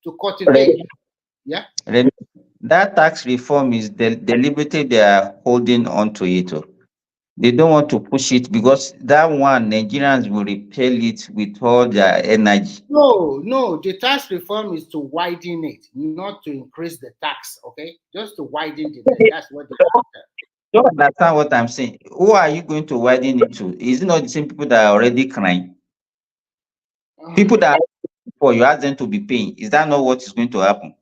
S10: to cultivate. Yeah.
S7: That tax reform is deliberately they are holding on to it. They don't want to push it because that one Nigerians will repel it with all their energy.
S10: No, the tax reform is to widen it, not to increase the tax. Okay, just to widen it. That's what they
S7: don't understand what I'm saying. Who are you going to widen it to? Is it not the same people that are already crying? People that are you ask them to be paying. Is that not what is going to happen?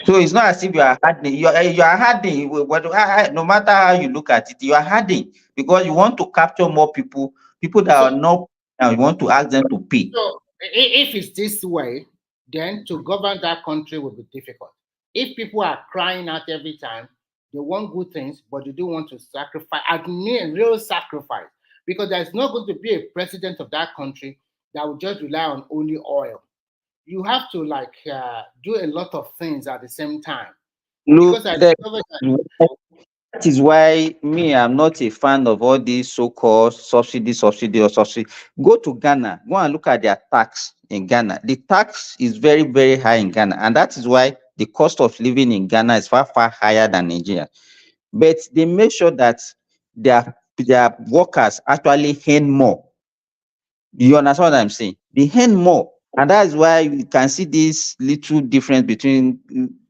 S7: So it's not as if you are hardening. You are hardening. No matter how you look at it, you are hardening because you want to capture more people that are not. Now you want to ask them to pay.
S10: So if it's this way, then to govern that country will be difficult. If people are crying out every time, they want good things, but they don't want to sacrifice. I mean, real sacrifice, because there's not going to be a president of that country that will just rely on only oil. You have to do a lot of things at the same time.
S7: Look, That is why me, I'm not a fan of all these so-called subsidy. Go to Ghana, go and look at their tax in Ghana. The tax is very, very high in Ghana, and that is why the cost of living in Ghana is far, far higher than Nigeria. But they make sure that their workers actually earn more. You understand what I'm saying? They earn more, and that's why you can see this little difference between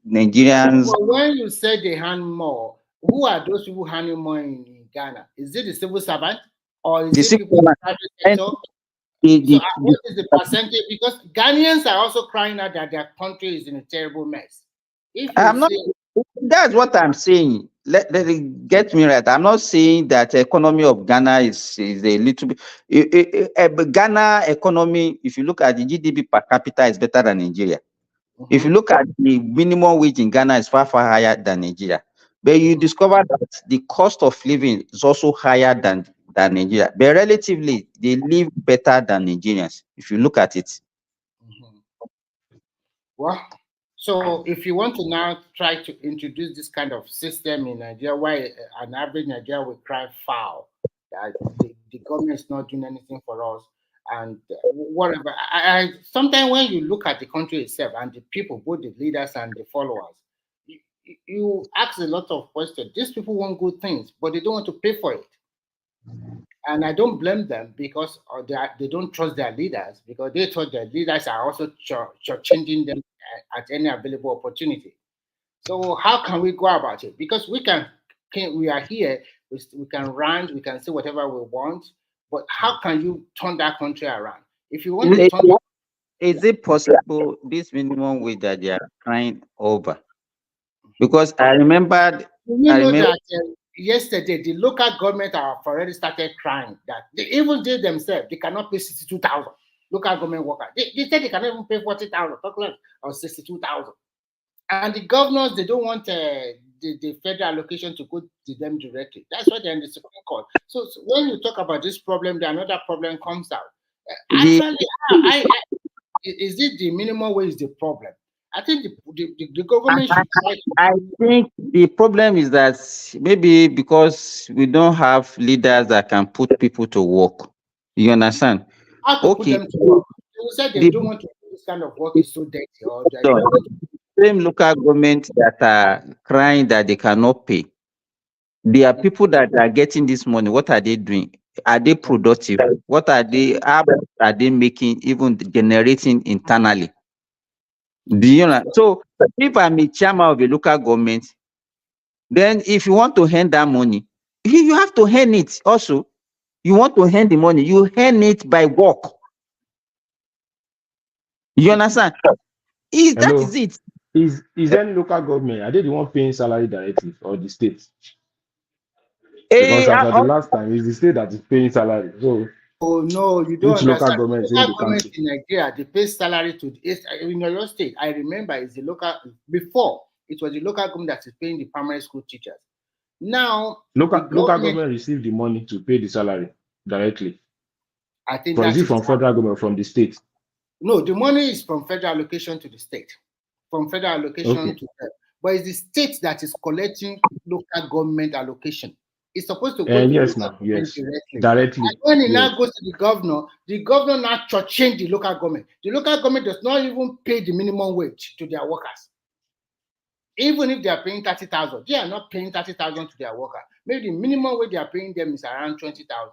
S7: Nigerians.
S10: Well, when you say they earn more, who are those people earning more in Ghana? Is it the civil servant or is it people in the private sector? What is the percentage? Because Ghanaians are also crying out that their country is in a terrible mess.
S7: That's what I'm saying. Let it get me right. I'm not saying that the economy of Ghana is a little bit. Ghana economy, if you look at the GDP per capita, is better than Nigeria. If you look at the minimum wage in Ghana, is far, far higher than Nigeria. But you discover that the cost of living is also higher than Nigeria. But relatively, they live better than Nigerians, if you look at it.
S10: Well, so if you want to now try to introduce this kind of system in Nigeria, why an average Nigerian will cry foul that the government is not doing anything for us and whatever. Sometimes when you look at the country itself and the people, both the leaders and the followers, you ask a lot of questions. These people want good things, but they don't want to pay for it. And I don't blame them because they don't trust their leaders, because they thought their leaders are also changing them at any available opportunity. So how can we go about it? Because we are here, we can rant, we can say whatever we want, but how can you turn that country around? If you want to turn
S7: is it possible this minimum wage that they are crying over? Because I remember
S10: that yesterday the local government have already started crying that even they themselves, they cannot pay 62,000 local government workers. They said they cannot even pay 40,000 or 62,000. And the governors, they don't want the federal allocation to go to them directly. That's why they're in the Supreme Court. So when you talk about this problem, another problem comes out. Actually, is it the minimum wage is the problem? I think the government should try to...
S7: I think the problem is that maybe because we don't have leaders that can put people to work. You understand?
S10: How to put them to work? You said they don't want to do this kind of work, is so dirty. Or
S7: same local government that are crying that they cannot pay. There are people that are getting this money. What are they doing? Are they productive? What are they? How are they making? Even generating internally? Do you know? So if I'm a chairman of a local government, then if you want to earn that money, you have to earn it also. You want to earn the money, you earn it by work. You understand? That is it.
S5: Is any local government, are they the one paying salary directly or the state? Because as of the last time, it's the state that is paying salary. So
S10: oh no, you don't
S5: understand.
S10: Local government in Nigeria, they pay salary to in your state. I remember it's the local, before it was the local government that is paying the primary school teachers. Now
S5: local government receive the money to pay the salary directly.
S10: I think
S5: is it from federal government, from the state?
S10: No, the money is from federal allocation to the state. From federal allocation to them. But it's the state that is collecting local government allocation. It's supposed to go to
S5: yes,
S10: the
S5: yes,
S10: directly. And when it now goes to the governor now change the local government. The local government does not even pay the minimum wage to their workers. Even if they are paying 30,000, they are not paying 30,000 to their workers. Maybe the minimum wage they are paying them is around 20,000.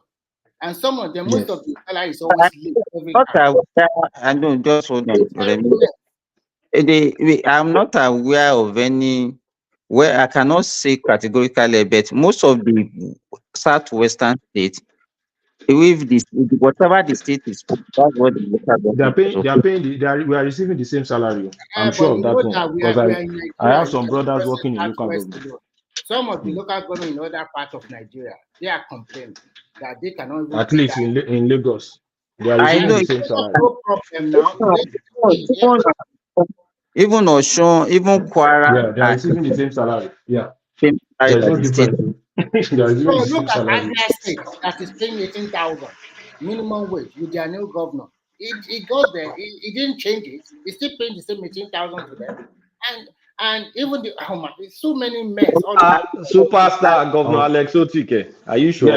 S10: And some of them, most of the salary is always late.
S7: I don't just hold on. I'm not aware of any where I cannot say categorically, but most of the southwestern states, with this, whatever the state is, that's what the
S5: we are receiving the same salary. I'm sure of that one. Because I have some brothers working in local government.
S10: Some of the local government in other parts of Nigeria, they are complaining that they cannot even
S5: at least in Lagos. They are receiving the same salary.
S10: No problem now.
S7: Even Oshun, even Kwara.
S5: Yeah, they are receiving the same salary. Yeah. There's no difference.
S10: So look at Abia State that is paying 18,000 minimum wage with their new governor. It goes there. It didn't change it. It's still paying the same 18,000 to them. And even the there's so many mess.
S15: Superstar Governor Alex Otike. Are you sure?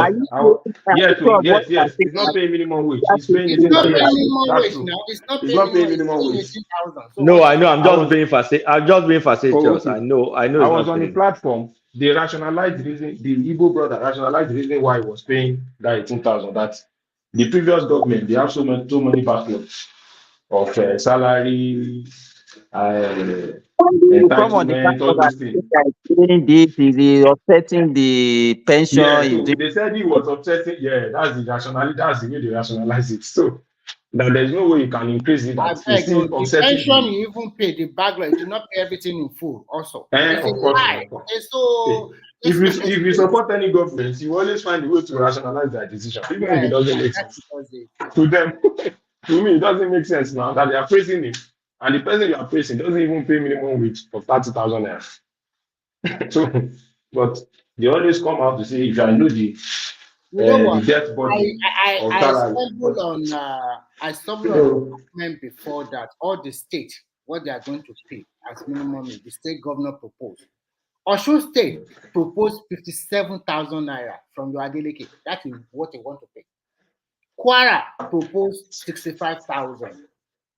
S5: Yes, yes. He's not paying minimum wage. He's paying
S10: It's not
S5: 18,000.
S10: paying minimum
S5: That's
S10: wage
S5: true.
S10: now. It's not
S5: He's
S10: paying
S5: not paying
S10: minimum.
S5: minimum
S10: It's
S5: wage.
S10: 18,000. So
S15: No, I know. I'm just being
S5: Oh,
S15: facetious.
S5: okay.
S15: I know.
S5: I
S15: It's
S5: was
S15: not
S5: on the
S15: paying.
S5: platform. They rationalized the reason. The Igbo brother rationalized the reason why he was paying that 18,000. That the previous government they have so many backlogs of salary,
S7: You come on the
S5: entitlement, all those things.
S7: doing this, is offsetting the pension.
S5: Yeah,
S7: Is
S5: so
S7: doing,
S5: they said he was upsetting. Yeah, that's the rationality. That's the way they rationalize it. So that there's no way you can increase it.
S10: I
S5: That it's
S10: beg you,
S5: still
S10: the
S5: offsetting
S10: pension
S5: the.
S10: you even pay, the backlog, you do not pay everything in full also. It's a
S5: Of course,
S10: lie.
S5: of course.
S10: And so
S5: If you support any government, you always find a way to rationalize their decision, even if it doesn't make sense to them. To me, it doesn't make sense now that they are praising him, and the person you are praising doesn't even pay minimum wage of 30,000 naira. So, but they always come out to say, if I know the death body of salary.
S10: I stumbled on a document before that all the states what they are going to pay as minimum wage, the state governor proposed. Osun State proposed 57,000 naira from your Adeleke. That is what they want to pay. Kwara proposed 65,000.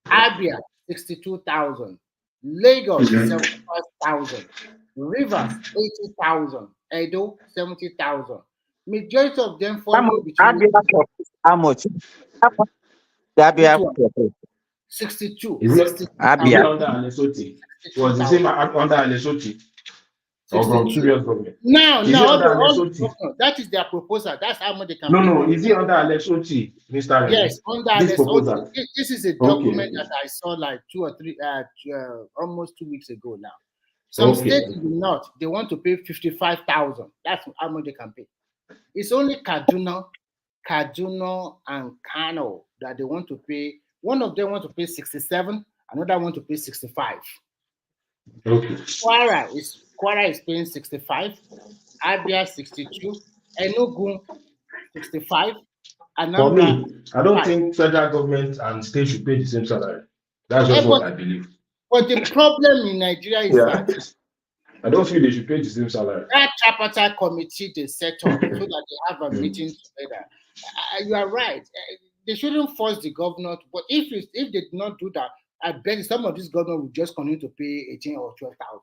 S10: Abia 62,000. Lagos 75,000. Rivers 80,000. Edo 70,000. Majority of them falling between
S7: how much? Abia
S10: 62.
S5: Is it under Lesotho? Was the same under Lesotho? Or from previous government?
S10: Now,
S5: that
S10: is their proposal. That's how much they can
S5: pay.
S10: No,
S5: is it under Lesotho, Mr. Remy?
S10: Yes, under
S5: this proposal.
S10: This is a document that I saw like 2 or 3, almost 2 weeks ago now. Some states do not. They want to pay 55,000. That's how much they can pay. It's only Kaduna, and Kano that they want to pay. One of them want to pay 67. Another want to pay 65. Kwara is paying 65. Abia 62. Enugu 65.
S5: For me, I don't think federal government and state should pay the same salary. That's just what I believe.
S10: But the problem in Nigeria is that
S5: I don't feel they should pay the same salary.
S10: That tripartite committee they set up so that they have a meeting together. You are right. They shouldn't force the governor. But if they did not do that, I bet some of these governors would just continue to pay 18 or 12,000.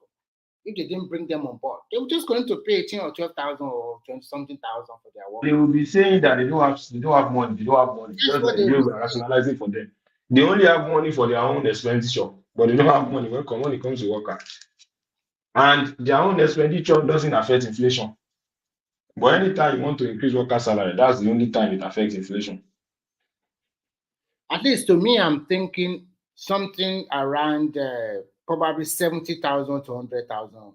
S10: If they didn't bring them on board, they were just going to pay 18 or 12,000 or 20-something thousand for their work.
S5: They will be saying that they don't have money. They don't have money. Just like they will rationalizing for them. They only have money for their own expenditure, but they don't have money when it comes to workers. And their own expenditure doesn't affect inflation. But anytime you want to increase worker salary, that's the only time it affects inflation.
S10: At least to me, I'm thinking something around probably 70,000 to 100,000.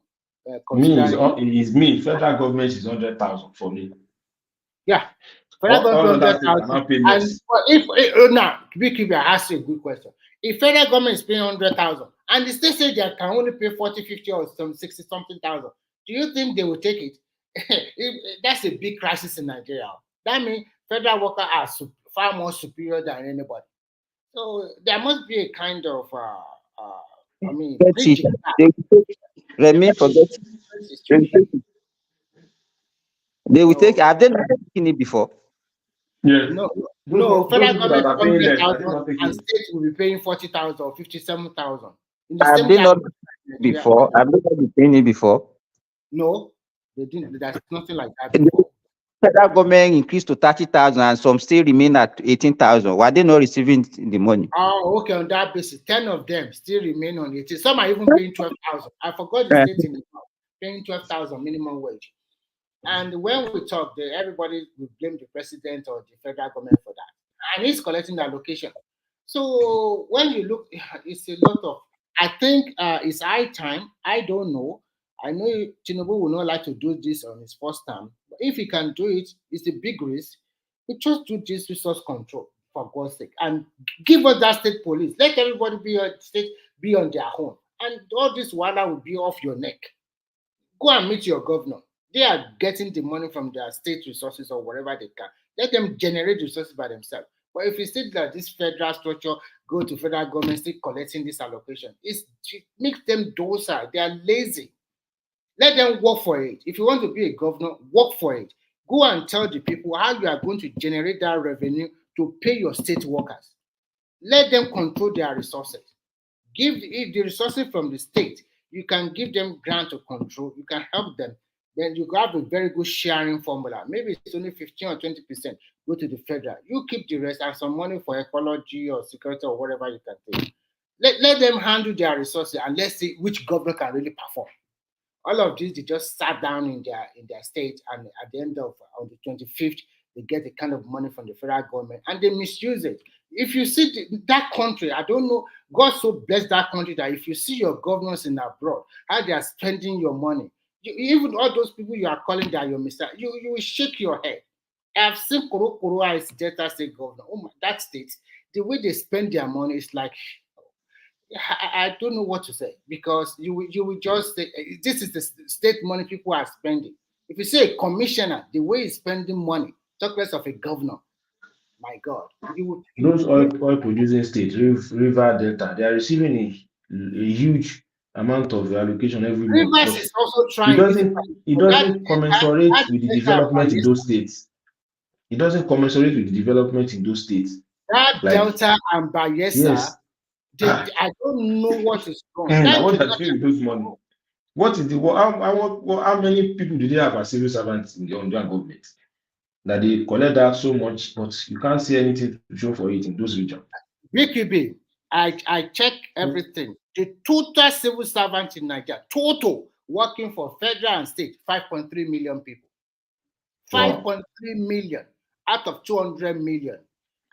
S5: Me, federal government is 100,000 for me.
S10: Yeah, federal government 100,000. And now, I ask you a good question. If federal government is paying 100,000 and the state says they can only pay 40, 50, or some 60-something thousand, do you think they will take it? That's a big crisis in Nigeria. That means federal workers are far more superior than anybody. So there must be a kind of,
S7: Remy, forget. They will take. Have they not taken it before?
S5: Yes.
S10: No. Federal government 100,000 and states will be paying 40,000 or 57,000.
S7: Have they not before? Have they not been paying it before?
S10: No, they didn't. There's nothing like that before.
S7: Federal government increased to 30,000 and some still remain at 18,000. Why are they not receiving the money?
S10: Oh, okay. On that basis, 10 of them still remain on 18. Some are even paying 12,000. I forgot the state in the paying 12,000 minimum wage. And when we talk, everybody will blame the president or the federal government for that. And he's collecting the allocation. So when you look, it's a lot of, I think it's high time. I don't know. I know Tinubu will not like to do this on his first term. But if he can do it, it's a big risk. We just do this resource control, for God's sake. And give us that state police. Let everybody be on their own. And all this water will be off your neck. Go and meet your governor. They are getting the money from their state resources or whatever they can. Let them generate resources by themselves. But if you see that this federal structure go to federal government still collecting this allocation, it makes them docile. They are lazy. Let them work for it. If you want to be a governor, work for it. Go and tell the people how you are going to generate that revenue to pay your state workers. Let them control their resources. Give the resources from the state. You can give them grant to control. You can help them. Then you have a very good sharing formula. Maybe it's only 15 or 20% go to the federal. You keep the rest and some money for ecology or security or whatever you can take. Let them handle their resources and let's see which governor can really perform. All of this, they just sat down in their state, and at the end of on the 25th, they get the kind of money from the federal government and they misuse it. If you see that country, I don't know, God so blessed that country that if you see your governors in abroad, how they are spending your money, even all those people you are calling that your mister, you will shake your head. I've seen Koro as Delta State governor. Oh my, that state, the way they spend their money is like, I don't know what to say, because you will just say this is the state money people are spending. If you say a commissioner, the way he's spending money, talk less of a governor. My God,
S5: those oil producing states, River Delta, they are receiving a huge amount of allocation every month.
S10: Rivers is also trying.
S5: It doesn't commensurate with the development in those states. It doesn't commensurate with the development in those states.
S10: That like, Delta and Bayelsa, yes. I don't know what is wrong.
S5: What are doing with those money? What is the how many people do they have as civil servants in the Indian government that they collect that so much, but you can't see anything to show for it in those regions?
S10: BQB, I check everything. The total civil servants in Nigeria, total working for federal and state, 5.3 million people. 5.3 million out of 200 million.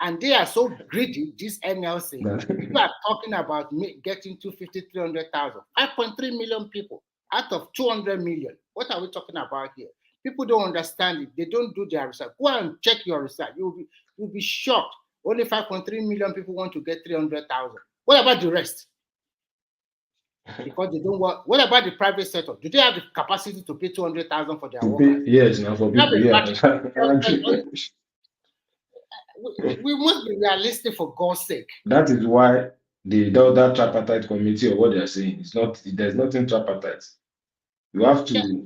S10: And they are so greedy, this NLC. You are talking about getting 250, 300,000. 5.3 million people out of 200 million. What are we talking about here? People don't understand it. They don't do their research. Go and check your research. You'll be shocked. Only 5.3 million people want to get 300,000. What about the rest? Because they don't work. What about the private sector? Do they have the capacity to pay 200,000 for their workers?
S5: Yes, now for people, yeah.
S10: We must be realistic for God's sake.
S5: That is why that tripartite committee or what they are saying is not. There's nothing tripartite. You have to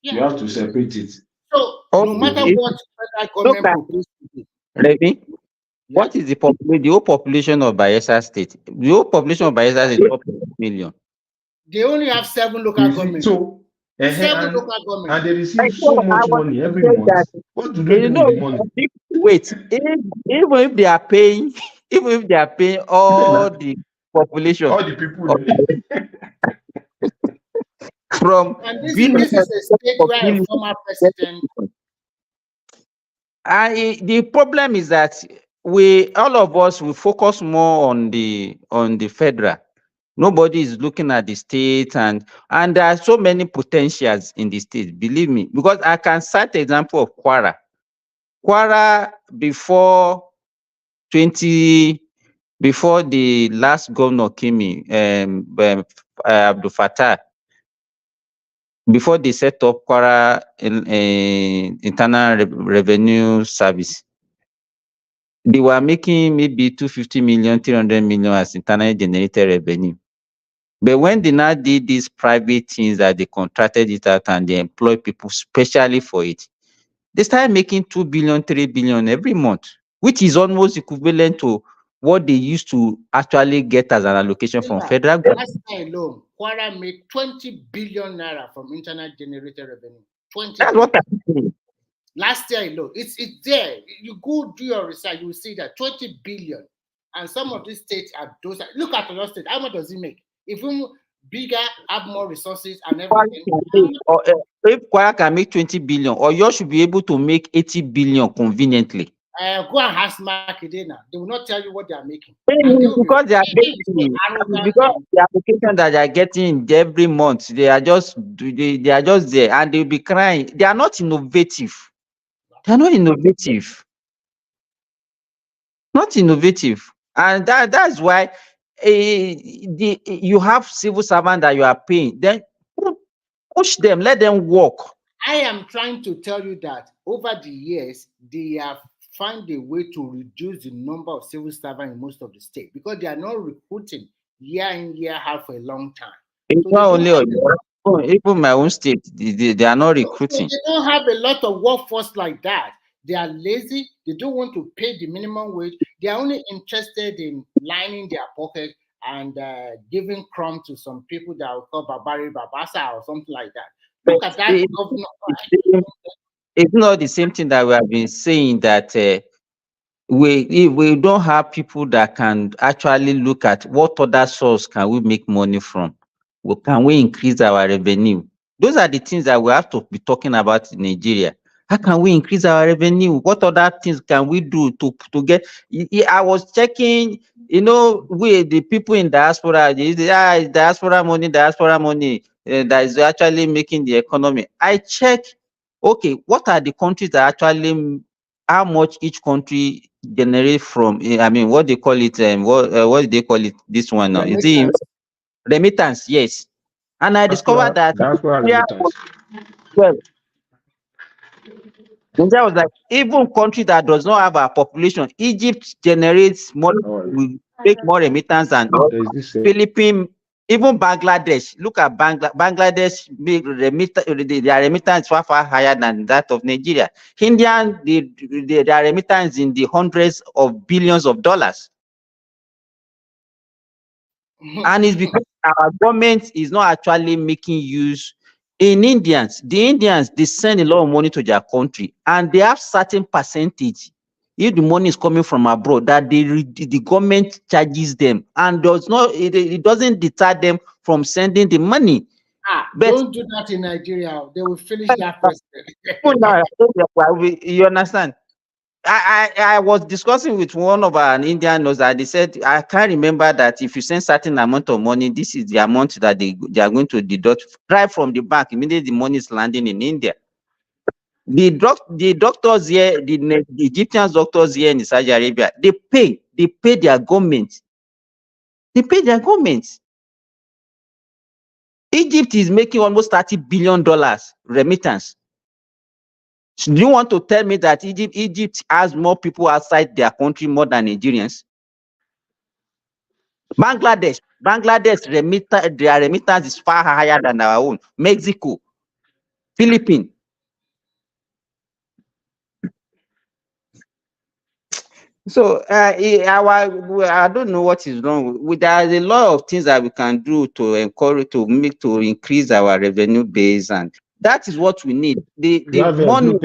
S5: you have to separate it.
S10: So no matter what federal government proposes to do.
S7: Remy, what is the whole population of Bayelsa State? The whole population of Bayelsa is 4 million.
S10: They only have 7 local governments.
S5: So,
S10: 7 local governments.
S5: And they receive so much money every month. What do they do with the money?
S7: Wait, even if they are paying, all the population,
S5: all the people
S7: from
S10: and this is a state where a former president.
S7: The problem is that all of us we focus more on the federal. Nobody is looking at the state, and there are so many potentials in the state. Believe me, because I can cite the example of Kwara. Kwara before the last governor came in, Abdul Fattah, before they set up Kwara Internal Revenue Service, they were making maybe 250 million, 300 million as internally generated revenue. But when they now did these private things that they contracted it out and they employ people specially for it, they started making 2 billion, 3 billion every month, which is almost equivalent to what they used to actually get as an allocation from federal government.
S10: Last year alone, Kwara made 20 billion naira from internal generated revenue. 20.
S7: That's what I'm saying.
S10: Last year alone, it's there. You go do your research, you will see that 20 billion. And some of these states are those. Look at your state. How much does it make? If you bigger, have more resources and everything.
S7: If Kwara can make 20 billion, or you should be able to make 80 billion conveniently.
S10: Go and ask Markidena. They will not tell you what they are making.
S7: Because they are making, because the application that they are getting every month, they are just there, and they'll be crying. They are not innovative. They are not innovative. Not innovative, and that's why you have civil servants that you are paying. Then push them, let them work.
S10: I am trying to tell you that over the years, they have find a way to reduce the number of civil servants in most of the states because they are not recruiting year in, year out for a long time.
S7: It's
S10: So
S7: not only even my own state, they are not recruiting.
S10: they don't have a lot of workforce like that. They are lazy. They don't want to pay the minimum wage. They are only interested in lining their pocket and giving crumbs to some people that will call Babari Babasa or something like that. Look at that governor.
S7: It's not the same thing that we have been saying that if we don't have people that can actually look at what other source can we make money from. Well, can we increase our revenue? Those are the things that we have to be talking about in Nigeria. How can we increase our revenue? What other things can we do to get? I was checking, we the people in diaspora, diaspora money that is actually making the economy. I check, okay, what are the countries that actually, how much each country generate from? I mean, what they call it? What do they call it? This one now is it remittance? Yes, and I discovered that Nigeria was like even country that does not have a population. Egypt generates more, will take more remittance than Philippines, even Bangladesh. Look at Bangladesh, their remittance far higher than that of Nigeria. India, their remittance in the hundreds of billions of dollars. And it's because our government is not actually making use. The Indians, they send a lot of money to their country, and they have certain percentage. If the money is coming from abroad, that the government charges them, and it doesn't deter them from sending the money.
S10: But don't do that in Nigeria. They will finish that president.
S7: You understand? I was discussing with one of our Indian knows that they said, I can't remember that if you send certain amount of money, this is the amount that they are going to deduct right from the bank immediately the money is landing in India. The doctors here, the Egyptian doctors here in Saudi Arabia, they pay their government. They pay their government. Egypt is making almost $30 billion remittance. Do you want to tell me that Egypt has more people outside their country more than Nigerians? Bangladesh their remittance is far higher than our own. Mexico, Philippines. So I don't know what is wrong. There's a lot of things that we can do to encourage, to increase our revenue base, and that is what we need. The money.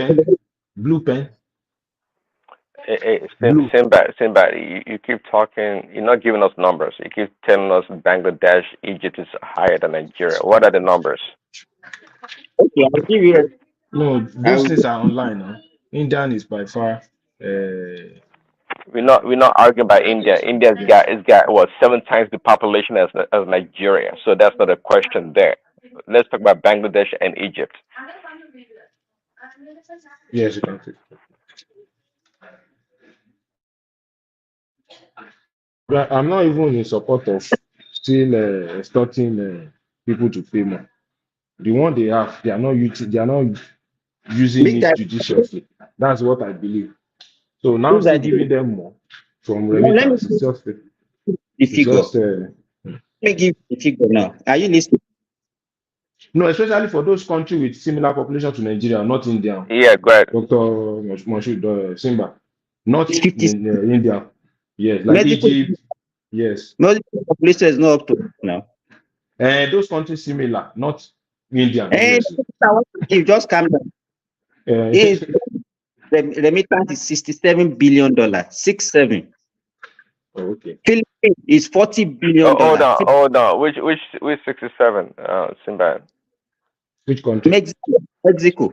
S5: Blue pen.
S18: Sinbad, you keep talking, you're not giving us numbers. You keep telling us Bangladesh, Egypt is higher than Nigeria. What are the numbers?
S7: Okay, I'll give you.
S5: No, those things are online now. Indian is by far.
S18: We're not arguing about India. India's got what 7 times the population as Nigeria. So that's not a question there. Let's talk about Bangladesh and Egypt.
S5: Yes, you can. I'm not even in support of still extorting people to pay more. The one they have, they are not using it judiciously. That's what I believe. So now still giving them more from remittance is just
S7: the figure. Let me give the figure now. Are you listening?
S5: No, especially for those countries with similar population to Nigeria, not India.
S18: Yeah, go ahead.
S5: Dr. Moshood Simba, not in India. Yes, like Mexico, Egypt. Yes.
S7: Mexico population is not up to now.
S5: Those countries similar, not India.
S7: You just calm down. The remittance is $67 billion. 67.
S5: Oh, okay.
S7: Philippines is $40 billion.
S18: Hold on. Which 67? Sinbad.
S5: Which country?
S7: Mexico.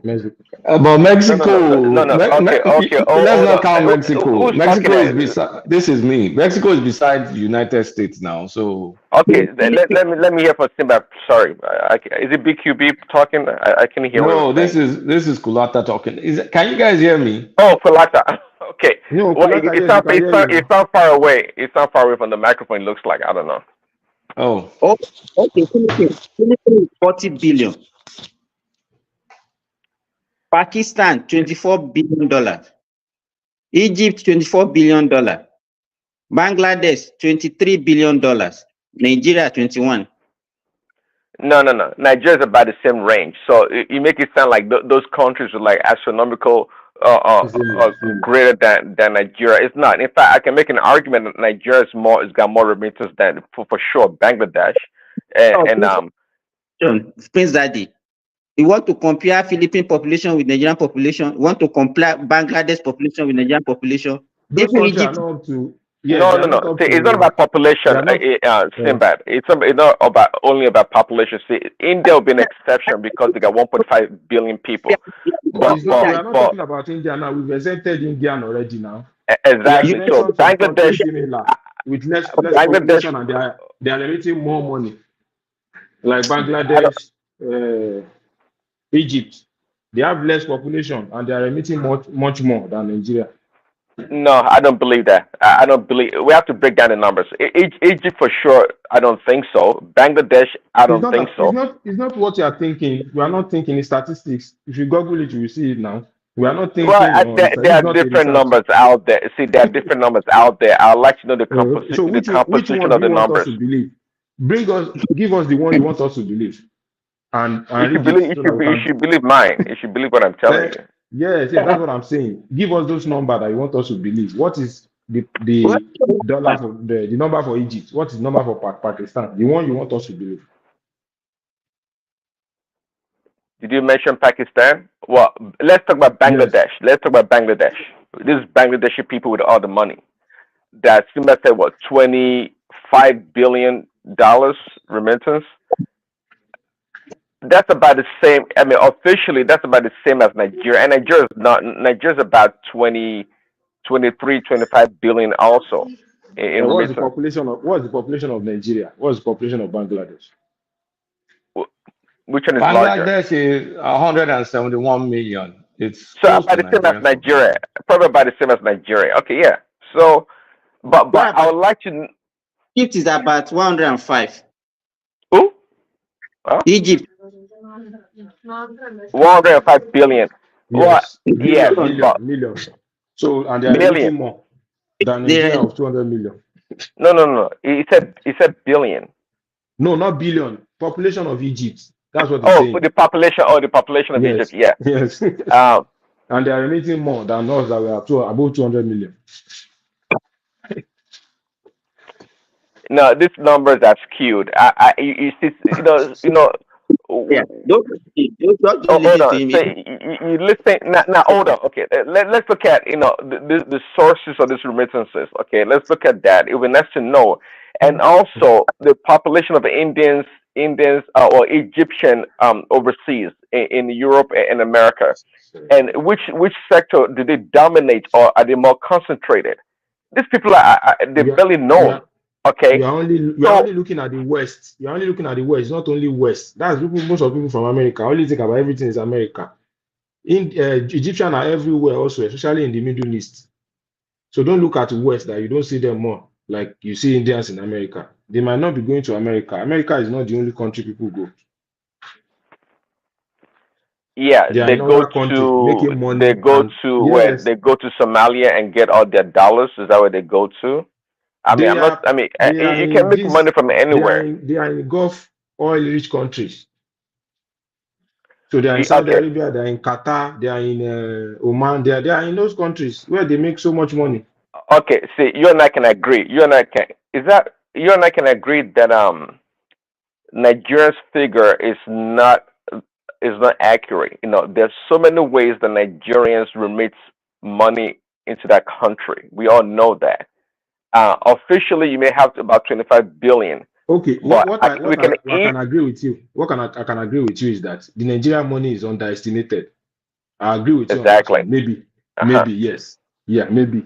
S21: But Mexico.
S18: No. Okay.
S21: Let's not count Mexico. Mexico is beside. This is me. Mexico is beside the United States now. So.
S18: Okay. Let me hear from Sinbad. Sorry. Is it BQB talking? I can hear.
S21: No, this is Kulata talking. Can you guys hear me?
S18: Oh, Kulata. Okay.
S5: No,
S18: well, it's not far away. It's not far away from the microphone. It looks like I don't know.
S21: Oh,
S7: okay. Philippines 40 billion. Pakistan $24 billion. Egypt, $24 billion. Bangladesh, $23 billion. Nigeria, 21.
S18: No. Nigeria is about the same range. So you make it sound like those countries are like astronomical, greater than Nigeria. It's not. In fact, I can make an argument that Nigeria is got more remittance than for sure Bangladesh,
S7: Prince Daddy, you want to compare Philippine population with Nigerian population? You want to compare Bangladesh population with Nigerian population?
S5: Those countries are not up to. Yeah,
S18: no. See, it's not about population, Simbad. It's not about only about population. See, India will be an exception because they got 1.5 billion people.
S5: We are not talking about India now. We've exempted India already now.
S18: Exactly. So Bangladesh,
S5: with less population, and they are emitting more money. Like Bangladesh, Egypt, they have less population and they are emitting much more than Nigeria.
S18: No, I don't believe that. I don't believe. We have to break down the numbers. Egypt for sure, I don't think so. Bangladesh, I don't think so.
S5: It's not what you are thinking. We are not thinking in statistics. If you Google it, you will see it now. We are not thinking.
S18: Well, there are different numbers out there. See, there are different numbers out there. I'd like to know the composition,
S5: which one
S18: of the
S5: you want
S18: numbers.
S5: Us to believe? Give us the one you want us to believe. And
S18: you should believe mine. You should believe what I'm telling you.
S5: Yes, that's what I'm saying. Give us those numbers that you want us to believe. What is the dollar for the number for Egypt? What is the number for Pakistan? The one you want us to believe.
S18: Did you mention Pakistan? Well, let's talk about Bangladesh. Yes. Let's talk about Bangladesh. This is Bangladeshi people with all the money. That Simba said, what, $25 billion remittance? That's about the same. I mean, officially, that's about the same as Nigeria. And Nigeria is not. Nigeria is about 23, 25 billion also.
S5: What's the population of Nigeria? What's the population of Bangladesh?
S18: Which one is
S15: Bangladesh
S18: larger?
S15: Is 171 million. It's
S18: so about the same as Nigeria. Probably about the same as Nigeria. Okay, yeah. So, but I would like to.
S7: Egypt is about 105.
S18: Who? Huh?
S7: Egypt.
S18: 105 billion.
S5: Yes.
S18: Yes.
S5: Million. So, and they are making more than Nigeria of 200 million.
S18: No. He said billion.
S5: No, not billion. Population of Egypt. That's what he's saying.
S18: The population of Egypt. Yeah.
S5: Yes. And they are emitting more than us that we are above 200 million.
S18: No, these numbers are skewed. You
S7: Yeah. Don't
S18: hold on. So you listen now. Hold on. Okay, let's look at the sources of these remittances. Okay, let's look at that. It would be nice to know, and also the population of Indians or Egyptian overseas in Europe and America, and which sector do they dominate, or are they more concentrated? These people they're barely known. Okay.
S5: You're only looking at the West. You're only looking at the West. It's not only West. That's most of people from America. Only think about everything is America. Egyptians are everywhere also, especially in the Middle East. So don't look at the West that you don't see them more like you see Indians in America. They might not be going to America. America is not the only country people go.
S18: Yeah, they go to Somalia and get all their dollars. Is that where they go to? You can make money from anywhere.
S5: They are in Gulf oil-rich countries. So they are in Saudi Arabia, they are in Qatar, they are in Oman, they are in those countries where they make so much money.
S18: Okay, see, you and I can agree. You and I can agree that Nigeria's figure is not accurate. There's so many ways that Nigerians remit money into that country. We all know that. Officially, you may have about 25 billion.
S5: Okay, what I can agree with you. What I can agree with you is that the Nigerian money is underestimated. I agree with you.
S18: Exactly.
S5: Maybe yes. Yeah, maybe.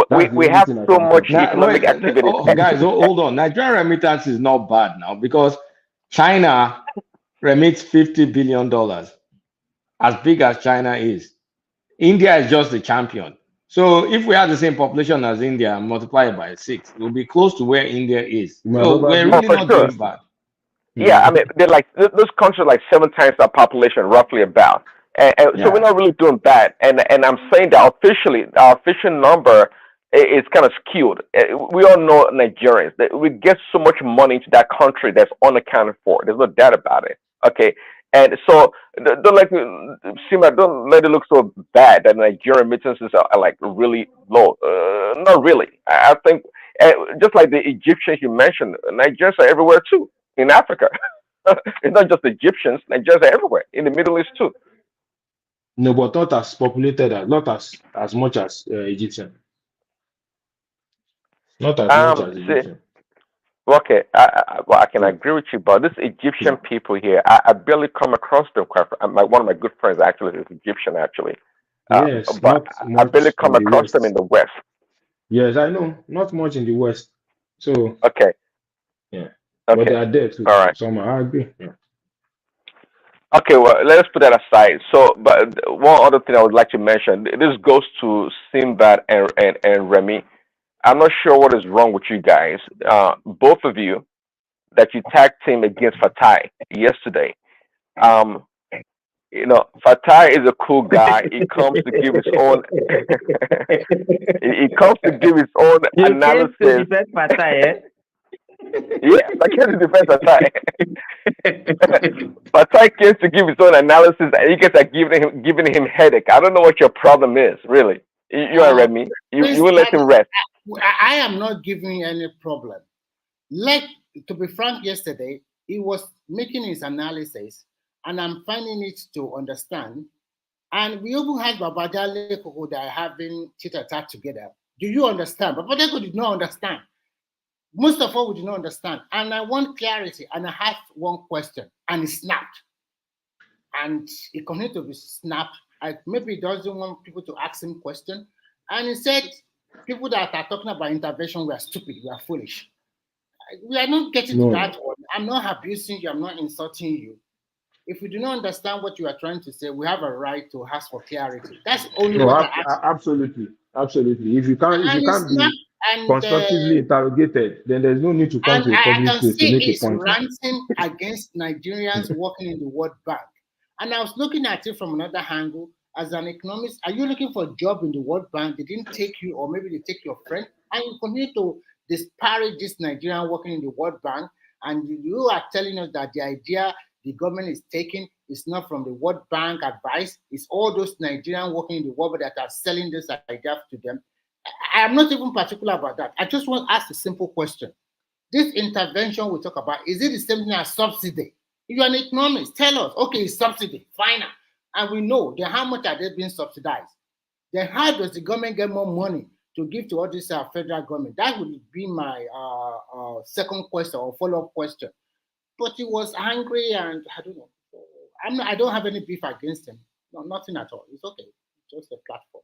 S18: We have so much economic activity.
S15: Guys, hold on. Nigerian remittance is not bad now because China remits $50 billion. As big as China is, India is just the champion. So if we have the same population as India and multiply it by 6, we'll be close to where India is. So we're really not doing bad.
S18: Yeah, I mean, they're like those countries are like 7 times our population, roughly about. So we're not really doing that. And I'm saying that officially, our official number is kind of skewed. We all know Nigerians that we get so much money into that country that's unaccounted for. There's no doubt about it. Okay. And so don't let it look so bad that Nigerian remittances are like really low. Not really. I think just like the Egyptians you mentioned, Nigerians are everywhere too in Africa. It's not just Egyptians. Nigerians are everywhere in the Middle East too.
S5: No, but not as populated, not as much as Egyptian. Not as much as Egyptian.
S18: Okay, I can agree with you, but this Egyptian people here, I barely come across them. One of my good friends actually is Egyptian, actually.
S5: Yes,
S18: but I barely come across them in the West.
S5: Yes, I know. Not much in the West. So
S18: okay,
S5: yeah,
S18: okay.
S5: But they are there too.
S18: All right.
S5: Somehow I agree. Yeah.
S18: Okay, well, let's put that aside. So, but one other thing I would like to mention, this goes to Sinbad and Remy. I'm not sure what is wrong with you guys. Both of you that you tag team against Fatai yesterday. Fatai is a cool guy. He comes to give his own. He comes to give his own analysis.
S7: You came to defend Fatai, eh?
S18: Yes, I came to defend Fatai. Fatai came to give his own analysis, and you guys are giving him headache. I don't know what your problem is, really. You and Remy, you will let him rest.
S10: I am not giving you any problem. To be frank, yesterday he was making his analysis, and I'm finding it to understand. And we even had Babajale Koko that are having tit-a-tat together. Do you understand? Babajale did not understand. Most of all, we do not understand. And I want clarity. And I have one question, and he snapped. And he continued to be snapped. Maybe he doesn't want people to ask him questions. And he said, people that are talking about intervention were stupid, we are foolish. We are not getting to that one. I'm not abusing you, I'm not insulting you. If we do not understand what you are trying to say, we have a right to ask for clarity. That's only what I ask.
S5: Absolutely. If you can't be constructively interrogated, then there's no need to come to a public place to make a point.
S10: Ranting against Nigerians working in the World Bank. And I was looking at it from another angle. As an economist, are you looking for a job in the World Bank? They didn't take you, or maybe they take your friend, and you continue to disparage this Nigerian working in the World Bank, and you are telling us that the idea the government is taking is not from the World Bank advice. It's all those Nigerians working in the world that are selling this idea to them. I am not even particular about that. I just want to ask a simple question. This intervention we talk about, is it the same thing as subsidy? If you're an economist, tell us, okay, it's subsidy, fine. And we know then how much are they being subsidized? Then how does the government get more money to give to all this federal government? That would be my second question or follow-up question. But he was angry, and I don't know. I don't have any beef against him. No, nothing at all. It's okay. Just a platform.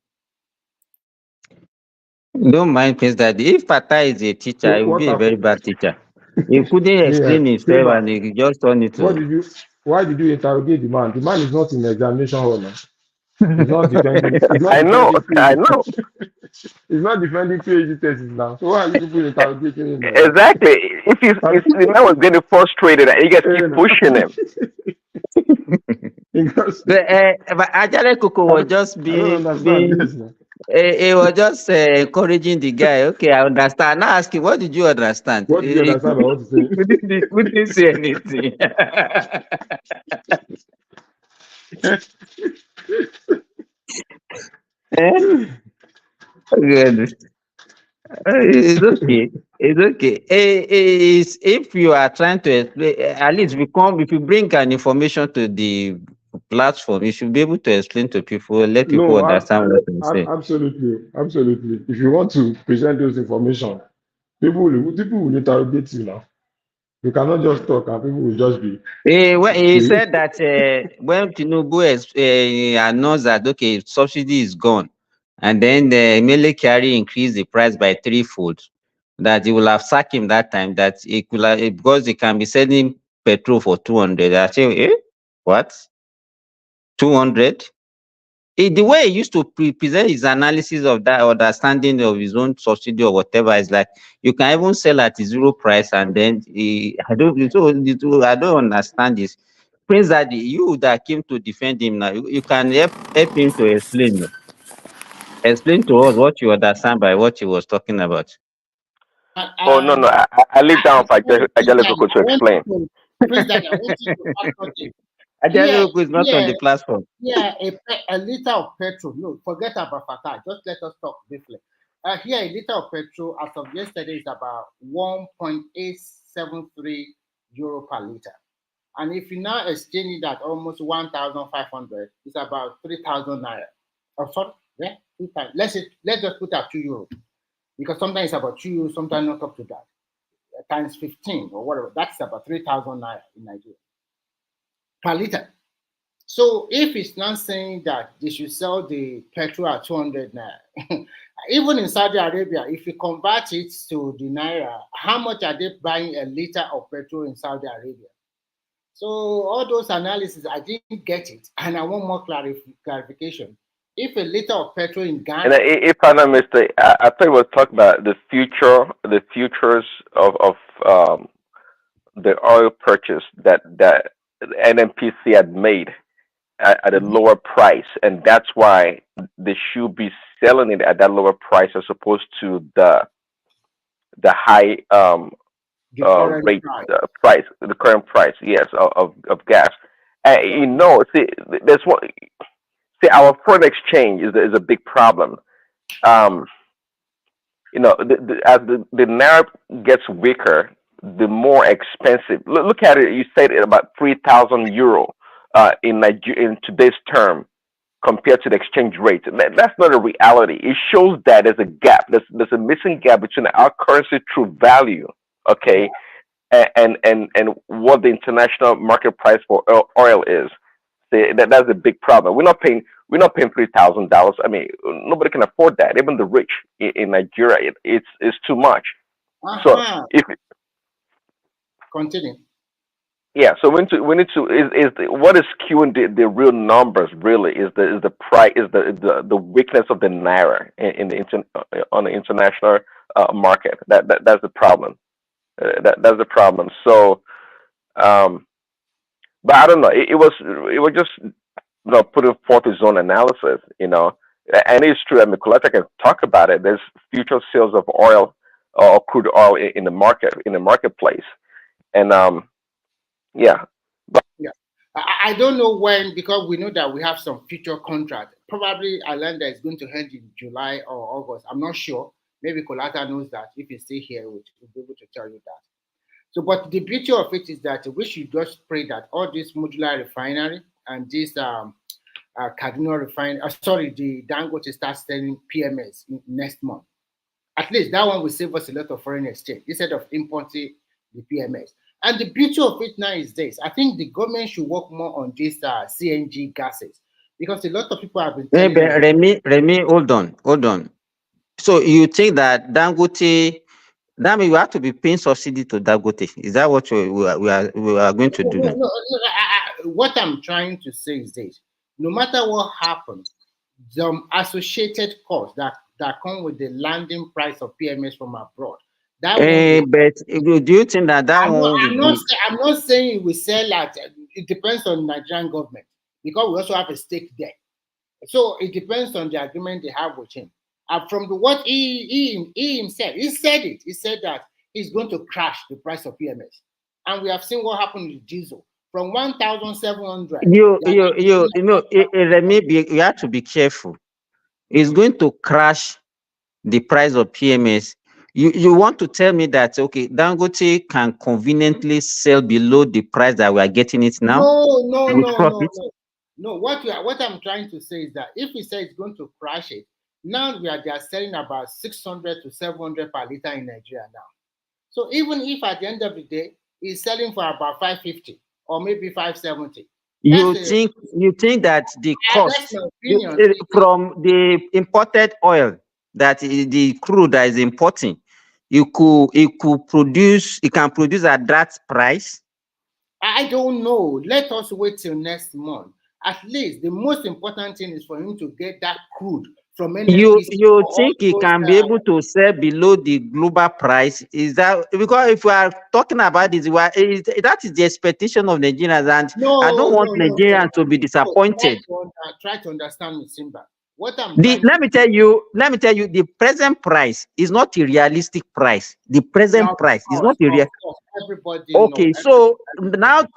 S7: Don't mind, Prince Daddy. If Fatai is a teacher, he will be a very bad teacher. He couldn't explain himself, and he just turned it to.
S5: Why did you interrogate the man? The man is not in the examination hall now. He's not defending.
S18: I know.
S5: He's not defending PhD thesis now. So why are you people interrogating him now?
S18: Exactly. If the man was getting frustrated, and you guys keep pushing him.
S7: But Ajale Koko was just being he was just encouraging the guy. Okay, I understand. Now ask him, what did you understand?
S5: What did you understand? What to say?
S7: We didn't say anything. It's okay. It's okay. If you are trying to explain, at least if you bring an information to the platform, you should be able to explain to people, let people understand what you say.
S5: Absolutely. If you want to present those information, people will interrogate you now. You cannot just talk and people will just be.
S7: He said that when Tinubu announced that okay, subsidy is gone, and then the Mele Kyari increased the price by threefold, that he will have sacked him that time. That it will because he can be selling petrol for 200. I say, what? 200? The way he used to present his analysis of that understanding of his own subsidy or whatever is like you can even sell at zero price, and then I don't understand this. Prince Daddy, you that came to defend him now, you can help him to explain. Explain to us what you understand by what he was talking about.
S18: Oh no, I leave down for Ajaleku to explain.
S10: Prince Daddy, I want you to add something.
S7: Ajaleku is not on the platform.
S10: Yeah, a liter of petrol. No, forget about Fatah. Just let us talk briefly. Here, a liter of petrol as of yesterday is about 1.873 euro per liter. And if you now exchange it at almost 1,500, it's about 3,000 naira. Oh, sorry, yeah, 2,000. Let's just put at 2 euros. Because sometimes it's about 2 euros, sometimes not up to that. Times 15 or whatever. That's about 3,000 naira in Nigeria per liter. So if it's not saying that they should sell the petrol at 200 naira, even in Saudi Arabia, if you convert it to the naira, how much are they buying a liter of petrol in Saudi Arabia? So all those analyses, I didn't get it, and I want more clarification. If a liter of petrol in Ghana,
S18: And if I'm not mistaken, I thought we were talking about the futures of the oil purchase that NNPC had made at a lower price, and that's why they should be selling it at that lower price as opposed to the high rate price, the current price, yes, of gas. See, there's one. See, our foreign exchange is a big problem. As the naira gets weaker, the more expensive. Look at it. You said it about 3,000 euro in today's term compared to the exchange rate. That's not a reality. It shows that there's a gap. There's a missing gap between our currency true value, okay, and what the international market price for oil is. That's a big problem. We're not paying $3,000. I mean, nobody can afford that. Even the rich in Nigeria, it's too much. So if
S10: continue.
S18: Yeah, so we need to what is skewing the real numbers really is the price, is the weakness of the naira on the international market. That's the problem. That's the problem. So, but I don't know. It was just putting forth his own analysis, and it's true. I mean, Coletta can talk about it. There's future sales of oil or crude oil in the marketplace, and yeah.
S10: Yeah. I don't know when, because we know that we have some future contracts. Probably Alanda is going to end in July or August. I'm not sure. Maybe Colata knows that. If you stay here, we'll be able to tell you that. So, but the beauty of it is that we should just pray that all this modular refinery and this Kaduna refinery, the Dangote starts selling PMS next month. At least that one will save us a lot of foreign exchange instead of importing the PMS. And the beauty of it now is this. I think the government should work more on these CNG gases, because a lot of people have been telling
S7: Remy, hold on. So you think that Dangote, that means we have to be paying subsidy to Dangote? Is that what we are going to do?
S10: No, what I'm trying to say is this. No matter what happens, the associated costs that come with the landing price of PMS from abroad,
S7: but do you think that
S10: I'm not saying we sell at, it depends on the Nigerian government, because we also have a stake there. So it depends on the agreement they have with him. From what he himself, he said that he's going to crash the price of PMS. And we have seen what happened with diesel. From 1,700.
S7: You have to be careful. It's going to crash the price of PMS. You want to tell me that, okay, Dangote can conveniently sell below the price that we are getting it now?
S10: No. What I'm trying to say is that if he says it's going to crash it, now they are selling about 600 to 700 per liter in Nigeria now. So even if at the end of the day he's selling for about 550 or maybe 570,
S7: you think that the cost from the imported oil, that the crude that is importing, it can produce at that price?
S10: I don't know. Let us wait till next month. At least the most important thing is for him to get that crude from
S7: You
S10: NNPC.
S7: think he can be able to sell below the global price? Is that because if we are talking about this, that is the expectation of Nigerians, and I don't want Nigerians to be disappointed.
S10: Try to understand me, Simba. What I'm
S7: Let me tell you, the present price is not a realistic price. The present price is not a real.
S10: Everybody
S7: Okay, so now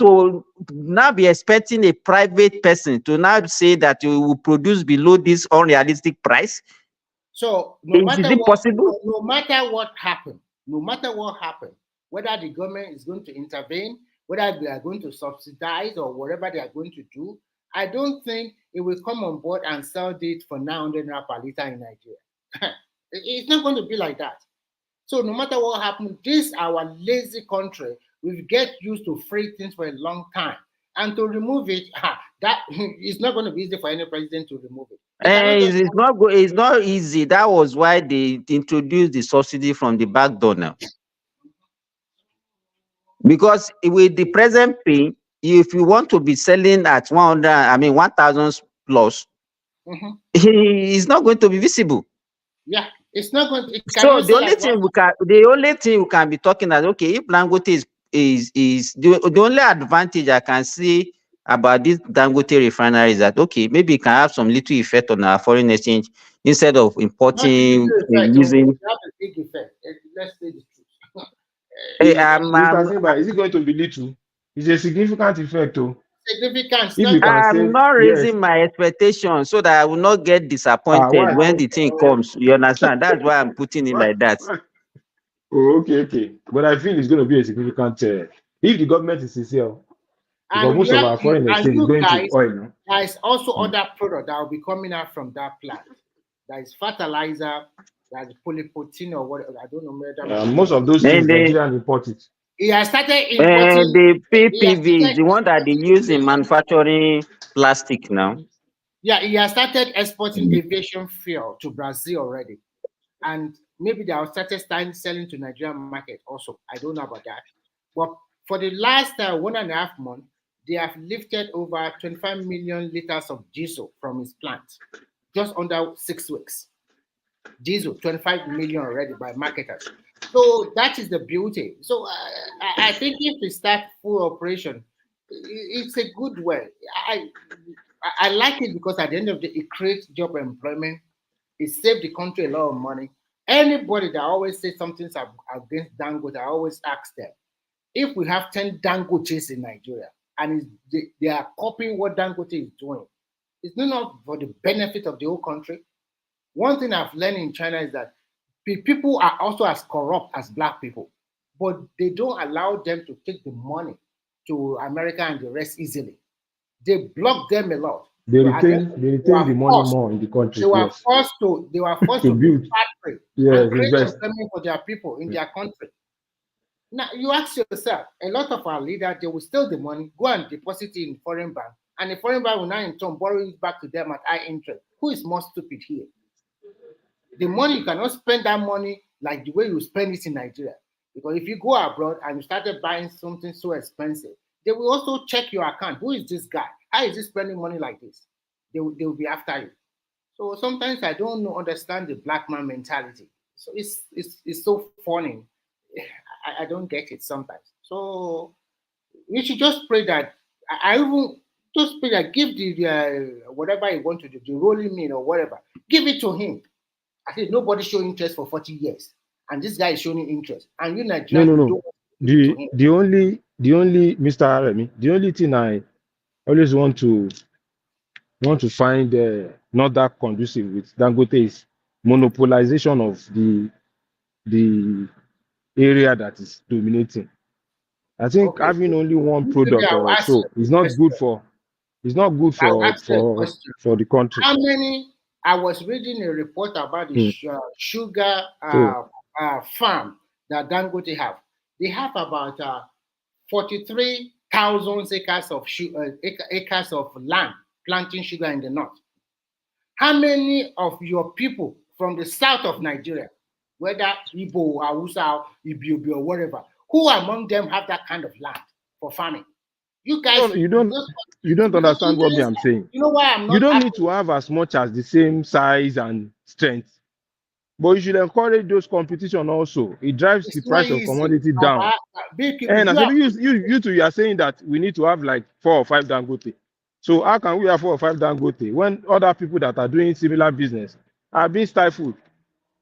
S7: be expecting a private person to now say that you will produce below this unrealistic price.
S10: So
S7: no matter
S10: what happens, whether the government is going to intervene, whether they are going to subsidize or whatever they are going to do, I don't think it will come on board and sell it for 900 naira per liter in Nigeria. It's not going to be like that. So no matter what happens, this our lazy country, we've get used to free things for a long time. And to remove it, that is not going to be easy for any president to remove it.
S7: It's not easy. That was why they introduced the subsidy from the back door now. Because with the present pay, if you want to be selling at 1,000 plus, it's not going to be visible.
S10: Yeah, it's not going to.
S7: So the only thing we can be talking about, okay, if Dangote is the only advantage I can see about this Dangote Refinery is that, okay, maybe it can have some little effect on our foreign exchange instead of importing using.
S10: Have a big effect. Let's say the truth.
S5: Mr. Simba, is it going to be little? It's a significant effect, too.
S10: Significant.
S7: I'm not raising my expectations so that I will not get disappointed when the thing comes. You understand? That's why I'm putting it like that.
S5: Oh, okay. But I feel it's going to be a significant if the government is sincere. Because most of our foreign exchange is going to oil. No?
S10: There is also other product that will be coming out from that plant. There is fertilizer, there is polyprotein or whatever. I don't know.
S5: Most of those things Nigerian import it.
S10: He has started importing
S7: the PPV, the one that they use in manufacturing plastic now.
S10: Yeah, he has started exporting aviation fuel to Brazil already. And maybe they have started selling to Nigerian market also. I don't know about that. But for the last 1.5 months, they have lifted over 25 million liters of diesel from his plant, just under 6 weeks. Diesel, 25 million already by marketers. So that is the beauty. So I think if we start full operation, it's a good way. I like it because at the end of the day, it creates job employment. It saves the country a lot of money. Anybody that always says something against Dangote, I always ask them, if we have 10 Dangotes in Nigeria and they are copying what Dangote is doing, it's not for the benefit of the whole country. One thing I've learned in China is that people are also as corrupt as black people, but they don't allow them to take the money to America and the rest easily. They block them a lot.
S5: They retain the money more in the country.
S10: They were forced to build factory and create employment for their people in their country. Now you ask yourself, a lot of our leaders, they will steal the money, go and deposit it in foreign bank, and the foreign bank will now in turn borrow it back to them at high interest. Who is more stupid here? The money, you cannot spend that money like the way you spend it in Nigeria. Because if you go abroad and you started buying something so expensive, they will also check your account. Who is this guy? How is he spending money like this? They will be after you. So sometimes I don't understand the black man mentality. So it's so funny. I don't get it sometimes. So we should just pray that I even just pray that give the whatever you want to do, the rolling meal or whatever, give it to him. I think nobody showed interest for 40 years, and this guy is showing interest. And you Nigerians,
S5: no. The only Mr. Remy, the only thing I always want to find not that conducive with Dangote is monopolization of the area that is dominating. I think having only one product or so is not good for the country.
S10: How many? I was reading a report about the sugar farm that Dangote have. They have about 43,000 acres of land planting sugar in the north. How many of your people from the south of Nigeria, whether Igbo, Hausa, Ibiobi, or whatever, who among them have that kind of land for farming? You guys,
S5: you don't understand what I'm saying.
S10: You know why I'm not?
S5: You don't need to have as much as the same size and strength. But you should encourage those competition also. It drives the
S10: It's not
S5: price of
S10: easy.
S5: commodity down. And as you two, you are saying that we need to have like 4 or 5 Dangote. So how can we have 4 or 5 Dangote when other people that are doing similar business are being stifled?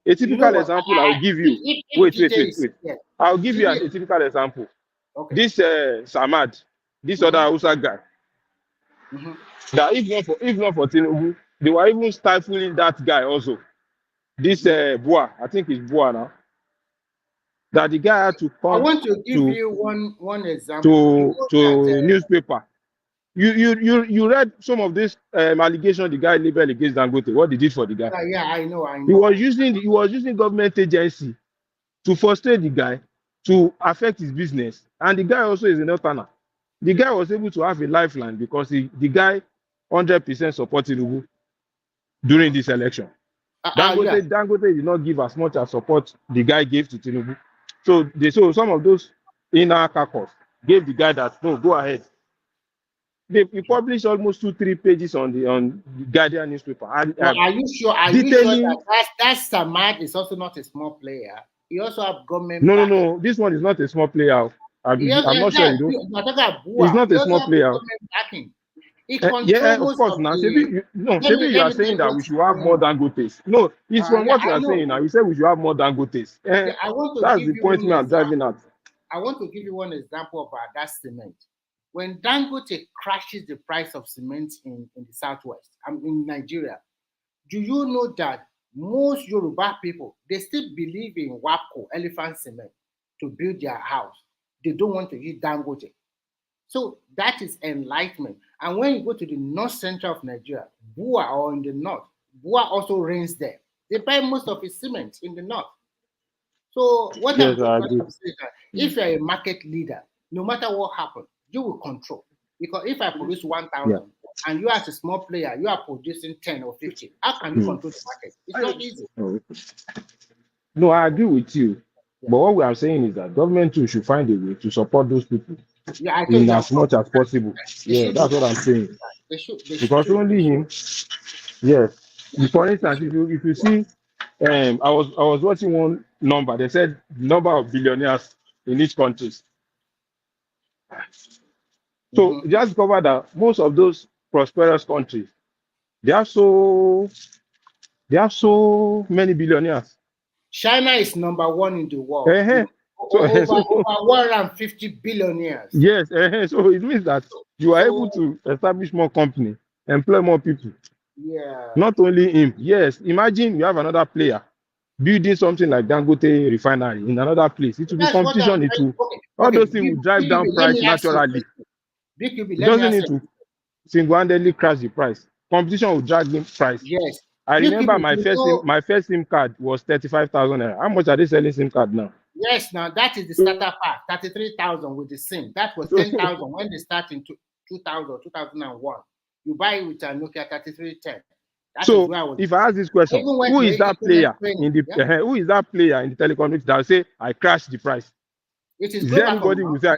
S5: A typical example I will give you. Wait.
S10: Yeah.
S5: I'll give you a typical example.
S10: Okay.
S5: This Samad, this other Hausa guy, that if not for Tinubu, they were even stifling that guy also. This Bua, I think it's Bua now. That the guy had to come.
S10: I want to give you one example.
S5: To newspaper. You read some of this allegation the guy labeled against Dangote. What they did for the guy?
S10: Yeah, I know.
S5: He was using government agency to frustrate the guy, to affect his business, and the guy also is a northerner. The guy was able to have a lifeline because the guy 100% supported Tinubu during this election. Dangote did not give as much as support the guy gave to Tinubu. So some of those inner caucus gave the guy that no, go ahead. They published almost 2-3 pages on the Guardian newspaper.
S10: Are you sure? Are you sure that Samad is also not a small player? He also have government.
S5: No. This one is not a small player. I'm not sure you know. He's not a small player. Yeah, of course. Now, maybe you are saying that we should have more Dangotes. No, it's from what you are saying now. You said we should have more Dangotes. That's the point me I'm driving at.
S10: I want to give you one example of that cement. When Dangote crashes the price of cement in the southwest, in Nigeria, do you know that most Yoruba people, they still believe in WAPCO, elephant cement, to build their house? They don't want to use Dangote. So that is enlightenment. And when you go to the north center of Nigeria, Bua, or in the north, Bua also reigns there. They buy most of its cement in the north. So what I'm trying to say is that if you're a market leader, no matter what happens, you will control. Because if I produce 1,000 and you as a small player, you are producing 10 or 50, how can you control the market? It's not easy.
S5: No, I agree with you. But what we are saying is that government too should find a way to support those people in as much as possible. Yeah, that's what I'm saying. Because only him. Yes. For instance, if you see, I was watching one number. They said number of billionaires in each country. So just cover that most of those prosperous countries, they have so many billionaires.
S10: China is number 1 in the world. Over 150 billionaires.
S5: Yes, so it means that you are able to establish more company, employ more people.
S10: Yeah.
S5: Not only him. Yes, imagine you have another player building something like Dangote Refinery in another place. It will be competition. All those things will drive down price naturally. It doesn't need to single-handedly crash the price. Competition will drag the price.
S10: Yes.
S5: I remember my first SIM card was 35,000 naira. How much are they selling SIM card now?
S10: Yes, now that is the starter pack, 33,000 with the SIM. That was 10,000 when they start in 2000, 2001. You buy it with a Nokia 3310.
S5: So if I ask this question, who is that player in the who is that player in the telecom that will say I crashed the price?
S10: It is
S5: anybody will say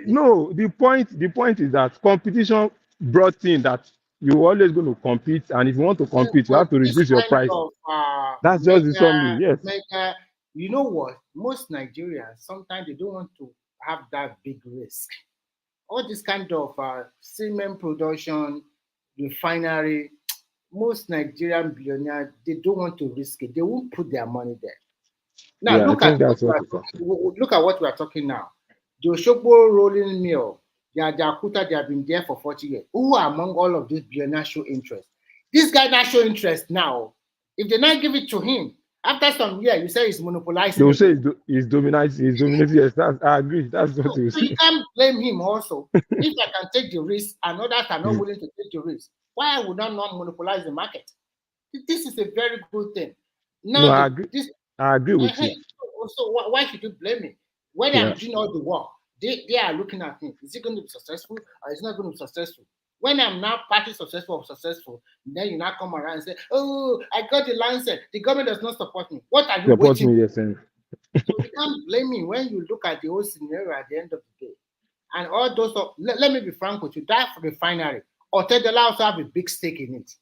S5: no. The point is that competition brought in that you're always going to compete, and if you want to compete, you have to reduce your price. That's just the summary. Yes.
S10: You know what? Most Nigerians sometimes they don't want to have that big risk. All this kind of cement production, refinery, most Nigerian billionaires, they don't want to risk it. They won't put their money there. Now look at what we are talking now. The Oshogbo rolling mill, they have been there for 40 years. Who among all of these billionaires show interest? This guy not show interest now. If they not give it to him, after some year, you say he's monopolizing.
S5: They will say he's dominating. Yes, I agree. That's what you say.
S10: You can't blame him also. If I can take the risk and others are not willing to take the risk, why would I not monopolize the market? This is a very good thing. Now,
S5: no, I agree with you.
S10: So why should you blame me? When I'm doing all the work, they are looking at me. Is it going to be successful or is it not going to be successful? When I'm now partly successful, then you now come around and say, oh, I got the license. The government does not support me. What are you waiting for? So you can't blame me when you look at the whole scenario at the end of the day. And all those, let me be frank with you, that refinery, Otedola also have a big stake in it.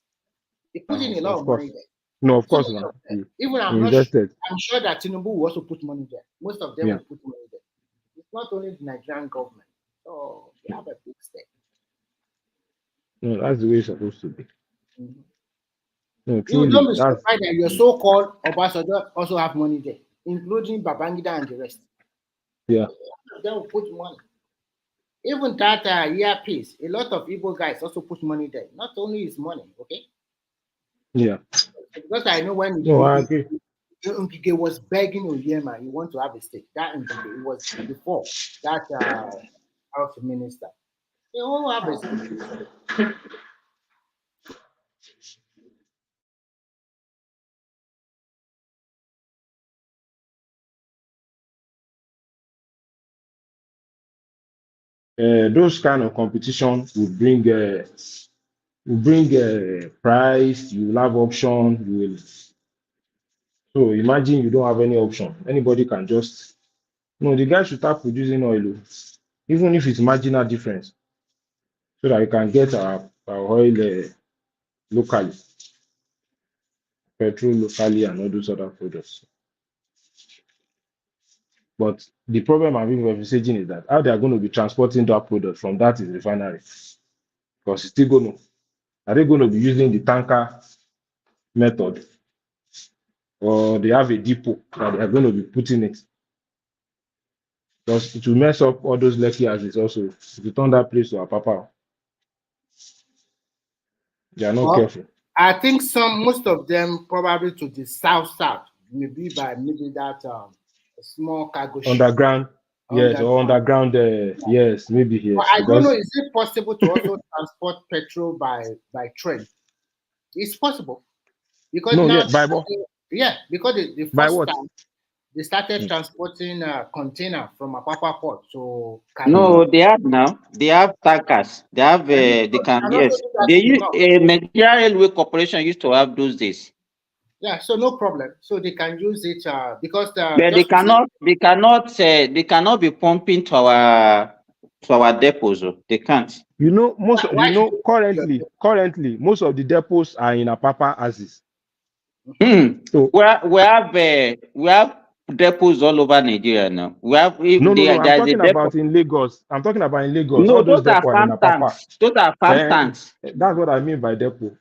S10: He put in a lot of money there.
S5: No, of
S10: So
S5: course
S10: much
S5: not.
S10: of them. Even I'm
S5: invested.
S10: I'm sure that Tinubu will also put money there. Most of them
S5: Yeah.
S10: will put money there. It's not only the Nigerian government. So they have a big stake.
S5: No, that's the way it's supposed to be.
S10: Mm-hmm.
S5: No,
S10: You
S5: truly,
S10: don't be
S5: that's
S10: surprised that your so-called Obasanjo also have money there, including Babangida and the rest.
S5: yeah.
S10: They will put money. Even that earpiece, a lot of Igbo guys also put money there. Not only his money, okay?
S5: Yeah.
S10: Because I know when
S5: No, I agree.
S10: Nkike was begging Oyema, he want to have a stake. That Nkike, it was before that health minister. They all have a stake.
S5: Those kind of competition will bring price. You will have option. You will. So imagine you don't have any option. Anybody can just. No, the guy should start producing oil, even if it's marginal difference, so that you can get our oil locally, petrol locally, and all those other products. But the problem I'm envisaging is that how they are going to be transporting that product from that is refinery, because it's still going to. Are they going to be using the tanker method, or they have a depot that they are going to be putting it? Because it will mess up all those lucky houses also. If you turn that place to a papa, they are not careful.
S10: I think most of them probably to the south, maybe that small cargo ship.
S5: Underground, yes, or underground, yes, maybe yes.
S10: But I don't know, is it possible to also transport petrol by train? It's possible. Because
S5: no,
S10: now,
S5: because
S10: the first time they started transporting container from Apapa port to Kaduna.
S7: No, they have now. They have tankers. They have. They can. Yes, they use. Nigeria Railway Corporation used to have those days.
S10: Yeah, so no problem. So they can use it because
S7: but they cannot. They cannot be pumping to our depots. They can't.
S5: You know, currently, most of the depots are in Apapa houses.
S7: So we have depots all over Nigeria now. We have.
S5: I'm talking about in Lagos. I'm talking about in Lagos.
S7: No,
S5: all those
S7: are farm tanks. Those are farm tanks.
S5: That's what I mean by depot.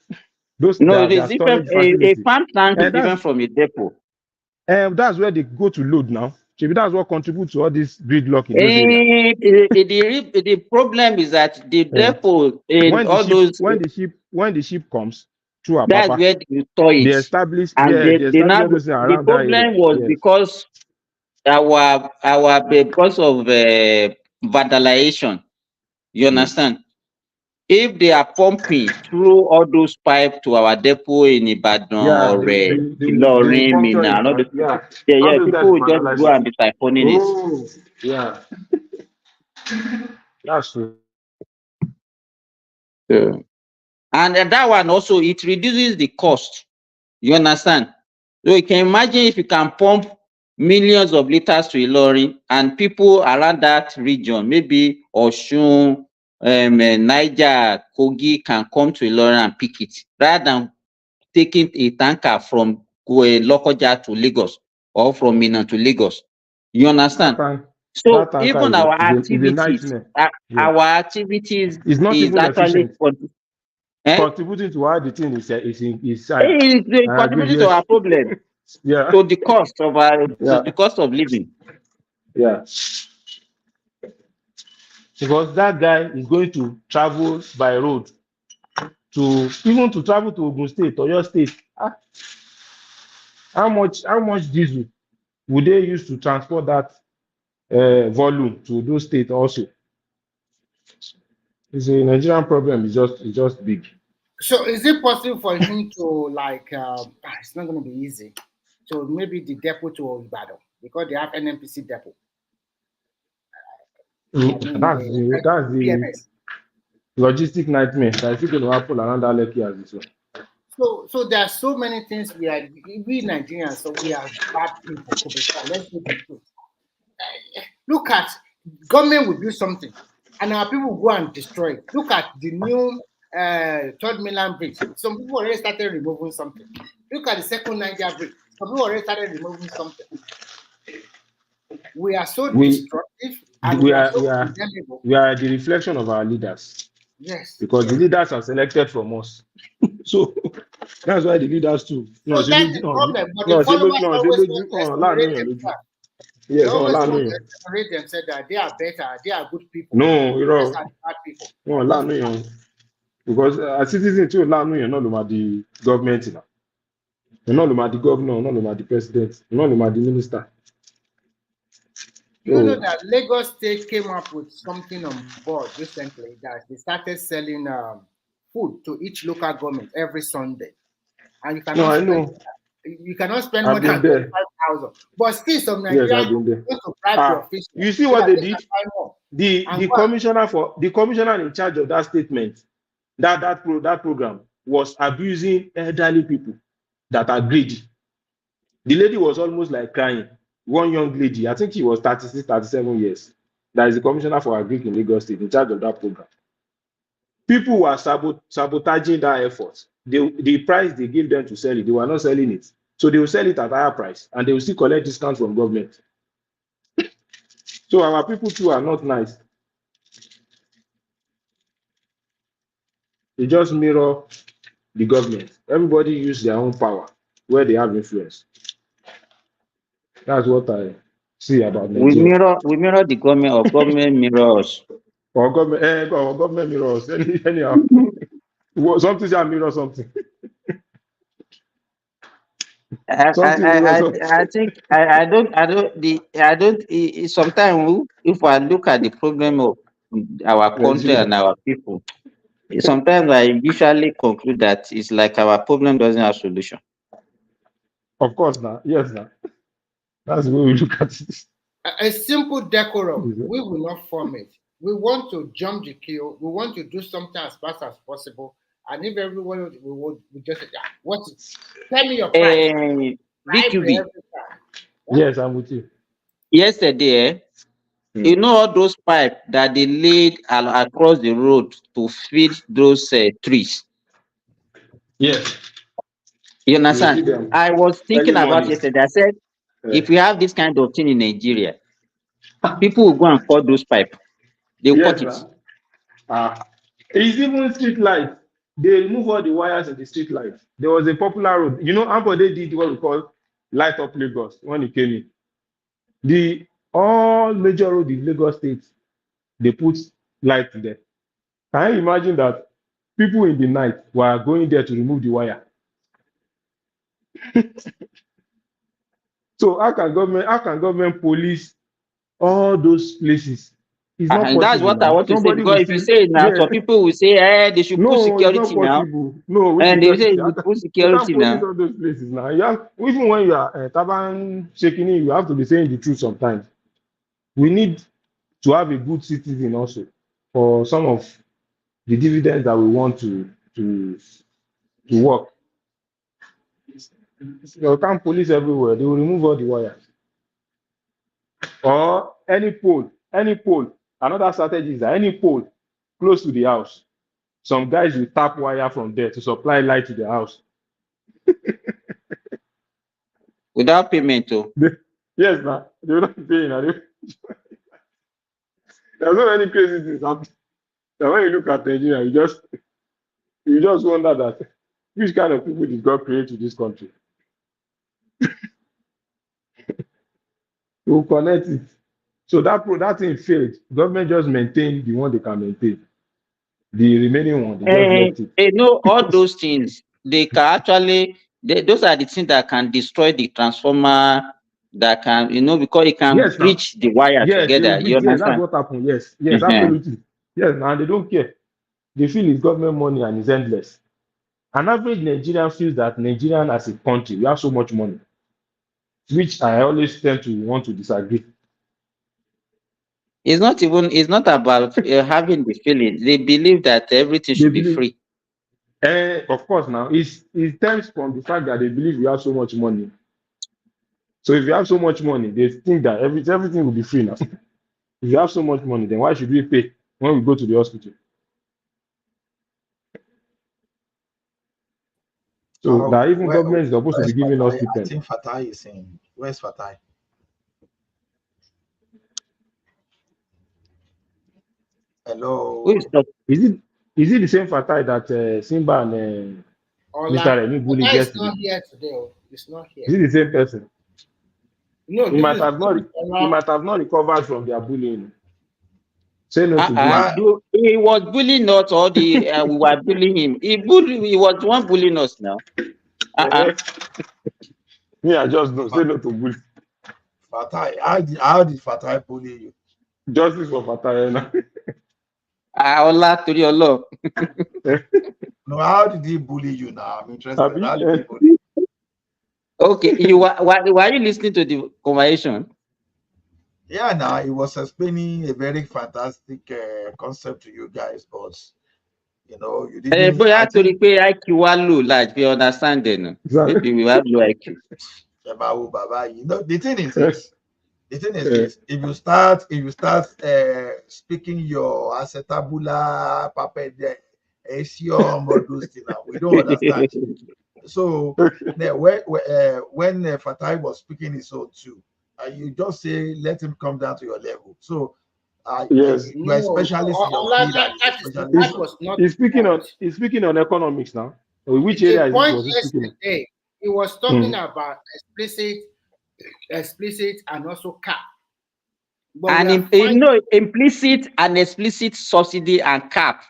S5: Those
S7: it is different. A farm tank is different from a depot.
S5: That's where they go to load now. Maybe that's what contributes to all this gridlock in those areas.
S7: The problem is that the depot
S5: when the ship comes to Apapa,
S7: that's where you store it.
S5: They establish
S7: the problem was because because of vandalization. You understand? If they are pumping through all those pipes to our depot in Ibadan or Ilorin, people will just go and be siphoning it.
S5: Yeah, that's true.
S7: Yeah. And that one also, it reduces the cost. You understand? So you can imagine if you can pump millions of liters to Ilorin and people around that region, maybe Osun, Niger, Kogi can come to Ilorin and pick it, rather than taking a tanker from Lokoja to Lagos or from Minna to Lagos. You understand? So even our activities,
S5: is not
S7: is
S5: even
S7: actually
S5: contributing to how the thing is
S7: contributing to our problem.
S5: Yeah.
S7: To the cost of the cost of living.
S5: Yeah. Because that guy is going to travel by road to travel to Ogun State or your state. How much diesel would they use to transport that volume to those states also? It's a Nigerian problem. It's just big.
S10: So is it possible for him to it's not going to be easy. So maybe the depot to Ibadan, because they have NNPC depot.
S5: That's the logistic nightmare. That's going to happen around that lake as this one.
S10: So there are so many things we Nigerians, so we are bad people. Let's do the truth. Look at government will do something, and our people will go and destroy it. Look at the new Third Mainland Bridge. Some people already started removing something. Look at the second Niger Bridge. Some people already started removing something. We are so destructive and we are condemnable.
S5: We are the reflection of our leaders.
S10: Yes.
S5: Because the leaders are selected from us. So that's why the leaders too.
S10: So that's the problem. But the followers always want to exonerate themselves. They always want to exonerate themselves that they are better, they are good people.
S5: No, you know,
S10: bad people.
S5: No, because a citizen too, not the government. Not the governor, not the president, not the minister.
S10: You know that Lagos State came up with something on board recently that they started selling food to each local government every Sunday, and you cannot spend more than 25,000. But still, some Nigerians want to bribe your officials.
S5: You see what they did? The commissioner in charge of that statement, that program was abusing elderly people that are greedy. The lady was almost like crying. One young lady, I think she was 36, 37 years. That is the commissioner for agric in Lagos State, in charge of that program. People were sabotaging that effort. The price they gave them to sell it, they were not selling it. So they will sell it at higher price and they will still collect discounts from government. So our people too are not nice. They just mirror the government. Everybody use their own power where they have influence. That's what I see about Nigeria.
S7: We mirror the government, or government mirrors.
S5: Or government mirrors. Anyhow, something shall mirror something.
S7: I think I don't. Sometimes if I look at the problem of our country and our people, sometimes I usually conclude that it's like our problem doesn't have solution.
S5: Of course not. Yes, not. That's the way we look at it.
S10: A simple decorum, we will not form it. We want to jump the queue. We want to do something as fast as possible. And if everyone we just what is? Tell me your price.
S7: BQB.
S5: Yes, I'm with you.
S7: Yesterday, you know all those pipes that they laid across the road to feed those trees.
S5: Yes.
S7: You understand? I was thinking about yesterday. I said, if we have this kind of thing in Nigeria, people will go and cut those pipes. They will cut it.
S5: It's even street lights. They remove all the wires in the street lights. There was a popular road. You know, Ambode did what we call light up Lagos when he came in. All major roads in Lagos State, they put light there. Can you imagine that people in the night were going there to remove the wire? So how can government police all those places? It's not possible.
S7: That's what I want to say. Because if you say it now, some people will say, they should put security now.
S5: No,
S7: and they say you put security now.
S5: All those places now. Even when you are Taban shaking it, you have to be saying the truth sometimes. We need to have a good citizen also for some of the dividends that we want to work. You can't police everywhere. They will remove all the wires. Or any pole. Another strategy is that any pole close to the house, some guys will tap wire from there to supply light to the house.
S7: Without payment, too.
S5: Yes, man. They will not pay. There's so many crazy things happening. So when you look at Nigeria, you just wonder that which kind of people did God create to this country? To connect it. So that thing failed. Government just maintained the one they can maintain. The remaining one, they just left it.
S7: All those things, they can actually, those are the things that can destroy the transformer, that can, because it can breach the wire together. You understand?
S5: That's what happened. Yes, absolutely. Yes, now they don't care. They feel it's government money and it's endless. An average Nigerian feels that Nigerian as a country, we have so much money, which I always tend to want to disagree.
S7: It's not about having the feeling. They believe that everything should be free.
S5: Of course, now it stems from the fact that they believe we have so much money. So if you have so much money, they think that everything will be free now. If you have so much money, then why should we pay when we go to the hospital? So that even
S11: Where,
S5: government is supposed to be
S11: where's
S5: giving us
S11: Fatai? I
S5: stipend.
S11: think Fatai is in. Where's Fatai? Hello.
S7: Who is that?
S5: Is it the same Fatai that Simba and Mr. Remy bullied
S10: Fatai is
S5: yesterday?
S10: not here today. It's not here.
S5: Is it the same person?
S10: No,
S5: He might have not recovered from their bullying. Say no to bullying.
S7: He was bullying us, or we were bullying him. He was the one bullying us now.
S5: Me, I just don't say no to bullying.
S11: Fatai, how did Fatai bully you?
S5: Justice for Fatai now.
S7: Allah to your law.
S11: No, how did he bully you now? I'm interested. How did he bully you?
S7: Okay, were you listening to the conversation?
S11: Yeah, now he was explaining a very fantastic concept to you guys, but you know, you didn't.
S7: But actually, IQ low, like we understand then. Maybe we have low IQ.
S11: You know, the thing is this. The thing is this. If you start speaking your acetabula, puppet, asium, all those things, we don't understand. So when Fatai was speaking his own too, you just say let him come down to your level. So
S5: yes,
S11: you are specialist in your field.
S10: That was not.
S5: He's speaking on economics now. Which area was he speaking?
S10: He was talking about explicit, and also cap. But
S7: and implicit and explicit subsidy and cap.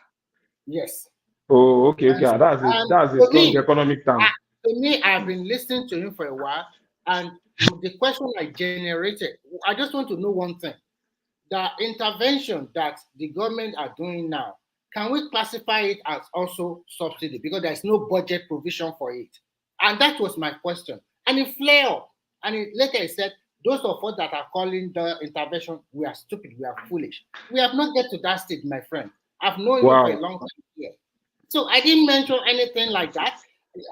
S10: Yes.
S5: Oh, okay. That's a strong economic term.
S10: To me, I've been listening to him for a while, and the question I generated, I just want to know one thing. The intervention that the government are doing now, can we classify it as also subsidy? Because there's no budget provision for it. And that was my question. And it flared up. And later he said, those of us that are calling the intervention, we are stupid, we are foolish. We have not get to that stage, my friend. I've known you for a long time here. So I didn't mention anything like that.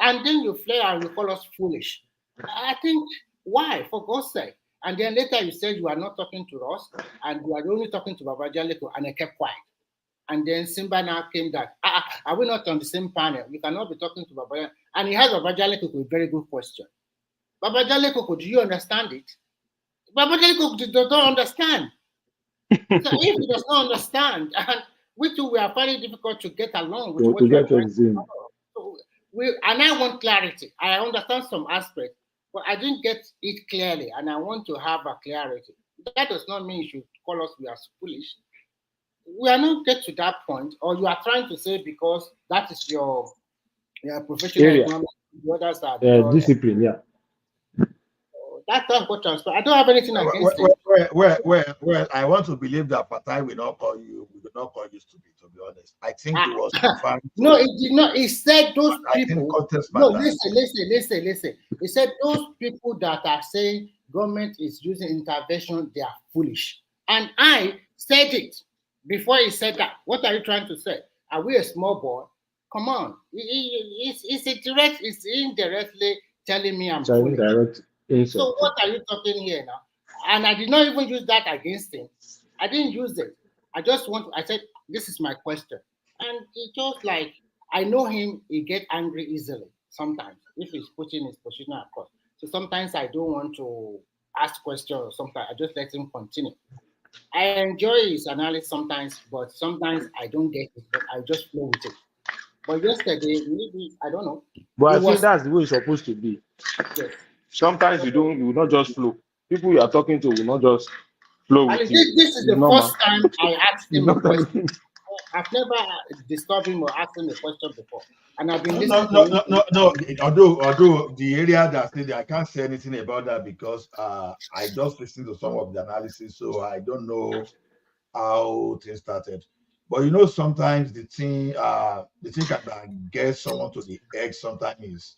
S10: And then you flare and you call us foolish. I think, why? For God's sake. And then later you said you are not talking to us, and you are only talking to Babaja Leko, and I kept quiet. And then Simba now came that, are we not on the same panel? You cannot be talking to Babaja. And he has Babaja Leko with a very good question. Babaja Leko, do you understand it? Babaja Leko don't understand. So if he does not understand, and we two are very difficult to get along with what we're trying to do. And I want clarity. I understand some aspects, but I didn't get it clearly, and I want to have a clarity. That does not mean you should call us we are foolish. We are not get to that point, or you are trying to say because that is your professional economics, the others are
S5: discipline, yeah.
S10: That's what transfer. I don't have anything against it.
S11: Well, I want to believe that Fatai will not call you stupid, to be honest. I think he was referring to.
S10: No, it did not. He said those people. No, listen. He said those people that are saying government is using intervention, they are foolish. And I said it before he said that. What are you trying to say? Are we a small boy? Come on. It's indirectly telling me I'm foolish. So what are you talking here now? And I did not even use that against him. I didn't use it. I said, this is my question. And it just like, I know him, he get angry easily sometimes if he's putting his position across. So sometimes I don't want to ask questions or something. I just let him continue. I enjoy his analysis sometimes, but sometimes I don't get it, but I just flow with it. But yesterday, maybe, I don't know.
S5: But I think that's the way it's supposed to be.
S10: Yes.
S5: Sometimes you will not just flow. People you are talking to will not just flow with you.
S10: This is the first time I asked him a question. I've never disturbed him or asked him a question before. And I've been listening to him.
S11: No. Although the area that said I can't say anything about that because I just listened to some of the analysis, so I don't know how things started. But you know, sometimes the thing that gets someone to the edge sometimes is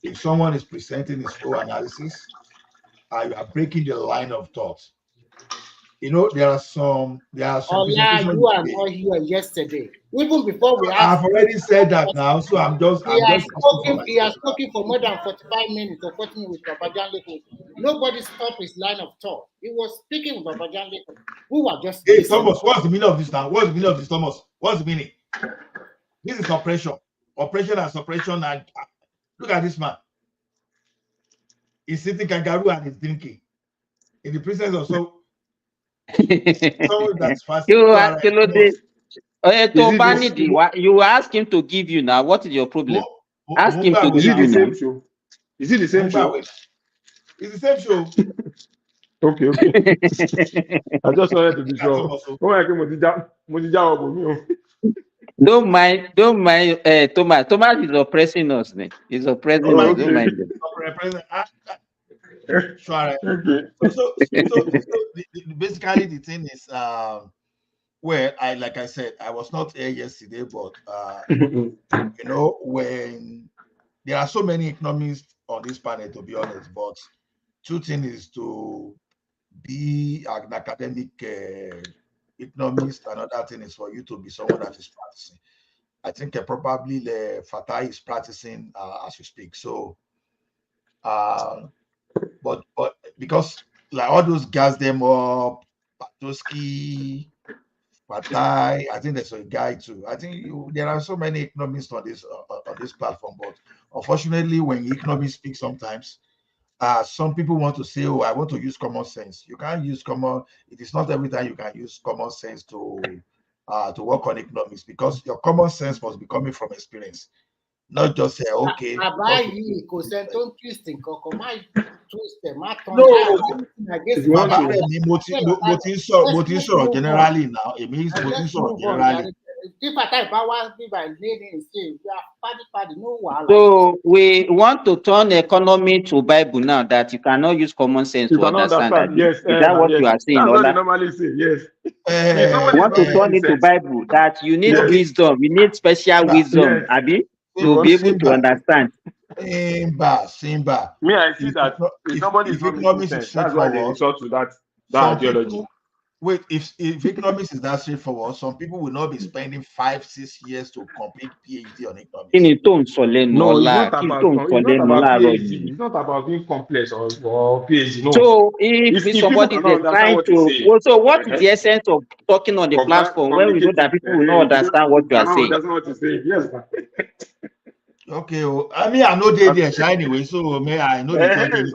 S11: if someone is presenting his own analysis, you are breaking the line of thought. You know, there are some presentations.
S10: You are not here yesterday. Even before we
S11: I've already said that now, so
S10: he has spoken for more than 45 minutes or 40 minutes with Babajan Leko. Nobody stopped his line of thought. He was speaking with Babajan Leko. We were just
S11: Thomas, what's the meaning of this now? What's the meaning of this, Thomas? What's the meaning? This is oppression. Oppression and suppression, and Look at this man. He's sitting kangaroo and he's drinking in the presence of someone that's fasting.
S7: You ask him to give you now. What is your problem? Ask him to give you now.
S5: Is it the same show?
S11: It's the same show.
S5: Okay. I just wanted to be sure.
S7: Don't mind, Thomas. Thomas is oppressing us, man. He's oppressing us. Don't mind him.
S11: So basically the thing is, well, like I said, I was not here yesterday, but you know, when there are so many economists on this planet, to be honest, but two things is to be an academic economist, another thing is for you to be someone that is practicing. I think probably Fatai is practicing as we speak. So, but because like all those guys, them up, Patoski, Fatai, I think there's a guy too. I think there are so many economists on this platform, but unfortunately, when economists speak, sometimes some people want to say, "Oh, I want to use common sense." You can't use common. It is not every time you can use common sense to work on economics, because your common sense must be coming from experience, not just say, "Okay." No. Generally now, it means generally.
S7: So we want to turn economy to Bible now, that you cannot use common sense to understand that.
S5: Yes,
S7: is that what you are saying?
S5: That's what they normally say. Yes.
S7: You want to turn it to Bible, that you need wisdom, you need special wisdom, Abi, to be able to understand.
S11: Simba.
S5: Me, I see that if somebody is not making sense, that's why they resort to that ideology.
S11: Wait, if economics is that straightforward, some people will not be spending 5-6 years to complete PhD on economics.
S5: No, it's not about PhD. It's not about being complex or PhD. No.
S7: So if somebody is trying to, so what is the essence of talking on the platform when we know that people will not understand what you are saying?
S5: That's not what you're saying. Yes.
S11: Okay, well, I mean, I know they there anyway, so may I know the country.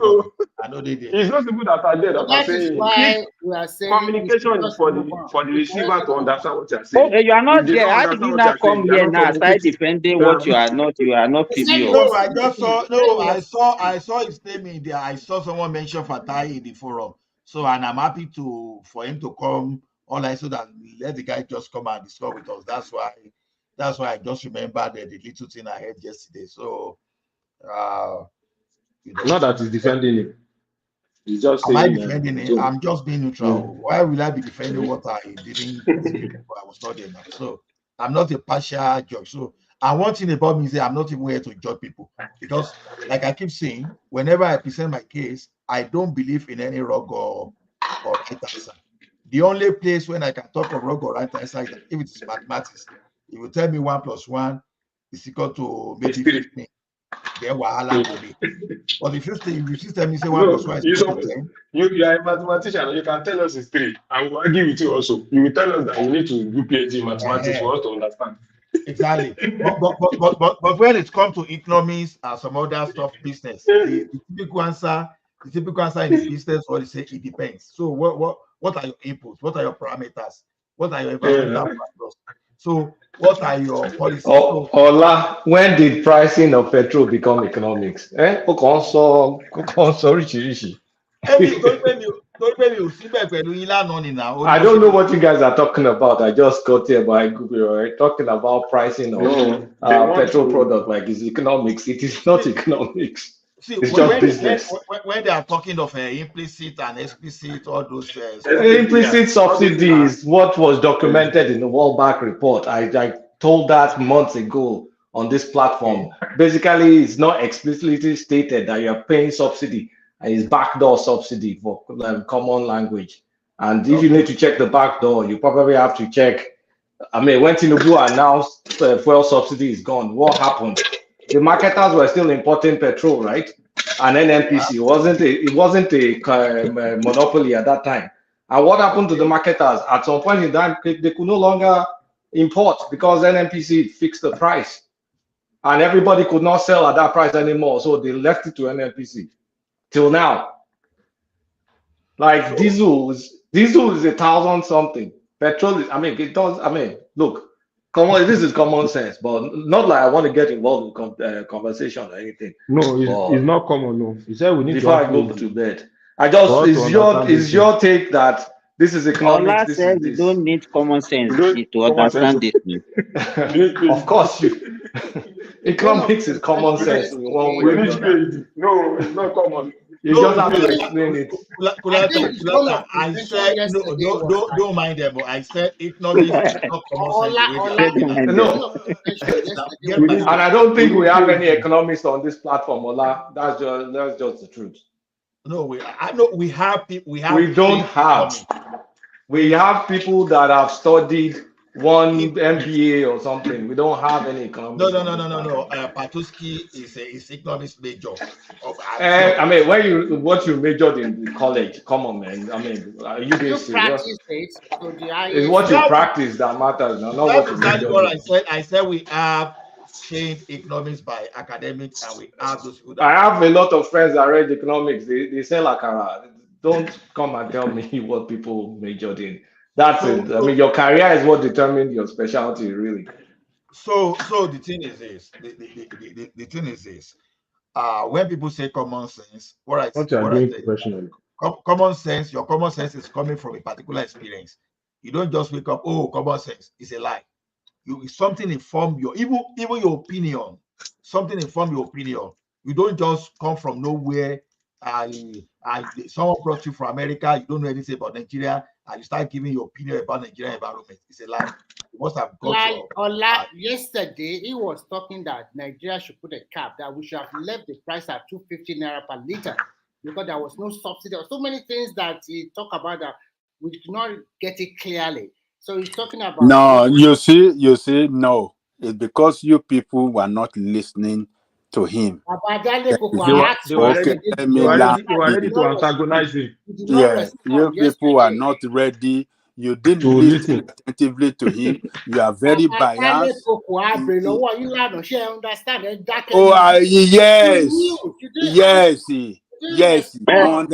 S11: I know they there.
S5: It's not people that are there that are saying.
S10: Why we are saying
S5: communication is for the receiver to understand what you are saying.
S7: Okay, you are not there. How did you not come here now start defending what you are not? You are not privy of.
S11: No, I just saw. No, I saw his name in there. I saw someone mention Fatai in the forum. So, and I'm happy for him to come online so that let the guy just come and discuss with us. That's why I just remembered the little thing I heard yesterday. So,
S5: not that he's defending him. He's just saying.
S11: Am I defending him? I'm just being neutral. Why will I be defending what I didn't? I was not there now. So I'm not a partial judge. So and one thing about me is that I'm not even here to judge people, because, like I keep saying, whenever I present my case, I don't believe in any wrong or right answer. The only place when I can talk of wrong or right answer is that if it is mathematics. If you tell me 1 + 1 is equal to maybe 15, then wahala will be. But if you tell me say 1 + 1 is equal to 10,
S5: you are a mathematician, and you can tell us it's 3. I will argue with you also. You will tell us that you need to do PhD in mathematics for us to understand.
S11: Exactly. but when it comes to economics and some other stuff, business, the typical answer in the business, what you say, it depends. So what are your inputs? What are your parameters? What are your environmental factors? So what are your policies?
S15: Ola, when did pricing of petrol become economics? I don't know what you guys are talking about. I just got here by Google, right? Talking about pricing of petrol product like it's economics. It is not economics.
S11: See,
S15: it's just business.
S11: When they are talking of implicit and explicit, all those
S15: implicit subsidies, what was documented in the World Bank report. I told that months ago on this platform. Basically, it's not explicitly stated that you're paying subsidy, and it's backdoor subsidy for common language. And if you need to check the backdoor, you probably have to check. I mean, when Tinubu announced fuel subsidy is gone, what happened? The marketers were still importing petrol, right? And NNPC it wasn't a monopoly at that time. And what happened to the marketers? At some point in time, they could no longer import because NNPC fixed the price. and everybody could not sell at that price anymore, so they left it to NNPC till now. Like diesel is 1,000 something. Petrol is, I mean, it does. I mean, look, this is common sense, but not like I want to get involved in conversation or anything.
S5: No, it's not common. No, you said we need
S15: before I go to bed. I just is your take that this is economics.
S7: Ola said we don't need common sense to understand this.
S15: Of course, economics is common sense in one way.
S5: No, it's not common.
S15: You just have to explain it.
S11: I said no, don't mind them. But I said economics is not common sense.
S15: No, and I don't think we have any economists on this platform, Ola. That's just the truth.
S11: No, I know we have people. We
S15: don't have. We have people that have studied one MBA or something. We don't have any economics.
S11: No. Patuski is economics major.
S15: I mean, what you majored in college? Come on, man. I mean, you
S10: practice it. So
S15: it's what you practice that matters. Not what you
S11: major. What I said. I said we have changed economics by academics, and we have those people.
S15: I have a lot of friends that read economics. They sell akara. Don't come and tell me what people majored in. That's it. I mean, your career is what determined your specialty, really.
S11: So the thing is this. The thing is this. When people say common sense, common sense, your common sense is coming from a particular experience. You don't just wake up, oh, common sense. It's a lie. Something inform your even your opinion. Something inform your opinion. You don't just come from nowhere. Someone brought you from America. You don't know anything about Nigeria, and you start giving your opinion about Nigerian environment. It's a lie. You must have gone
S10: yesterday, he was talking that Nigeria should put a cap, that we should have left the price at 250 naira per liter because there was no subsidy. There were so many things that he talked about that we did not get it clearly. So he's talking about.
S20: No, you see, no. It's because you people were not listening to him.
S5: They were ready to antagonize him.
S20: Yeah, you people are not ready. You didn't listen attentively to him. You are very biased. Yes.
S7: Baba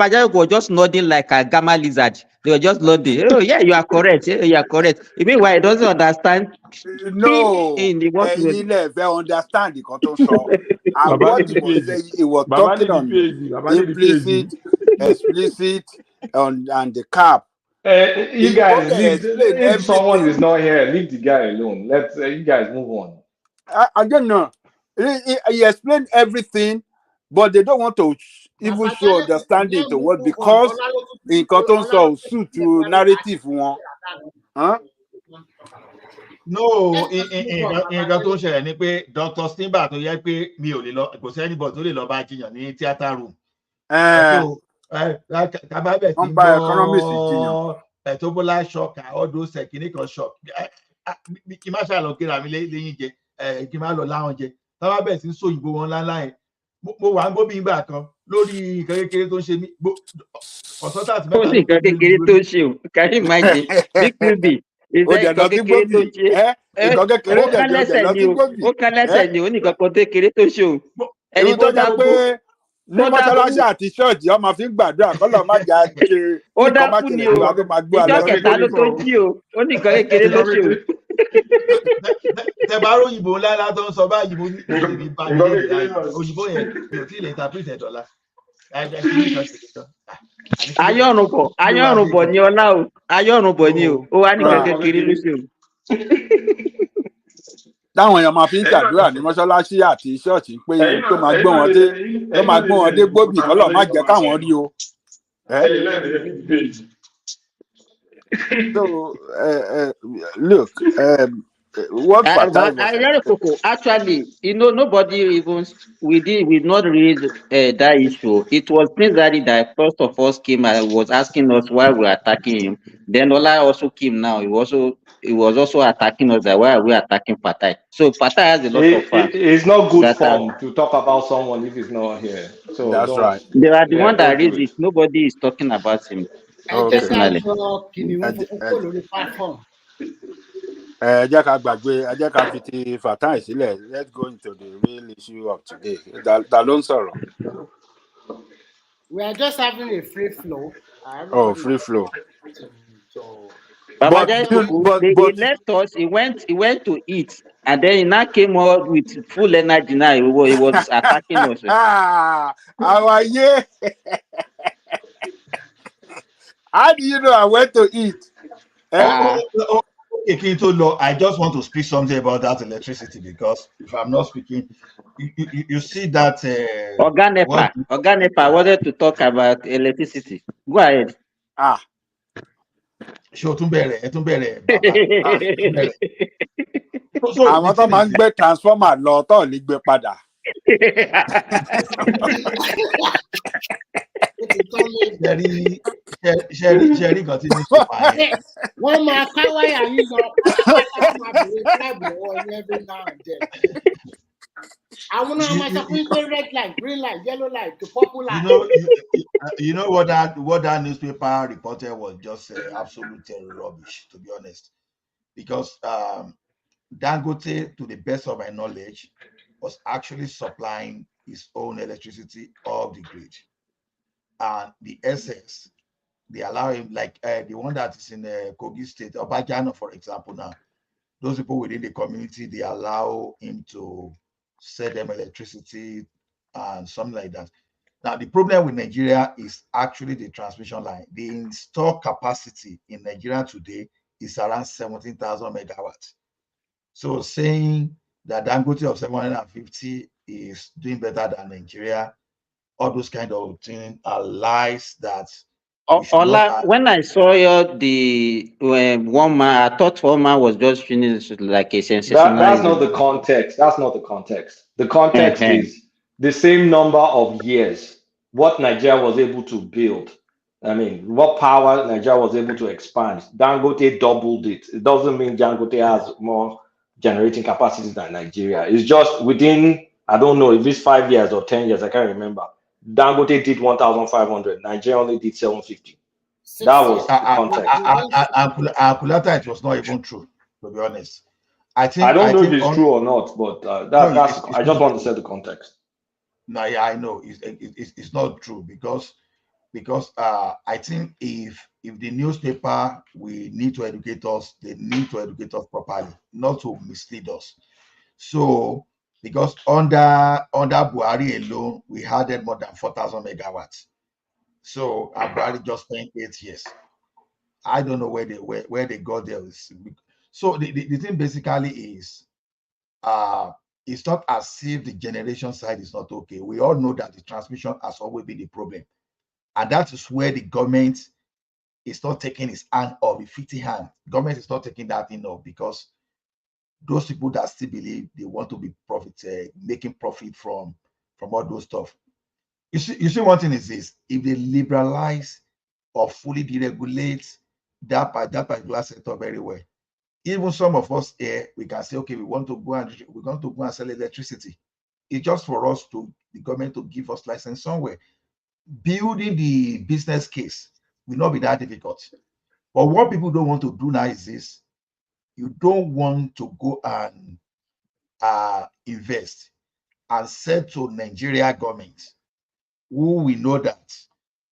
S7: Jale was just nodding like a gamma lizard. They were just nodding. Oh yeah, you are correct. You are correct. You mean why he doesn't understand?
S20: No, he never understand the control. And what he was talking on implicit, explicit, and the cap.
S15: You guys, if someone is not here, leave the guy alone. Let's you guys move on.
S20: I don't know. He explained everything, but they don't want to even show understanding to what, because in cotton so suit to narrative one. Huh?
S11: No, in tó ṣẹlẹ̀ ni pé Dr. Stimba tó yẹ pé mi ò lè lọ, kò sí anybody tó lè lọ bá jiyàn ní theatre room. Kábàbẹ̀ tí gbọ́ Etobola shock, all those kìnnìkan shock. Kí má ṣàlọ́ kíra mi lẹ́yìn jẹ, kí má lọ láwọn jẹ. Kábàbẹ̀ tí ń sọ òyìnbó wọn láláì. Mo wà ń gbóbi ìgbà kan lórí nǹkan kékeré tó ń ṣe mí. Ọ̀sọ́tà tí mẹ́ta.
S7: Ó sì nǹkan kékeré tó ń ṣe o, can you imagine? Big baby. Ó kálẹ́sẹ̀ ni ó nìkan kan kékeré tó ṣe o.
S20: Ẹni tó jẹ́ pé ní mọ́ṣáláṣí àti ṣọ́ọ̀ṣì ọmọ fi ń gbàdúrà kọ́lọ̀ má jà ṣe
S7: ó dákú ni o, ìjọ kẹta ló tó jí o, ó nìkan kékeré ló ṣe o.
S11: Tẹ̀bárò òyìnbó ńlá tó ń sọ báyìí mo ní ìbí bá òyìnbó yẹn mi ò tí ì lè interpret dọ́là.
S7: Ayọ̀rùnbọ̀ ni ọlá o, ayọ̀rùnbọ̀ ni o, ó wá nìkan kékeré ló ṣe o.
S20: Táwọn èèyàn máa fi ń gbàdúrà ní mọ́ṣáláṣí àti ṣọ́ọ̀ṣì pé tó máa gbé wọn dé gbóbì kọ́lọ̀ má jẹ́ káwọn rí o. So look, what
S7: actually, nobody even we not raise that issue. It was Prince Daddy that first of all came and was asking us why we were attacking him. Then Ola also came now. He was also attacking us that why are we attacking Fatai. So Fatai has a lot of fans.
S15: It's not good form to talk about someone if he's not here. So
S20: that's right.
S7: They are the one that raised it. Nobody is talking about him personally.
S20: Let's go into the real issue of today. Dalon Soro.
S10: We are just having a free flow.
S20: Oh, free flow.
S10: So,
S7: Babajai he left us. He went to eat, and then he now came out with full energy. Now he was attacking us.
S20: Our yeah. How do you know I went to eat?
S11: Okay, Kintolo, I just want to speak something about that electricity, because if I'm not speaking, you see that.
S7: Oganepa, I wanted to talk about electricity. Go ahead.
S11: So
S20: àwọn tó máa ń gbé transformer lọ tó lè gbé padà.
S11: Sherry got in
S10: one more wire you know, every now and then. I want to red light, green light, yellow light, the purple light.
S11: You know what that newspaper reporter was just absolute rubbish, to be honest, because Dangote, to the best of my knowledge, was actually supplying his own electricity off the grid, and the SS, they allow him, like the one that is in Kogi State, Obajano, for example. Now, those people within the community, they allow him to sell them electricity and something like that. Now, the problem with Nigeria is actually the transmission line. The installed capacity in Nigeria today is around 17,000 megawatts. So saying that Dangote of 750 is doing better than Nigeria, all those kind of things are lies that.
S7: Ola, when I saw the one man, I thought one man was just finished like a sensational.
S15: That's not the context. That's not the context. The context is the same number of years what Nigeria was able to build. I mean, what power Nigeria was able to expand. Dangote doubled it. It doesn't mean Dangote has more generating capacity than Nigeria. It's just within, I don't know if it's 5 years or 10 years, I can't remember. Dangote did 1,500. Nigeria only did 750. That was the context.
S11: Akulata, it was not even true, to be honest. I don't
S15: know if it's true or not, but I just want to set the context.
S11: No, yeah, I know it's not true, because I think if the newspaper we need to educate us, they need to educate us properly, not to mislead us. So, because under Buhari alone, we had more than 4,000 megawatts. So Buhari just spent 8 years. I don't know where they got there. So the thing basically is, it's not as if the generation side is not okay. We all know that the transmission has always been the problem, and that is where the government is not taking its hand off, the 50 hand. Government is not taking that thing off, because those people that still believe they want to be making profit from all those stuff. You see, one thing is this: if they liberalize or fully deregulate that particular sector very well, even some of us here, we can say, okay, we're going to go and sell electricity. It's just for us the government to give us license somewhere. Building the business case will not be that difficult. But what people don't want to do now is this: you don't want to go and invest and sell to Nigeria government, who we know that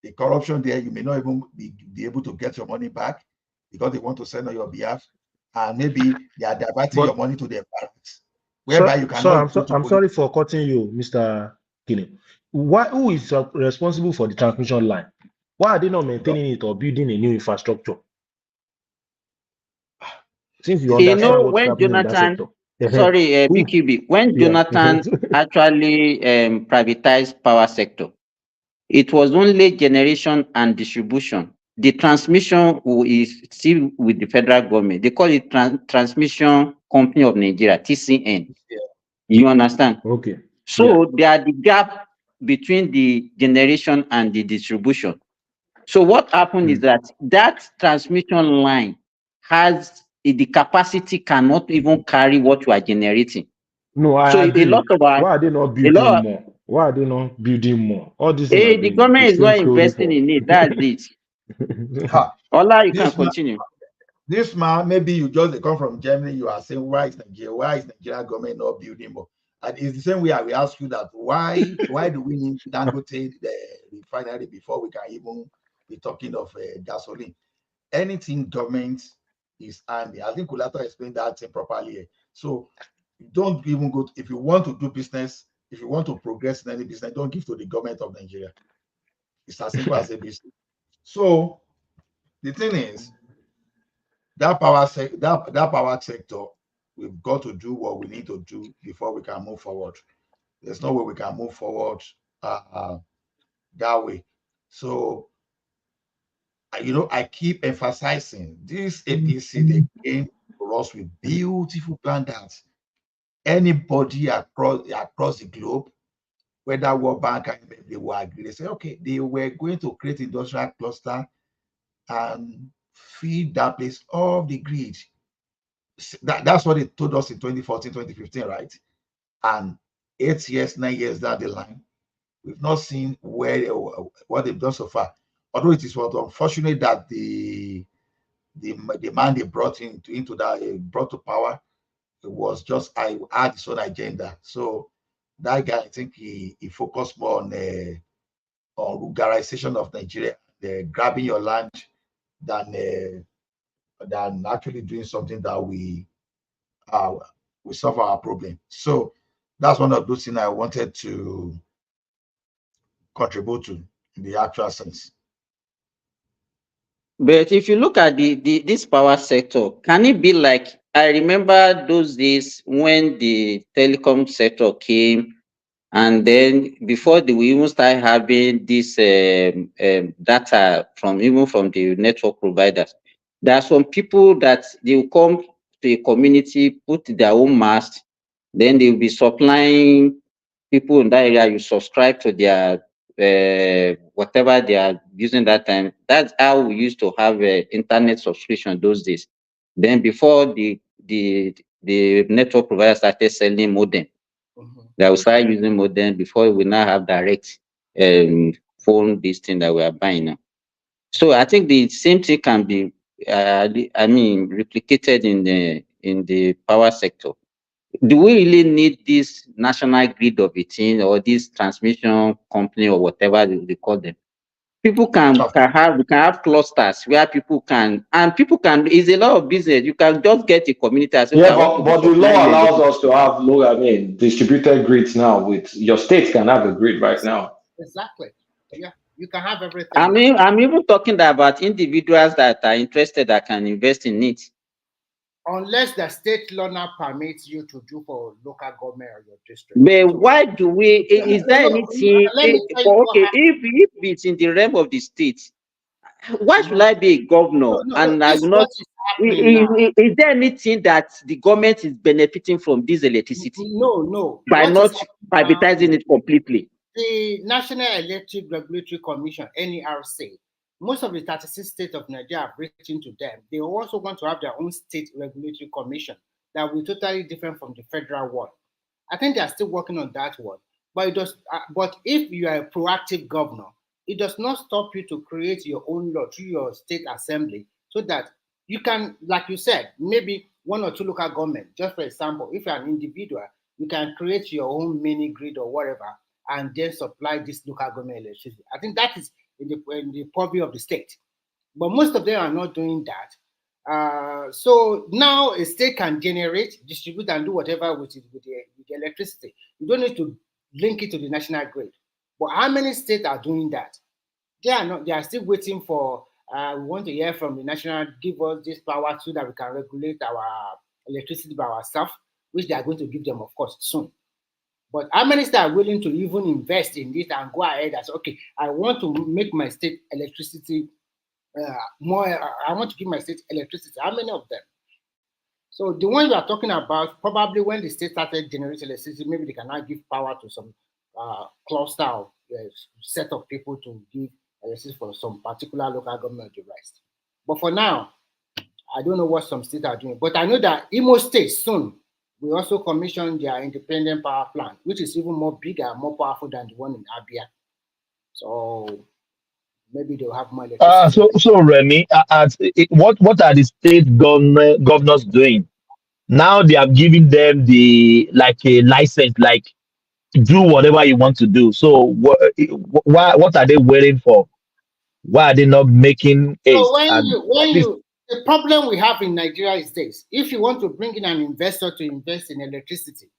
S11: the corruption there, you may not even be able to get your money back, because they want to send on your behalf, and maybe they are diverting your money to their parents, whereby you cannot.
S5: I'm sorry for cutting you, Mr. Kini. Who is responsible for the transmission line? Why are they not maintaining it or building a new infrastructure? Since you understand what's happening in that sector.
S7: Sorry, BQB. When Jonathan actually privatized power sector, it was only generation and distribution. The transmission is still with the federal government. They call it Transmission Company of Nigeria, TCN. Yeah. You understand?
S5: Okay.
S7: So there are the gap between the generation and the distribution. So what happened is that transmission line has the capacity cannot even carry what you are generating.
S5: No, I agree. Why are they not building more? Why are they not building more? All this.
S7: The government is not investing in it. That's it. Ola, you can continue.
S11: This man, maybe you just come from Germany, you are saying, why is Nigeria government not building more? And it's the same way I will ask you that, why do we need Dangote refinery before we can even be talking of gasoline? Anything government is handy. I think Kulata explained that properly. So don't even go, if you want to do business, if you want to progress in any business, don't give to the government of Nigeria. It's as simple as ABC. So the thing is, that power sector, we've got to do what we need to do before we can move forward. There's no way we can move forward that way. So, I keep emphasizing this APC, they came for us with beautiful plan that anybody across the globe, whether World Bank and they will agree. They say, okay, they were going to create industrial cluster and feed that place off the grid. That's what they told us in 2014, 2015, right? And 8 years, 9 years down the line, we've not seen what they've done so far. Although it is unfortunate that the man they brought into that brought to power, it was just had his own agenda. So that guy, I think he focused more on vulgarization of Nigeria, grabbing your land than actually doing something that we solve our problem. So that's one of those things I wanted to contribute to in the actual sense.
S7: But if you look at this power sector, can it be like, I remember those days when the telecom sector came, and then before we even start having this data from the network providers, there are some people that they will come to a community, put their own mast, then they will be supplying people in that area. You subscribe to their whatever they are using that time. That's how we used to have internet subscription those days. Then before the network provider started selling modem, they will start using modem before we now have direct phone, this thing that we are buying now. So I think the same thing can be replicated in the power sector. Do we really need this national grid of a thing, or this transmission company, or whatever they call them? People can have clusters where people can, it's a lot of business. You can just get a community as well.
S15: Yeah, but the law allows us to have distributed grids now. With your state can have a grid right now.
S10: Exactly. Yeah, you can have everything.
S7: I'm even talking about individuals that are interested that can invest in it.
S10: Unless the state law now permits you to do for local government or your district.
S7: But why do we? Is there anything? Okay, if it's in the realm of the state, why should I be a governor and I will not? Is there anything that the government is benefiting from this electricity?
S10: No.
S7: By not privatizing it completely.
S10: The National Electric Regulatory Commission, NERC, most of the 36 states of Nigeria have written to them. They also want to have their own state regulatory commission that will be totally different from the federal one. I think they are still working on that one. But but if you are a proactive governor, it does not stop you to create your own law through your state assembly, so that you can, like you said, maybe 1 or 2 local governments. Just for example, if you're an individual, you can create your own mini grid or whatever, and then supply this local government electricity. I think that is in the purview of the state. But most of them are not doing that. So now a state can generate, distribute, and do whatever with the electricity. You don't need to link it to the national grid. But how many states are doing that? They are not. They are still waiting for, we want to hear from the national, give us this power so that we can regulate our electricity by ourselves, which they are going to give them, of course, soon. But how many states are willing to even invest in this and go ahead and say, okay, I want to make my state electricity more, I want to give my state electricity. How many of them? So the one you are talking about, probably when the state started generating electricity, maybe they cannot give power to some cluster of set of people to give electricity for some particular local government to rest. But for now, I don't know what some states are doing. But I know that Imo State soon will also commission their independent power plant, which is even more bigger, more powerful than the one in Abia. So maybe they'll have more electricity.
S12: So Remy, what are the state governors doing? Now they are giving them the like a license, like do whatever you want to do. So what are they waiting for? Why are they not making
S10: So
S12: haste? And at least
S10: the problem we have in Nigeria is this: if you want to bring in an investor to invest in electricity,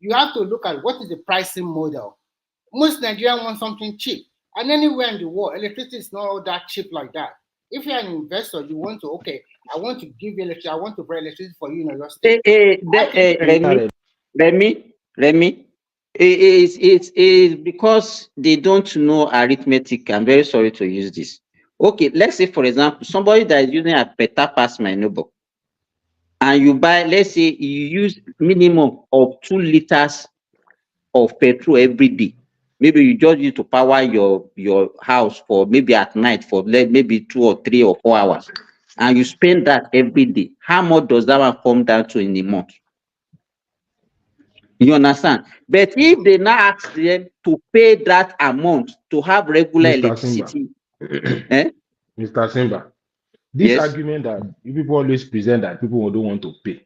S10: you have to look at what is the pricing model. Most Nigerians want something cheap, and anywhere in the world, electricity is not all that cheap like that. If you're an investor, you want to, okay, I want to give you electricity, I want to buy electricity for you in your state.
S7: Remy, it's because they don't know arithmetic. I'm very sorry to use this. Okay, let's say, for example, somebody that is using a better pass my neighbor, and you buy, let's say you use minimum of 2 liters of petrol every day. Maybe you just use to power your house for maybe at night for maybe 2 or 3 or 4 hours, and you spend that every day. How much does that one come down to in a month? You understand? But if they now ask them to pay that amount to have regular electricity,
S5: Mr. Simba, this argument that you people always present that people don't want to pay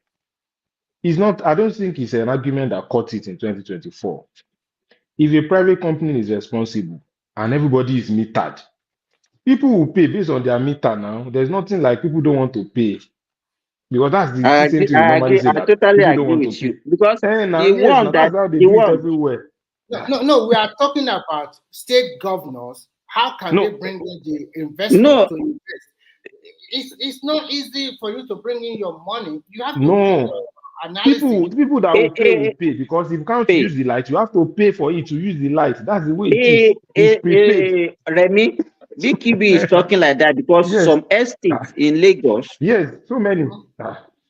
S5: is not, I don't think it's an argument that caught it in 2024. If a private company is responsible and everybody is metered, people will pay based on their meter now. There's nothing like people don't want to pay. Because that's the same thing we normally say, that
S7: totally
S5: people don't want
S7: agree with
S5: to
S7: you.
S5: pay.
S7: Because
S5: That's how they do it everywhere.
S10: No, we are talking about state governors. How can they bring in the investors to invest? It's not easy for you to bring in your money. You have to do analysis.
S5: People that will pay, because if you can't use the light, you have to pay for it to use the light. That's the way it is. It's prepaid.
S7: Remy, BQB is talking like that because some estates in Lagos,
S5: so many,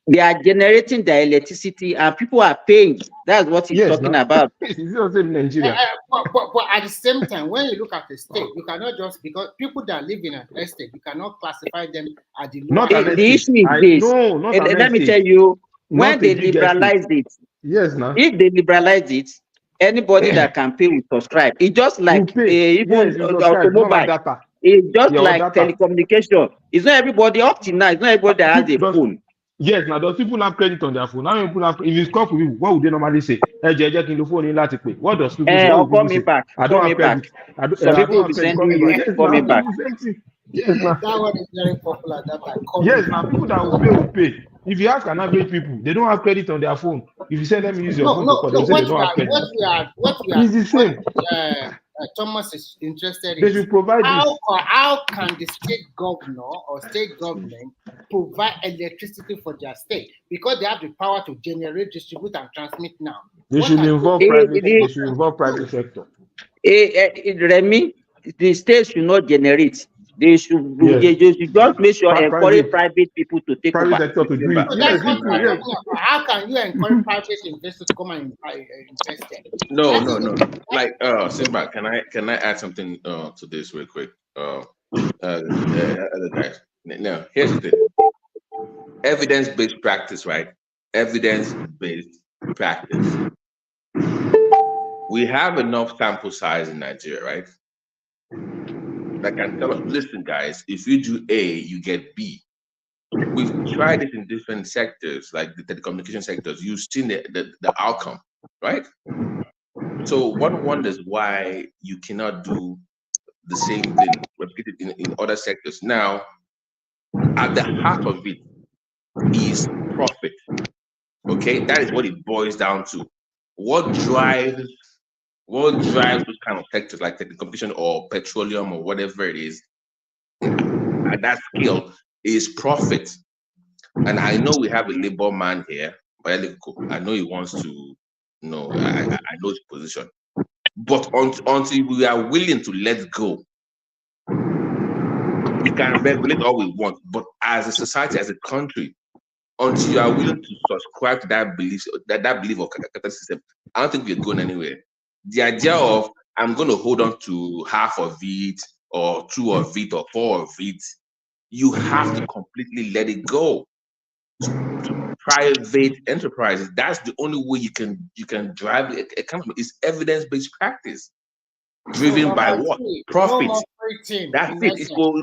S7: they are generating their electricity and people are paying. That's what he's talking about.
S5: It's the same in Nigeria.
S10: But at the same time, when you look at the state, you cannot just, because people that live in an estate, you cannot classify them at the lower.
S7: The issue is this. Let me tell you, when they liberalize it, if they liberalize it, anybody that can pay will subscribe. It's just like even automobile. It's just like telecommunication. It's not everybody up to now. It's not everybody that has a phone.
S5: Yes, now those people have credit on their phone. Now people have, if it's called for people, what would they normally say? What does people say?
S7: Call me back.
S5: I don't have credit.
S7: Some people will be sending you call me back.
S5: Yes, now.
S10: That one is very popular.
S5: Yes, now people that will pay. If you ask an average people, they don't have credit on their phone. If you send them use your phone to call, they say they don't have credit. It's the same.
S10: Thomas is interested
S5: in. They should provide
S10: how can the state governor or state government provide electricity for their state, because they have the power to generate, distribute, and transmit now.
S5: They should involve private sector.
S7: Remy, the state should not generate. They should just make sure encourage private people to take over.
S5: Sector to do it.
S10: How can you encourage private investors to come and invest there?
S22: No. Like Simba, can I add something to this real quick? Other guys. Now, here's the thing. Evidence-based practice, right? Evidence-based practice. We have enough sample size in Nigeria, right? That can tell us, listen, guys, if you do A, you get B. We've tried it in different sectors, like the telecommunication sectors. You've seen the outcome, right? So one wonders why you cannot do the same thing, replicate it in other sectors. Now, at the heart of it is profit. Okay, that is what it boils down to. What drives those kind of sectors like telecommunication or petroleum or whatever it is at that scale is profit. And I know we have a labor man here, I know he wants to know, I know his position. But until we are willing to let go, we can regulate all we want. But as a society, as a country, until you are willing to subscribe to that belief of capitalist system, I don't think we're going anywhere. The idea of I'm going to hold on to half of it, or 2 of it, or 4 of it, you have to completely let it go to private enterprises. That's the only way you can drive the economy. It's evidence-based practice. Driven by what? Profit.
S10: No more free team.
S22: That's it. It's not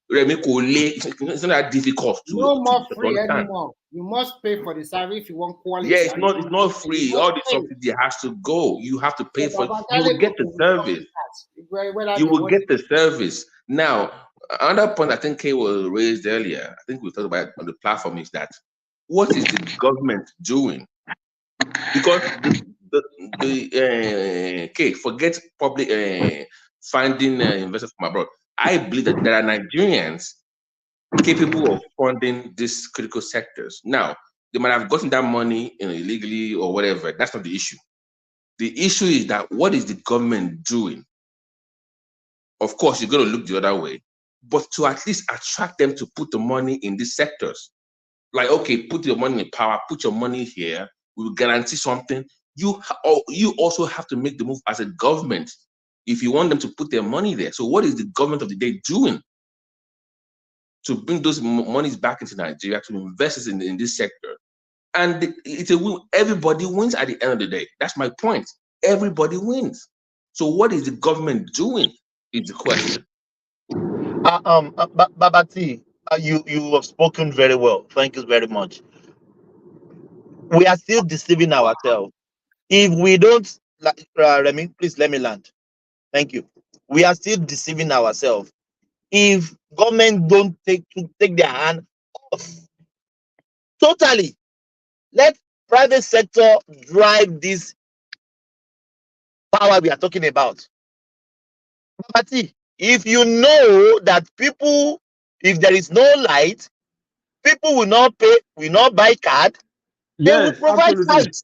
S22: that difficult to
S10: no more free
S22: understand.
S10: anymore. You must pay for the service if you want quality.
S22: Yeah, it's not free. All the subsidy has to go. You have to pay for it. You will get the service. You will get the service. Now, another point I think Kay was raised earlier, I think we talked about on the platform, is that what is the government doing? Because Kay, forget public finding investors from abroad. I believe that there are Nigerians capable of funding these critical sectors. Now, they might have gotten that money illegally or whatever. That's not the issue. The issue is that what is the government doing? Of course, you're going to look the other way, but to at least attract them to put the money in these sectors. Like, okay, put your money in power, put your money here, we will guarantee something. You also have to make the move as a government if you want them to put their money there. So what is the government of the day doing to bring those monies back into Nigeria, to invest in this sector? And it's a win. Everybody wins at the end of the day. That's my point. Everybody wins. So what is the government doing is the question.
S8: Babati, you have spoken very well. Thank you very much. We are still deceiving ourselves. If we don't, Remy, please let me land. Thank you. We are still deceiving ourselves. If government don't take their hand off totally, let private sector drive this power we are talking about. But if you know that people, if there is no light, people will not pay, will not buy card, they will provide lights.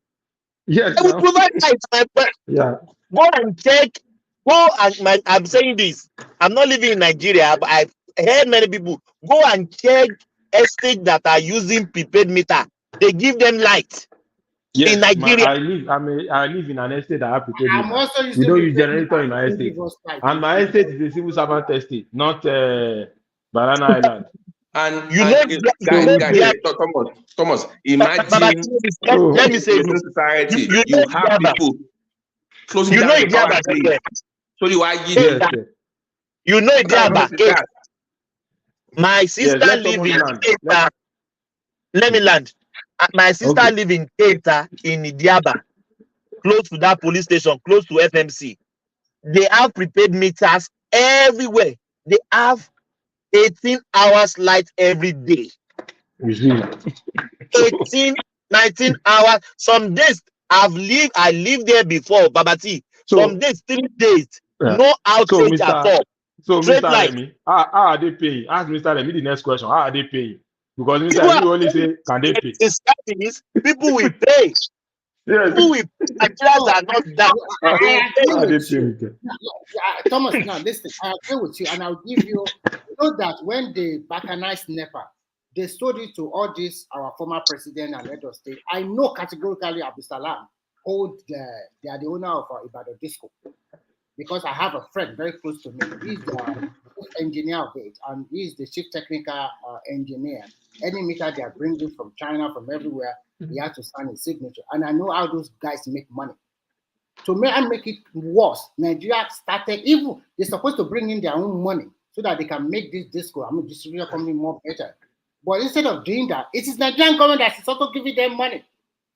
S5: Yes,
S8: they will provide lights, my friend.
S5: Yeah.
S8: Go and check. I'm saying this. I'm not living in Nigeria, but I've heard many people go and check estates that are using prepaid meter. They give them light.
S5: Yes,
S8: in Nigeria.
S5: I live in an estate that have prepaid meter.
S10: I'm also
S5: We don't use generator in my estate. And my estate is a civil servant estate, not Banana Island.
S22: And
S8: you know,
S22: guys, Thomas, imagine
S8: let me say
S22: this society, you have people closing down the power grid. So you are
S8: you know it. My sister live in Keita. Let me land. My sister live in Keita in Diaba, close to that police station, close to FMC. They have prepaid meters everywhere. They have 18 hours light every day. 18, 19 hours. Some days I lived there before, Babati. Some days, 3 days, no outage at all.
S5: So, Mr. Remy, how are they paying? Ask Mr. Remy the next question. How are they paying? Because Mr. Remy only say, can they pay?
S8: People will pay. People will pay. Nigerians are not down.
S10: I agree with you. Thomas, now listen, I agree with you, and I'll give you, know that when they balkanized NEPA, they sold it to all this, our former president and Edo State. I know categorically Abdul Salam they are the owner of Ibadan Disco, because I have a friend very close to me. He's the engineer of it, and he's the chief technical engineer. Any meter they are bringing from China, from everywhere, he has to sign his signature. And I know how those guys make money. To make it worse, Nigeria started, even they're supposed to bring in their own money so that they can make this disco, distributor company more better. But instead of doing that, it is Nigerian government that is also giving them money.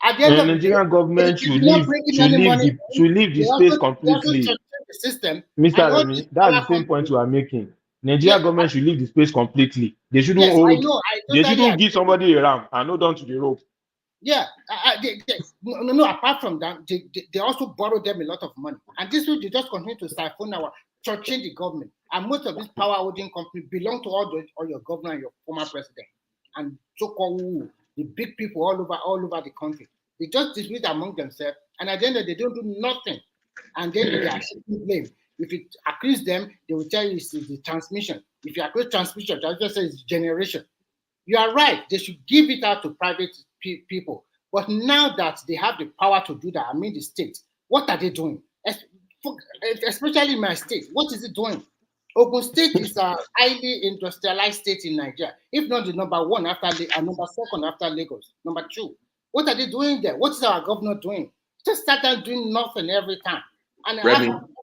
S10: At the end of the
S5: Nigerian government should leave the space completely.
S10: The system.
S5: Mr. Remy, that's the same point you are making. Nigerian government should leave the space completely. They shouldn't they shouldn't give somebody a ram and hold on to the rope.
S10: Yeah, no. Apart from that, they also borrow them a lot of money, and this way they just continue to siphon our churching the government. And most of these power holding companies belong to all your governor and your former president, and so-called the big people all over the country. They just dispute among themselves, and at the end of the day, they don't do nothing, and then they are accepting blame. If you accuse them, they will tell you it's the transmission. If you accuse transmission, they just say it's generation. You are right. They should give it out to private people. But now that they have the power to do that, the state, what are they doing? Especially in my state, what is it doing? Ogun State is a highly industrialized state in Nigeria, if not the number one number second after Lagos, number 2. What are they doing there? What is our governor doing? Just start doing nothing every time. And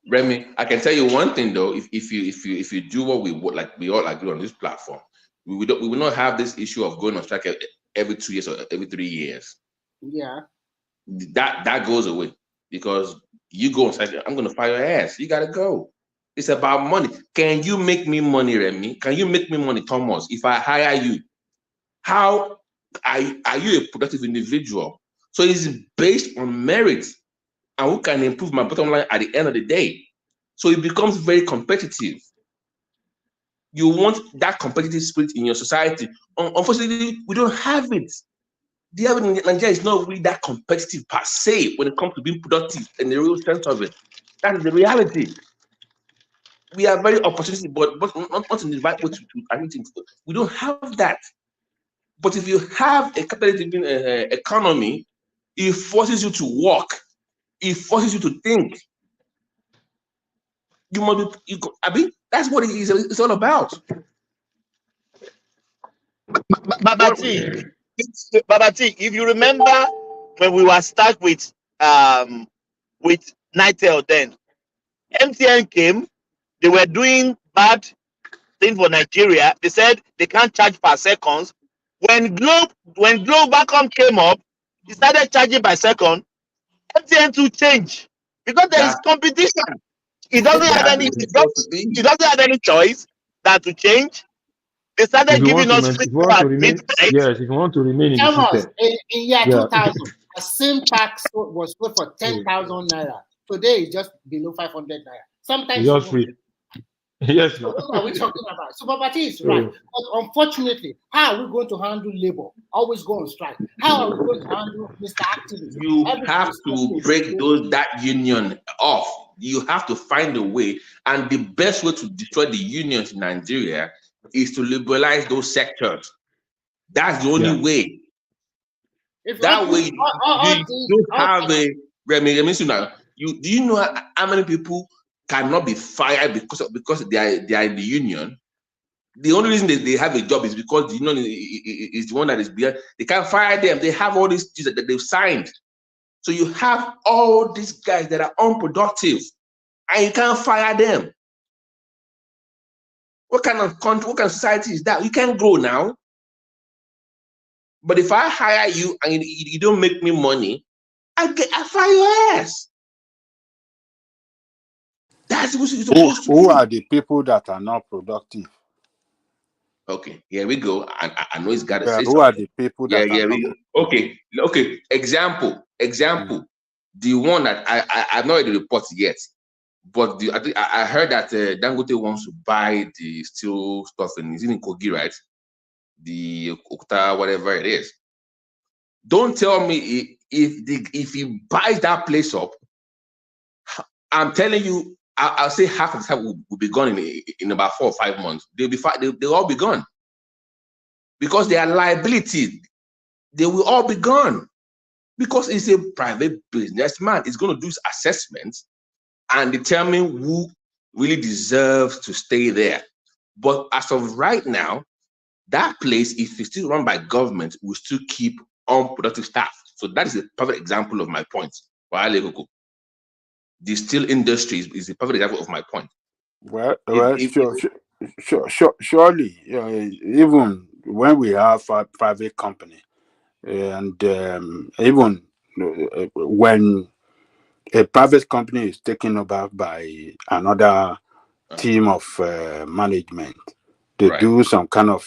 S22: Remy, I can tell you one thing though. If you do what we all agree on this platform, we will not have this issue of going on strike every 2 years or every 3 years.
S10: Yeah.
S22: That goes away because you go on strike. I'm going to fire your ass. You got to go. It's about money. Can you make me money, Remy? Can you make me money, Thomas? If I hire you, how are you a productive individual? So it's based on merit and who can improve my bottom line at the end of the day. So it becomes very competitive. You want that competitive spirit in your society. Unfortunately, we don't have it. The average in Nigeria is not really that competitive per se when it comes to being productive in the real sense of it. That is the reality. We are very opportunistic, but not in the right way to anything. We don't have that. But if you have a capitalistic economy, it forces you to work. It forces you to think. You must be. That's what it's all about.
S8: Babati, if you remember when we were stuck with Nitel, then MTN came. They were doing bad thing for Nigeria. They said they can't charge per seconds. When Globacom came up, he started charging by second. MTN to change because there is competition. It doesn't have any choice than to change. They started
S5: If you want
S8: giving
S5: to,
S8: us free
S5: if you want to remain, yes, if you want to remain in the
S10: Thomas,
S5: system,
S10: in year
S5: yeah.
S10: 2000, a SIM pack was sold for 10,000 naira. Today it's just below 500 naira. Sometimes
S5: It's just free. Yes,
S10: so what are we talking about? So Babati is right. But unfortunately, how are we going to handle labor? Always go on strike. How are we going to handle Mr. Activist?
S22: You have to break that union off. You have to find a way. And the best way to destroy the unions in Nigeria is to liberalize those sectors. That's the only way. That way, you have a Remy. Do you know how many people cannot be fired because they are in the union? The only reason they have a job is because the union is the one that is behind. They can't fire them. They have all these things that they've signed. So you have all these guys that are unproductive, and you can't fire them. What kind of country, what kind of society is that? You can't grow now. But if I hire you and you don't make me money, I fire your ass. That's what you're supposed to do.
S20: Who are the people that are not productive?
S22: Okay, here we go. I know he's got to say
S20: Who
S22: something.
S20: are the people that are not
S22: Okay. Example. The one that I've not read the report yet, but I heard that Dangote wants to buy the steel stuff in Kogi, right? The Okuta, whatever it is. Don't tell me if he buys that place up, I'm telling you, I'll say half of the time will be gone in about 4 or 5 months. They'll all be gone. Because they are liability, they will all be gone. Because it's a private businessman. It's going to do his assessments and determine who really deserves to stay there. But as of right now, that place, if it's still run by government, will still keep unproductive staff. So that is a perfect example of my point. The steel industry is a perfect example of my point.
S20: Surely, even when we have a private company, and even when a private company is taken over by another team of management, they do some kind of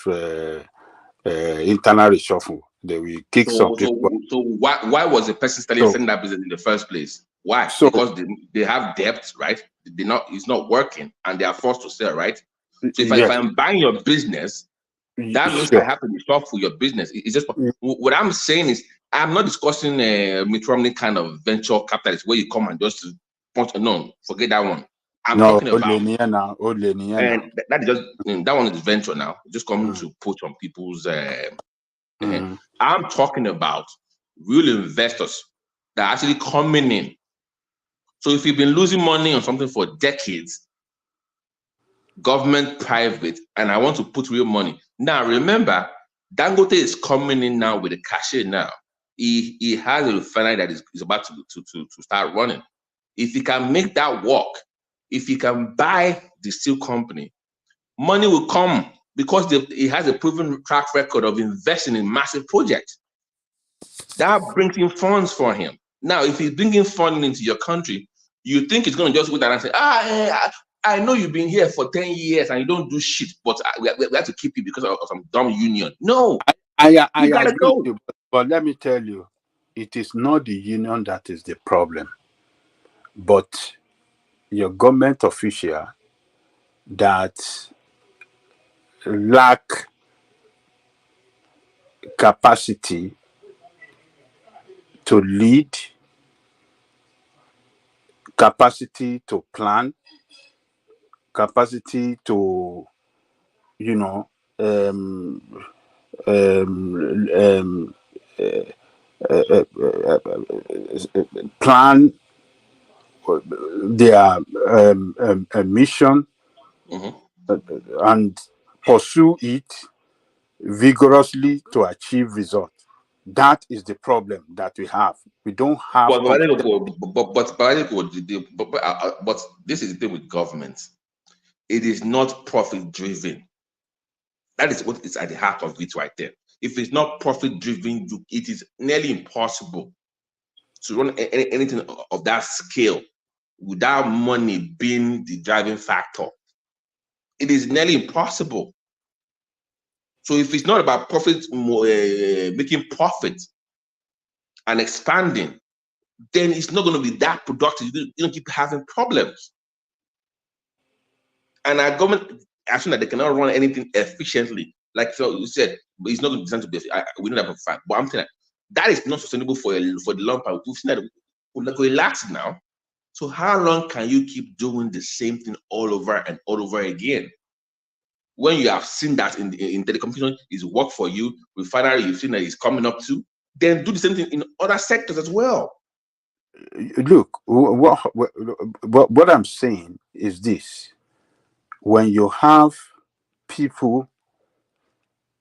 S20: internal reshuffle. They will kick some people.
S22: So why was the person starting that business in the first place? Why? Because they have debt, right? It's not working, and they are forced to sell, right? So if I'm buying your business, that means I have to reshuffle your business. It's just what I'm saying is I'm not discussing Mitt Romney kind of venture capitalist where you come and just no, forget that one. I'm talking about and that is just that one is venture now. Just coming to put on people's I'm talking about real investors that are actually coming in. So if you've been losing money on something for decades, government, private, and I want to put real money. Now remember, Dangote is coming in now with a cashier now. He has a refinery that is about to start running. If he can make that work, if he can buy the steel company, money will come because he has a proven track record of investing in massive projects. That brings in funds for him. Now, if he's bringing funding into your country, you think he's going to just go down and say, I know you've been here for 10 years and you don't do shit, but we have to keep you because of some dumb union. No,
S20: I
S22: you gotta
S20: agree
S22: go.
S20: with you, but let me tell you, it is not the union that is the problem, but your government official that lack capacity to lead, capacity to plan, capacity to, you know, plan their mission and pursue it vigorously to achieve results. That is the problem that we have. We don't have.
S22: But this is the thing with government. It is not profit driven. That is what is at the heart of it right there. If it's not profit driven, it is nearly impossible to run anything of that scale without money being the driving factor. It is nearly impossible. So if it's not about profit, making profit and expanding, then it's not going to be that productive. You don't keep having problems. And our government, assume that they cannot run anything efficiently, like so you said, but it's not designed to be. We know that for a fact. But I'm saying that is not sustainable for the long term. We've seen that we're relaxed now. So how long can you keep doing the same thing all over and all over again? When you have seen that in telecommunication is work for you, refinery you've seen that is coming up to, then do the same thing in other sectors as well.
S20: Look, what I'm saying is this: when you have people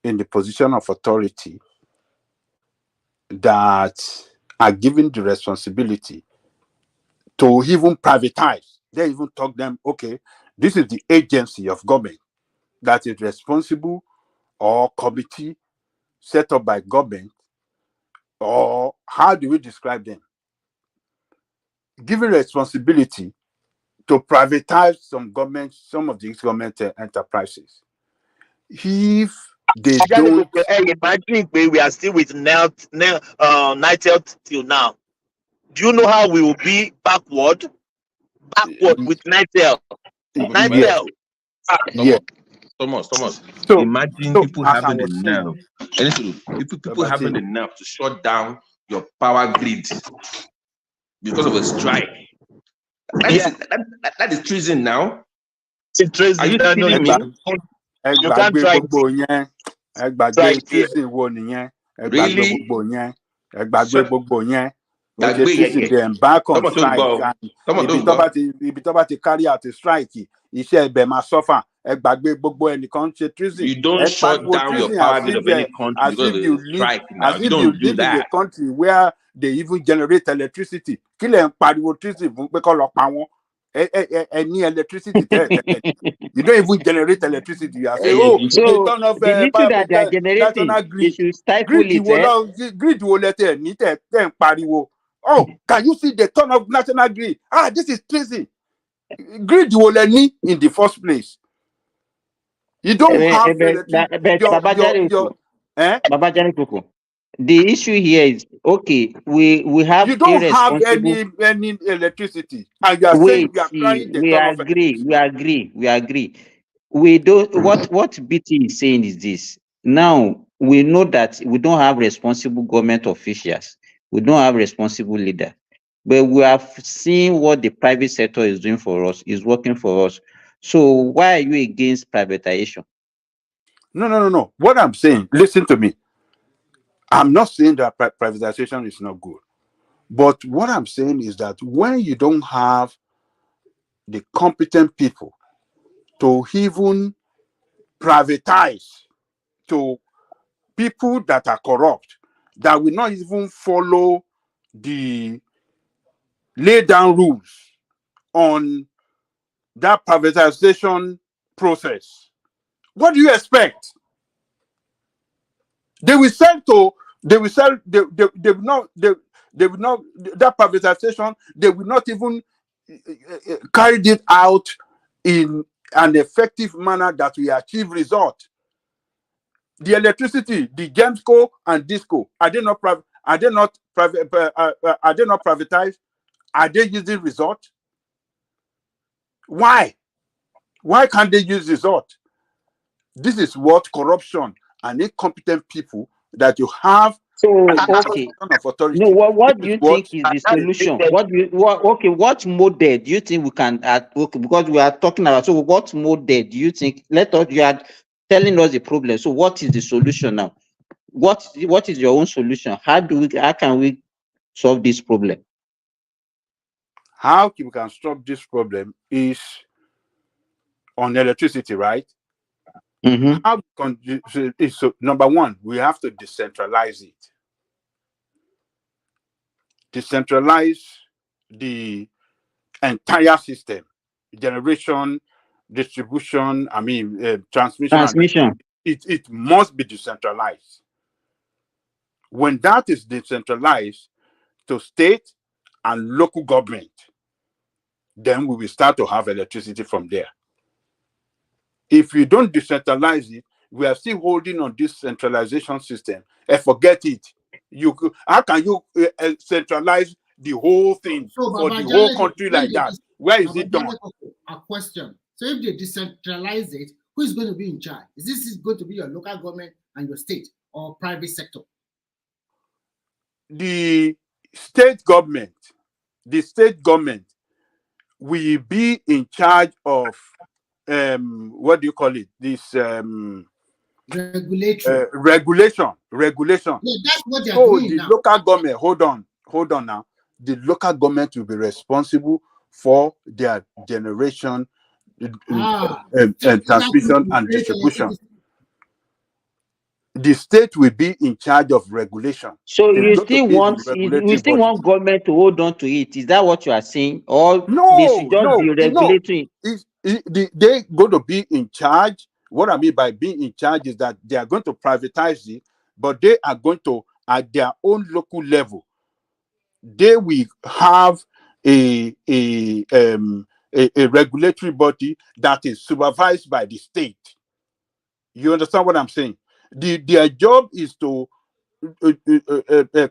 S20: in the position of authority that are given the responsibility to even privatize, they even talk them, okay, this is the agency of government that is responsible, or committee set up by government, or how do we describe them? Given responsibility to privatize some of these government enterprises. If they don't,
S8: imagine we are still with Nitel till now. Do you know how we will be backward with Nitel?
S20: Nitel. Yeah.
S22: Thomas.
S20: So
S22: imagine people having the nerve. People having the nerve to shut down your power grid because of a strike. That is treason now.
S8: It's treason.
S22: Are you kidding me?
S8: You can't try
S20: Really? They embark on strike and if you carry out a strike, you
S22: don't shut down your power grid of any country because of a strike now. You don't do that.
S20: In a country where they even generate electricity. Any electricity you don't even generate electricity. You are saying,
S4: so turn off the little that they are generating, they should stifle it.
S20: Grid will let it. Oh, can you see the turn of national grid? This is treason. Grid will let me in the first place. You don't have
S4: the issue here is, okay, we have,
S20: you don't have any electricity, and you are saying we are trying the
S4: we agree. We don't. What BT is saying is this: now we know that we don't have responsible government officials, we don't have responsible leader, but we have seen what the private sector is doing for us, is working for us. So why are you against privatization?
S20: No. What I'm saying, listen to me. I'm not saying that privatization is not good. But what I'm saying is that when you don't have the competent people to even privatize to people that are corrupt, that will not even follow the lay down rules on that privatization process, what do you expect? They will sell to, they will sell, they will not, they will not, that privatization, they will not even carry it out in an effective manner that will achieve result. The electricity, the Gemsco and Disco, are they not private? Are they not private? Are they not privatized? Are they using result? Why? Why can't they use result? This is what corruption and incompetent people that you have.
S4: So okay,
S20: of authority.
S4: no, what do you think is the solution? What model do you think we can okay, because we are talking about, so what model do you think, you are telling us the problem, so what is the solution now? What is your own solution? How can we solve this problem?
S20: How we can stop this problem is on electricity, right? How is, so number one, we have to decentralize it. Decentralize the entire system, generation, distribution, transmission. It must be decentralized. When that is decentralized to state and local government, then we will start to have electricity from there. If you don't decentralize it, we are still holding on this centralization system and forget it. How can you centralize the whole thing for the whole country like that? Where is it done?
S10: A question. So if they decentralize it, who is going to be in charge? Is this going to be your local government and your state, or private sector?
S20: The state government will be in charge of what do you call it? This
S10: regulation.
S20: Regulation.
S10: Yeah, that's what they're doing now.
S20: Local government, hold on now. The local government will be responsible for their generation, transmission and distribution. The state will be in charge of regulation.
S4: So you still want government to hold on to it? Is that what you are saying? Or they should just be regulatory?
S20: They're going to be in charge. What I mean by being in charge is that they are going to privatize it, but they are going to, at their own local level, they will have a regulatory body that is supervised by the state. You understand what I'm saying? Their job is to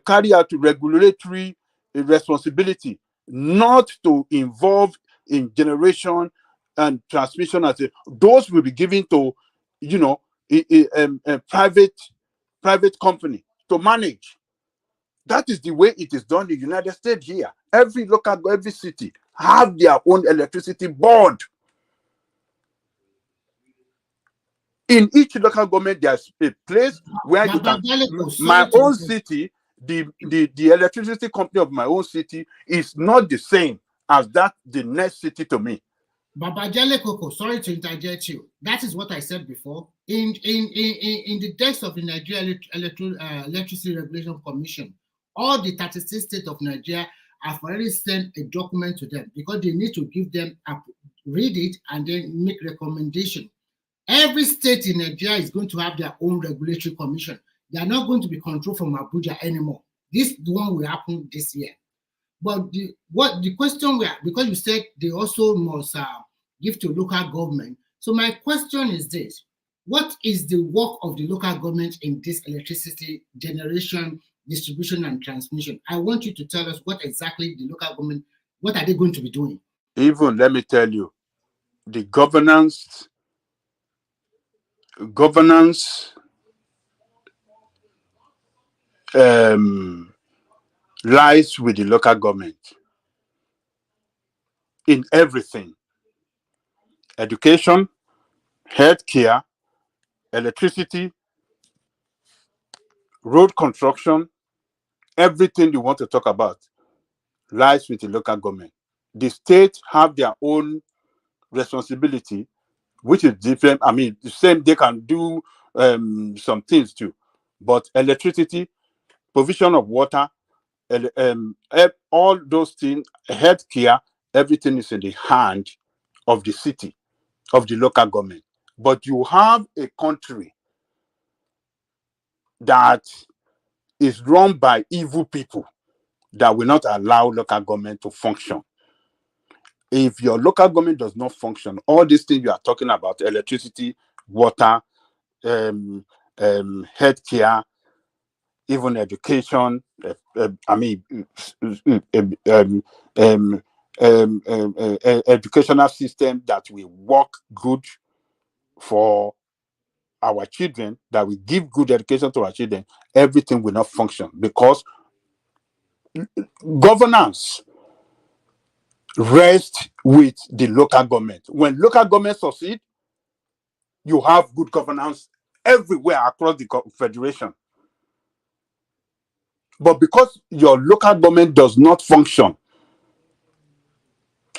S20: carry out regulatory responsibility, not to involve in generation and transmission. Those will be given to, a private company to manage. That is the way it is done in the United States here. Every city have their own electricity board. In each local government, there's a place where you can. My own city, the electricity company of my own city is not the same as the next city to me.
S10: Babajale Koko, sorry to interject you. That is what I said before. In the text of the Nigeria Electricity Regulation Commission, all the 36 states of Nigeria have already sent a document to them because they need to give them read it and then make recommendation. Every state in Nigeria is going to have their own regulatory commission. They are not going to be controlled from Abuja anymore. This one will happen this year. But the question because you said they also must give to local government. So my question is this: what is the work of the local government in this electricity generation, distribution, and transmission? I want you to tell us what exactly the local government, what are they going to be doing?
S20: Even let me tell you, the governance lies with the local government in everything: education, healthcare, electricity, road construction. Everything you want to talk about lies with the local government. The states have their own responsibility, which is different. I mean, the same, they can do some things too, but electricity, provision of water, all those things, healthcare, everything is in the hand of the city, of the local government. But you have a country that is run by evil people that will not allow local government to function. If your local government does not function, all these things you are talking about, electricity, water, healthcare, even education, educational system that will work good for our children, that will give good education to our children, everything will not function because governance rests with the local government. When local government succeed, you have good governance everywhere across the federation. But because your local government does not function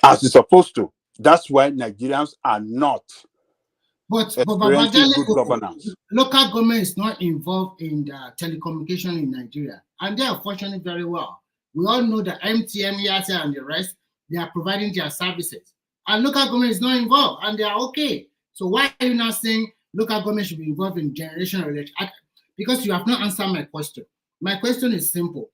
S20: as it's supposed to, that's why Nigerians are not experiencing good governance.
S10: Local government is not involved in the telecommunication in Nigeria, and they are functioning very well. We all know that MTN, Airtel, and the rest, they are providing their services. And local government is not involved, and they are okay. So why are you not saying local government should be involved in generation of electricity? Because you have not answered my question. My question is simple.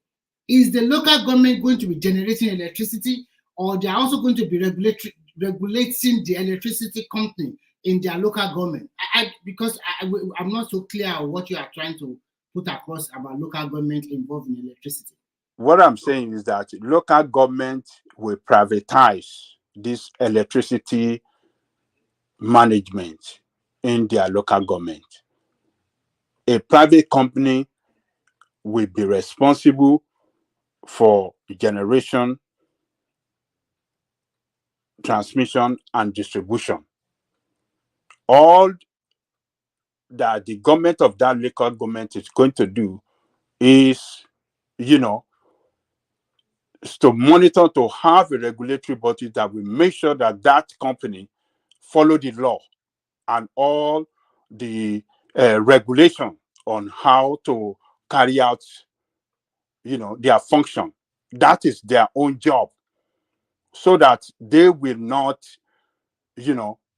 S10: Is the local government going to be generating electricity, or they are also going to be regulating the electricity company in their local government? I'm not so clear on what you are trying to put across about local government involved in electricity.
S20: What I'm saying is that local government will privatize this electricity management in their local government. A private company will be responsible for generation, transmission, and distribution. All that the government of that local government is going to do is, to monitor, to have a regulatory body that will make sure that that company follow the law and all the regulation on how to carry out, their function. That is their own job, so that they will not,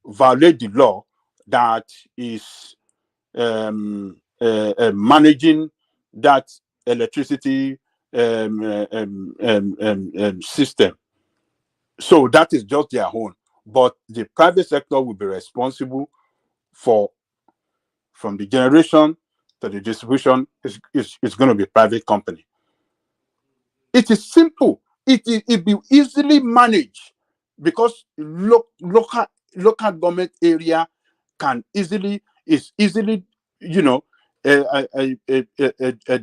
S20: violate the law that is managing that electricity system. So that is just their own. But the private sector will be responsible for, from the generation to the distribution, is going to be a private company. It is simple. It be easily managed because local government area is easily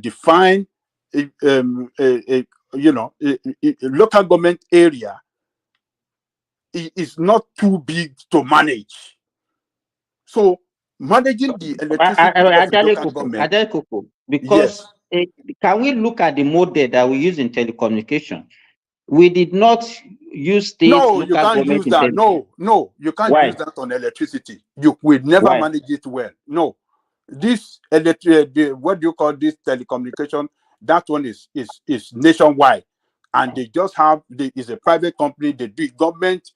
S20: define local government area is not too big to manage. So managing the electricity of the local government.
S4: Because can we look at the model that we use in telecommunication? We did not use state.
S20: No, you can't use that. No, you can't use that on electricity. You will never manage it well. No, this what do you call this telecommunication? That one is nationwide, and they just have is a private company. They do it. Government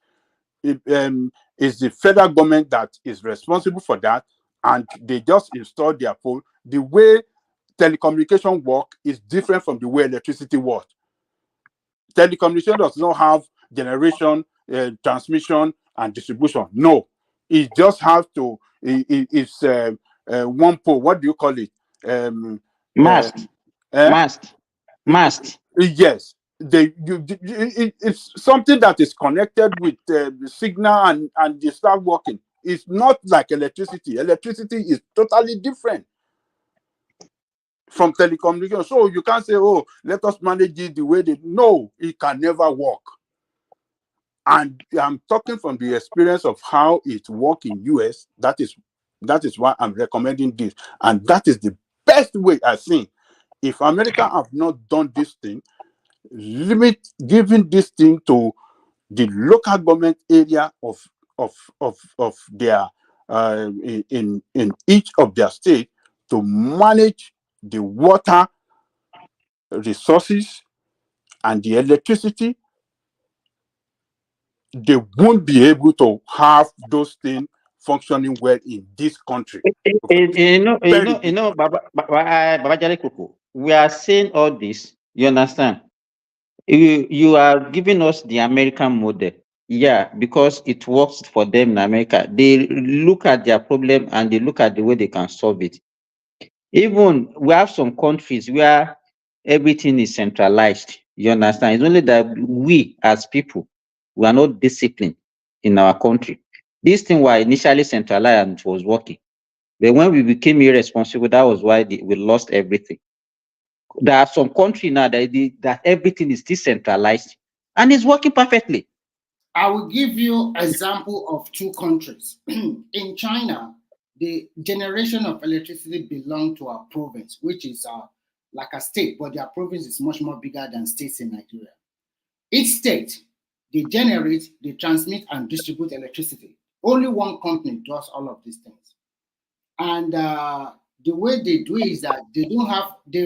S20: is the federal government that is responsible for that, and they just install their pole. The way telecommunication work is different from the way electricity works. Telecommunication does not have generation, transmission, and distribution. No, it just has to. It's one pole. What do you call it?
S4: Mast.
S20: Yes, it's something that is connected with the signal and they start working. It's not like electricity. Electricity is totally different from telecommunication. So you can't say, oh, let us manage it the way they. No, it can never work. And I'm talking from the experience of how it works in US. That is why I'm recommending this. And that is the best way, I think. If America have not done this thing, giving this thing to the local government area of their in each of their state to manage the water resources and the electricity they won't be able to have those things functioning well in this country.
S7: Baba Jale Koko, we are saying all this, you understand? You are giving us the American model. Yeah, because it works for them in America. They look at their problem and they look at the way they can solve it. Even we have some countries where everything is centralized. You understand? It's only that we as people, we are not disciplined in our country. This thing was initially centralized and it was working. But when we became irresponsible, that was why we lost everything. There are some countries now that everything is decentralized and it's working perfectly.
S10: I will give you an example of two countries. In China, the generation of electricity belongs to a province, which is like a state, but their province is much more bigger than states in Nigeria. Each state, they generate, they transmit and distribute electricity. Only one company does all of these things. And the way they do it is that they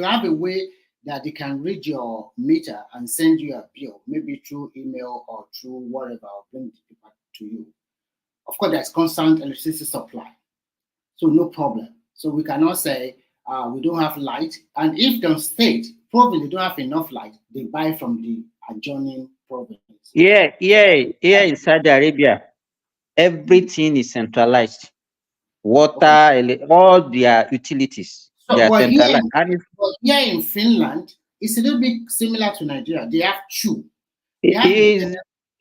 S10: have a way that they can read your meter and send you a bill, maybe through email or through whatever, or bring the paper to you. Of course, there's constant electricity supply, so no problem. So we cannot say we don't have light. And if the state probably they don't have enough light, they buy from the adjoining province.
S7: Yeah, in Saudi Arabia, everything is centralized. Water, all their utilities, they are centralized.
S10: But here in Finland, it's a little bit similar to Nigeria. They have two.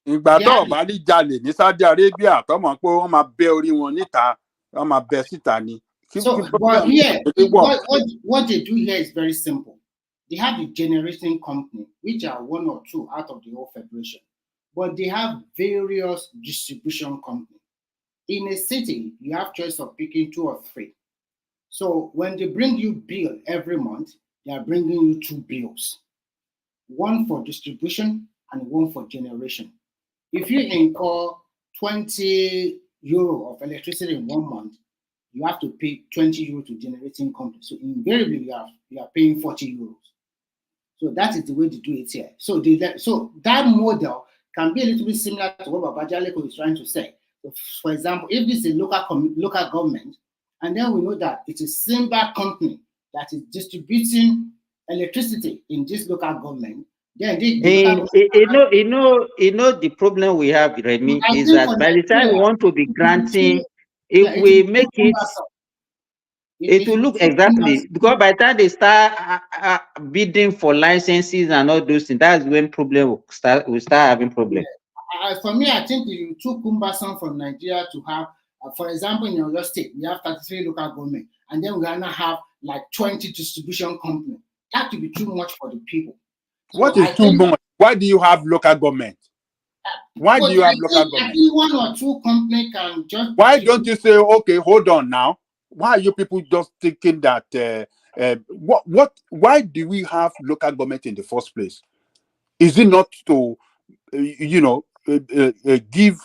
S20: Ìgbà tó bá ní jalè ní Saudi Arabia tó mọ̀ pé wọ́n máa bẹ́ orí wọn níta, wọ́n máa bẹ́ síta ni.
S10: So, but here, what they do here is very simple. They have the generating company, which are one or two out of the whole federation, but they have various distribution companies. In a city, you have choice of picking 2 or 3. So when they bring you bill every month, they are bringing you 2 bills, one for distribution and one for generation. If you incur 20 euro of electricity in 1 month, you have to pay 20 euro to generating company. So invariably, you are paying 40 euros. So that is the way they do it here. So that model can be a little bit similar to what Baba Jale Koko is trying to say. For example, if this is a local government, and then we know that it's a single company that is distributing electricity in this local government, then
S7: you know the problem we have, Remy, is that by the time we want to be granting, if we make it, it will look exactly, because by the time they start bidding for licenses and all those things, that's when problem will start having problems.
S10: For me, I think it's too cumbersome from Nigeria to have, for example, in your state, we have 33 local government, and then we're gonna have like 20 distribution companies. That would be too much for the people.
S20: What is too much? Why do you have local government? Why do you have local government?
S10: I think 1 or 2 companies can just.
S20: Why don't you say, okay, hold on now? Why are you people just thinking that? Why do we have local government in the first place? Is it not to, give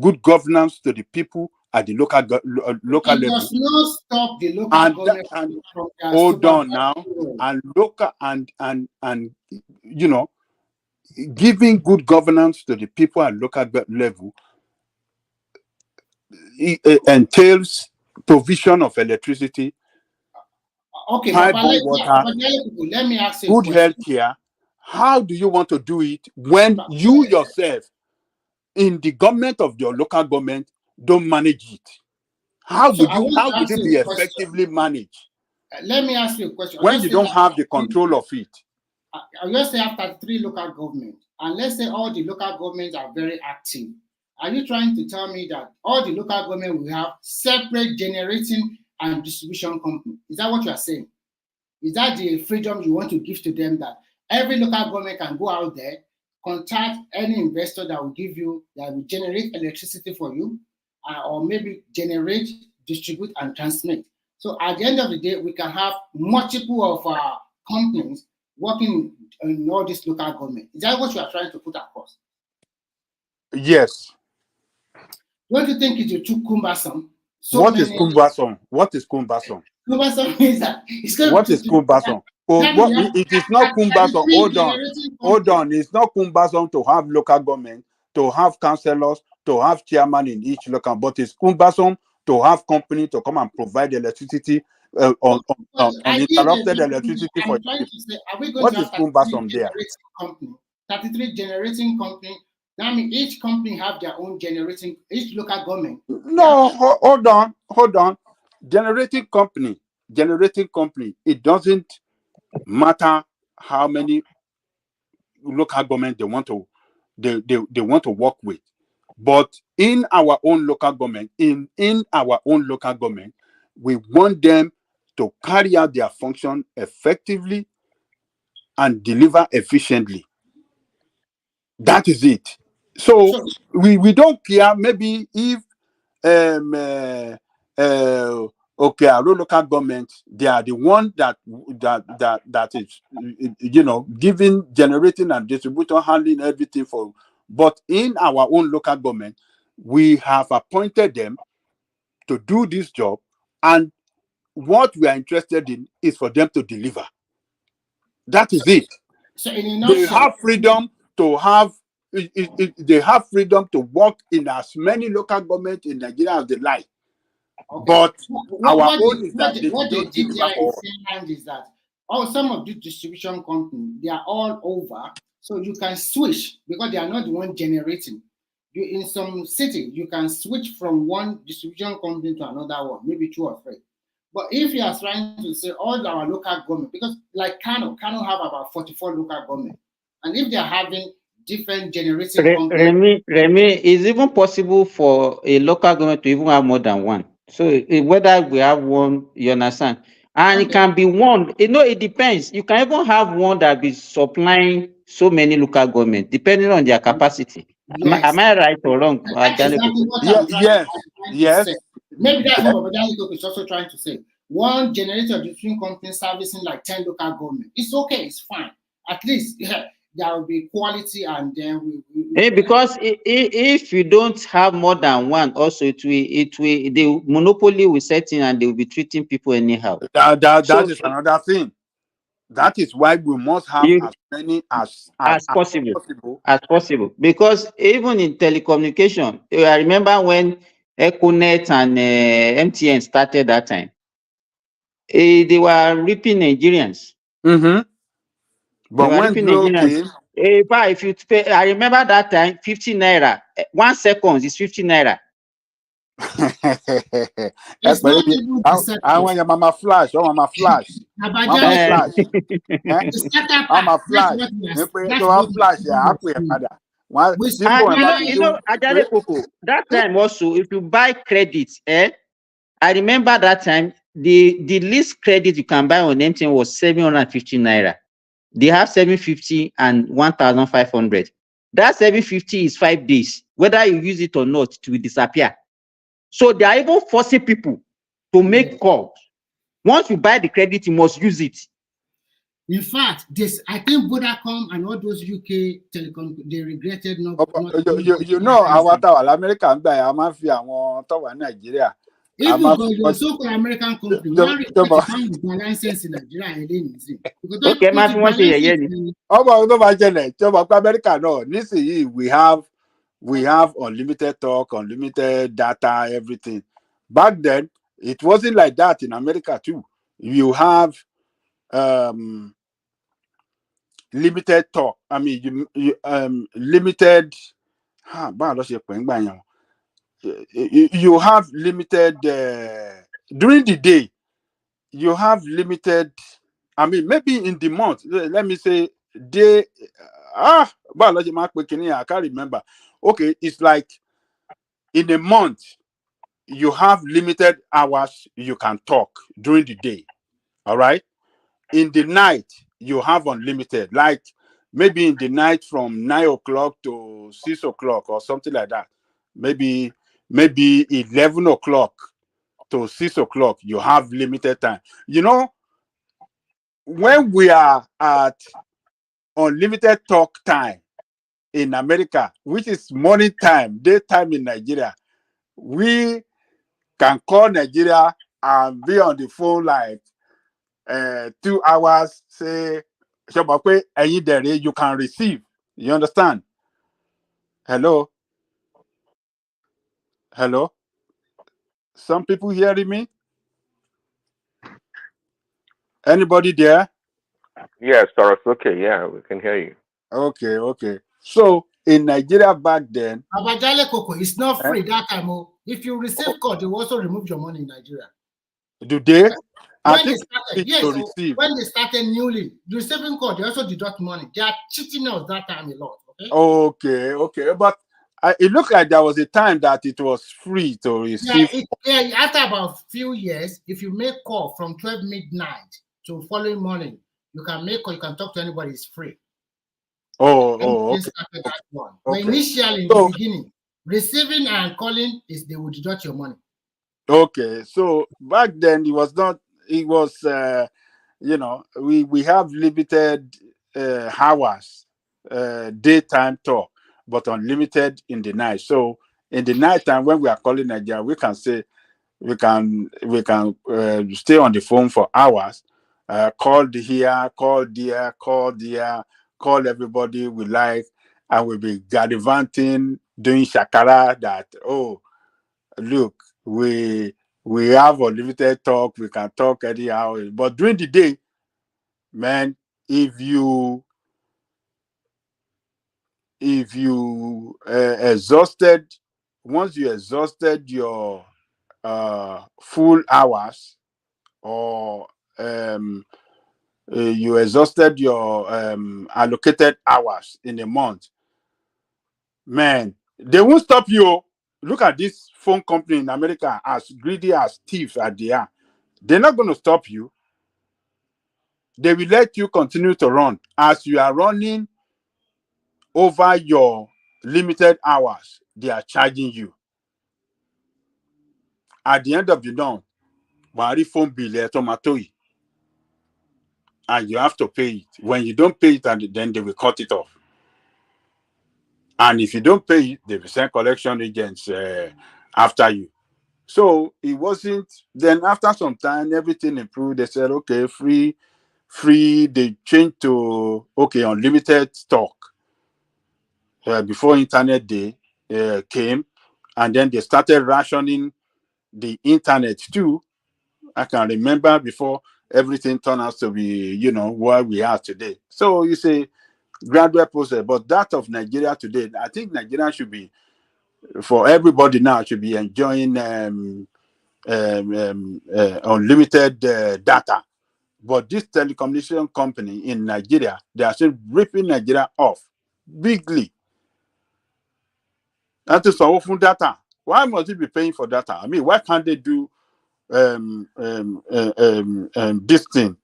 S20: good governance to the people at the local level?
S10: It does not stop the local government from their
S20: hold on now, and local and giving good governance to the people at local level entails provision of electricity,
S10: okay,
S20: pipeline water,
S10: let me ask you
S20: good health care. How do you want to do it when you yourself in the government of your local government don't manage it? How would it be effectively managed?
S10: Let me ask you a question.
S20: When you don't have the control of it.
S10: Let's say after 3 local governments, and let's say all the local governments are very active. Are you trying to tell me that all the local government will have separate generating and distribution company? Is that what you are saying? Is that the freedom you want to give to them, that every local government can go out there, contact any investor that will generate electricity for you, or maybe generate, distribute, and transmit? So at the end of the day, we can have multiple of our companies working in all this local government. Is that what you are trying to put across?
S20: Yes.
S10: Don't you think it's too cumbersome?
S20: What is cumbersome? What is cumbersome?
S10: Cumbersome is that
S20: what is cumbersome? It is not cumbersome. Hold on. It's not cumbersome to have local government to have councillors, to have chairman in each local, but it's cumbersome to have company to come and provide electricity uninterrupted electricity for
S10: I'm trying to say, are we going
S20: what
S10: to
S20: is
S10: have
S20: cumbersome there?
S10: 33 generating company? That means each company have their own generating, each local government.
S20: No, hold on. Generating company, it doesn't matter how many local government they want to work with. But in our own local government, we want them to carry out their function effectively and deliver efficiently. That is it. So we don't care maybe if okay, our local government, they are the one that is, giving, generating and distributing, handling everything for. But in our own local government, we have appointed them to do this job, and what we are interested in is for them to deliver. That is it.
S10: So in a
S20: They
S10: nutshell,
S20: have freedom to have. They have freedom to work in as many local governments in Nigeria as they like. Okay. But our own is that they don't deliver for us.
S10: Is that some of these distribution companies, they are all over, so you can switch because they are not the one generating. In some city, you can switch from one distribution company to another one, maybe 2 or 3. But if you are trying to say all our local government, because like Kano have about 44 local government, and if they are having different generating companies.
S4: Remy, is even possible for a local government to even have more than one. So whether we have one, you understand, and it can be one. It depends. You can even have one that be supplying so many local government, depending on their capacity. Yes. Am I right or wrong?
S10: That's exactly what
S20: yes.
S10: Maybe that's what Obasanjo is also trying to say. One generator between companies servicing like 10 local government. It's okay. It's fine. At least there will be quality, and then
S4: because if you don't have more than one, also it will the monopoly will set in and they will be treating people anyhow.
S20: That is another thing. That is why we must have as many as
S4: possible. Because even in telecommunication, I remember when Econet and MTN started that time, they were reaping Nigerians.
S20: Mm-hmm. But when Glo came,
S4: if you pay, I remember that time, 50 naira. 1 second is 50 naira.
S10: It's not even
S20: I want your mama flash. Oh, mama flash. Mama flash. Mama flash. Flash.
S4: Ajale Koko, that time also, if you buy credit, I remember that time, the least credit you can buy on MTN was 750 naira. They have 750 and 1,500. That 750 is 5 days. Whether you use it or not, it will disappear. So they are even forcing people to make calls. Once you buy the credit, you must use it.
S10: In fact, I think Vodacom and all those UK telecom, they regretted not.
S20: You know, our American buy, I'm in Nigeria.
S10: Even the so-called American company, one request to find the license in Nigeria,
S20: okay, America, no. We have unlimited talk, unlimited data, everything. Back then, it wasn't like that in America too. You have limited talk. I mean, limited. You have limited during the day. You have limited. I mean, maybe in the month. Let me say day. I can't remember. Okay, it's like in a month you have limited hours you can talk during the day. All right. In the night you have unlimited. Like maybe in the night from 9 o'clock to 6 o'clock or something like that. Maybe 11 o'clock to 6 o'clock you have limited time. When we are at unlimited talk time in America, which is morning time, daytime in Nigeria, we can call Nigeria and be on the phone like 2 hours, say, you can receive. You understand? Hello? Hello? Some people hearing me? Anybody there?
S18: Yes, Doris. Okay, yeah, we can hear you.
S20: Okay. So in Nigeria back then,
S10: Abajale Coco, it's not free that time. Oh. If you receive call, they will also remove your money in Nigeria.
S20: do they? I
S10: When they
S20: think
S10: started,
S20: it's
S10: yes,
S20: to
S10: so
S20: receive.
S10: when they started newly, receiving call, they also deduct money. They are cheating us that time a lot.
S20: Okay. But it looked like there was a time that it was free to receive.
S10: After about few years, if you make call from 12 midnight to following morning, you can make call, you can talk to anybody, it's free.
S20: Okay.
S10: Started that one. But initially, in the beginning, receiving and calling they will deduct your money.
S20: Okay, so back then it was we have limited hours, daytime talk, but unlimited in the night. So in the night time when we are calling Nigeria, we can say we can stay on the phone for hours, call here, call there, call everybody we like, and we'll be gallivanting, doing shakara that, look, we have unlimited talk, we can talk anyhow. But during the day, man, if you exhausted, once you exhausted your full hours, or you exhausted your allocated hours in a month, man, they won't stop you. Look at this phone company in America, as greedy as thieves as they are. They're not going to stop you. They will let you continue to run. As you are running over your limited hours, they are charging you. At the end of the month, phone bill and you have to pay it. When you don't pay it, then they will cut it off. And if you don't pay it, they will send collection agents after you. So it wasn't. Then after some time, everything improved. They said, okay, free. They changed to unlimited talk. Before internet day came, and then they started rationing the internet too. I can remember before everything turned out to be, where we are today. So you say gradual process, but that of Nigeria today, I think Nigeria should be, for everybody now, should be enjoying unlimited data. But this telecommunication company in Nigeria, they are still ripping Nigeria off bigly. That is all from data. Why must you be paying for data? I mean, why can't they do this thing?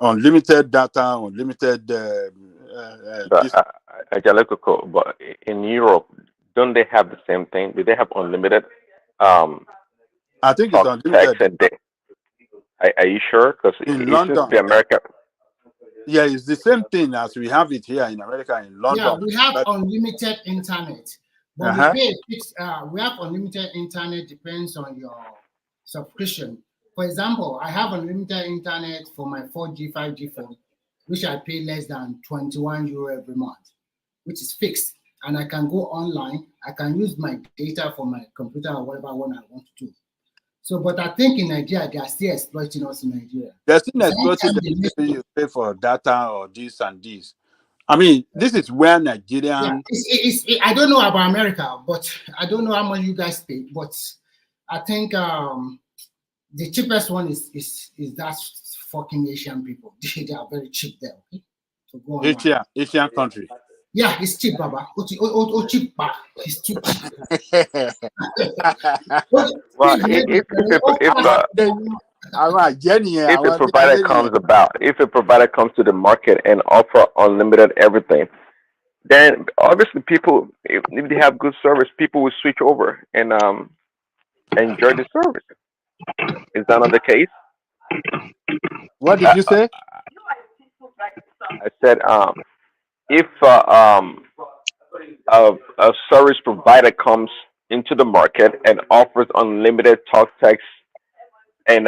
S20: Unlimited data, unlimited.
S18: But in Europe, don't they have the same thing? Do they have unlimited?
S20: I think it's unlimited.
S18: Text and day. Are you sure? Because
S20: in
S18: it
S20: London,
S18: seems to be America.
S20: Yeah, it's the same thing as we have it here in America, in London.
S10: Yeah, we have unlimited internet, but we pay fixed. We have unlimited internet, depends on your subscription. For example, I have unlimited internet for my 4G, 5G phone, which I pay less than 21 euro every month, which is fixed. And I can go online. I can use my data for my computer or whatever one I want to do. So, but I think in Nigeria, they are still exploiting us in Nigeria.
S20: They're still exploiting you pay for data or this and this. I mean, this is where Nigerian.
S10: Yeah, I don't know about America, but I don't know how much you guys pay. But I think the cheapest one is that fucking Asian people. They are very cheap there. Okay, so go on.
S20: Asian country.
S10: Yeah, it's cheap, Baba. Cheap, it's too cheap.
S18: Well, if a provider comes to the market and offer unlimited everything, then obviously people, if they have good service, people will switch over and enjoy the service. Is that not the case?
S20: What did you say?
S18: I said if a service provider comes into the market and offers unlimited talk, text, and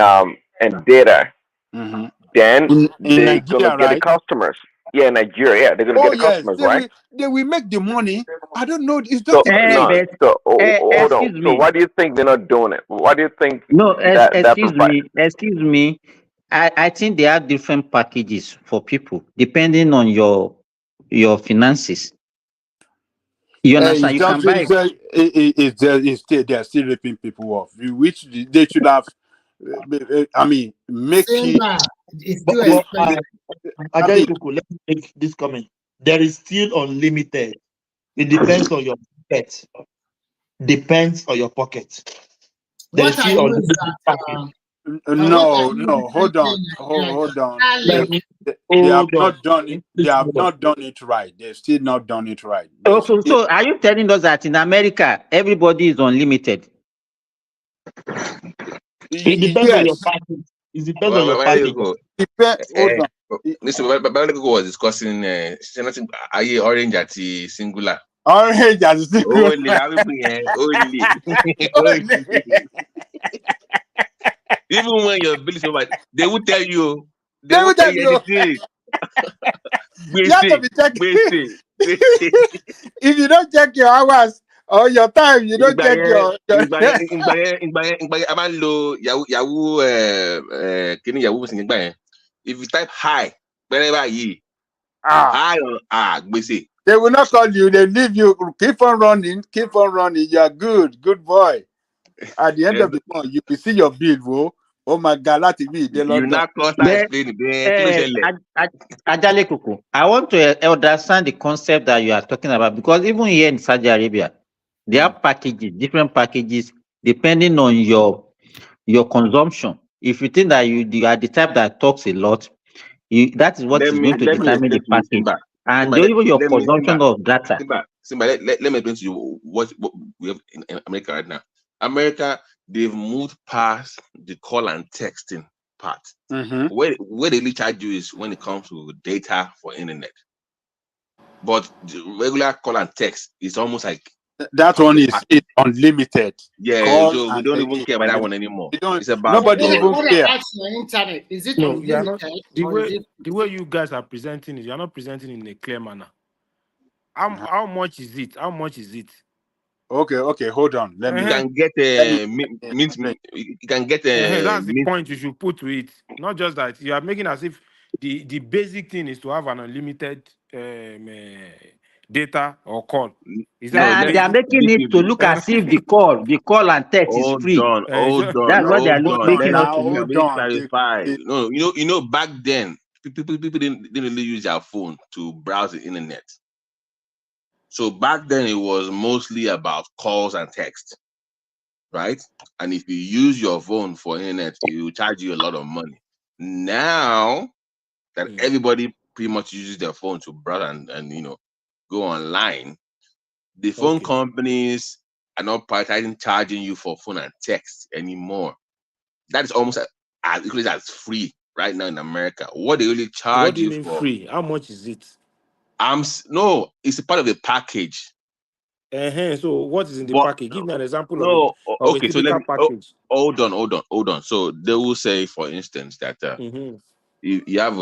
S18: data, then they're
S20: Nigeria,
S18: gonna get the customers. Yeah, Nigeria. Yeah, they're gonna
S20: Oh
S18: get the
S20: yes,
S18: customers, right?
S20: they will make the money. I don't know. It's
S18: So
S20: just a
S4: Eh,
S18: no.
S20: play.
S4: but
S18: So hold on.
S4: excuse
S18: So
S4: me.
S18: why do you think they're not doing it? Why do you think
S4: No,
S18: that provide?
S4: excuse me. I think they have different packages for people depending on your finances. You understand?
S20: It's
S4: You can
S20: just
S4: buy.
S20: it's still they are still ripping people off, which they should have. I mean, make it.
S8: Simba is
S20: They,
S8: too
S20: they,
S8: expensive.
S20: I mean,
S8: Ajay, let me make this comment. There is still unlimited. It depends on your pocket. Depends on your pocket. There is
S10: What I
S8: still
S10: know is
S8: unlimited
S10: that
S8: package.
S10: what I
S20: no,
S10: know
S20: no, hold
S10: recently
S20: on,
S10: in Nigeria,
S20: hold on.
S8: Let me
S20: They have
S8: hold on.
S20: not done it. They
S8: Please
S20: have
S8: hold on.
S20: not done it right. They've still not done it right.
S4: Oh,
S20: There's
S4: so,
S20: still,
S4: so are you telling us that in America everybody is unlimited?
S8: It depends on your
S20: yes.
S8: package. It depends on your package.
S20: Hold on.
S22: Listen, Bible was discussing aye orange at singular.
S20: Orange as a single.
S22: Only. Even when your bill is over, they will tell you. They
S20: Let me
S22: won't tell
S20: tell
S22: you
S20: you.
S22: anything.
S20: You have to be checking. If you don't check your hours or your time, you don't check your.
S22: A máa ń lo Yahoo kíní Yahoo sí nígbà yẹn. If you type hi, wherever yìí, hi gbèsè.
S20: They will not call you. They leave you. Keep on running. Keep on running. You are good. Good boy. At the end of the month, you will see your bill, bro. Oh my God, that's me.
S22: You not cost explain
S4: Ajale Koko, I want to understand the concept that you are talking about because even here in Saudi Arabia, there are packages, different packages, depending on your consumption. If you think that you are the type that talks a lot, that is what
S22: Let
S4: is
S22: me
S4: going to determine the
S22: explain to you,
S4: package.
S22: Simba.
S4: And
S22: Simba,
S4: even your
S22: let me
S4: consumption of data.
S22: Simba, let me explain to you what we have in America right now. America, they've moved past the call and texting part. Where they really charge you is when it comes to data for internet. But the regular call and text is almost like
S20: that one is unlimited.
S22: Yeah,
S20: Call
S22: so we don't even care about that one anymore. It's about
S20: nobody even
S10: What
S20: care.
S10: I ask your internet, is it
S5: No, you are not
S10: unlimited
S5: the
S10: or is
S5: way
S10: it?
S5: the way you guys are presenting it. You are not presenting in a clear manner. How much is it? How much is it?
S20: Okay, hold on. Let me.
S22: You can get you can get
S5: That's the point you should put to it. Not just that you are making as if the basic thing is to have an unlimited data or call. Is that
S4: And they are making it to look as if the call and text is free.
S22: Hold
S4: That's what they are
S22: on.
S4: making out to
S22: Let
S4: look.
S22: me clarify. No, you know, back then people didn't really use their phone to browse the internet. So back then it was mostly about calls and text, right? And if you use your phone for internet, it will charge you a lot of money. Now that everybody pretty much uses their phone to browse and go online, the phone companies are not prioritizing charging you for phone and text anymore. That is almost as equally as free right now in America. What they really charge
S5: what do you mean
S22: for?
S5: free? How much is it?
S22: No, it's a part of the package.
S5: So what is in the
S22: But
S5: package? Give me an example
S22: no,
S5: of a
S22: okay. So let
S5: typical
S22: me
S5: package.
S22: hold on. So they will say, for instance, that you have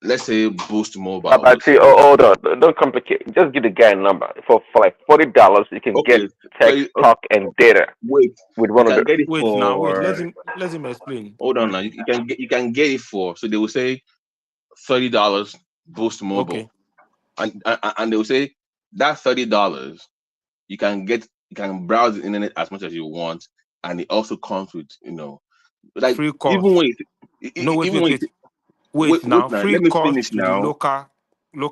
S22: let's say Boost Mobile.
S18: But see, hold on, don't complicate. Just give the guy a number. For like $40, you can get text, talk, and data.
S22: Wait,
S18: with one of the.
S22: Get it
S5: Wait
S22: for.
S5: now, wait. Let him explain.
S22: Hold on now. You can get it for. So they will say $30 Boost Mobile, and they will say that $30 you can browse the internet as much as you want, and it also comes with like
S5: free calls.
S22: even when
S5: Wait now.
S22: let
S5: Free
S22: me
S5: calls
S22: finish
S5: to the
S22: now.
S5: local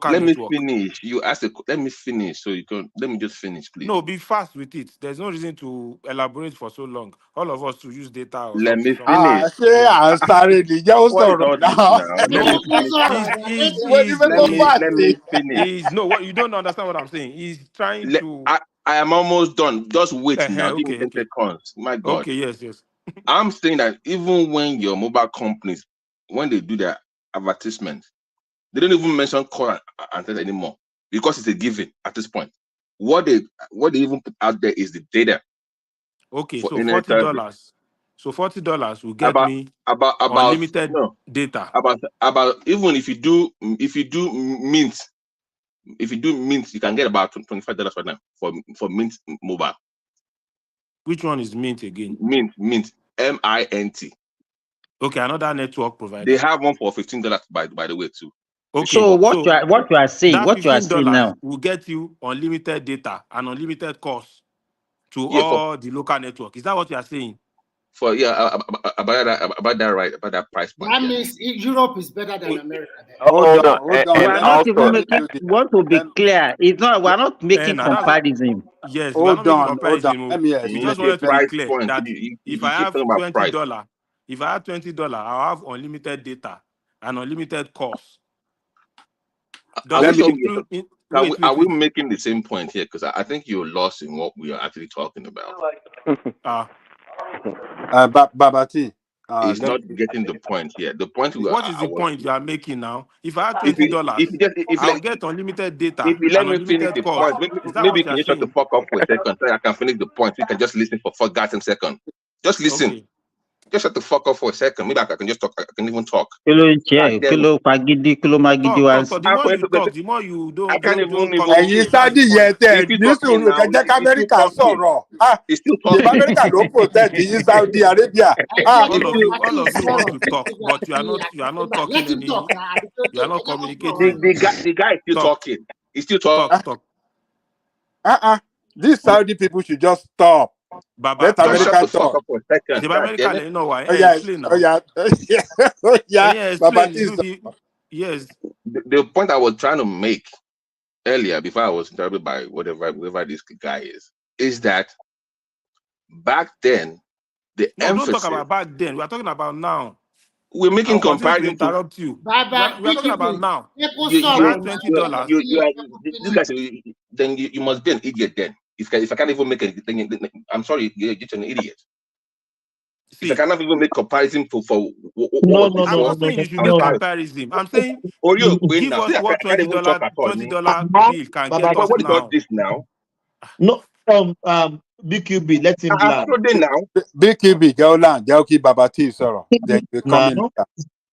S22: Let me
S5: network.
S22: finish. You asked. Let me finish. So you can. Let me just finish, please.
S5: No, be fast with it. There's no reason to elaborate for so long. All of us to use data or
S22: Let me
S5: something.
S22: finish.
S20: I'm sorry.
S22: What is all this now? Let me finish.
S5: No, what you don't understand what I'm saying. He's trying to.
S22: I am almost done. Just wait now. Give me 10
S5: Okay.
S22: seconds. My God.
S5: Okay, yes.
S22: I'm saying that even when your mobile companies, when they do their advertisement, they don't even mention call and text anymore because it's a given at this point. What they even put out there is the data.
S5: Okay,
S22: for
S5: so
S22: internet
S5: $40. So $40 will get me
S22: about
S5: unlimited
S22: no
S5: data.
S22: about even if you do mint, you can get about $25 right now for Mint mobile.
S5: Which one is Mint again?
S22: Mint MINT.
S5: Okay, another network provider.
S22: They have one for $15 by the way too.
S4: So
S5: Okay.
S4: what you are saying,
S5: that
S4: what you are saying
S5: $15
S4: now,
S5: will get you unlimited data and unlimited cost to
S22: Yeah,
S5: all the local network. Is that what you are saying?
S22: For about that right, about that price point.
S10: That
S22: Yeah.
S10: means Europe is better than America. Then.
S18: Hold on.
S4: we
S18: And
S4: are not even
S18: also,
S4: making. Want to be clear? It's not. We are not making
S5: Now that's what,
S4: comparison.
S5: yes, we are not making comparison.
S9: Let me
S5: We
S9: explain.
S5: just wanted to be
S22: Price
S5: clear
S22: point.
S5: that
S22: You
S5: if I
S22: keep
S5: have
S22: talking about price.
S5: $20, I'll have unlimited data and unlimited cost.
S22: Are we
S5: Wait.
S22: making the same point here? Because I think you're lost in what we are actually talking about.
S9: Babati,
S22: it's not getting the point here. The point
S5: what is the point you are making now? If I have $20, I'll get unlimited data.
S22: If you let
S5: and
S22: me finish
S5: unlimited
S22: the
S5: cost.
S22: point,
S5: Is that
S22: maybe
S5: what
S22: can
S5: you're
S22: you shut the
S5: saying?
S22: fuck up for a second so I can finish the point? You can just listen for 4 goddamn seconds. Just listen.
S5: Okay.
S22: Just shut the fuck up for a second. Maybe I can just talk. I can even talk.
S4: Kilo magidi.
S5: The more you talk, the more you don't
S9: ẹ̀yin sádì yẹn tẹ ní sùúrù kẹjẹ kámẹ́ríkà sọ̀rọ̀ ṣèbá amẹ́ríkà ló protect yín Saudi Arabia.
S5: all of you want to talk, but you are not talking any. You are not communicating.
S22: The guy is still talking. He's still talking.
S5: Talk.
S9: These Saudi people should just stop.
S5: Baba,
S9: let America
S22: shut the
S9: talk.
S22: fuck up for a second.
S5: The American, you know why?
S9: Explain now.
S22: Explain. Yes. The point I was trying to make earlier, before I was interrupted by whoever this guy is that back then
S5: don't talk about back then. We are talking about now.
S22: We're making comparison.
S5: Interrupt you. We are talking about now.
S22: You guys, then you must be an idiot then. If I can't even make anything, I'm sorry, you're just an idiot. If I cannot even make comparison for
S5: I'm not saying you should make comparison. I'm saying give us what $20 bill can get us
S22: what
S5: now.
S22: about this now?
S8: No, BQB, let him land.
S9: BQB, go land. They'll keep Babati, sorry. Then you come in.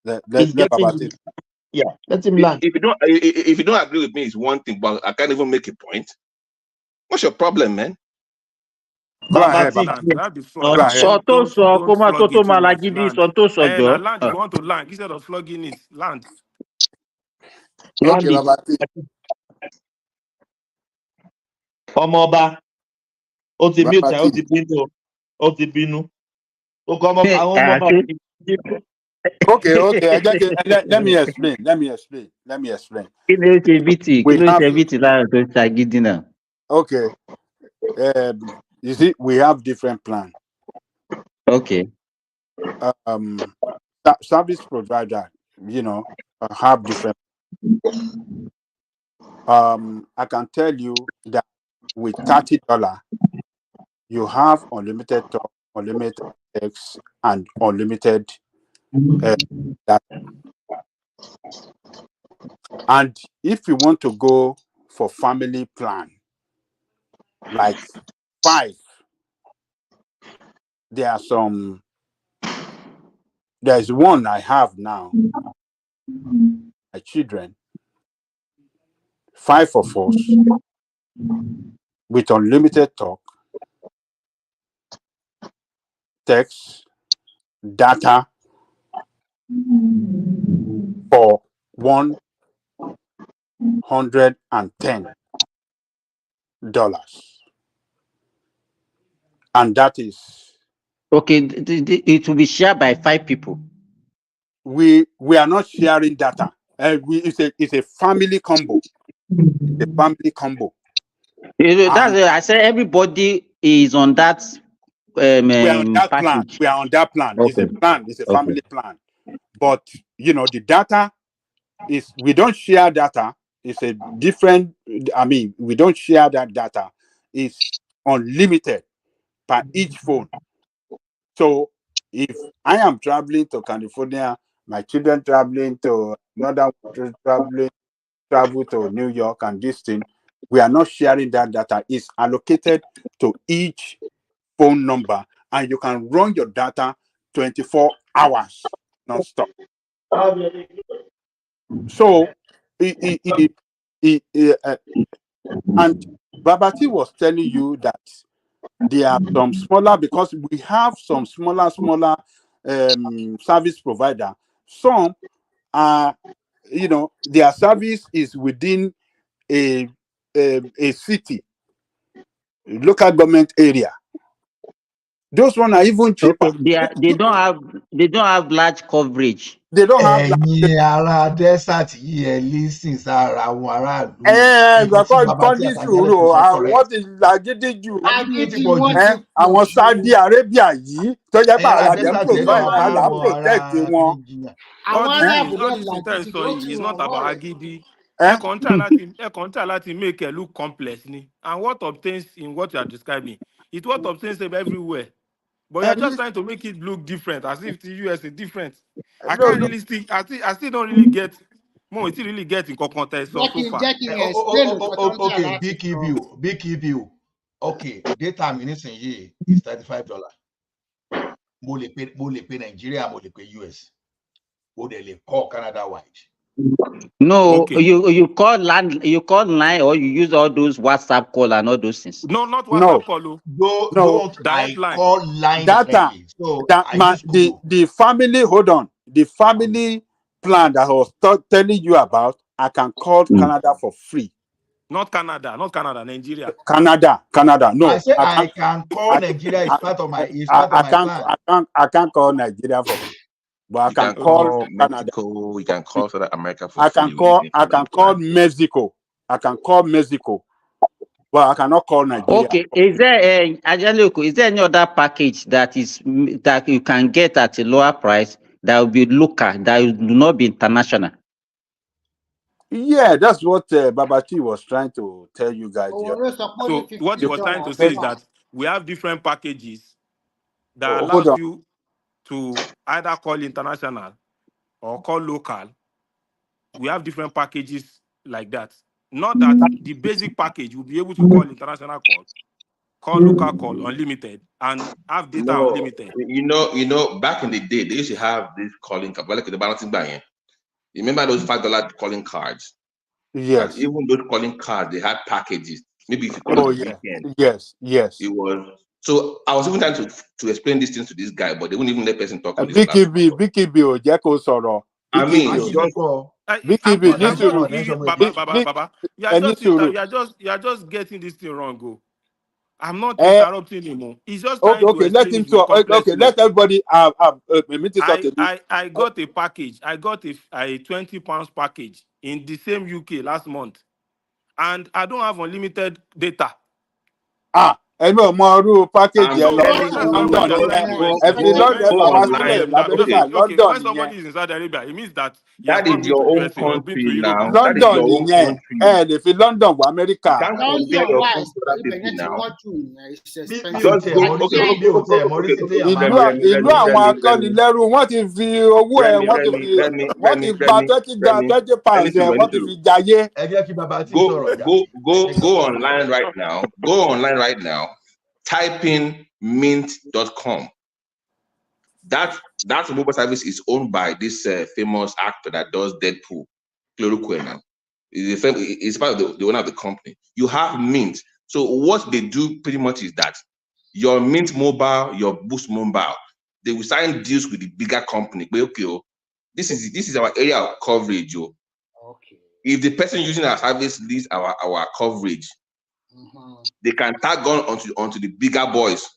S9: Let Babati.
S8: Yeah, let him land.
S22: If you don't agree with me, it's one thing, but I can't even make a point. What's your problem, man?
S9: Go ahead,
S5: Land. You want to land instead of flogging it. Land.
S9: Okay, Babati.
S8: Omoba. Oti mute, oti binu.
S9: Okay. Let me explain. Okay. You see, we have different plans.
S4: Okay.
S9: Service provider, have different. I can tell you that with $30, you have unlimited talk, unlimited text, and unlimited data. And if you want to go for family plan, like 5, there's one I have now. My children, 5 of us, with unlimited talk, text, data for $110. And that is
S4: okay. It will be shared by 5 people.
S9: We are not sharing data. It's a family combo. It's a family combo.
S4: That's I said everybody is on that.
S9: We are on that plan. We are on that plan.
S4: Okay.
S9: It's a plan. It's a family plan. But the data is, we don't share data. It's a different. We don't share that data. It's unlimited per each phone. So if I am traveling to California, my children traveling to another travel to New York and this thing, we are not sharing that data. It's allocated to each phone number
S20: and you can run your data 24 hours non-stop. So, and Babati was telling you that there are some smaller, because we have some smaller service provider. Some are, their service is within a city, local government area. Those ones are even cheaper.
S4: Okay, they don't have large coverage.
S20: They don't have
S11: ẹ̀yin ará desert yìí ẹ lísìn sára àwọn aráàlú nǹkan tí bàbá tí àtàjẹ́lẹ̀ tó sọ correct.
S20: wọ́n ti làgídí jù.
S11: agídí ti pọ̀ jù.
S20: Àwọn Saudi Arabia yìí tó jẹ́ pé àwọn àdé provide àlà protect wọn.
S5: It's not about agídí. Ẹ kàn try láti make it look complex ni. And what obtains in what you are describing, it's what obtains everywhere. But you're just trying to make it look different, as if the US is different. I can't really still. I still don't really get. More, we still really get in context so far.
S11: Okay, big view. Okay, data mi nísìnyí is $35. Mo lè pay Nigeria, mo lè pay US. Mo dẹ̀ lè call Canada wide.
S4: No, okay. you call line, or you use all those WhatsApp call and all those things.
S5: No, not WhatsApp call.
S11: Don't I
S5: line.
S11: Call line
S20: data.
S11: So
S20: the family, hold on. The family plan that I was telling you about, I can call Canada for free.
S5: Not Canada, Nigeria.
S20: Canada. No.
S11: I said I can call Nigeria. It's part of my plan.
S20: I can't call Nigeria for free. But I can call
S22: Mexico. You can call South America for
S20: free. I can call Mexico. But I cannot call Nigeria.
S4: Okay. Is there any other package that you can get at a lower price that will be local, that will not be international?
S20: Yeah, that's what Babati was trying to tell you guys.
S5: So what he was trying to say is that we have different packages that allows you to either call international or call local. We have different packages like that. Not that the basic package will be able to call international call local call unlimited, and have data unlimited.
S22: You know, back in the day, they used to have this calling card, like the balancing buy-in. You remember those $5 calling cards?
S20: Yes.
S22: And even those calling cards, they had packages. Maybe if you call it weekend.
S20: Yes.
S22: It was. So I was even trying to explain these things to this guy, but they wouldn't even let person talk on this
S20: BKB, Jacko Soro.
S22: I mean,
S5: you're just getting this thing wrong, go. I'm not interrupting him. He's just trying to
S20: let him talk. Okay, let everybody have
S5: I got a package. I got a £20 package in the same UK last month, and I don't have unlimited data.
S20: London.
S5: When somebody is in Saudi Arabia, it means that
S22: that is your own country now.
S20: London, if in London, America.
S22: Go online right now. Go online right now. Type in mint.com. That mobile service is owned by this famous actor that does Deadpool, Chloroquine. It's part of the owner of the company. You have Mint. So what they do pretty much is that your Mint mobile, your Boost mobile, they will sign deals with the bigger company. Okay, this is our area of coverage. Okay. If the person using our service leaves our coverage, they can tag on onto the bigger boys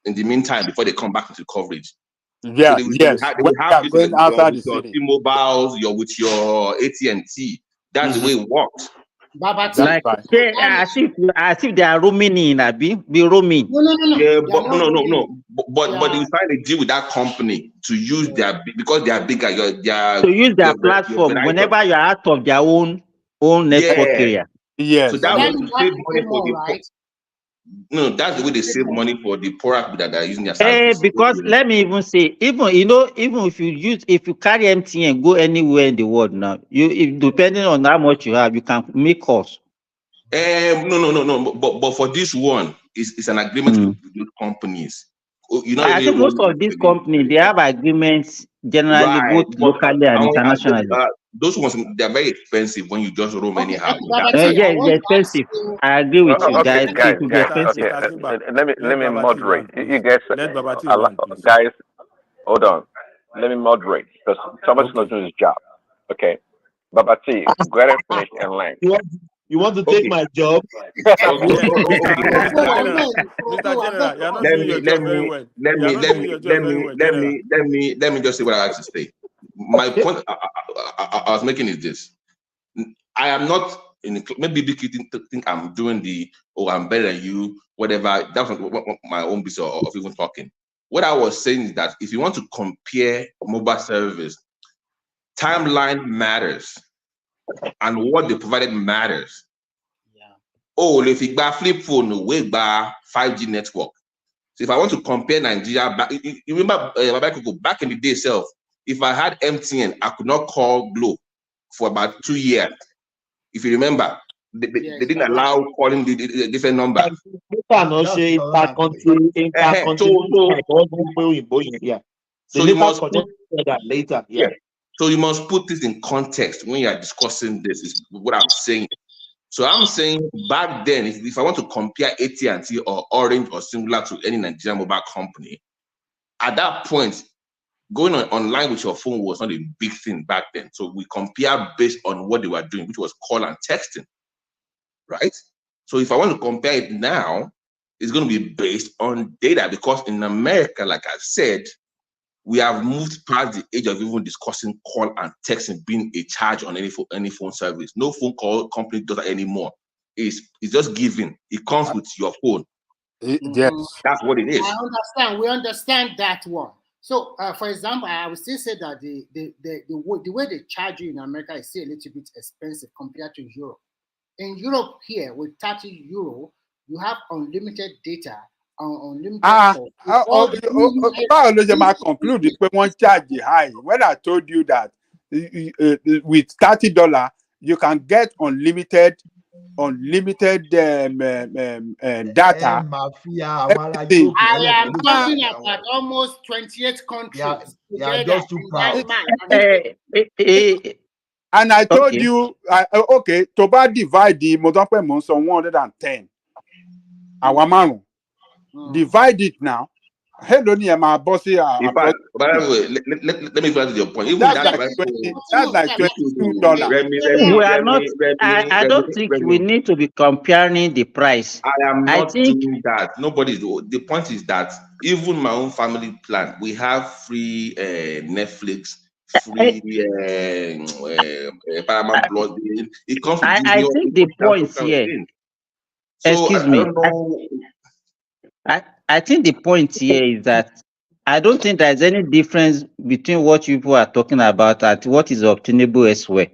S22: in the meantime before they come back into coverage.
S20: Yeah,
S22: so they will have with your T-Mobiles, with your AT&T. That's the way it works.
S4: As if they are roaming in, be roaming.
S22: No. Yeah, but they sign a deal with that company to use because they are bigger.
S4: To use their platform whenever you are out of their own network area.
S20: Yes.
S22: So that way they save money for the No, that's the way they save money for the poorer people that are using their services.
S4: Because let me even say, even if you carry MTN, go anywhere in the world now, depending on how much you have, you can make calls.
S22: No. But for this one, it's an agreement with those companies. You know,
S4: I think most of these companies they have agreements generally
S22: right,
S4: both locally and internationally.
S22: those ones they're very expensive when you just roam anyhow.
S4: Yeah, it's expensive. I agree with you
S18: Okay,
S4: guys.
S18: guys.
S4: It will be expensive.
S18: Let me moderate. You guys, guys, hold on. Let me moderate because somebody's not doing his job. Okay, Babati, go ahead and finish and land.
S8: You want to take my job?
S22: Mr. General, you're not doing your job very well. Let me just say what I have to say. My point I was making is this: I am not in maybe people think I'm doing I'm better than you, whatever. That's not my own business of even talking. What I was saying is that if you want to compare mobile service, timeline matters, and what they provided matters. Oh, if you buy flip phone, we buy 5G network. So if I want to compare Nigeria, back, you remember back in the day itself, if I had MTN, I could not call Glo for about 2 years. If you remember, they didn't allow calling the different number. So you must put that later. Yeah. So you must put this in context when you are discussing this. Is what I'm saying. So I'm saying back then, if I want to compare AT&T or Orange or similar to any Nigerian mobile company, at that point, going online with your phone was not a big thing back then. So we compare based on what they were doing, which was call and texting, right? So if I want to compare it now, it's going to be based on data because in America, like I said, we have moved past the age of even discussing call and texting being a charge on any phone service. No phone call company does that anymore. It's just given. It comes with your phone.
S20: Yes.
S22: That's what it is.
S10: I understand. We understand that one. So, for example, I would still say that the way they charge you in America is still a little bit expensive compared to Europe. In Europe here, with 30 euro, you have unlimited data. Unlimited
S20: báwo ló ṣe máa conclude pé wọ́n charge high when I told you that with $30 you can get unlimited data.
S10: I am talking about almost 28 countries.
S11: Yeah, just too proud.
S20: And I told you, okay, tó bá divide the mo sọ pé mo ń sọ 110 àwa márùn. Divide it now. Hello, ni ẹ máa bọ́ sí
S22: by the way, let me go to your point. Even
S20: that's like $22.
S4: We are not. I don't think we need to be comparing the price.
S22: I am not doing that. Nobody's. The point is that even my own family plan, we have free Netflix, free Paramount Plus. It comes with
S4: I think the point here. Excuse me. I think the point here is that I don't think there's any difference between what people are talking about and what is obtainable elsewhere,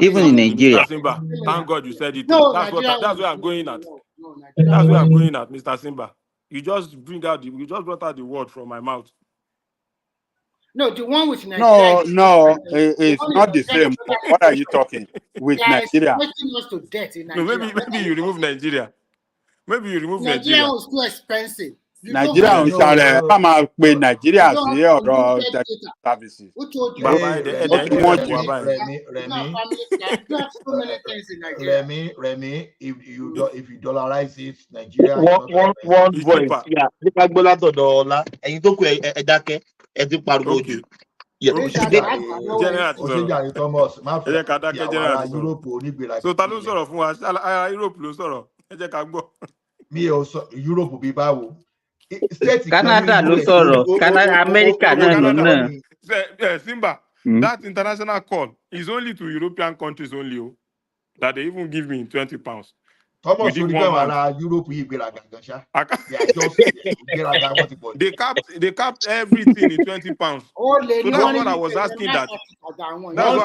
S4: even in Nigeria.
S5: Mr. Simba, thank God you said it. No, that's where I'm going at. That's where I'm going at, Mr. Simba. You just brought out the word from my mouth.
S10: No, the one with Nigeria.
S20: No, it's not the same. What are you talking with Nigeria?
S5: No, maybe you remove Nigeria. Maybe you remove
S10: Nigeria was too expensive.
S20: Nigeria ń ṣàrẹ̀ ká máa pe Nigeria sí ọ̀rọ̀ services.
S11: Remy, if you dollarize it, Nigeria.
S8: One voice. Yeah.
S5: So ta ló sọ̀rọ̀ fún wa? Europe ló sọ̀rọ̀. Ẹ jẹ́ ká gbọ́.
S11: Mi ò sọ Europe bí báwo.
S4: Canada ló sọ̀rọ̀. Canada, America no.
S5: Simba, that international call is only to European countries only. That they even give me £20.
S11: Thomas, Europe
S5: they capped everything in £20. So that's what I was asking that. That's what I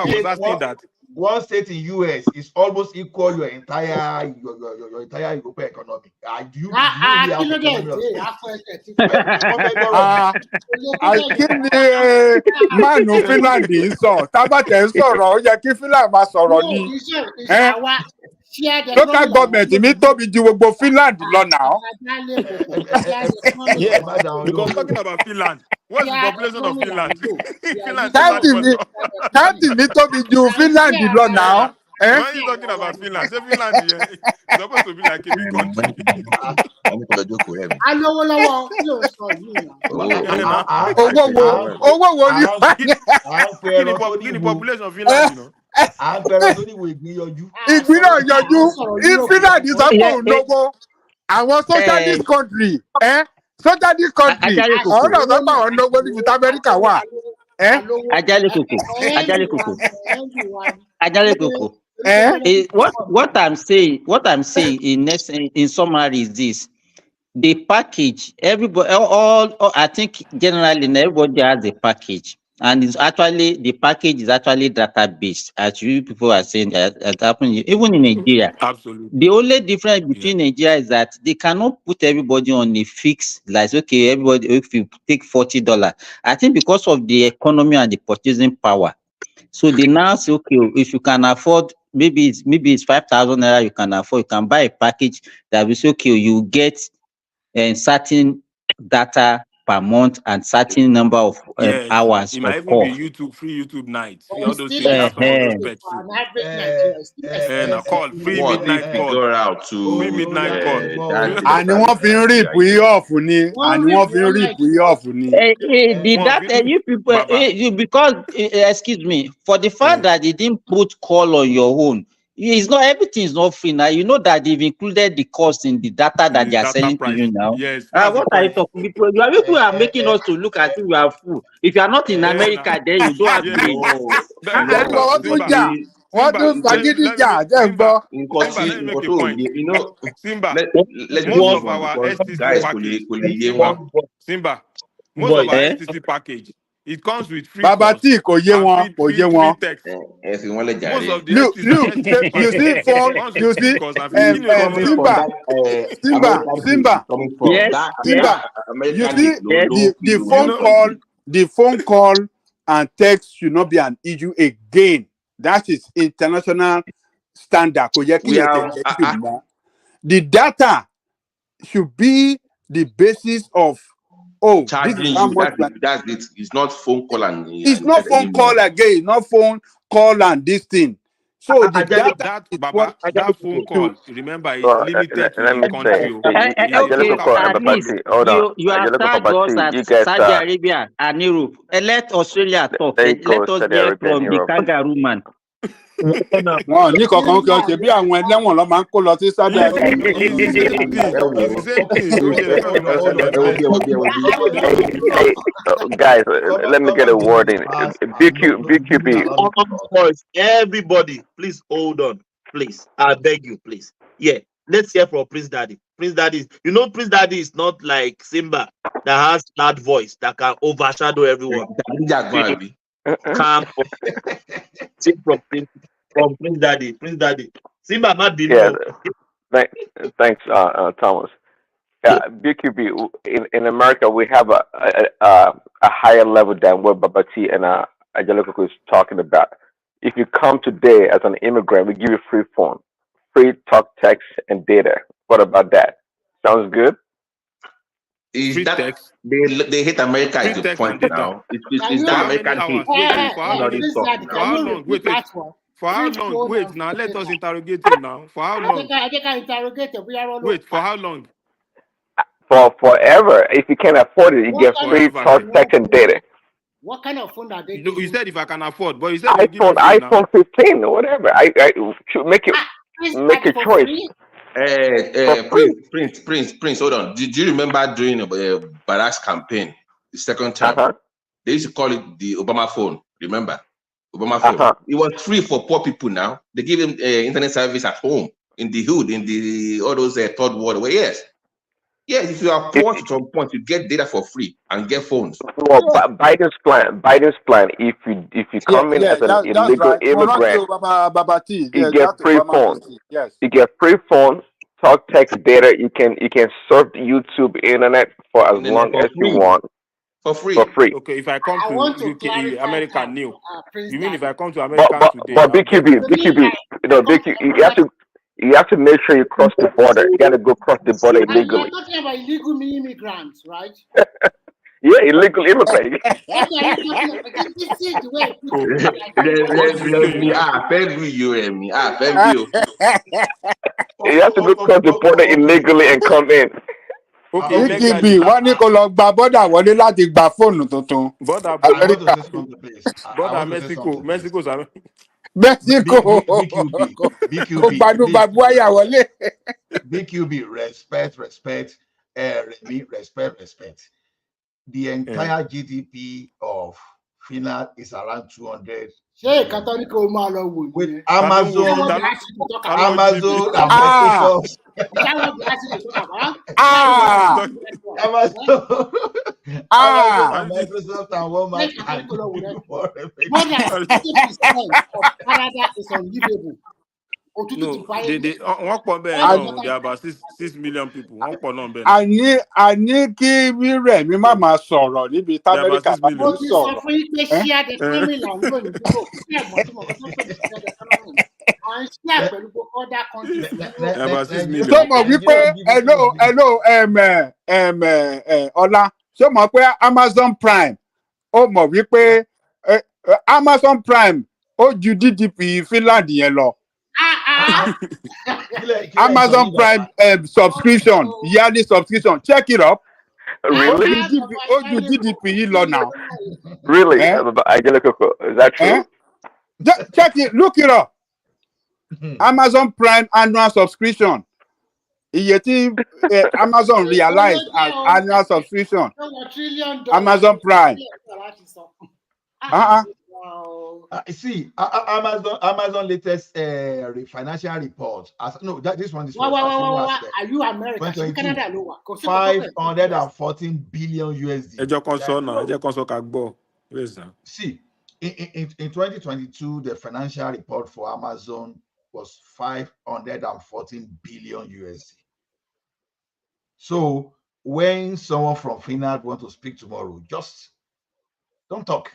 S5: was asking that.
S11: One state in US is almost equal your entire European economy.
S20: Manu Finland sọ tábàtẹ sọ̀rọ̀ ó yẹ kí Finland máa sọ̀rọ̀ ni.
S14: Local government mi tóbi ju gbogbo Finland lọ now.
S20: Yes, because talking about Finland, what's the population of Finland? Finland is large
S14: County mi tóbi ju Finland lọ now.
S20: When you talking about Finland, say Finland is supposed to be like a big country.
S14: Owó wo ni
S20: Kí ni population of Finland, you know?
S14: Ìpínlẹ̀ yọjú Finland sọ pé òun lówó àwọn socialist country socialist country àwọn náà sọ pé àwọn lówó níbi tí Amẹ́ríkà wà.
S4: Ajale Koko. What I'm saying in summary is this: the package, everybody, all I think generally everybody has a package, and the package is actually database, as you people are saying that happening even in Nigeria.
S20: Absolutely.
S4: The only difference between Nigeria is that they cannot put everybody on a fixed, like okay, everybody if you take $40. I think because of the economy and the purchasing power. So they now say, okay, if you can afford, maybe it's 5,000 naira, you can buy a package that will say, okay, you get a certain data per month and certain number of hours.
S20: It might even be free YouTube nights. All those things have some of those bets. And I call free midnight call. Free midnight call.
S14: And wọ́n fi ń rip we off ni.
S4: The data you people, because excuse me, for the fact that they didn't put call on your own. It's not, everything is not free now. You know that they've included the cost in the data that they are sending to you now.
S20: Yes.
S4: What are you talking about? People are making us to look at you are fool. If you are not in America, then you don't have brain.
S20: Simba, most of our STC package. Simba, most of our STC package. It comes with free
S14: Baba T kò yé wọn.
S20: Most of the
S14: Look, you see phone, you see Simba. Simba. You see the phone call and text should not be an issue again. That is international standard. The data should be the basis of
S22: charging
S14: this is how much
S22: that's it. It's not phone call and
S14: it's not phone call again, not phone call and this thing. So the data
S20: that phone call, remember, is limited to the country.
S4: You are us at Saudi Arabia and Europe. Let Australia talk. Let us hear from the kangaroo man.
S14: Ní kankan kí ọ ṣe bí àwọn ẹlẹ́wọ̀n lọ máa ń kó lọ sí Saudi
S18: Guys, let me get a word in. BQB.
S8: Everybody, please hold on. Please, I beg you, please. Yeah, let's hear from Prince Daddy. Prince Daddy, Prince Daddy is not like Simba that has that voice that can overshadow everyone. Calm. From Prince Daddy. Simba might be
S18: Thanks, Thomas. BQB, in America, we have a higher level than what Babati and Angelico is talking about. If you come today as an immigrant, we give you free phone, free talk, text, and data. What about that? Sounds good?
S22: Is that they hate America is the point now. It's that American hate.
S20: For how long? Wait, now let us interrogate him now. For how long? Wait, for how long?
S18: For forever. If you can't afford it, you get free talk, text, and data.
S10: What kind of phone are they?
S20: You said if I can afford, but you said
S18: iPhone 15 or whatever. I should make a choice.
S22: Prince, hold on. Did you remember during Barack's campaign, the second time, they used to call it the Obama phone? Remember? Obama phone. It was free for poor people now. They give him internet service at home, in the hood, in the all those third world. Well, yes, if you are poor to some point, you get data for free and get phones.
S18: Well, Biden's plan. If you come in as an illegal immigrant, you get free phones.
S14: Yes,
S18: you get free phones, talk, text, data. You can surf YouTube, internet for as long as you want.
S22: For free.
S20: Okay, if I come to UK, America new. You mean if I come to America today?
S18: But BQB, you You have to make sure you cross the border. You got to go cross the border
S10: You're
S18: illegally.
S10: talking about illegal immigrants, right?
S18: Yeah, illegal immigrant.
S10: What are you talking about? This is the way it puts
S18: You have to go cross the border illegally and come in.
S14: ETB wọ́n ní kó lọ gba bọ́dà wọlé láti gba fóònù tuntun. Amẹ́ríkà.
S5: Bọ́dà Mexico.
S14: Mexico. Kó gbádùn Babuaya wọlé.
S11: BQB, respect. Respect. The entire GDP of Finland is around 200. With Amazon and Microsoft. Amazon and Microsoft and Walmart can do more.
S10: More than 50% of Canada is unlivable.
S5: No, they there are about 6 million people.
S14: Àní kí rírẹ̀ mi má máa sọ̀rọ̀ níbi t'Amẹ́ríkà bá ti
S10: Mo ti sọ
S14: sọ̀rọ̀.
S10: fún yín pé share the economy là ń lò ní dúró. Ṣé ẹ̀gbọ́n tí mo kọ́ tó pè ní share the economy? À ń share pẹ̀lú other countries.
S14: Tó mọ̀ wípé Ọlá, ṣé mọ̀ pé Amazon Prime ó mọ̀ wípé Amazon Prime ó ju GDP Finland yẹn lọ. Amazon Prime subscription, yearly subscription. Check it up.
S18: Really?
S14: GDP yìí lọ now.
S18: Really? Is that true?
S14: Check it. Look it up. Amazon Prime annual subscription. Iye tí Amazon realize as annual subscription. Amazon Prime.
S11: See, Amazon latest financial report. This one is
S10: for are you American?
S11: 514 billion USD. See, in 2022, the financial report for Amazon was 514 billion USD. So when someone from Finland wants to speak tomorrow, just don't talk.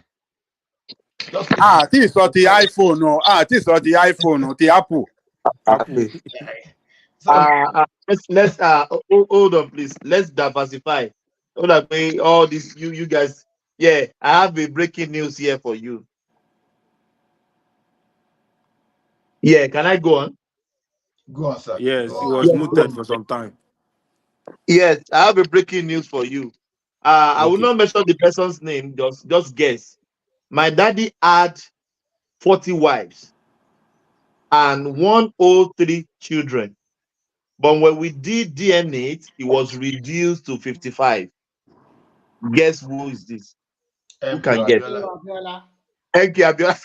S14: Tí sọ ti iPhone o, tí sọ ti iPhone o, ti Apple.
S8: Let's hold on, please. Let's diversify. Hold on, all this you guys. Yeah, I have a breaking news here for you. Yeah, can I go on?
S11: Go on, sir.
S5: Yes, he was muted for some time.
S8: Yes, I have a breaking news for you. I will not mention the person's name. Just guess. My daddy had 40 wives and 103 children. But when we did DNA, it was reduced to 55. Guess who is this? Who can guess? Thank you, Abiola.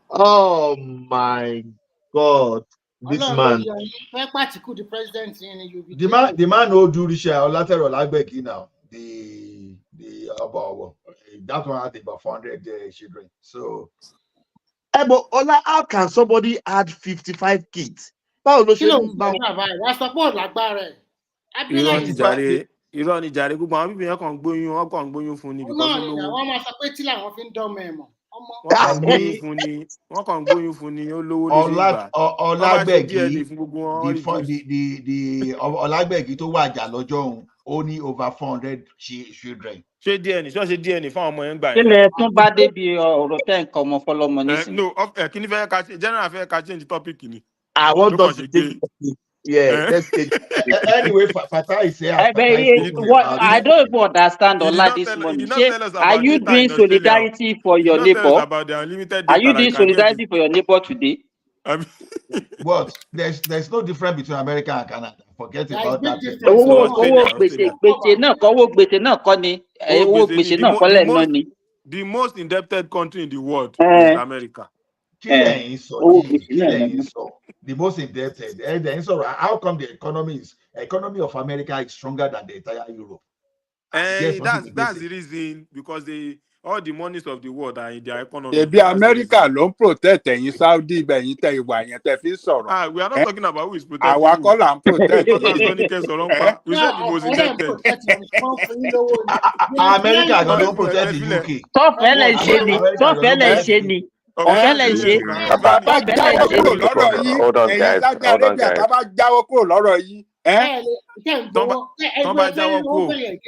S8: Oh my God. This man.
S11: The man who do this Electoral now. That one had about 400 children. So,
S8: but Ola, how can somebody add 55 kids?
S5: Irọ́ ni jàre gbogbo àwọn bíbí yẹn kàn gbóyún fún ni because olówó.
S10: Wọ́n máa sọ pé tí làwọn fi ń dánmọ̀ ẹ̀ mọ̀.
S5: Wọ́n kàn gbóyún fún ni olówó ní ìgbà.
S11: Ọlágbẹ̀gì tó wàjà lọ́jọ́ òun ó ní over 400 children.
S5: Ṣé DNA fáwọn ọmọ yẹn gbà
S7: yẹn. Kílẹ̀ tún bá débi ọ̀rọ̀ tẹ́ nǹkan ọmọ fọlọ́mọ nísìnyí.
S5: No, kí ni fẹ́ ká general fẹ́ ká change topic ni.
S8: I want us to take let's take
S11: anyway, Fatah is here.
S7: I don't even understand Ola this morning. Are you doing solidarity for your neighbor? Are you doing solidarity for your neighbor today?
S11: But there's no difference between America and Canada. Forget about that.
S5: The most indebted country in the world is America.
S11: The most indebted. How come the economy of America is stronger than the entire Europe?
S5: That's the reason, because all the monies of the world are in their economy.
S14: America don't protect any Saudi, we are not
S5: talking about who is protecting.
S14: Our color protect.
S5: We said the most indebted.
S11: America don't protect the UK.
S21: Bá jáwọ́ kúrò lọ́rọ̀ yìí,
S18: Hold on,
S21: ẹ̀yin
S18: guys.
S21: Saudi
S18: Hold on,
S21: Arabia,
S18: guys.
S21: tá bá jáwọ́ kúrò lọ́rọ̀ yìí,
S5: tán bá jáwọ́ kó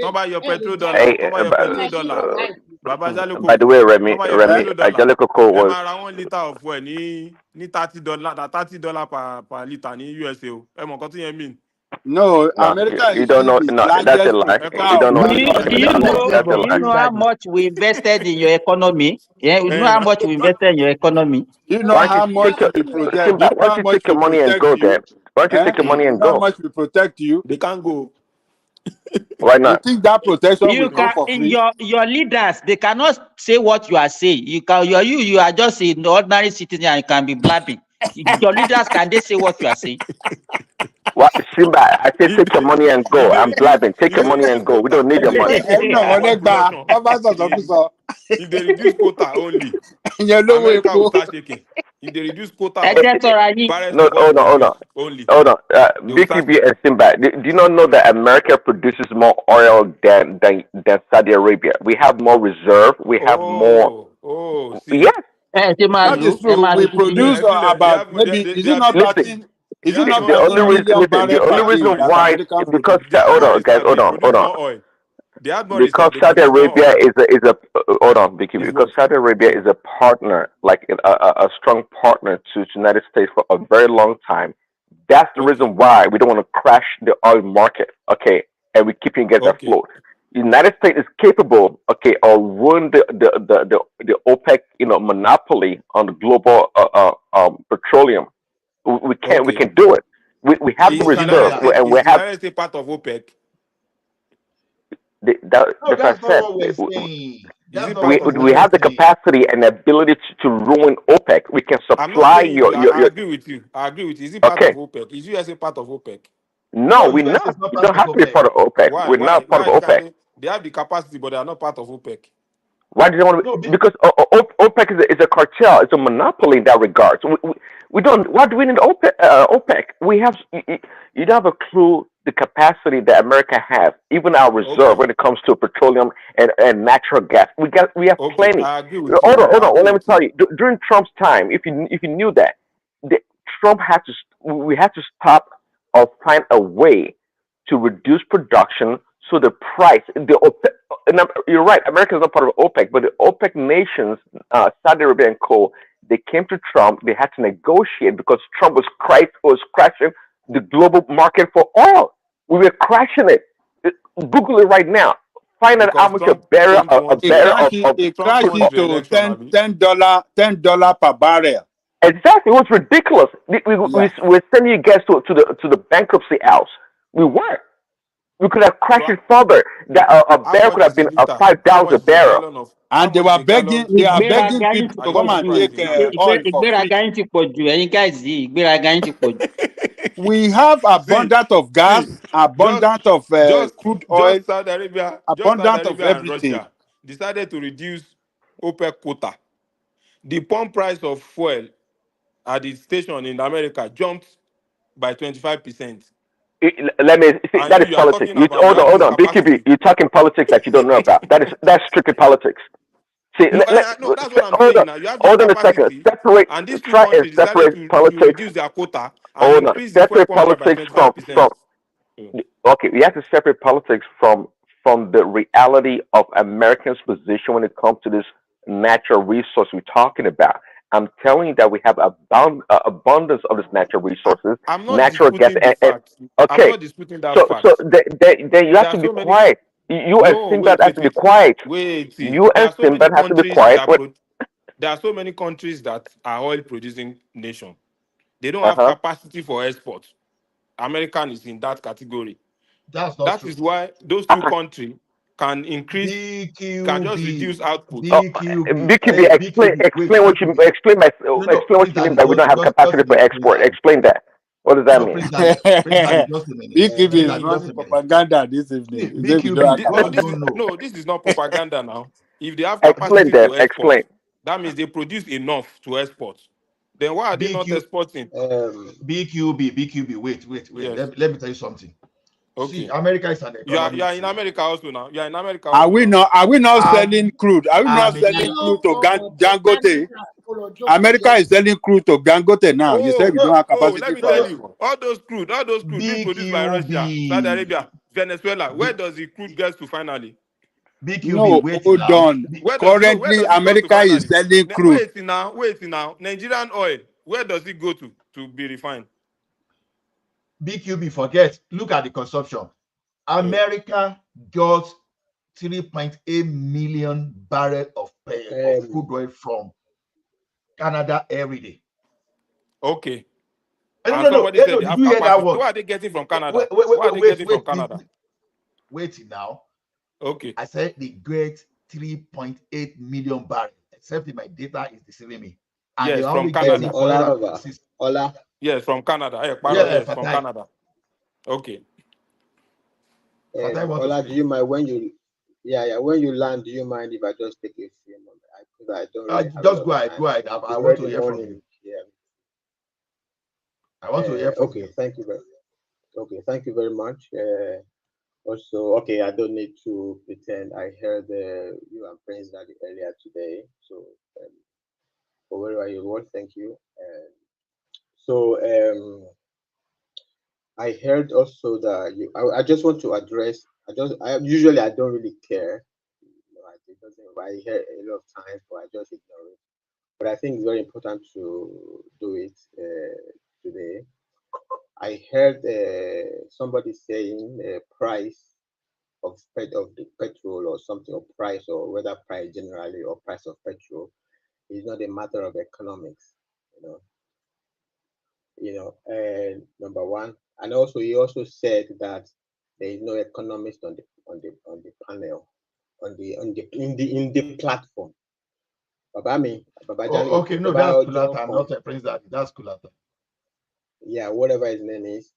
S5: tán bá yọ petrol dollar
S18: Hey,
S5: tán bá yọ petrol dollar bàbá jálẹ̀
S18: by the way, Remy,
S5: tán bá yọ petrol dollar
S18: Jalekoko
S5: ẹ
S18: was.
S5: máa ra 1 litre of fuel ní $30 per litre ní USA o ẹ mọ̀ nǹkan tí yẹn mean.
S21: No,
S18: No,
S21: America
S18: you
S21: is
S18: don't know.
S21: the
S18: No, that's a
S21: largest
S18: lie.
S21: producer
S18: You don't know.
S7: Do you know?
S18: That's a
S7: Do you
S18: lie.
S7: know how much we invested in your economy? Yeah, you know how much we invested in your economy.
S21: You know
S18: Why
S21: how
S18: don't you
S21: much
S18: take
S21: we
S18: your
S21: protect.
S18: Simba?
S21: You know
S18: Why
S21: how
S18: don't you
S21: much
S18: take your
S21: we
S18: money and
S21: protect
S18: go
S21: you.
S18: there? Why don't you take your money
S21: You
S18: and
S21: know how
S18: go?
S21: much we protect you.
S5: They can't go.
S18: Why
S21: You
S18: not?
S21: think that protection will
S7: You
S21: come
S7: can
S21: for
S7: in
S21: free?
S7: your leaders, they cannot say what you are saying. You are just an ordinary citizen and you can be blabbing. Your leaders, can they say what you are saying?
S18: What Simba? I said take your money and go. I'm blabbing. Take your money and go. We don't need your money.
S5: If they reduce quota only,
S21: Ìyẹn lówó
S5: America will
S21: epo.
S5: start shaking. If they reduce quota
S7: Ẹ
S5: of
S7: jẹ́ sọ́ra yín.
S5: barrels
S18: No,
S5: of oil
S18: hold on.
S5: produced only,
S18: Hold on.
S5: they will start
S18: BQB
S5: shaking.
S18: and Simba, do you not know that America produces more oil than Saudi Arabia? We have more reserve. We have more.
S5: See.
S18: Yes.
S21: That is true. We produce about maybe is it not
S18: Listen,
S21: 13? Is it not
S18: the only
S21: 13
S18: reason,
S21: million
S18: listen, the
S21: barrels
S18: only
S21: per day
S18: reason
S21: that
S18: why,
S21: America
S18: because
S21: produces?
S5: They have
S18: hold
S5: more
S18: on, guys,
S5: reserve, they produce
S18: hold on.
S5: more oil. They have more
S18: Because
S5: reserve, they
S18: Saudi
S5: produce more
S18: Arabia
S5: oil.
S18: is a hold on, Vicky.
S5: Is
S18: Because
S5: what?
S18: Saudi Arabia is a partner, like a strong partner to the United States for a very long time. That's the reason why we don't want to crash the oil market, okay? And we keep getting afloat. The United States is capable, okay, of ruining the OPEC, monopoly on the global petroleum. We can do it. We have the reserve, and we have.
S5: United States part of OPEC?
S18: That's what I said. We have the capacity and the ability to ruin OPEC. We can
S5: I'm not
S18: supply
S5: saying
S18: your.
S5: I agree with you. I agree with you. Is it part of OPEC? Is USA part of OPEC?
S18: No, we're not. We don't have to be part of OPEC.
S5: Why?
S18: We're not part of OPEC.
S5: They have the capacity, but they are not part of OPEC.
S18: Why do you want to? Because OPEC is a cartel. It's a monopoly in that regard. So we don't. Why do we need OPEC? We have. You don't have a clue the capacity that America has, even our reserve when it comes to petroleum and natural gas. We have plenty.
S5: I agree with
S18: Hold
S5: you.
S18: on. Well, let me tell you. During Trump's time, if you knew that, we had to stop or find a way to reduce production. So the price, you're right, America is not part of OPEC, but the OPEC nations, Saudi Arabia and co, they came to Trump. They had to negotiate because Trump was crashing the global market for oil. We were crashing it. Google it right now. Find out how much a barrel
S21: It crashed it to $10 per barrel.
S18: Exactly, it was ridiculous. We're sending you guys to the bankruptcy house. We were. We could have crashed it further. A barrel could have been $5 a barrel.
S21: And they were begging people to come and take oil for free. We have abundance of gas, abundance of crude oil,
S5: Saudi Arabia,
S21: abundance of
S5: and
S21: everything.
S5: Russia decided to reduce OPEC quota. The pump price of fuel at the station in America jumped by 25%.
S18: Let me see. That is politics. Hold on, BKB. You're talking politics that you don't know about. That's strictly politics. See,
S5: no, that's what I'm saying. Now you have
S18: hold on a second. Separate.
S5: and these two
S18: Try and
S5: countries decided
S18: separate
S5: to
S18: politics.
S5: reduce their quota and increase the fuel
S18: Separate
S5: pump price
S18: politics
S5: by 25%.
S18: Okay, we have to separate politics from the reality of Americans' position when it comes to this natural resource we're talking about. I'm telling you that we have abundance of this natural resources,
S5: I'm not
S18: natural gas.
S5: okay. I'm not disputing that fact.
S18: So then you have to be quiet. You and Simba have to be quiet. You and Simba have to be quiet.
S5: There are so many countries that are oil producing nations. They don't have capacity for export. America is in that category. That is why those two countries can increase, can just reduce output.
S18: BQB, explain what you mean by we don't have capacity for export. Explain that. What does that mean?
S21: BQB is running propaganda this evening.
S5: This is not propaganda now. If they have capacity to export, that means they produce enough to export. Then why are they not exporting?
S11: BQB, wait.
S5: Yes.
S11: Let me tell you something.
S5: Okay.
S11: See, America is an economy.
S5: You are in America also now. You are in America.
S21: Are we not selling crude? Are we not selling crude to Dangote?
S14: America is selling crude to Dangote now. You said we don't have capacity
S16: let me
S14: for
S16: tell
S14: it.
S16: you, all those crude being produced by Russia, Saudi Arabia, Venezuela. Where does the crude get to finally?
S14: No, hold on.
S16: Where
S14: Currently,
S16: does it go to
S14: America is
S16: finally?
S14: selling crude.
S16: Wait now. Nigerian oil, where does it go to be refined?
S11: BQB, forget. Look at the consumption. America got 3.8 million barrels of crude oil from Canada every day.
S16: Okay.
S11: And somebody said
S16: they have capacity. What are they getting from Canada? What are they getting from Canada?
S11: Wait now.
S16: Okay.
S11: I said they get 3.8 million barrels, except if my data is deceiving me. And
S16: yes,
S11: they
S16: from
S11: only
S16: Canada.
S11: getting 426.
S16: Yes, from Canada.
S11: Yes,
S16: from Canada. Okay.
S17: Ola, do you mind when you when you land, do you mind if I just take a few moments? I don't really have
S11: just go ahead. I want to hear from you.
S17: Yeah.
S11: I want to hear from
S17: you.
S11: Okay,
S17: thank you very much. Also, okay, I don't need to pretend. I heard you and Prince Daddy earlier today. So, for wherever you were, thank you. I heard also that you. I just want to address. Usually I don't really care. I hear a lot of times, but I just ignore it. But I think it's very important to do it today. I heard somebody saying price of the petrol or something, or price, or whether price generally or price of petrol is not a matter of economics. Number one, and also he also said that there is no economist on the panel, in the platform.
S11: okay, no, that's Kulata, not a Prince Daddy. That's Kulata.
S17: Yeah, whatever his name is.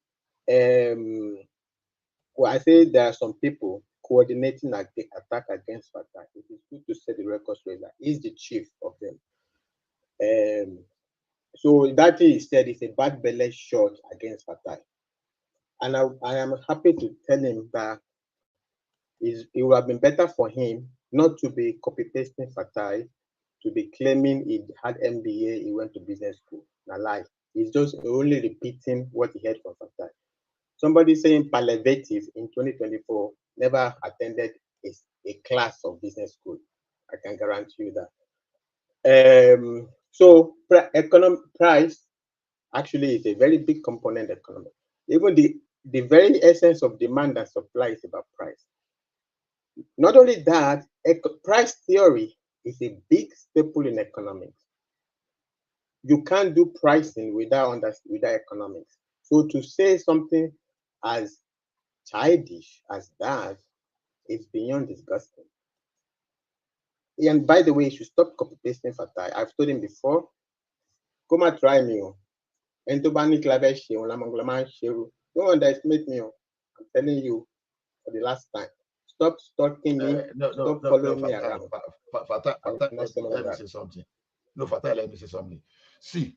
S17: Well, I say there are some people coordinating the attack against Fatah. It is good to set the record straight that he's the chief of them. So that he said is a bad belly shot against Fatah. And I am happy to tell him that it would have been better for him not to be copy-pasting Fatah, to be claiming he had MBA, he went to business school. Now lie. He's just only repeating what he heard from Fatah. Somebody saying palliative in 2024 never attended a class of business school. I can guarantee you that. So price actually is a very big component of economy. Even the very essence of demand and supply is about price. Not only that, price theory is a big staple in economics. You can't do pricing without economics. So to say something as childish as that is beyond disgusting. And by the way, you should stop copy pasting Fatai. I've told him before, come and try me. Don't underestimate me. I'm telling you for the last time. Stop stalking me. Stop following me around.
S11: Let me say something. No, Fatai, let me say something. See,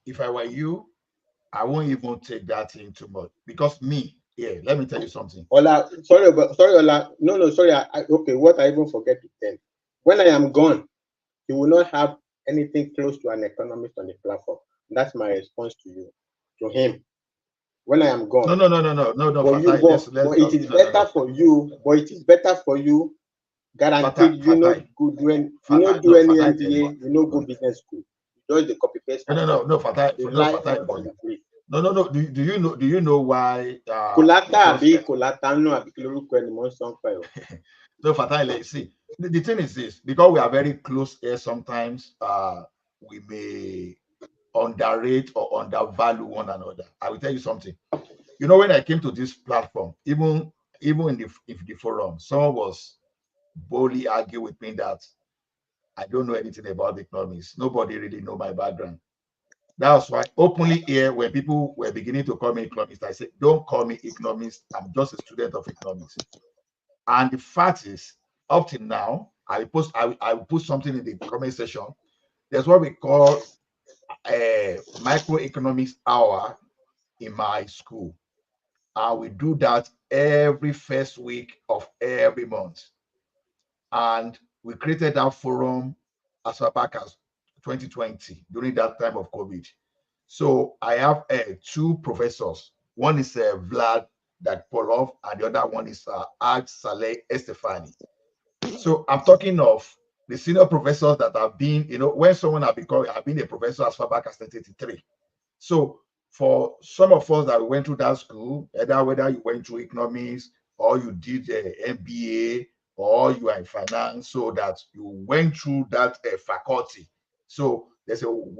S11: if I were you, I won't even take that in too much because let me tell you something.
S17: Ola, sorry, Ola. No, sorry. Okay, what I even forget to tell. When I am gone, you will not have anything close to an economist on the platform. That's my response to you, to him. When I am gone.
S11: No.
S17: But it is better for you. But it is better for you. Guaranteed, you know, good when you not do any MBA, you know, go business school. You do the copy paste.
S11: No, Fatai. No. Do you know why?
S17: Kulata no.
S11: No, Fatai, see, the thing is this, because we are very close here, sometimes we may underrate or undervalue one another. I will tell you something. You know, when I came to this platform, even in the forum, someone was boldly arguing with me that I don't know anything about economics. Nobody really know my background. That's why openly here, when people were beginning to call me economist, I said, don't call me economist. I'm just a student of economics. And the fact is, up till now, I will put something in the comment section. There's what we call a microeconomics hour in my school. We do that every first week of every month. And we created that forum as far back as 2020 during that time of COVID. So I have two professors. One is Vlad Dakpolov, and the other one is Aj Saleh Estefani. So I'm talking of the senior professors that have been, when someone have been a professor as far back as 1983. So for some of us that went through that school, either whether you went through economics or you did MBA or you are in finance, so that you went through that faculty. So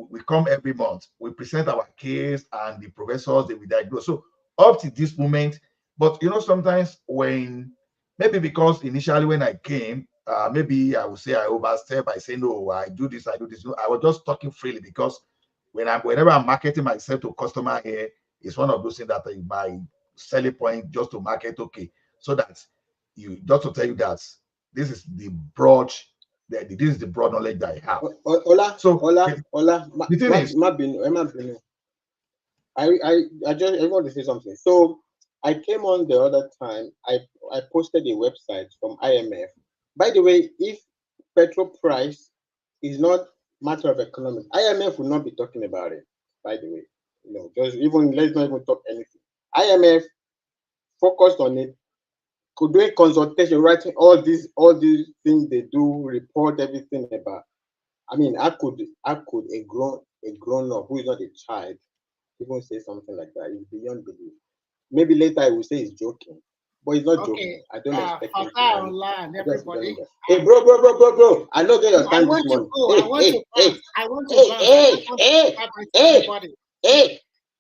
S11: we come every month, we present our case, and the professors, they will diagnose. So up to this moment, but sometimes when, maybe because initially when I came, maybe I would say I overstep by saying, no, I do this. No, I was just talking freely, because whenever I'm marketing myself to customer here, it's one of those things that my selling point, just to market, okay, so that just to tell you that this is the broad knowledge that I have.
S17: Ola,
S11: the thing is,
S17: I want to say something. So I came on the other time. I posted a website from IMF. By the way, if petrol price is not matter of economics, IMF will not be talking about it. By the way, just even let's not even talk anything. IMF focused on it, could do a consultation, writing all these things they do, report everything about. I mean, I could a grown up who is not a child even say something like that. It's beyond belief. Maybe later I will say he's joking, but he's not joking. I don't expect him to.
S10: Online, everybody.
S17: Hey, bro! I know get your time this morning.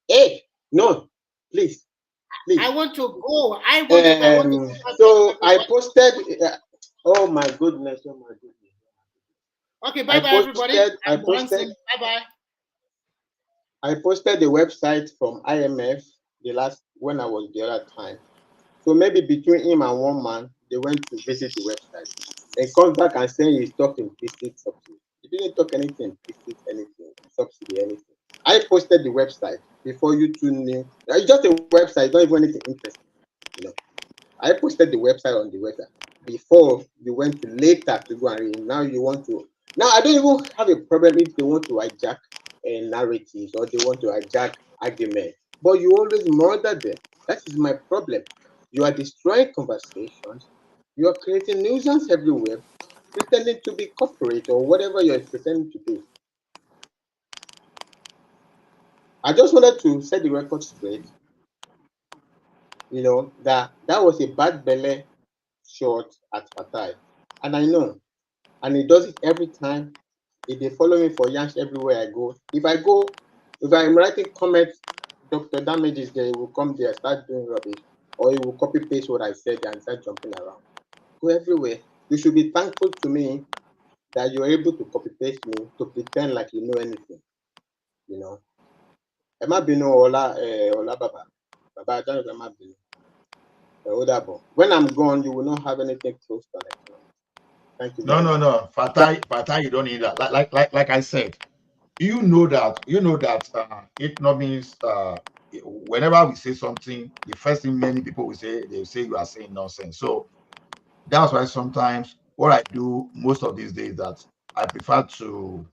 S17: Hey, no, please.
S10: I want to go.
S17: So I posted. Oh my goodness!
S10: Okay, bye everybody. Bye.
S17: I posted the website from IMF when I was the other time. So maybe between him and one man, they went to visit the website. They come back and say he's talking implicit subsidy. He didn't talk anything implicit, anything, subsidy, anything. I posted the website before you two knew. It's just a website, not even anything interesting. I posted the website on the website before you went to later to go and read. Now you want to. Now I don't even have a problem if they want to hijack narratives or they want to hijack arguments, but you always murder them. That is my problem. You are destroying conversations. You are creating nuisance everywhere, pretending to be corporate or whatever you're pretending to be. I just wanted to set the record straight. That was a bad belly shot at Fatai. And I know. And he does it every time. If they follow me for yansh everywhere I go. If I'm writing comments, Dr. Damages there, he will come there, start doing rubbish. Or he will copy paste what I said and start jumping around. Go everywhere. You should be thankful to me that you're able to copy paste me to pretend like you know anything. Emma Bino Ola Baba. Baba, I don't know Emma Bino. When I'm gone, you will not have anything close to that. Thank you.
S11: No. Fatai, you don't need that. Like I said, you know that economics. Whenever we say something, the first thing many people will say, they say you are saying nonsense. So that's why sometimes what I do most of these days that I prefer to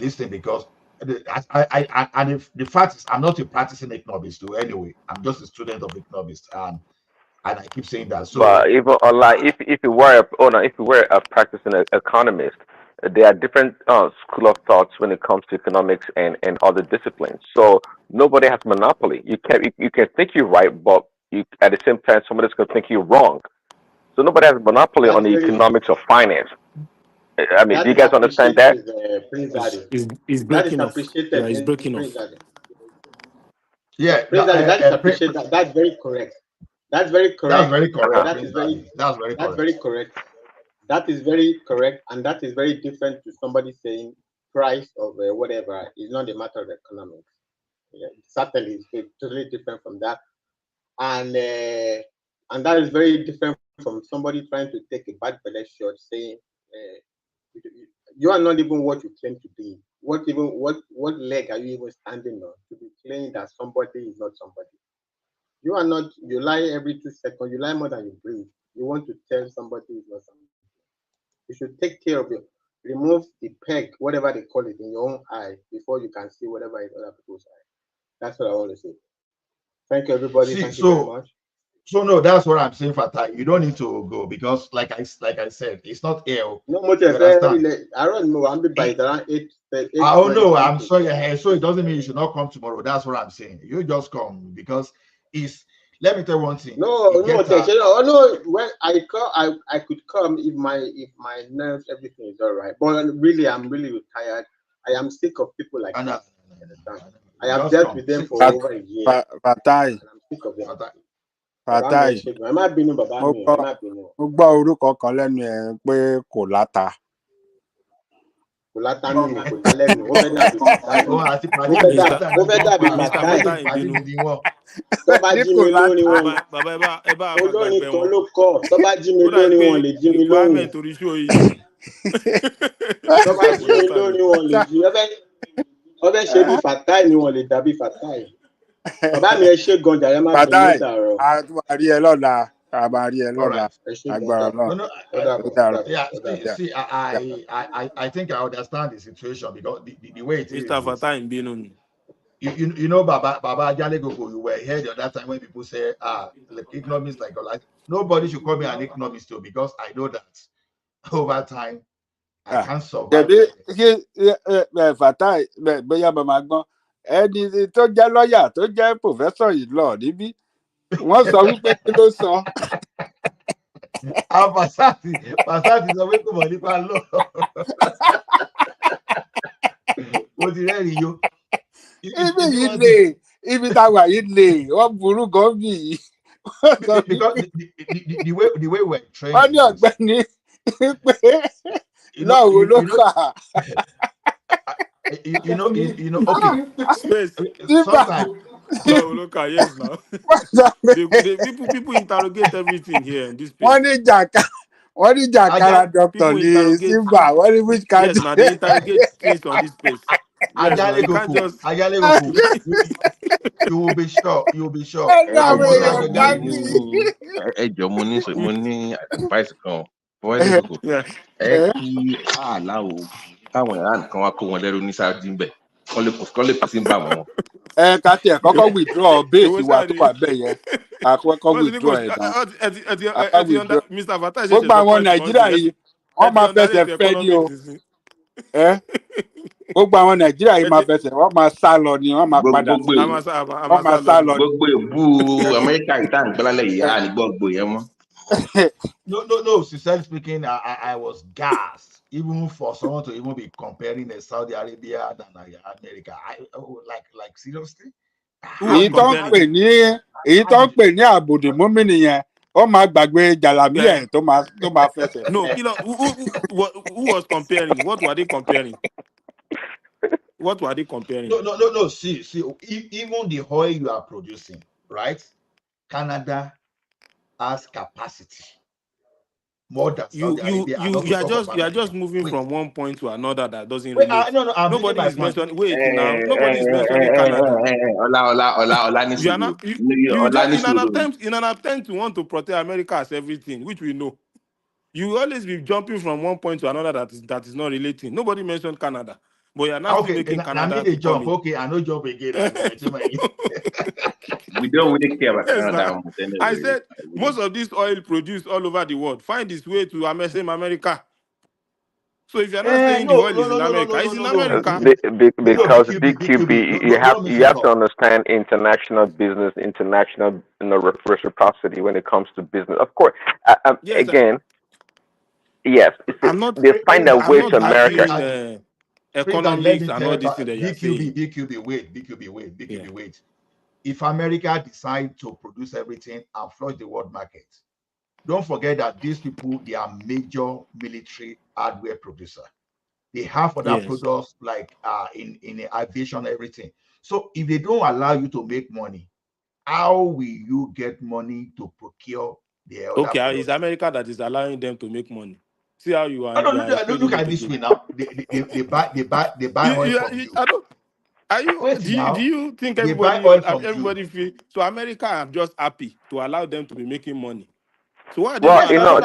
S11: listen, because if the fact is I'm not a practicing economist too. Anyway, I'm just a student of economics, and I keep saying that. So,
S18: but even if you were a practicing economist, there are different school of thoughts when it comes to economics and other disciplines. So nobody has monopoly. You can think you're right, but at the same time somebody's going to think you're wrong. So nobody has monopoly on the economics of finance. I mean, do you guys understand that?
S5: It's breaking off. Yeah, it's breaking off.
S11: Yeah,
S17: that is appreciated. That's very correct. That's very correct.
S11: That's very correct.
S17: That is very correct. That is very correct, and that is very different to somebody saying price of whatever is not a matter of economics. Yeah, certainly, it's totally different from that, and that is very different from somebody trying to take a bad belly shot, saying you are not even what you claim to be. What leg are you even standing on to be claiming that somebody is not somebody? You are not. You lie every 2 seconds. You lie more than you breathe. You want to tell somebody is not somebody. You should take care of remove the peg, whatever they call it, in your own eye before you can see whatever is other people's eye. That's what I want to say. Thank you, everybody. Thank you very much.
S11: So no, that's what I'm saying, Fatai. You don't need to go because, like I said, it's not air.
S17: No more. I don't know. I'm by around 8.
S11: Oh no, I'm sorry. So it doesn't mean you should not come tomorrow. That's what I'm saying. You just come because it's. Let me tell you one thing.
S17: No. When I come, I could come if my nerves, everything is all right. But really, I'm really tired. I am sick of people like that. I have dealt with them for over a year.
S20: Fatai.
S17: And I'm sick of them.
S20: Fatai. Mo gbọ́ orúkọ kan lẹ́nu ẹ̀ pé kò láta.
S17: Kò láta nínú kò dá lẹ́nu. Ó fẹ́ dàbí Fatai. Tó bá jí mi lórí wọn. Olórin kan ló kọ́. Tó bá jí mi lórí wọn lè jí mi lóhùn. Tó bá jí mi lórí wọn lè jí. Ó fẹ́ ṣe bí Fatai ni wọn lè dàbí Fatai. Bàbá mi ẹ ṣe gan jàre má fi ní ìtàrọ.
S20: Àrí ẹ lọ́la. Àbárí ẹ lọ́la. Agbára náà.
S11: See, I think I understand the situation because the way it is.
S16: Mr. Fatai in Binu.
S11: You know, Baba Jalegogo, you were here the other time when people say, economists like God. Nobody should call me an economist too, because I know that over time I can't survive.
S20: Fatai, bóyá bàmá gbọ́n, ẹni tó jẹ́ lọ́ọ̀yà tó jẹ́ professor yìí lọ níbí, wọ́n sọ wípé kí ló sọ.
S11: Pasati sọ pé kò mọ̀ nípa lọ. Mo ti rẹ́rìí yó.
S20: Ibi yìí lè, ibi táwa yìí lè, wọ́n burú gan bì yìí.
S11: Because the way we're trained.
S20: Wọ́n ní ọ̀gbẹ́ni pé lọ́wọ́ ló kà.
S11: You know, okay.
S16: Space.
S11: Sometimes.
S16: No, look at yes now. People interrogate everything here in this place.
S20: What is Jakara doctor? Simba. What is which country?
S16: Yes, now they interrogate things on this place. Yes, now, you can't just.
S11: You will be sure. You will be sure.
S22: Money advice kan. Káwọn ìran kan wá kó wọn lẹ́rú ní sáájú ń bẹ̀ kọ́lé kò sí ń bà wọ́n.
S20: Káti ẹ̀ kọ́kọ́ withdraw base wa tó wà bẹ́ẹ̀ yẹn. Àkọ́kọ́ withdraw ẹ̀ náà.
S16: Mr. Fatai
S20: ṣe gbogbo àwọn Nàìjíríà yìí wọ́n máa fẹsẹ̀ fẹ́ ní o. Gbogbo àwọn Nàìjíríà yìí máa fẹsẹ̀ wọ́n máa sá lọ ni wọ́n máa padà sí. Wọ́n máa sá lọ ni.
S22: Gbogbo ìbú Amẹ́ríkà ìta ìgbẹ́lálẹ̀ yìí á ní gbọ́ngbò yẹn mọ́.
S11: No. Sincerely speaking, I was gassed. Even for someone to even be comparing Saudi Arabia than America, like seriously.
S20: Èyí tó ń pè ní àbòdì mọ́mí nìyẹn, ó máa gbàgbé jàlámí ẹ̀ tó máa fẹsẹ̀.
S16: No, who was comparing? What were they comparing? What were they comparing?
S11: No. See, even the oil you are producing, right? Canada has capacity. More than Saudi Arabia.
S16: You are just moving from one point to another that doesn't relate. Nobody is mentioning. Wait now. Nobody is mentioning Canada. In an attempt to want to protect America as everything, which we know, you will always be jumping from one point to another that is not relating. Nobody mentioned Canada, but you are now making Canada.
S11: I need a jump. Okay, I know jump again.
S22: We don't really care about Canada.
S16: I said most of this oil produced all over the world find its way to America. So if you're not saying the oil is in America, it's in America.
S18: Because BQB, you have to understand international business, international reciprocity when it comes to business. Of course, yes, they find their way to America.
S16: Economics and all this thing that you're saying.
S11: BQB, wait. If America decide to produce everything and flood the world market, don't forget that these people, they are major military hardware producer. They have other products like in aviation, everything. So if they don't allow you to make money, how will you get money to procure the other products?
S16: It's America that is allowing them to make money. See how you are.
S11: Look at this way now. They buy oil from you.
S16: Do you think everybody feel so? America are just happy to allow them to be making money. So why are they not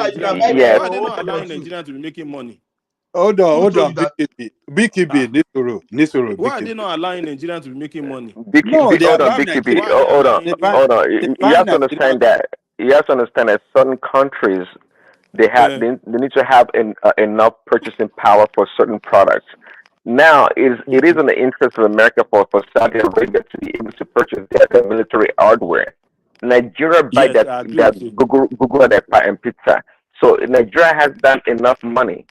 S16: allowing Nigeria to be making money?
S14: Hold on,
S11: Who
S14: hold
S11: told
S14: on,
S11: you that?
S14: BKB, Nisoro,
S16: Why are
S14: BKB.
S16: they not allowing Nigerians to be making money?
S14: No, they
S18: Hold on,
S14: allow
S18: BKB.
S16: Why
S14: Nigeria.
S16: are they
S18: Hold on,
S16: allowing you?
S18: hold on.
S14: They
S18: You
S14: ban
S18: have to
S14: Nigeria.
S18: understand that. You have to understand that certain countries
S16: Uh,
S18: they need to have enough purchasing power for certain products. Now, it is in the interest of America for Saudi Arabia to be able to purchase their military hardware. Nigeria buy
S16: yes,
S18: that
S16: I agree with
S18: that
S16: you.
S18: Google and pizza. So Nigeria has that enough money.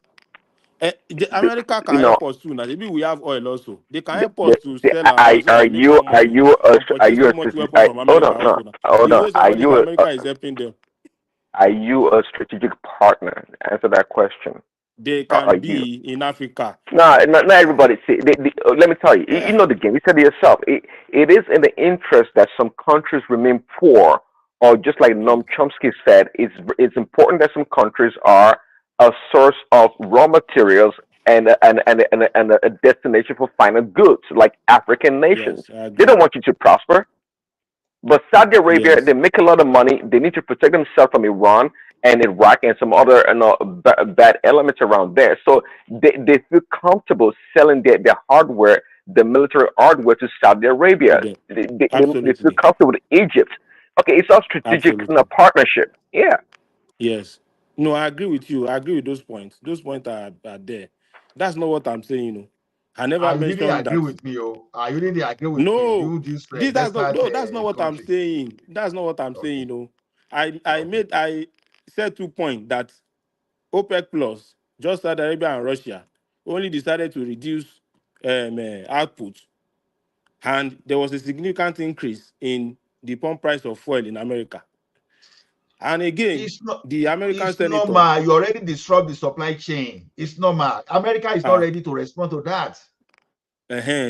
S16: America can
S18: You know,
S16: help us too. Now, maybe we have oil also. They can help us to sell our
S18: are
S16: oil so that we make more money and
S18: you
S16: purchase so
S18: a
S16: much weapon from
S18: hold on
S16: America
S18: no
S16: also. Now.
S18: hold
S16: The
S18: on
S16: way somebody say America is helping them,
S18: are you a strategic partner? Answer that question.
S16: they
S18: Are
S16: can
S18: you?
S16: be in Africa.
S18: No, not everybody. See, let me tell you. You know the game. You said it yourself. It is in the interest that some countries remain poor, or just like Noam Chomsky said, it's important that some countries are a source of raw materials and a destination for final goods, like African nations.
S16: Yes, I
S18: They
S16: agree.
S18: don't want you to prosper. But Saudi Arabia,
S16: Yes,
S18: they make a lot of money. They need to protect themselves from Iran and Iraq and some other bad elements around there. So they feel comfortable selling their hardware, the military hardware to Saudi
S16: to
S18: Arabia.
S16: them.
S18: They feel
S16: Absolutely.
S18: comfortable with Egypt. Okay, it's all strategic
S16: Absolutely.
S18: partnership. Yeah.
S16: Yes. No, I agree with you. I agree with those points. Those points are there. That's not what I'm saying. I never
S11: You didn't
S16: mentioned
S11: agree
S16: that.
S11: with me, oh. You didn't agree with me.
S16: No,
S11: You this
S16: that's not
S11: desperate
S16: no, that's not what I'm
S11: country.
S16: saying. That's not what I'm saying.
S11: Okay.
S16: I said 2 points that OPEC Plus, just Saudi Arabia and Russia, only decided to reduce output, and there was a significant increase in the pump price of fuel in America. And again,
S11: It's not.
S16: the American
S11: It's
S16: senator.
S11: normal. You already disrupt the supply chain. It's normal. America is not ready to respond to that.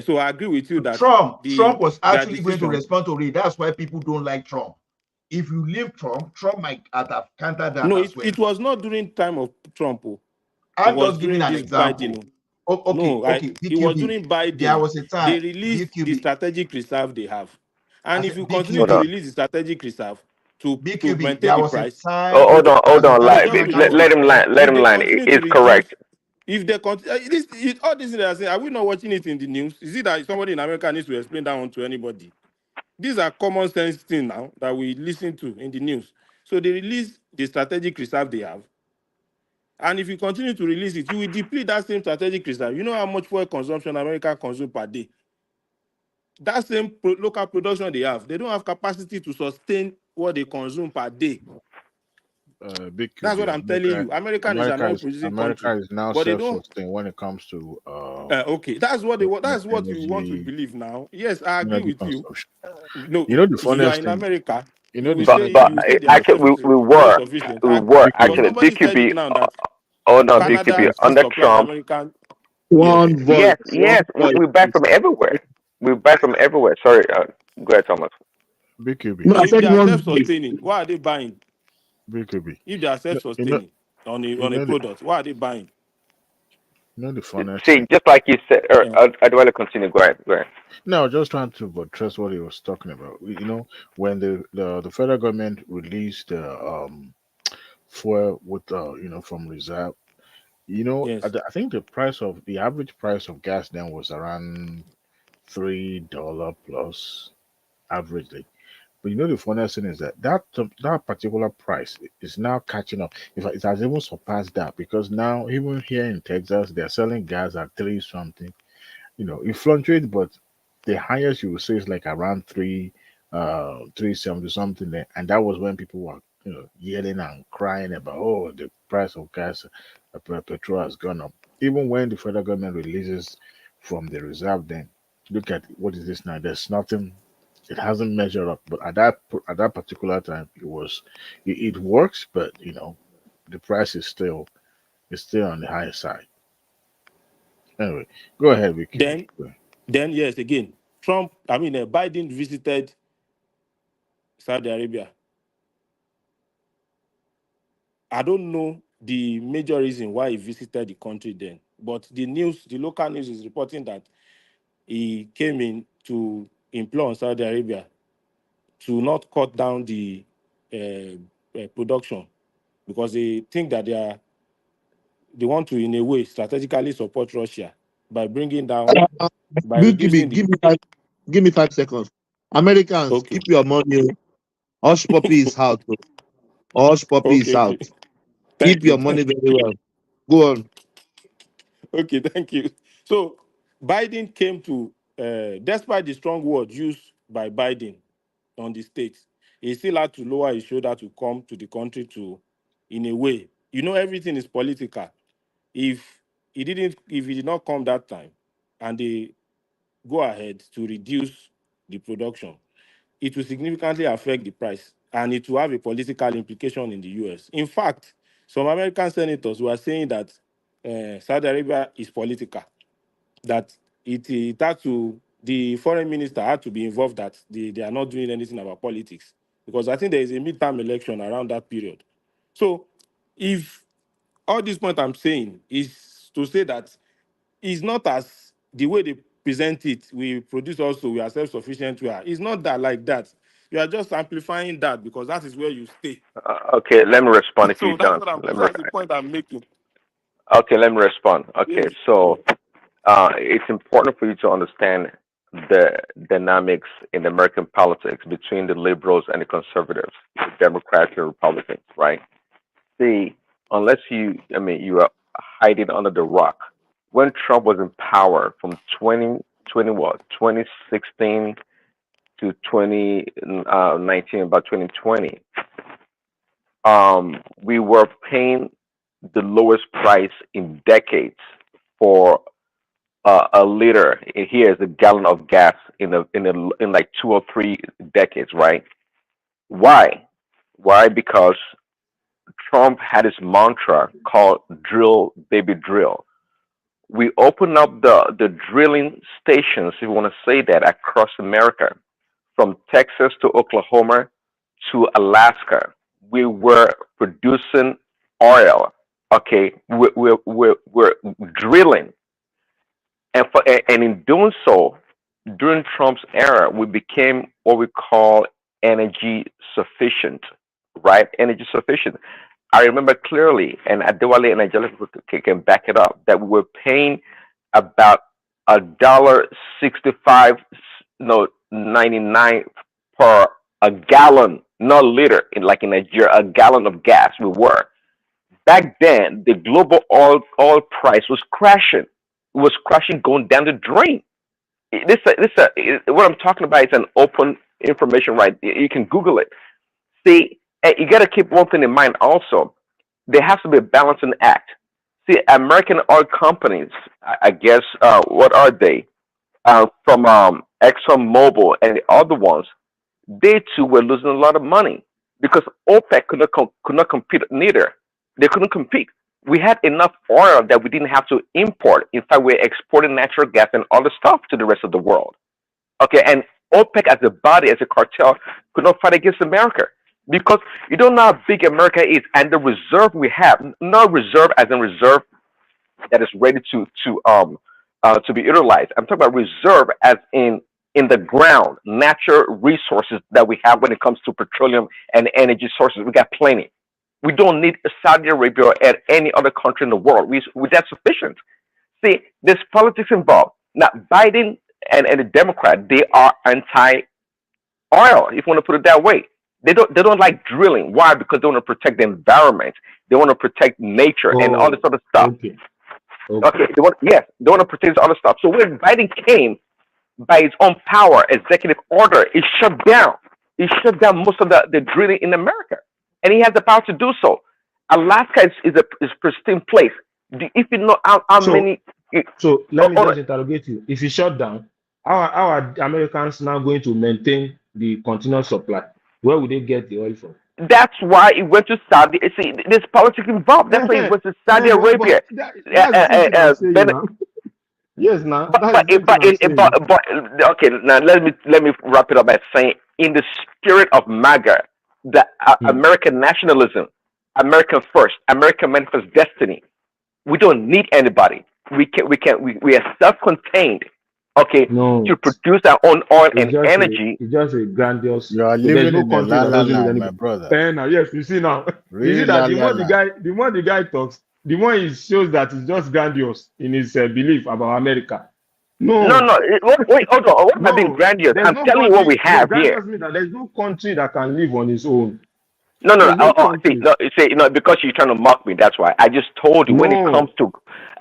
S16: So I agree with you that
S11: Trump was
S16: their
S11: actually going to
S16: decision.
S11: respond to it. That's why people don't like Trump. If you leave Trump might have countered that
S16: No,
S11: as well.
S16: it was not during time of Trump. It
S11: I'm
S16: was
S11: just giving
S16: during
S11: an
S16: this Biden.
S11: example. Okay,
S16: It was
S11: BQB.
S16: during
S11: There
S16: Biden.
S11: was a time,
S16: They released the
S11: BQB.
S16: strategic reserve they have.
S11: I
S16: And if
S11: said
S16: you continue
S18: Hold
S16: to
S18: on.
S11: BQB.
S16: release the strategic reserve to
S11: BQB.
S16: maintain
S11: There
S16: the
S11: was a
S16: price,
S11: time.
S18: Hold on.
S11: There was a time
S16: no,
S11: the
S16: just
S11: American
S16: relax.
S11: was
S18: Let him land. Let
S16: If
S18: him
S16: they
S18: land.
S16: continue to
S18: It's
S16: reduce,
S18: correct.
S16: if they continue, all this they are saying, are we not watching it in the news? Is it that somebody in America needs to explain that one to anybody? These are common sense things now that we listen to in the news. So they release the strategic reserve they have. And if you continue to release it, you will deplete that same strategic reserve. You know how much fuel consumption America consumes per day? That same local production they have, they don't have capacity to sustain what they consume per day.
S19: Big
S16: That's what
S19: QB.
S16: I'm telling you. America is an oil producing
S19: America
S16: country,
S19: is now
S16: but they don't.
S19: self-sustained when it comes to
S16: Okay, that's what they want. That's what you want to
S19: energy
S16: believe now. Yes, I agree
S19: energy
S16: with you.
S19: consumption.
S16: No,
S19: You know the
S16: you are
S19: funniest
S16: in
S19: thing.
S16: America.
S19: You know the
S18: But
S19: funniest thing.
S16: You say they are
S18: actually
S16: self-sufficient.
S18: we
S16: And
S18: were
S19: Big
S16: but
S19: QB.
S18: actually
S16: somebody said
S18: BQB.
S16: it now that
S18: Hold on, BQB
S16: Canada still
S18: under
S16: supply
S18: Trump.
S16: American. Yes.
S2: One voice,
S18: Yes, we buy from everywhere. We buy from everywhere. Sorry, go ahead, Thomas.
S19: Big QB.
S2: No,
S16: So
S2: I
S16: if
S2: said
S16: they are
S2: one voice.
S16: self-sustaining, why are they buying?
S19: Big QB.
S16: If they are
S19: You know,
S16: self-sustaining on
S19: you
S16: a
S19: know the
S16: product, why are they buying?
S19: funniest
S18: See,
S19: thing.
S18: just like you said, I'd rather continue. Go ahead. Go ahead.
S19: No, just trying to buttress what he was talking about. You know, when the federal government released fuel with from reserve,
S16: Yes.
S19: I think the average price of gas then was around $3 plus averagely. But you know the funniest thing is that particular price is now catching up. In fact, it has even surpassed that because now even here in Texas they're selling gas at three something. It fluctuates, but the highest you will say is like around 370 something there. And that was when people were yelling and crying about, oh, the price of gas, petrol has gone up. Even when the federal government releases from the reserve, then look at what is this now. There's nothing. It hasn't measured up. But at that particular time, it works, but the price is still on the higher side. Anyway, go ahead, Vicky.
S16: Then yes, again, Biden visited Saudi Arabia. I don't know the major reason why he visited the country then, but the local news is reporting that he came in to implore on Saudi Arabia to not cut down the production because they think that they want to, in a way, strategically support Russia by bringing down, by
S8: Give
S16: reducing the.
S8: give me 5 seconds. Americans,
S16: Okay.
S8: keep your money. Hush puppy is out. Hush puppy is out. Keep your money very well. Go on.
S16: Okay, thank you. So Biden came to, despite the strong words used by Biden on the states, he still had to lower his shoulder to come to the country to, in a way, everything is political. If he did not come that time and they go ahead to reduce the production, it will significantly affect the price and it will have a political implication in the US. In fact, some American senators were saying that Saudi Arabia is political, that it had to, the foreign minister had to be involved, that they are not doing anything about politics. Because I think there is a midterm election around that period. So if all this point I'm saying is to say that it's not as the way they present it, we produce also, we are self-sufficient, it's not that like that. You are just amplifying that because that is where you stay.
S18: Okay, let me respond if
S16: So
S18: you're
S16: that's
S18: done.
S16: that's the point I'm making.
S18: Okay, let me respond. Okay,
S16: Yes.
S18: so it's important for you to understand the dynamics in American politics between the liberals and the conservatives, the Democrats and Republicans, right? See, unless you are hiding under the rock. When Trump was in power from 2016 to 2019, about 2020, we were paying the lowest price in decades for a liter. Here is a gallon of gas in like 2 or 3 decades, right? Why? Why? Because Trump had his mantra called "drill, baby, drill." We opened up the drilling stations, if you want to say that, across America, from Texas to Oklahoma to Alaska. We were producing oil. Okay, we're drilling, and in doing so, during Trump's era, we became what we call energy sufficient, right? Energy sufficient. I remember clearly, and Adewale and Angelica can back it up, that we were paying about $1.65, no, 99 per a gallon, not liter, like in Nigeria, a gallon of gas. We were. Back then, the global oil price was crashing. It was crashing, going down the drain. What I'm talking about is an open information, right? You can Google it. See, you got to keep one thing in mind also. There has to be a balancing act. See, American oil companies, I guess, what are they? From ExxonMobil and the other ones, they too were losing a lot of money because OPEC could not compete neither. They couldn't compete. We had enough oil that we didn't have to import. In fact, we're exporting natural gas and other stuff to the rest of the world. Okay, and OPEC as a body, as a cartel, could not fight against America because you don't know how big America is, and the reserve we have, not reserve as in reserve that is ready to be utilized. I'm talking about reserve as in the ground, natural resources that we have when it comes to petroleum and energy sources. We got plenty. We don't need Saudi Arabia or any other country in the world. We're that sufficient. See, there's politics involved. Now, Biden and the Democrat, they are anti-oil, if you want to put it that way. They don't like drilling. Why? Because they want to protect the environment. They want to protect nature and all this other stuff. Okay. They want to protect this other stuff. So when Biden came, by his own power, executive order, it shut down. It shut down most of the drilling in America, and he has the power to do so. Alaska is a pristine place. If you know how many.
S5: So let me just interrogate you. If you shut down, how are Americans now going to maintain the continuous supply? Where would they get the oil from?
S18: That's why it went to Saudi. See, there's politics involved. That's why it went to Saudi Arabia.
S5: Yes, now.
S18: But okay. Now let me wrap it up by saying, in the spirit of MAGA, the American nationalism, American first, American manifest destiny. We don't need anybody. We are self-contained. Okay, to produce our own oil and energy.
S5: It's just a grandiose.
S2: You are living in the la la land, my brother.
S5: Yes, you see now. You see that the more the guy talks, the more it shows that he's just grandiose in his belief about America.
S18: No,
S5: No,
S18: wait, hold on. What am I being
S5: no,
S18: grandiose?
S5: there's
S18: I'm
S5: no
S18: telling you what we
S5: country.
S18: have here.
S5: Grandiose means that there's no country that can live on its own.
S18: No,
S5: There's no
S18: see,
S5: country.
S18: no, see, no, because you're trying to mock me. That's why I just told you when it comes
S5: No.
S18: to.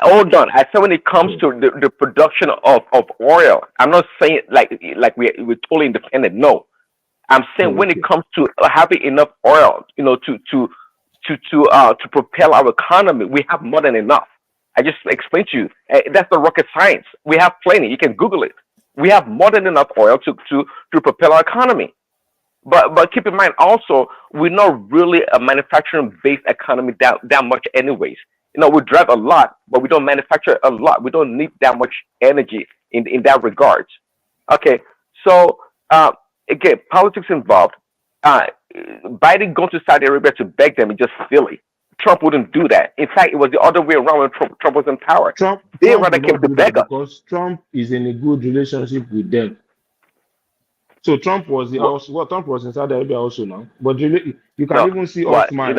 S18: Hold on, I said when it comes to the production of oil. I'm not saying like we're totally independent. No, I'm saying when it comes to having enough oil, to propel our economy, we have more than enough. I just explained to you. That's the rocket science. We have plenty. You can Google it. We have more than enough oil to propel our economy. But keep in mind also, we're not really a manufacturing based economy that much anyways. We drive a lot, but we don't manufacture a lot. We don't need that much energy in that regards. Okay, so again, politics involved. Biden going to Saudi Arabia to beg them is just silly. Trump wouldn't do that. In fact, it was the other way around when Trump was in power. They
S5: Trump
S18: rather
S5: will
S18: came
S5: not
S18: to
S5: do that
S18: beg us.
S5: because Trump is in a good relationship with them. So Trump was Trump was in Saudi Arabia also now, but you can
S18: No,
S5: even see all
S18: but
S5: smiles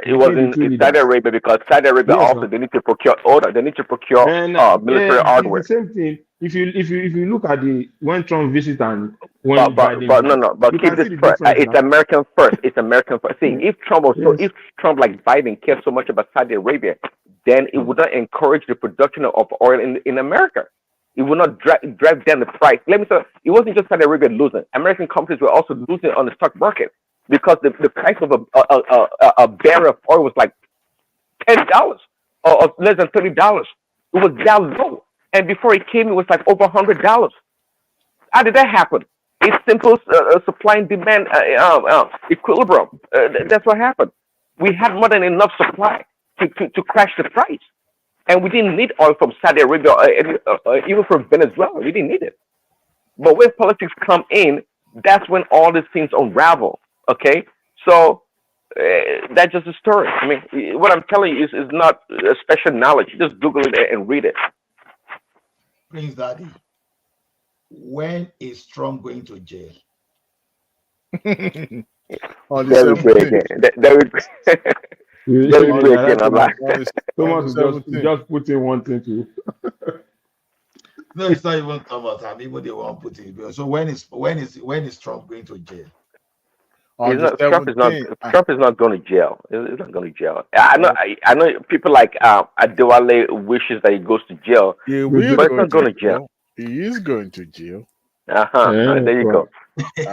S18: it was
S5: between the two
S18: in Saudi
S5: leaders.
S18: Arabia because Saudi Arabia
S5: Yes,
S18: also they need to procure order. They need to procure
S5: and
S18: military
S5: it's the
S18: hardware.
S5: same thing. If you look at when Trump visit and when Biden
S18: But
S5: visit,
S18: no. But
S5: you
S18: keep
S5: can
S18: this
S5: see the
S18: first.
S5: difference
S18: It's
S5: now.
S18: American first. It's American first. See, if
S5: Yes.
S18: Trump like Biden cares so much about Saudi Arabia, then it would not encourage the production of oil in America. It would not drive down the price. Let me tell you, it wasn't just Saudi Arabia losing. American companies were also losing on the stock market because the price of a barrel of oil was like $10 or less than $30. It was that low, and before it came, it was like over $100. How did that happen? It's simple supply and demand equilibrium. That's what happened. We had more than enough supply to crash the price. And we didn't need oil from Saudi Arabia or even from Venezuela. We didn't need it. But when politics come in, that's when all these things unravel. Okay? So that's just a story. I mean, what I'm telling you is not special knowledge. Just Google it and read it.
S11: Prince Daddy, when is Trump going to jail?
S2: On the
S18: There we go
S2: 17th.
S18: again. There we go again. I'm like,
S5: Thomas just put in one thing too.
S11: No, it's not even Thomas. I mean, they won't put it. So when is Trump going to jail?
S18: Trump is not going to jail. He's not going to jail. I know people like Adewale wishes that he goes to jail, but it's not going to jail.
S2: He is going to jail.
S18: There you go.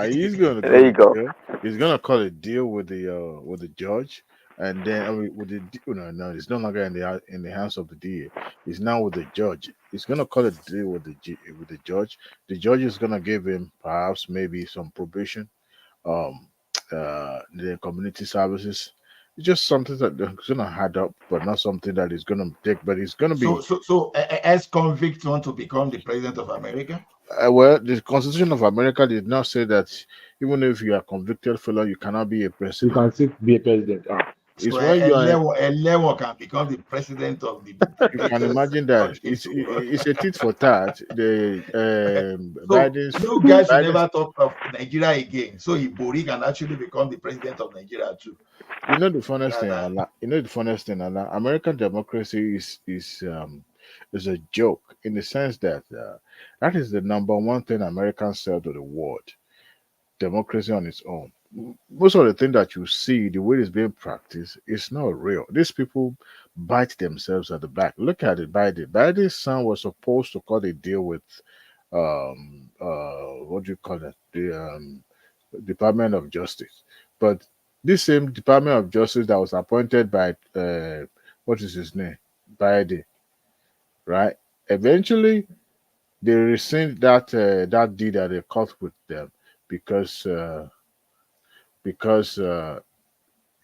S2: He's going to go
S18: there you go.
S2: Jail. He's going to call a deal with the judge, and then with the no, it's no longer in the hands of the DA. It's now with the judge. He's going to call a deal with the judge. The judge is going to give him perhaps maybe some probation, the community services. It's just something that is going to add up, but not something that is going to take. But it's going to be.
S11: So ex-convict want to become the president of America?
S2: Well, the Constitution of America did not say that even if you are convicted felon, you cannot be a president.
S5: You can still be a president.
S2: It's
S11: so
S2: when you
S11: Elewo can become the president of the.
S2: You can imagine that it's a tit for tat. The Biden's.
S11: You guys should never talk of Nigeria again. So Ibori can actually become the president of Nigeria too.
S2: You know the funniest thing, Allah. You know the funniest thing, Allah. American democracy is a joke in the sense that that is the number one thing Americans sell to the world. Democracy on its own. Most of the thing that you see, the way it's being practiced, is not real. These people bite themselves at the back. Look at it. Biden's son was supposed to cut a deal with what do you call it? The Department of Justice. But this same Department of Justice that was appointed by what is his name? Biden, right? Eventually they rescind that deal that they cut with them because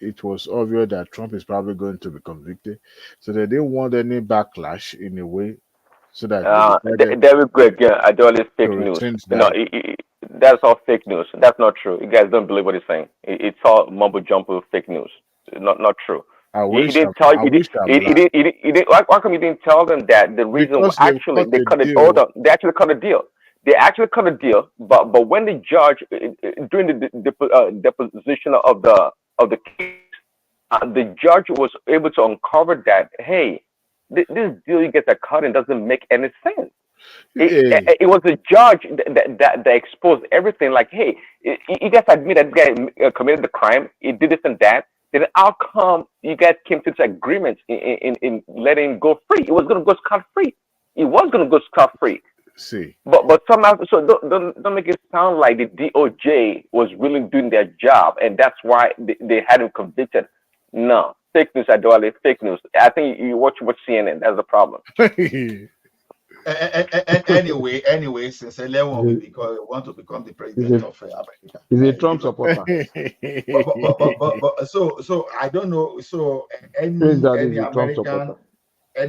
S2: it was obvious that Trump is probably going to be convicted, so they didn't want any backlash in a way, so that
S18: there we go again. I do all this fake news. That's all fake news. That's not true. You guys don't believe what he's saying. It's all mumbo jumbo fake news. Not true. Why come you didn't tell them that the reason
S2: because
S18: actually they cut it? Hold on, they actually cut a deal. They actually cut a deal, but when the judge during the deposition of the case, the judge was able to uncover that, hey, this deal you guys are cutting doesn't make any sense. It was the judge that exposed everything. Like, hey, you guys admit that this guy committed the crime, he did this and that. Then how come you guys came to this agreement in letting him go free? It was going to go scot free. It was going to go scot free.
S2: See,
S18: but somehow, so don't make it sound like the DOJ was really doing their job, and that's why they had him convicted. No, fake news, Adwale, fake news. I think you watch CNN. That's the problem.
S11: Anyway, since 11 because want to become the president of America.
S5: He's a Trump supporter.
S11: but so I don't know. So any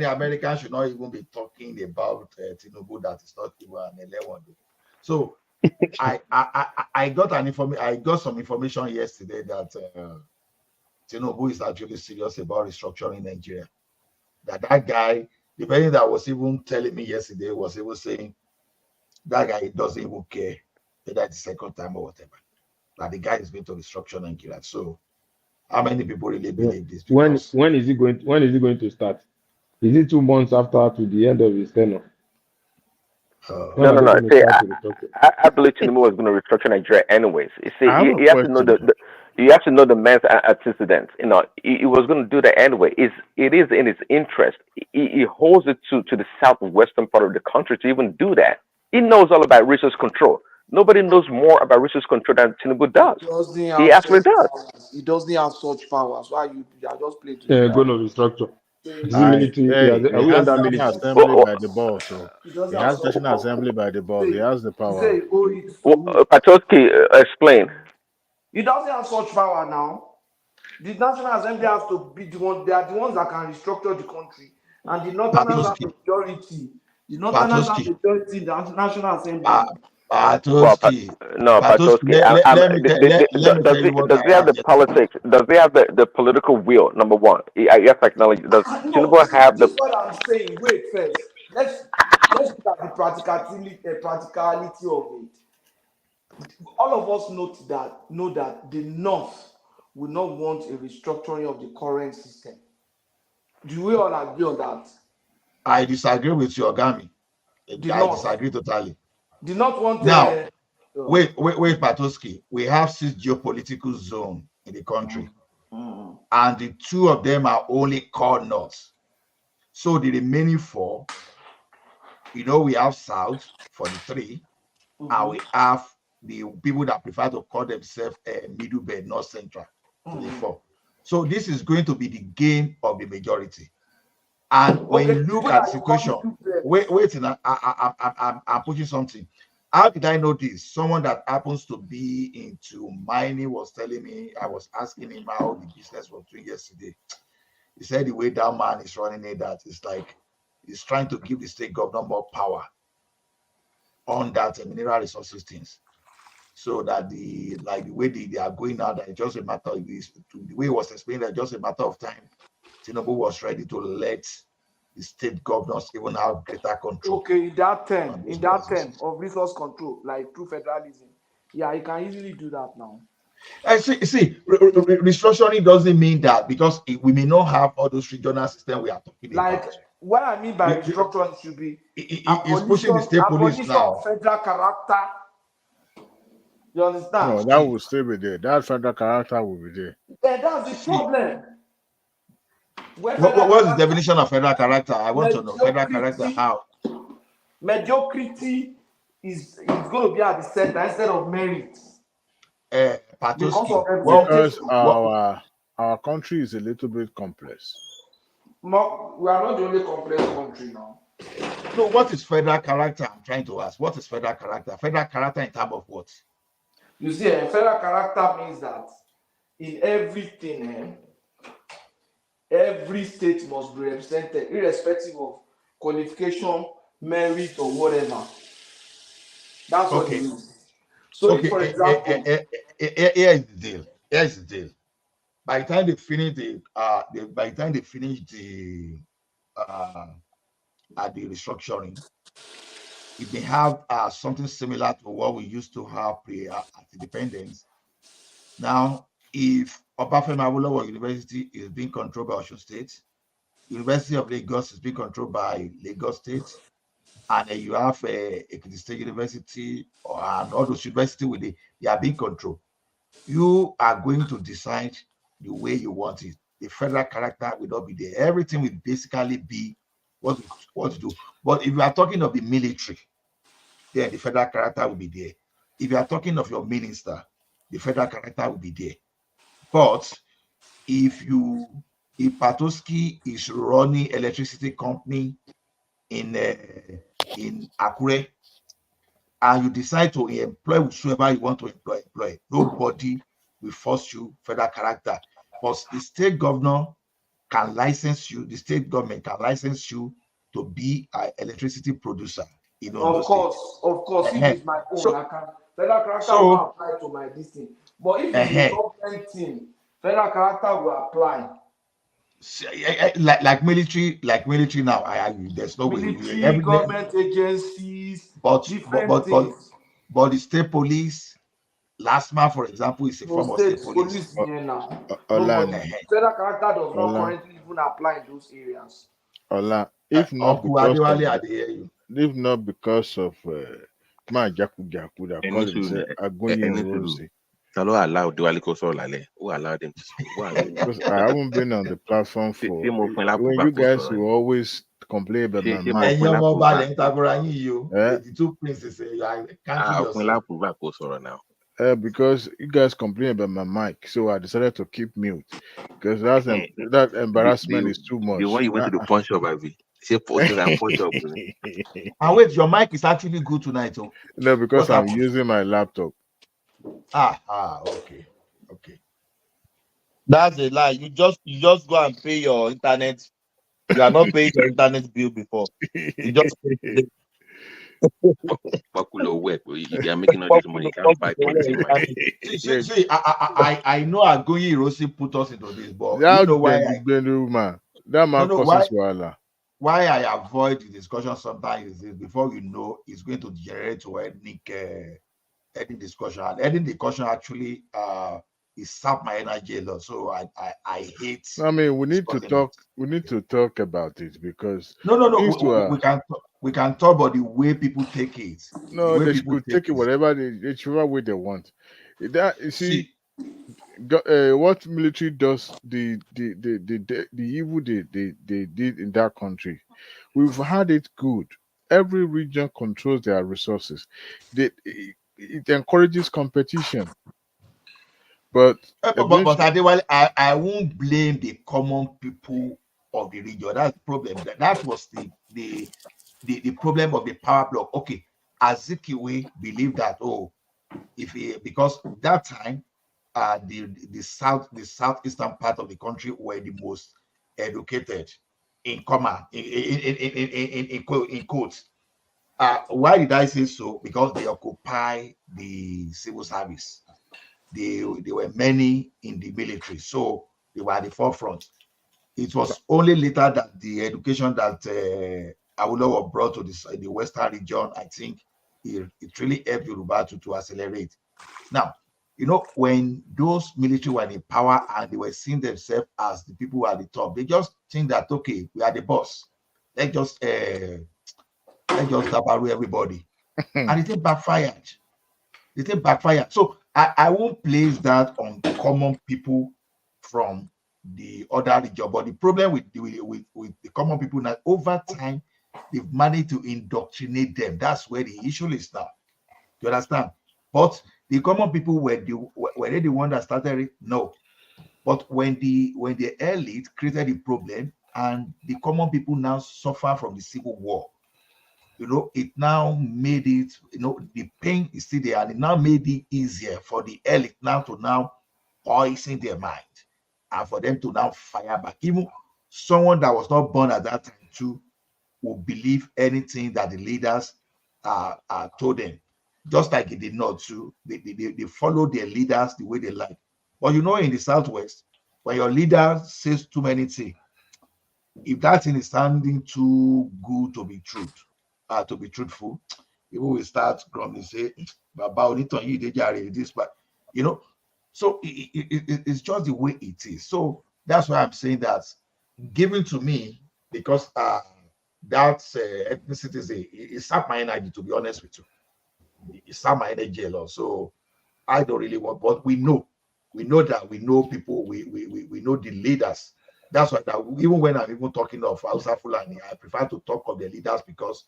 S11: American should not even be talking about Tinubu that is not even an 11. So I got some information yesterday that Tinubu is actually serious about restructuring Nigeria. That guy, the person that was even telling me yesterday was even saying that guy doesn't even care that that's the second time or whatever. That the guy is going to restructure Nigeria. So how many people really believe this?
S5: When is he going to start? Is it 2 months after to the end of his tenure?
S18: No. See, I believe Tinubu was going to restructure Nigeria anyways. You see, you have to know you have to know the man's antecedents. You know, he was going to do that anyway. It is in his interest. He holds it to the southwestern part of the country to even do that. He knows all about resource control. Nobody knows more about resource control than Tinubu does. He actually does.
S9: He doesn't have such powers. Why you are just playing?
S5: Going to restructure.
S2: He has National Assembly by the ball, so he has National Assembly by the ball. He has the power.
S18: Patoski, explain.
S9: He doesn't have such power now. The National Assembly has to be the one. They are the ones that can restructure the country, and the Northerners have majority. The Northerners have majority in the National Assembly.
S11: Patoski.
S18: Does he have the politics? Does he have the political will? Number one, I have to acknowledge. Does Tinubu have the?
S9: This is what I'm saying. Wait first. Let's look at the practicality of it. All of us know that the North will not want a restructuring of the current system. Do we all agree on that?
S11: I disagree with you, Ogami. I disagree totally.
S9: Do not want
S11: now. Wait, Patoski. We have 6 geopolitical zones in the country, and the 2 of them are only called North. So the remaining 4, we have South for the 3, and we have the people that prefer to call themselves Middle Belt, North Central to the 4. So this is going to be the game of the majority. And when you look at the situation, wait, I'm pushing something. How did I know this? Someone that happens to be into mining was telling me, I was asking him how the business was doing yesterday. He said the way that man is running it, that it's like he's trying to give the state governor more power on that mineral resources things. So that the way they are going out, that it's just a matter of this, the way it was explained, that just a matter of time. Tinubu was ready to let the state governors even have greater control.
S9: Okay, in that term of resource control, like through federalism, yeah, you can easily do that now.
S11: See, restructuring doesn't mean that, because we may not have all those regional systems we are talking about.
S9: Like what I mean by restructuring should be
S11: it's pushing the state police now.
S9: Federal character. You understand?
S2: No, that will still be there. That federal character will be there.
S9: And that's the problem.
S11: What's the definition of federal character? I want to know. Federal character, how?
S9: Mediocrity is going to be at the center instead of merit.
S2: Because our country is a little bit complex.
S9: We are not the only complex country now.
S11: So what is federal character? I'm trying to ask. What is federal character? Federal character in terms of what?
S9: You see, federal character means that in everything, every state must be represented, irrespective of qualification, merit, or whatever. That's what it means. So, for example,
S11: here's the deal. By the time they finish the restructuring, it may have something similar to what we used to have pre independence. Now, if Obafemi Awolowo University is being controlled by Osun State. University of Lagos is being controlled by Lagos State. And then you have Ekiti State University and all those universities they are being controlled. You are going to decide the way you want it. The federal character will not be there. Everything will basically be what to do. But if you are talking of the military, then the federal character will be there. If you are talking of your minister, the federal character will be there. But if Patoski is running electricity company in Akure, and you decide to employ whoever you want to employ, nobody will force you federal character. But the state governor can license you, the state government can license you to be an electricity producer in Ondo State.
S9: Of course, if it's my own, I can federal character will apply to my distance. But if it's a government thing, federal character will apply.
S11: Like military now, there's no
S9: military,
S11: way.
S9: Government agencies,
S11: but
S9: things.
S11: But the state police, LASMA, for example, is a form of state police.
S9: Here now. Federal character does not currently even apply in those areas.
S2: If not because of man Jaku that call himself Agoye Rose.
S22: Talo allowed Diwali Koso Lale. Who allowed them to speak?
S2: Because I haven't been on the platform for when you guys will always complain about my mind.
S11: The two princes
S2: now. Because you guys complain about my mic, so I decided to keep mute because that embarrassment is too much.
S22: The one you went to the punch shop, baby.
S11: And wait, your mic is actually good tonight, oh?
S2: No, because I'm using my laptop.
S11: Okay. That's a lie. You just go and pay your internet. You are not paying your internet bill before. You just pay.
S22: If you are making all this money, you can't buy things.
S11: See, I know Agoye Rossi put us into this, but you know why?
S2: That man causes wahala.
S11: Why I avoid the discussion sometimes is before you know it's going to generate to any discussion. And any discussion actually is sap my energy a lot. So I hate.
S2: I mean, we need to talk. We need to talk about it because
S11: we can talk about the way people take it.
S2: No, they should take it whichever way they want. That you see, what military does the evil they did in that country. We've had it good. Every region controls their resources. It encourages competition. But
S11: I won't blame the common people of the region. That's the problem. That was the problem of the power block. Okay, Azikiwe believed that because that time the southeastern part of the country were the most educated in quotes. Why did I say so? Because they occupy the civil service. There were many in the military, so they were at the forefront. It was only later that the education that Awolowo brought to the western region, I think it really helped Yoruba to accelerate. Now, when those military were in power and they were seeing themselves as the people who are at the top, they just think that, okay, we are the boss. Let's just tabaru everybody. And it backfired. So I won't place that on common people from the other region. But the problem with the common people now, over time, they've managed to indoctrinate them. That's where the issue is now. You understand? But the common people were they the one that started it? No. But when the elite created the problem and the common people now suffer from the civil war, it now made it, the pain is still there, and it now made it easier for the elite now to poison their mind and for them to now fire back. Even someone that was not born at that time too will believe anything that the leaders told them. Just like it did not too. They follow their leaders the way they like. But in the Southwest, when your leader says too many things, if that thing is sounding too good to be truth, to be truthful, people will start grumbling, say, "Baba, this, but So it's just the way it is. So that's why I'm saying that given to me, because that ethnicity it sapped my energy, to be honest with you. It sapped my energy a lot. So I don't really want, but we know that we know people, we know the leaders. That's why that even when I'm even talking of Hausa Fulani, I prefer to talk of the leaders because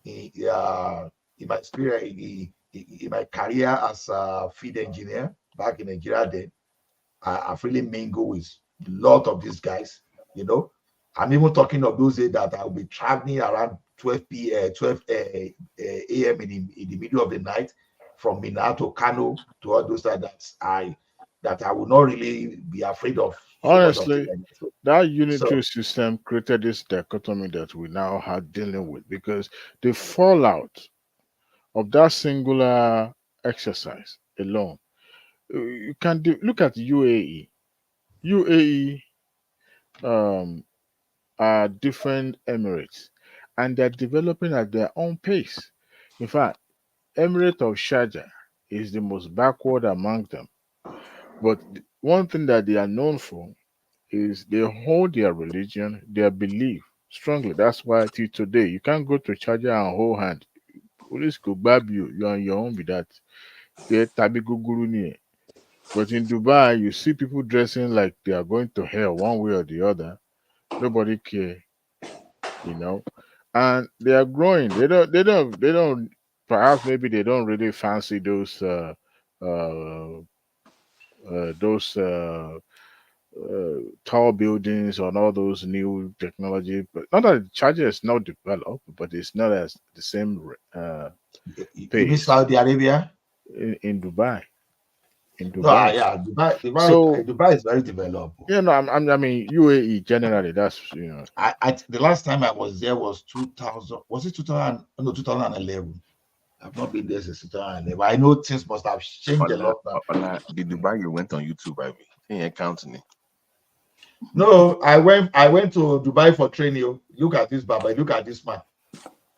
S11: in my experience, in my career as a feed engineer back in Nigeria, then I've really mingled with a lot of these guys. You know, I'm even talking of those days that I'll be traveling around 12 a.m. in the middle of the night from Mina to Kano to all those that I would not really be afraid of so much of things
S2: Honestly,
S11: like that.
S2: that
S11: So
S2: unitary system created this dichotomy that we now are dealing with because the fallout of that singular exercise alone, you can look at UAE. UAE are different emirates, and they're developing at their own pace. In fact, Emirate of Sharjah is the most backward among them. But one thing that they are known for is they hold their religion, their belief strongly. That's why till today you can't go to Sharjah and hold hand. Police could grab you. You're on your own with that. They're tabi guguru ni. But in Dubai, you see people dressing like they are going to hell one way or the other. Nobody care, you know. And they are growing. They don't perhaps maybe they don't really fancy uh, those tall buildings or all those new technology. But not that the charger is not developed, but it's not as the same
S11: you mean
S2: pace
S11: Saudi Arabia?
S2: in Dubai. In
S11: No,
S2: Dubai.
S11: yeah,
S2: So
S11: Dubai is very developed.
S2: I mean UAE generally. That's
S11: The last time I was there was 2000. Was it 2000? No, 2011. I've not been there since 2011. I know things must have changed a lot now.
S22: The Dubai you went on YouTube, I mean, counting it.
S11: No, I went to Dubai for training. Look at this Baba. Look at this man.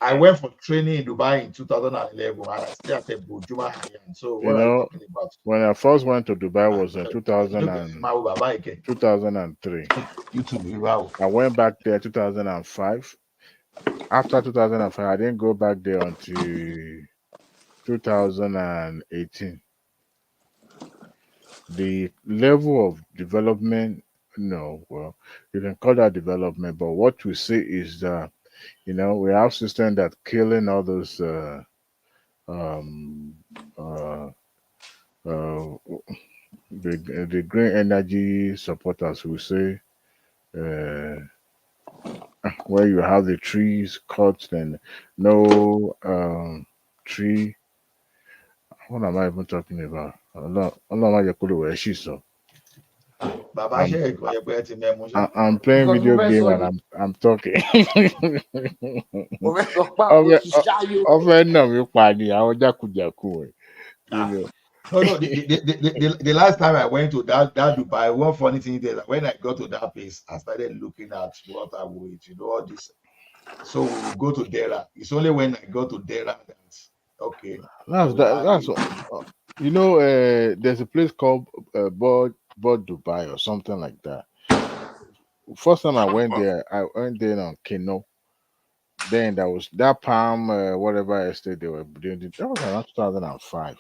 S11: I went for training in Dubai in 2011 and I stayed at the Bujuma High-End. So
S2: you
S11: what are you
S2: know
S11: talking about?
S2: when I first went to Dubai was in
S11: Look at my Baba again.
S2: 2003.
S11: YouTube, wow.
S2: I went back there 2005. After 2005, I didn't go back there until 2018. The level of development, no, well, you can call that development, but what we see is that, we have systems that killing all those um, uh, uh, the green energy supporters who say uh, where you have the trees cut and no tree. What am I even talking about?
S11: Baba
S2: I'm playing
S9: Because
S2: video game and I'm talking. Ọfẹ náà mi pa ni àwọn jákujàku ẹ.
S11: No. The last time I went to that Dubai, one funny thing is that when I got to that place, I started looking at what I would eat, all this. So we will go to Dera. It's only when I go to Dera that's okay.
S2: That's there's a place called Bod Dubai or something like that. First time I went there on Keno. Then there was that palm whatever estate they were doing. That was around 2005.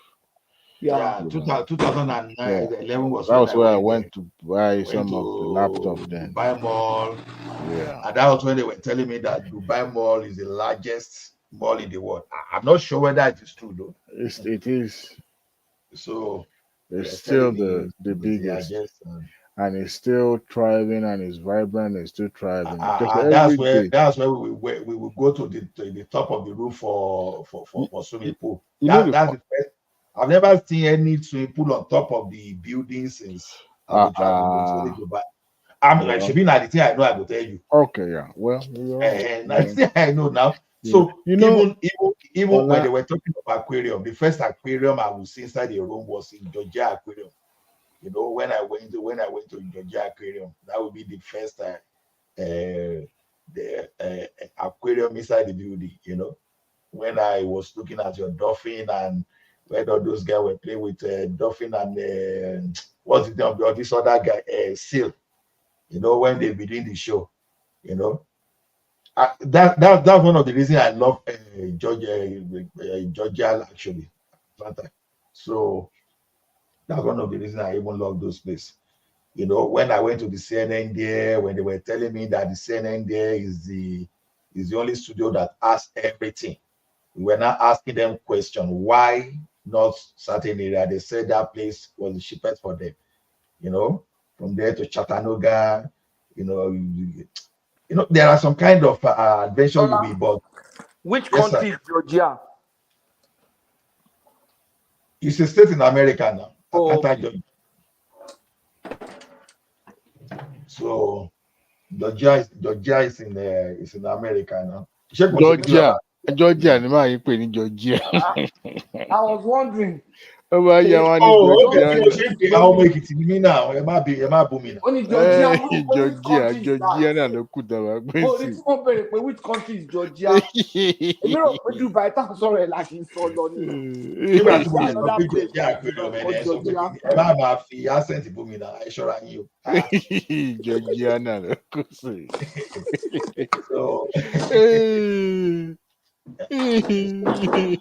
S11: Yeah, 2009,
S2: Yeah.
S11: 11 was
S2: That
S11: when
S2: was
S11: I
S2: where I
S11: went
S2: went
S11: there.
S2: to buy
S11: Went
S2: some of the laptop
S11: to
S2: then.
S11: Dubai Mall.
S2: Yeah.
S11: And that was when they were telling me that Dubai Mall is the largest mall in the world. I'm not sure whether it is true though.
S2: It is.
S11: So
S2: it's still the biggest. And it's still thriving and it's vibrant, it's still thriving. Because
S11: that's where we will go to the top of the roof for swimming pool. That's the first. I've never seen any swimming pool on top of the building since I've been traveling to Dubai. I should be now the thing I know I will tell you.
S2: Okay, yeah. Well,
S11: I know now. So even when they were talking about aquarium, the first aquarium I was inside the room was in Georgia Aquarium. When I went to Georgia Aquarium, that would be the first aquarium inside the building. When I was looking at your dolphin and when all those guys were playing with Dolphin and what's the name of this other guy, Seal. When they be doing the show, that's one of the reasons I love Georgia actually, Atlanta. So that's one of the reasons I even love those places. When I went to the CNN there, when they were telling me that the CNN there is the only studio that asks everything, we were not asking them question why not certain area. They said that place was the cheapest for them. From there to Chattanooga, there are some kind of adventure you'll be about.
S3: Which
S11: Yes,
S3: country
S11: sir.
S3: is Georgia?
S11: It's a state in America now. Atlanta, Georgia. So Georgia is in America now.
S2: Georgia ni máa yí pè ní Georgia.
S3: I was wondering.
S11: Okay. I'll make it in me now.
S3: Only Georgia.
S2: Georgia náà ló kù dáwà pé sí.
S3: Which country is Georgia? Èmi rò pé Dubai tá a sọ̀rọ̀ ẹ̀ láti sọ lọ ni.
S11: Nígbà tí mo lè sọ pé Georgia pẹ̀lú ọmọ ẹni ẹ sọ pé ẹ má máa fi accent bú mi náà ẹ ṣọ́ra yín o.
S2: Georgia náà ló kù sí.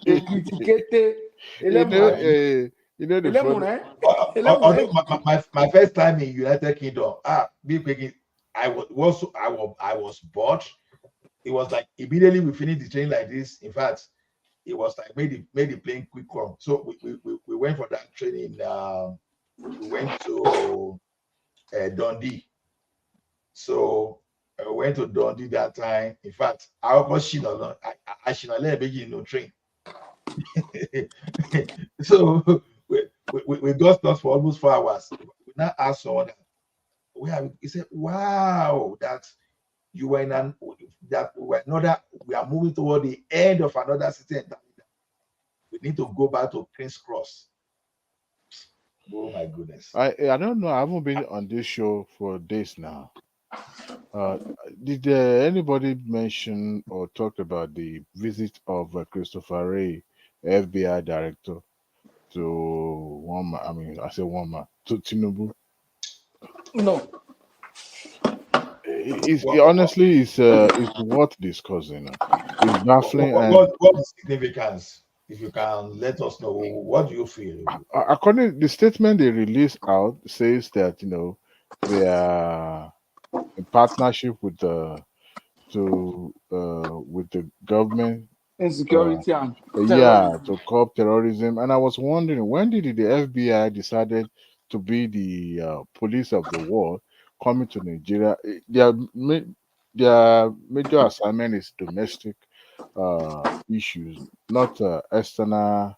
S3: Èkìtì kété.
S11: My first time in United Kingdom, I was bored. It was like immediately we finished the train like this. In fact, it was like made the plane quick come. So we went for that training. We went to Dundee. So I went to Dundee that time. In fact, I was should have let no train. So we got lost for almost 4 hours. We now asked someone he said, wow, that you were we are moving toward the end of another city. We need to go back to King's Cross. Oh my goodness.
S2: I don't know. I haven't been on this show for days now. Did anybody mention or talk about the visit of Christopher Wray, FBI director, to to Tinubu?
S3: No.
S2: Honestly, it's worth discussing. It's baffling.
S11: What's the significance? If you can let us know, what do you feel?
S2: According to the statement they released out says that they are in partnership with the government
S3: insecurity and
S2: to curb terrorism. And I was wondering, when did the FBI decided to be the police of the world coming to Nigeria? Their major assignment is domestic issues, not external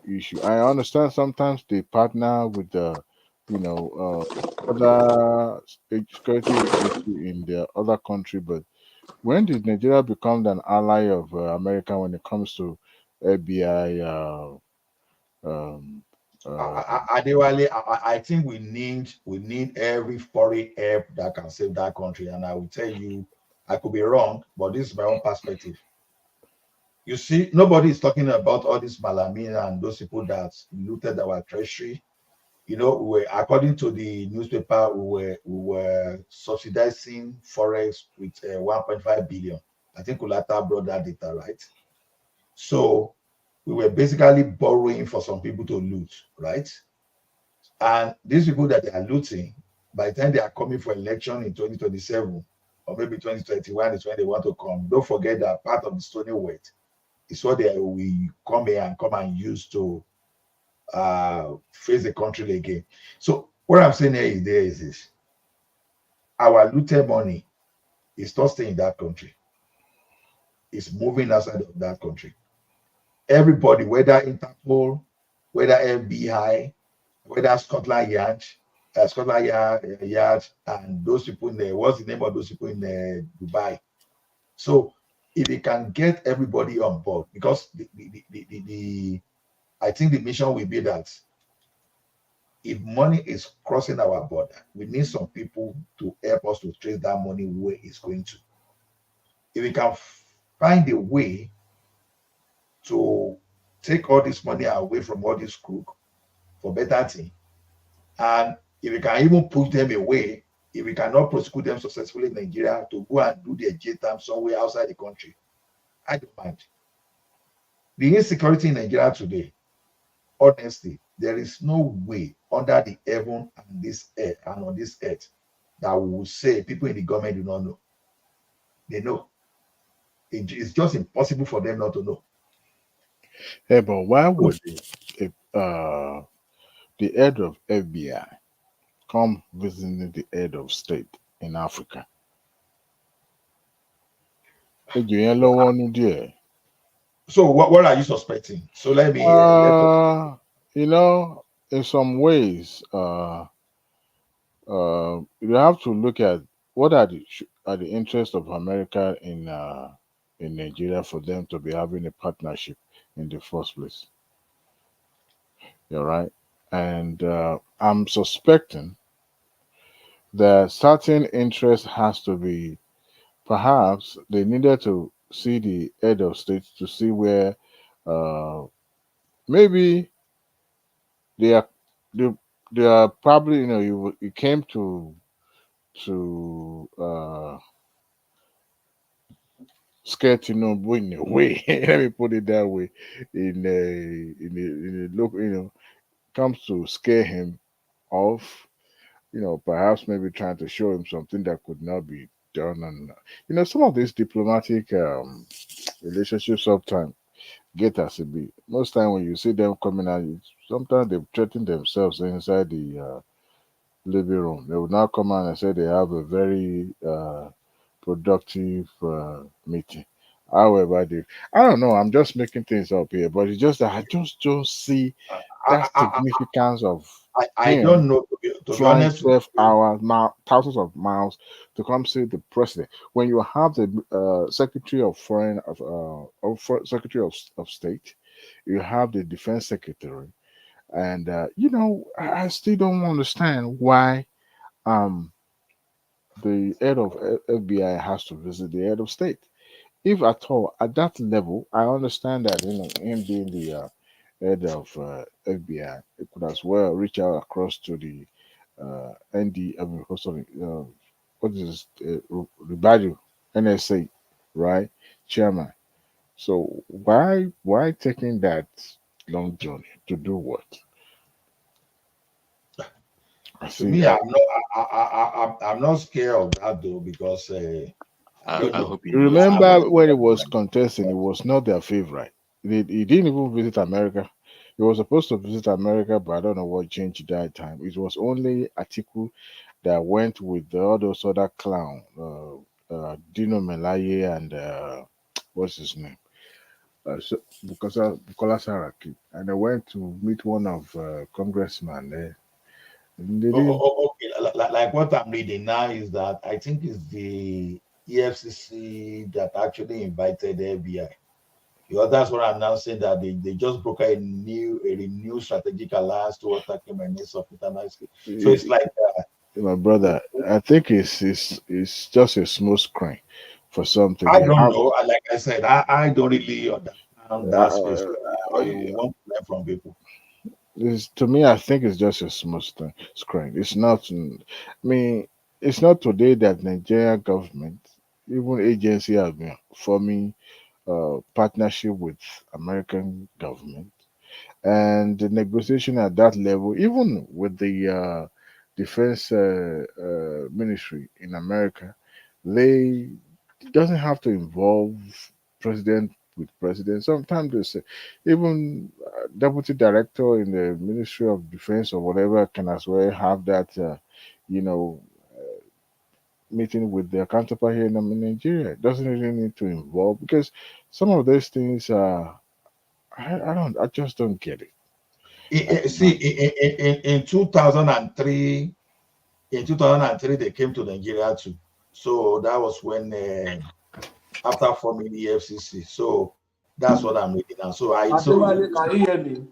S2: issue. I understand sometimes they partner with the other security agency in the other country, but when did Nigeria become an ally of America when it comes to FBI?
S11: Adewale, I think we need every foreign help that can save that country. And I will tell you, I could be wrong, but this is my own perspective. You see, nobody is talking about all this Malamina and those people that looted our treasury. According to the newspaper, we were subsidizing forex with 1.5 billion. I think Kulata brought that data, right? So we were basically borrowing for some people to loot, right? And these people that they are looting, by the time they are coming for election in 2027 or maybe 2021 is when they want to come. Don't forget that part of the Stony Weight is what we come here and use to face the country again. So what I'm saying here is this: our looted money is not staying in that country. It's moving outside of that country. Everybody, whether Interpol, whether FBI, whether Scotland Yard, and those people in there, what's the name of those people in Dubai? So if we can get everybody on board, because I think the mission will be that if money is crossing our border, we need some people to help us to trace that money where it's going to. If we can find a way to take all this money away from all this crook for better thing. And if we can even push them away, if we cannot prosecute them successfully in Nigeria to go and do their J time somewhere outside the country, I don't mind. The insecurity in Nigeria today, honestly, there is no way under the heaven and this earth and on this earth that we will say people in the government do not know. They know. It's just impossible for them not to know.
S2: Hey, but why would the head of FBI come visiting the head of state in Africa?
S11: So what are you suspecting? So let me
S2: you know, in some ways, you have to look at what are the interests of America in Nigeria for them to be having a partnership in the first place. You're right, and I'm suspecting that certain interest has to be. Perhaps they needed to see the head of state to see where maybe they are they are probably, you know, you came to scare Tinubu in a way. Let me put it that way. In a look, you know, comes to scare him off. You know, perhaps maybe trying to show him something that could not be done, and you know, some of these diplomatic relationships sometimes get as a be. Most time when you see them coming out, sometimes they threaten themselves inside the living room. They will now come out and say they have a very productive meeting. However, I don't know. I'm just making things up here, but it's just that I just don't see that significance of
S11: I
S2: him
S11: don't know, to be
S2: flying
S11: honest.
S2: 12 hours, thousands of miles to come see the president. When you have the Secretary of Foreign Secretary of State, you have the Defense Secretary, and you know, I still don't understand why um the head of FBI has to visit the head of state. If at all, at that level, I understand that, you know, him being the head of FBI, it could as well reach out across to the ND. I mean, oh, sorry, what is this? Ribadu, NSA, right? Chairman. So why taking that long journey to do what?
S11: To me, I'm not scared of that though, because I don't know.
S2: Remember when he was contesting, he was not their favorite. He didn't even visit America. He was supposed to visit America, but I don't know what changed that time. It was only Atiku that went with all those other clown, Dino Melaye and what's his name? Bukola Saraki, and they went to meet one of congressman there.
S11: Okay. Like what I'm reading now is that I think it's the EFCC that actually invited the FBI. Because that's what I'm now saying, that they just broke a renewed strategic alliance towards tackling menace of international. So it's like
S2: my brother, I think it's just a smooth screen for something.
S11: I don't know. Like I said, I don't really understand that space. Or you want to learn from people.
S2: To me, I think it's just a smooth screen. It's not. I mean, it's not today that Nigerian government, even agency, have been forming partnership with American government, and the negotiation at that level, even with the defense ministry in America, they doesn't have to involve president with president. Sometimes they say even deputy director in the Ministry of Defense or whatever can as well have that, you know, meeting with their counterpart here in Nigeria. It doesn't really need to involve, because some of those things I just don't get it.
S11: See, in 2003, they came to Nigeria too. So that was when after forming the EFCC. So that's what I'm reading now. So
S3: can you hear me?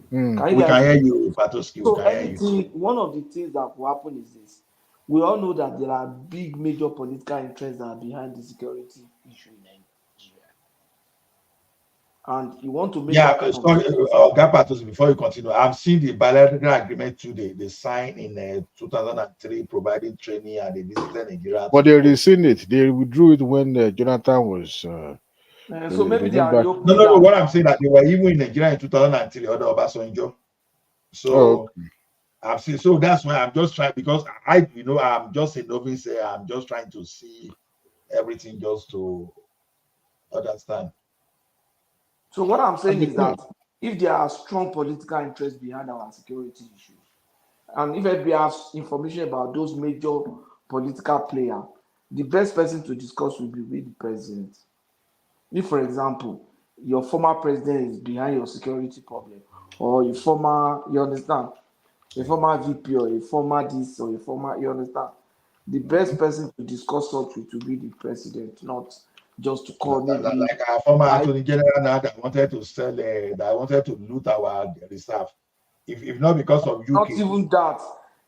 S11: We can hear you, Patoski.
S3: So anything, one of the things that will happen is this. We all know that there are big major political interests that are behind the security issue in Nigeria. and you want to make
S11: Yeah,
S3: that kind of
S11: sorry,
S3: discourse.
S11: Gapatos, before you continue, I've seen the bilateral agreement today. They signed in 2003, providing training, and they visited Nigeria
S2: But
S11: to
S2: they
S11: do.
S2: rescind it. They withdrew it when Jonathan was.
S3: So maybe they
S2: went
S3: are
S2: back.
S11: No,
S3: reopening
S11: no, no.
S3: that
S11: What I'm
S3: now.
S11: saying that they were even in Nigeria in 2003 under Obasanjo.
S2: Oh,
S11: So I've seen. So that's why I'm just trying, because I'm just a novice. I'm just trying to see everything just to understand.
S3: So what I'm saying is
S2: okay.
S3: that if there are strong political interests behind our security issues, and if FBI has information about those major political players, the best person to discuss will be with the president. If, for example, your former president is behind your security problem, or a former, you understand, a former VP or a former this or a former, you understand, the best person to discuss such with will be the president, not just to call maybe
S11: Like our former
S3: I
S11: Attorney General now that wanted to sell, that wanted to loot our reserve. If not because of
S3: not
S11: UK.
S3: even that.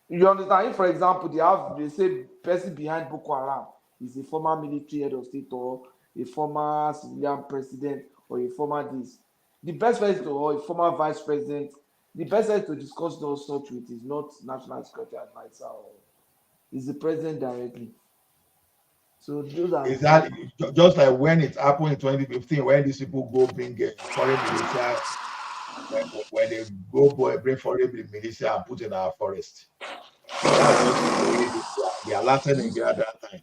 S3: You understand? If, for example, they say person behind Boko Haram is a former military head of state or a former civilian president or a former this, the best person to, or a former vice president, the best person to discuss those such with is not national security advisor or is the president directly. So those are
S11: Is
S3: the
S11: that just like when it happened in 2015 when these people go bring foreign militia, when they go bring foreign militia and put in our forest? That's just the way they alerted Nigeria at that time.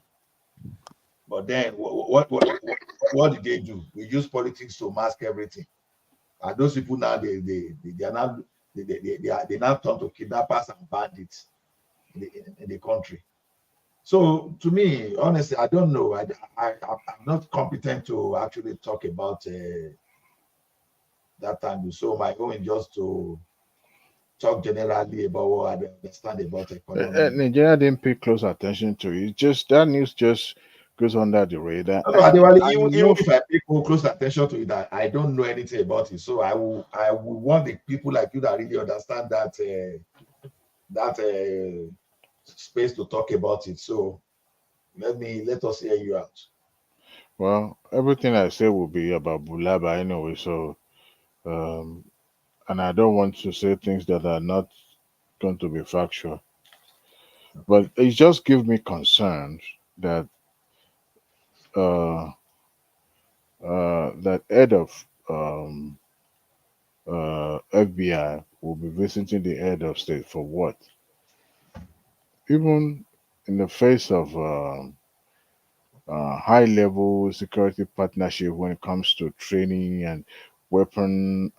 S11: But then what did they do? We use politics to mask everything. And those people now they are now they now turn to kidnappers and bandits in the country. So to me, honestly, I don't know. I'm not competent to actually talk about that angle. So my own is just to talk generally about what I understand about economy.
S2: Nigeria didn't pay close attention to it. Just that news just goes under the radar.
S11: No, Adewale,
S2: I
S11: even
S2: know.
S11: if I pay close attention to it, I don't know anything about it. So I will want the people like you that really understand that space to talk about it. So let us hear you out.
S2: Well, everything I say will be about Bulaba anyway. So, um, and I don't want to say things that are not going to be factual. But it just gives me concerns that uh, that head of FBI will be visiting the head of state for what? Even in the face of high level security partnership when it comes to training and weapon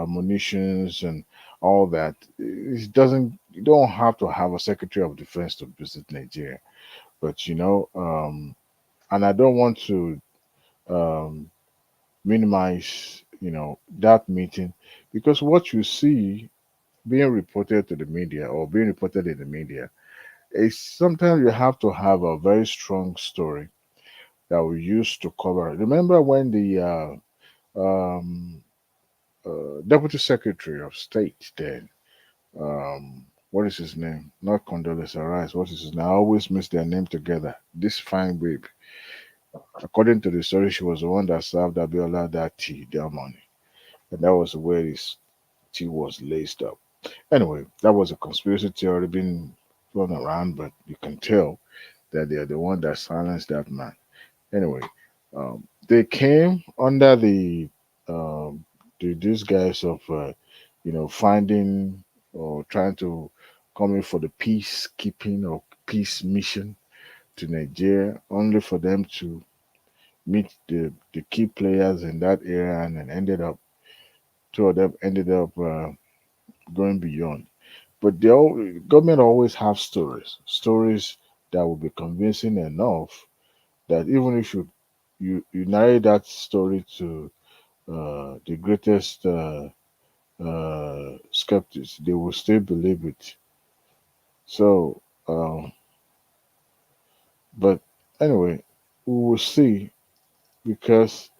S2: munitions and all that, it doesn't. You don't have to have a secretary of defense to visit Nigeria, but and I don't want to um, minimize that meeting, because what you see being reported to the media or being reported in the media is sometimes you have to have a very strong story that we used to cover. Remember when the um, Deputy Secretary of State then, what is his name? Not Condoleezza Rice. What is his name? I always mix their name together. This fine babe. According to the story, she was the one that served Abiola that tea, that money. And that was where his tea was laced up. Anyway, that was a conspiracy theory being thrown around, but you can tell that they are the one that silenced that man. Anyway, they came under these guys of finding or trying to come in for the peacekeeping or peace mission to Nigeria, only for them to meet the key players in that area, and then two of them ended up going beyond. But government always have stories that will be convincing enough that even if you narrate that story to the greatest skeptics, they will still believe it. So, but anyway, we will see, because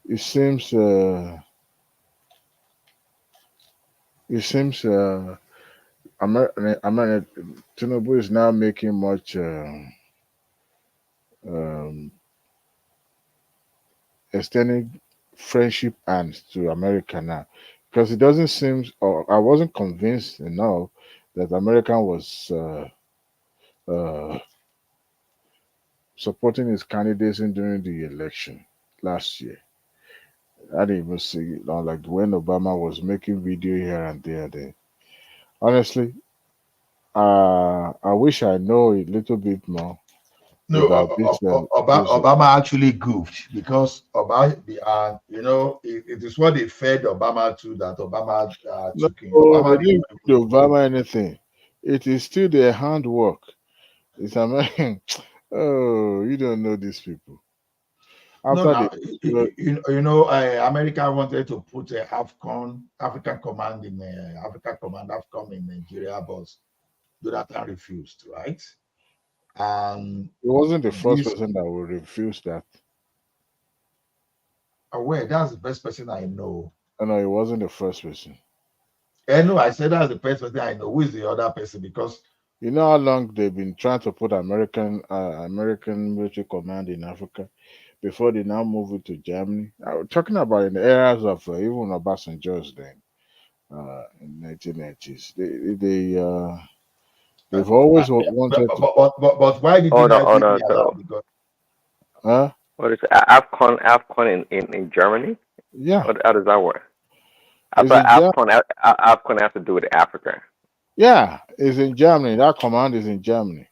S2: it seems it seems Tinubu is now making much um, extending friendship hands to America now, because it doesn't seem, or I wasn't convinced enough that America was uh, supporting his candidates in during the election last year. I didn't even see, like when Obama was making video here and there. Then honestly, I wish I know a little bit more
S11: No,
S2: about this.
S11: Obama actually goofed because Obama, it is what they fed Obama to that Obama
S2: No,
S11: took in.
S2: they
S11: Obama did
S2: didn't
S11: not
S2: give
S11: even
S2: Obama anything. It is still their handwork. It's American. Oh, you don't know these people.
S11: no,
S2: After they,
S11: now America wanted to put a African command in African command AFCON in Nigeria, but Jonathan refused, right? And
S2: it wasn't the first
S11: this,
S2: person that would refuse that.
S11: that's the best person I know.
S2: Oh, no, it wasn't the first person.
S11: And no, I said that's the best person I know. Who is the other person? Because
S2: You know how long they've been trying to put American military command in Africa before they now move it to Germany. I'm talking about in the eras of even Obasanjo's then, in 1990s. They've always wanted to.
S11: but why did
S18: Hold
S11: United be
S18: on.
S11: allowed?
S18: So,
S11: Because
S2: Huh?
S18: what is it? AFCON in Germany?
S2: Yeah,
S18: How does that work? I
S2: it's
S18: thought
S2: in Germany.
S18: AFCON has to do with Africa.
S2: Yeah, it's in Germany. That command is in Germany.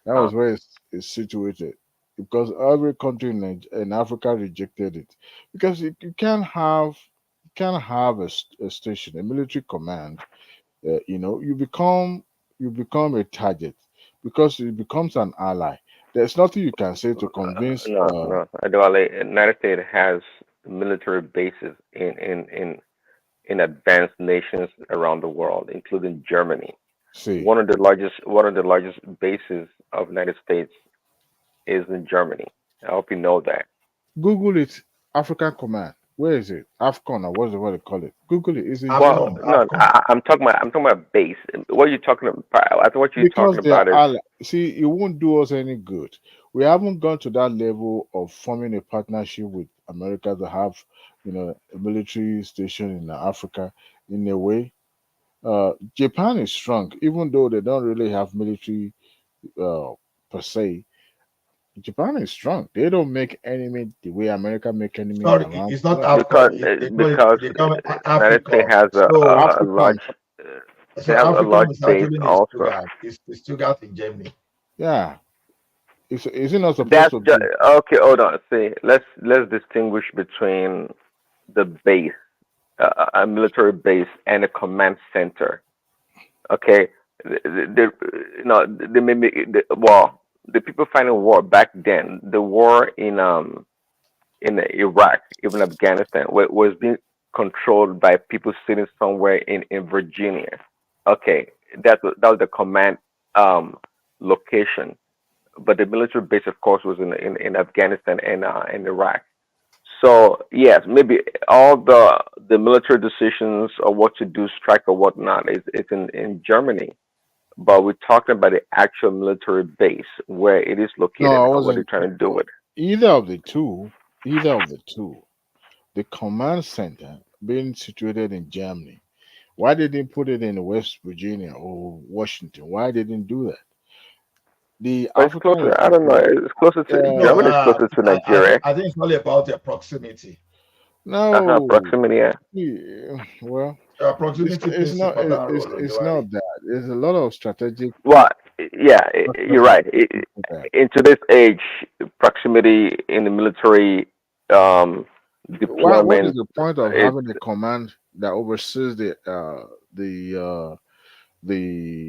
S2: That
S18: Oh,
S2: was where it's situated. Because every country in Africa rejected it. Because you can't have a station, a military command. You become a target because it becomes an ally. There's nothing you can say to convince.
S18: no. Adewale, United States has military bases in advanced nations around the world, including Germany.
S2: See,
S18: One of the largest bases of United States is in Germany. I hope you know that.
S2: Google it. African command. Where is it? Afcon or what they call it? Google it. It's in
S18: Well,
S2: Germany.
S18: no,
S11: AFCON.
S18: I'm talking about base. What are you talking about? I think what you're talking
S2: Because they are
S18: about is
S2: ally. See, it won't do us any good. We haven't gone to that level of forming a partnership with America to have, a military station in Africa. In a way, Japan is strong, even though they don't really have military uh, per se. Japan is strong. They don't make enemy the way America make enemies
S11: Sorry,
S2: around
S11: it's
S2: the
S11: not
S2: world.
S11: AFCON.
S18: because
S11: They call it
S18: United States
S11: AFRICOM.
S18: has
S11: So,
S18: a large
S2: African,
S18: uh, they
S11: so
S18: have a large
S11: AFRICOM is
S18: base
S11: actually in
S18: also.
S11: Stuttgart. It's Stuttgart in Germany.
S2: yeah. Is it not supposed
S18: That's
S2: to
S18: just
S2: be?
S18: okay. Hold on. See, let's distinguish between the base, a military base, and a command center. Okay, they may be, the people fighting war back then, the war in Iraq, even Afghanistan, was being controlled by people sitting somewhere in Virginia. Okay, that was the command um location, but the military base, of course, was in Afghanistan and in Iraq. So yes, maybe all the military decisions or what to do, strike or whatnot, is in Germany. But we're talking about the actual military base where it is
S2: No,
S18: located
S2: I
S18: and what they're
S2: wasn't.
S18: trying to do with it.
S2: Either of the two. Either of the two. The command center being situated in Germany. Why they didn't put it in West Virginia or Washington? Why they didn't do that? The
S18: But it's
S2: African
S18: closer. I don't know. It's closer to
S11: No,
S2: uh,
S18: Germany. Is closer to
S11: I
S18: Nigeria.
S11: think it's all about proximity.
S2: no,
S18: Proximity. Yeah.
S2: well,
S11: Proximity
S2: it's
S11: plays
S2: not.
S11: important role on the
S2: It's
S11: way.
S2: not that. There's a lot of strategic
S18: Well, yeah,
S2: factors
S18: you're
S2: that
S18: right.
S2: go into that.
S18: In today's age, proximity in the military
S2: Why? What is
S18: deployment,
S2: the point of
S18: it
S2: having a command that oversees the the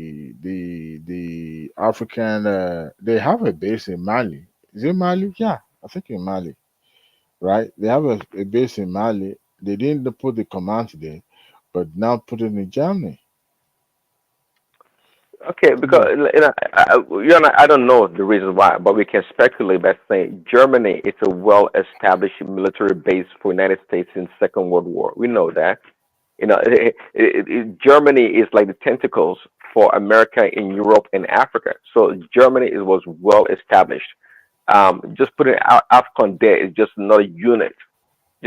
S2: African? They have a base in Mali. Is it Mali? Yeah, I think in Mali, right? They have a base in Mali. They didn't put the command there, but now put it in Germany.
S18: okay, because
S2: So,
S18: I don't know the reason why, but we can speculate by saying Germany is a well-established military base for United States in Second World War. We know that. Germany is like the tentacles for America in Europe and Africa. So Germany was well established. Just putting AFCON there is just another unit,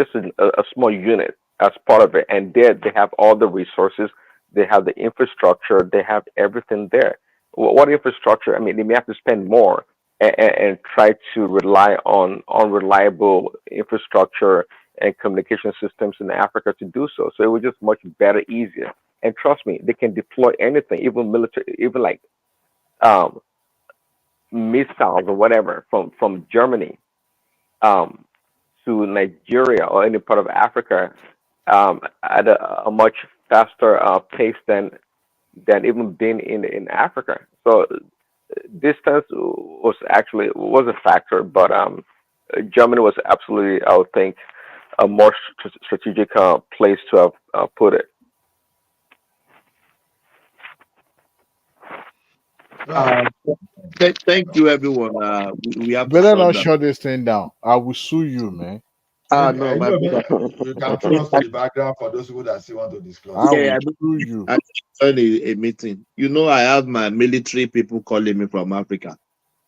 S18: just a small unit as part of it. And there they have all the resources, they have the infrastructure, they have everything there. What infrastructure? I mean, they may have to spend more and try to rely on unreliable infrastructure and communication systems in Africa to do so. So it was just much better, easier. And trust me, they can deploy anything, even military, even like missiles or whatever from Germany to Nigeria or any part of Africa at a much faster pace than even being in Africa. So distance was a factor, but Germany was absolutely, I would think, a more strategic place to have put it.
S8: Thank you, everyone. We have
S2: better not shut this thing down. I will sue you, man.
S8: No, my
S11: you can throw us to the background for those people that still want to disclose.
S2: I will sue you.
S8: I joined a meeting. I have my military people calling me from Africa.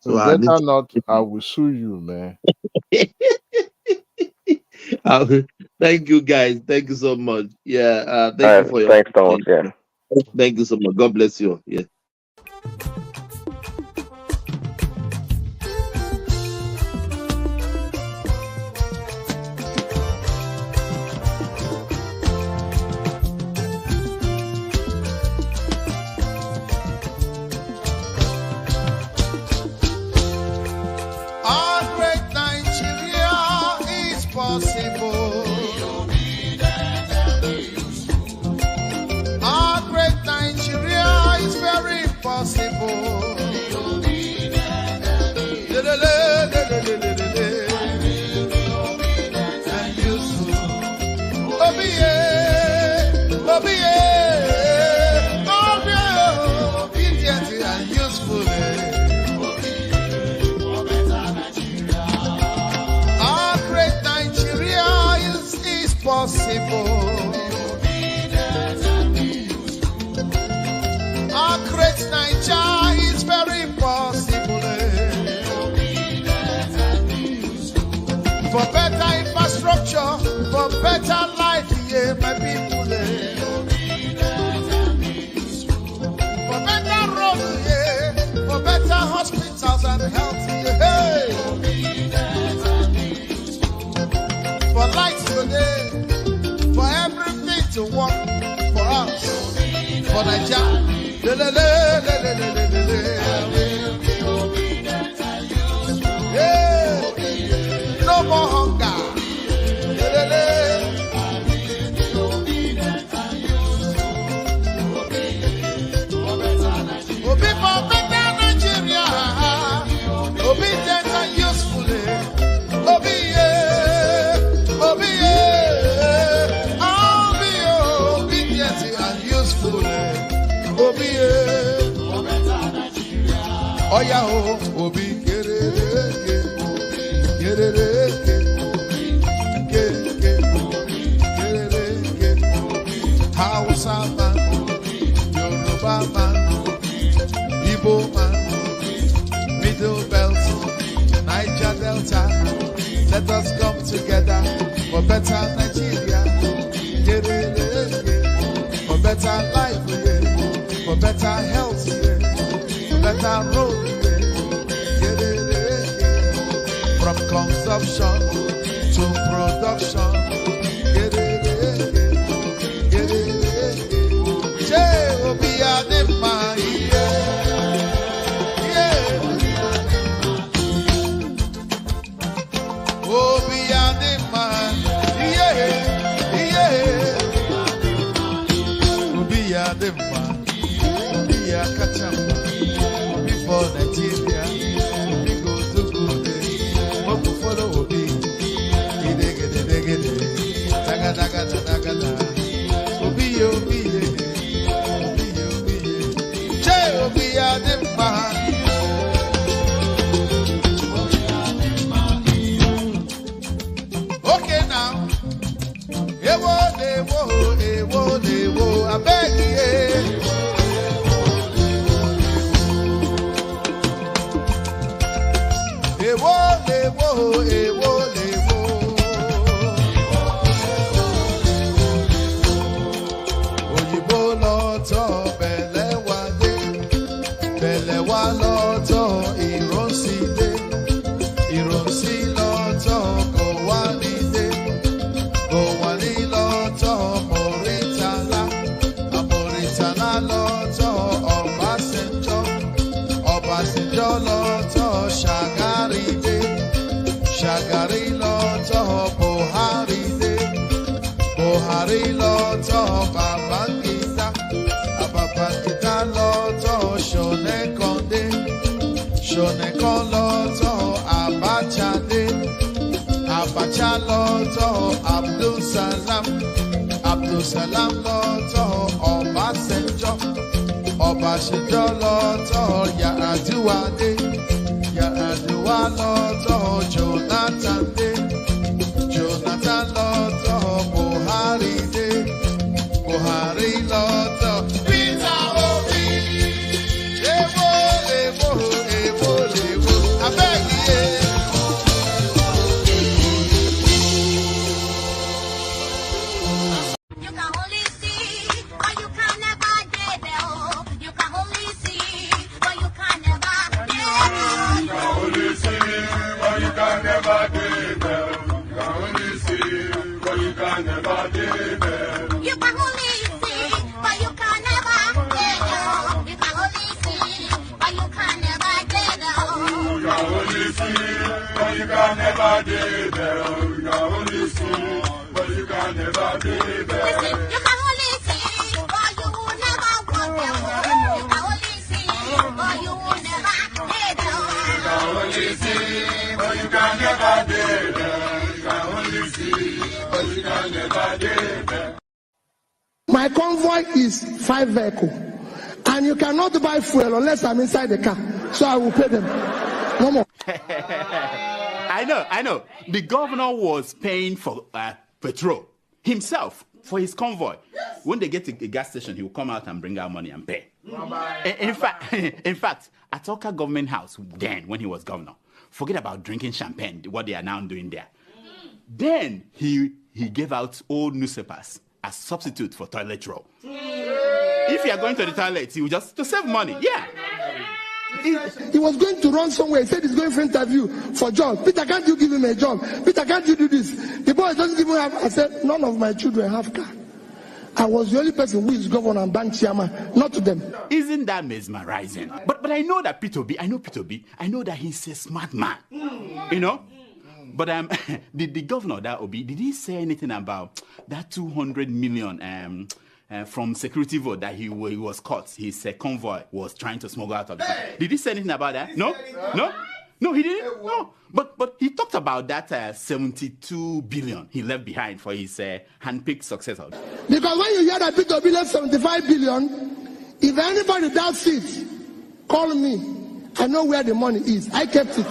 S8: So
S2: better not. I will sue you, man.
S8: Thank you, guys. Thank you so much. Yeah. Thank you for your.
S18: Thanks, Thomas. Yeah.
S8: Thank you so much. God bless you. Yeah.
S1: For better infrastructure, for better life, yeah, my people. For better roads, yeah, for better hospitals and health, yeah. For lights today, for everything to work for us, for Nigeria. No more hunger. Obi for better Nigeria. Obedient and useful. Obi, Obi, I'll be obedient and useful. Obi, oh yeah, Obi, get it. Hausa man, Yoruba man, Igbo man, Middle Belt, Niger Delta. Let us come together for better Nigeria, for better life, for better health, for better road. From consumption to production. Get it. Obi Adema, Obi Adema, Obi Adema, Obi Akachamba, before Nigeria. Okay now, I beg you. Ṣonẹ́kan lọ́tọ̀ Abacha dé. Abacha lọ́tọ̀ Abdulsalam. Abdulsalam lọ́tọ̀ Ọbásanjọ́. Ọbásanjọ́ lọ́tọ̀ Yar'Adua dé. Yar'Adua lọ́tọ̀ Jonathan dé. Jonathan lọ́tọ̀ Buhari dé. Buhari lọ́tọ̀ Peter Obi. Èwo èwo èwo lèwo abẹ́gi yé.
S6: You can only see, but you can never get there. You can only see, but you can never get there.
S1: You can only see, but you can never get there. You can only see, but you can never get there.
S6: You can only see, but you can never get there. You can only see, but you can never get there.
S1: You can only see, but you can never get there. You can only see, but you can never get there.
S6: Listen, you can only see, but you will never want there. You can only see, but you will never get there.
S1: You can only see, but you can never get there. You can only see, but you can never get there.
S13: My convoy is 5 vehicles, and you cannot buy fuel unless I'm inside the car. So I will pay them. No more.
S23: I know. The governor was paying for petrol himself for his convoy. When they get to a gas station, he will come out and bring out money and pay. In fact, at Oka Government House, then when he was governor, forget about drinking champagne, what they are now doing there. Then he gave out old newspapers as substitute for toilet roll. If you are going to the toilet, he will just to save money. Yeah.
S13: He was going to run somewhere. He said he's going for interview for job. Peter, can't you give him a job? Peter, can't you do this? The boy doesn't even have. I said, none of my children have car. I was the only person who is governor and bank chairman, not to them.
S23: Isn't that mesmerizing? But I know that Peter B. I know that he's a smart man. You know? But the governor, that Obi, did he say anything about that 200 million from security vote that he was caught? His convoy was trying to smuggle out of the country. Did he say anything about that? No, he didn't. No, but he talked about that 72 billion he left behind for his handpicked successor.
S13: Because when you hear that Peter Obi left 75 billion, if anybody doubts it, call me. I know where the money is. I kept it.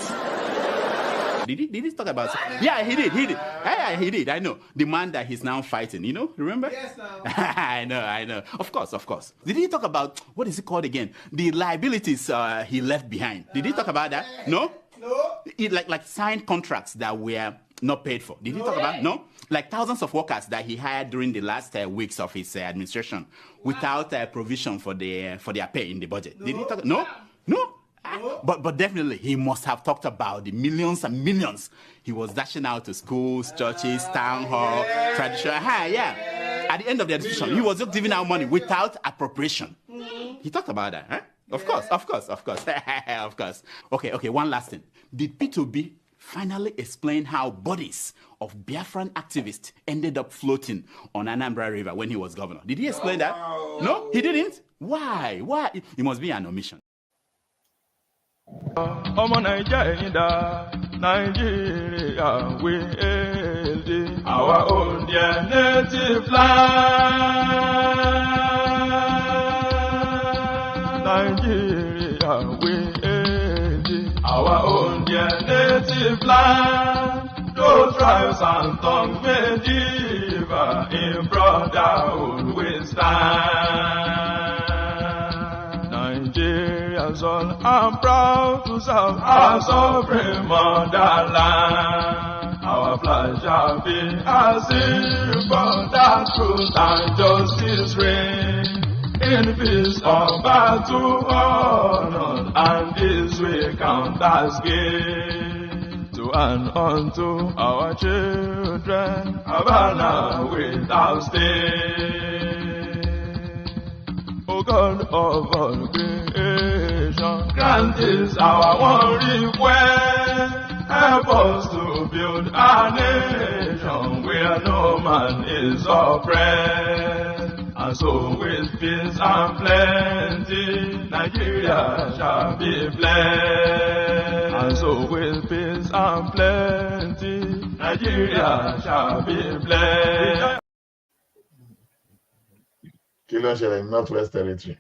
S23: Did he talk about? Yeah, he did. Yeah, he did. I know. The man that he's now fighting, you know, remember? Yes, I know. Of course. Did he talk about, what is it called again? The liabilities he left behind. Did he talk about that? No. Like signed contracts that were not paid for. Did he talk about? No. Like thousands of workers that he hired during the last weeks of his administration without provision for their pay in the budget. Did he talk? No. But definitely he must have talked about the millions and millions he was dashing out to schools, churches, town hall, traditional. Yeah. At the end of the administration, he was just giving out money without appropriation. He talked about that, huh? Of course. Of course. Okay, one last thing. Did P2B finally explain how bodies of Biafran activists ended up floating on Anambra River when he was governor? Did he explain that? No, he didn't. Why? It must be an omission.
S24: Nigeria, we hail our own dear native land. Nigeria, we hail our own dear native land. Though tribes and tongues may differ, in brotherhood we stand. Nigerians all, I'm proud to serve our sovereign motherland. Our flag shall be a symbol that truth and justice reign. In peace or battle honored, and this we count as gain. To and unto our children, Havana without stay. O God of all creation, grant this our one request. Help us to build a nation where no man is oppressed, And so with peace and plenty, Nigeria shall be blessed. And so with peace and plenty, Nigeria shall be blessed.
S11: Kí ló ń ṣẹlẹ̀ ní Northwest Territory?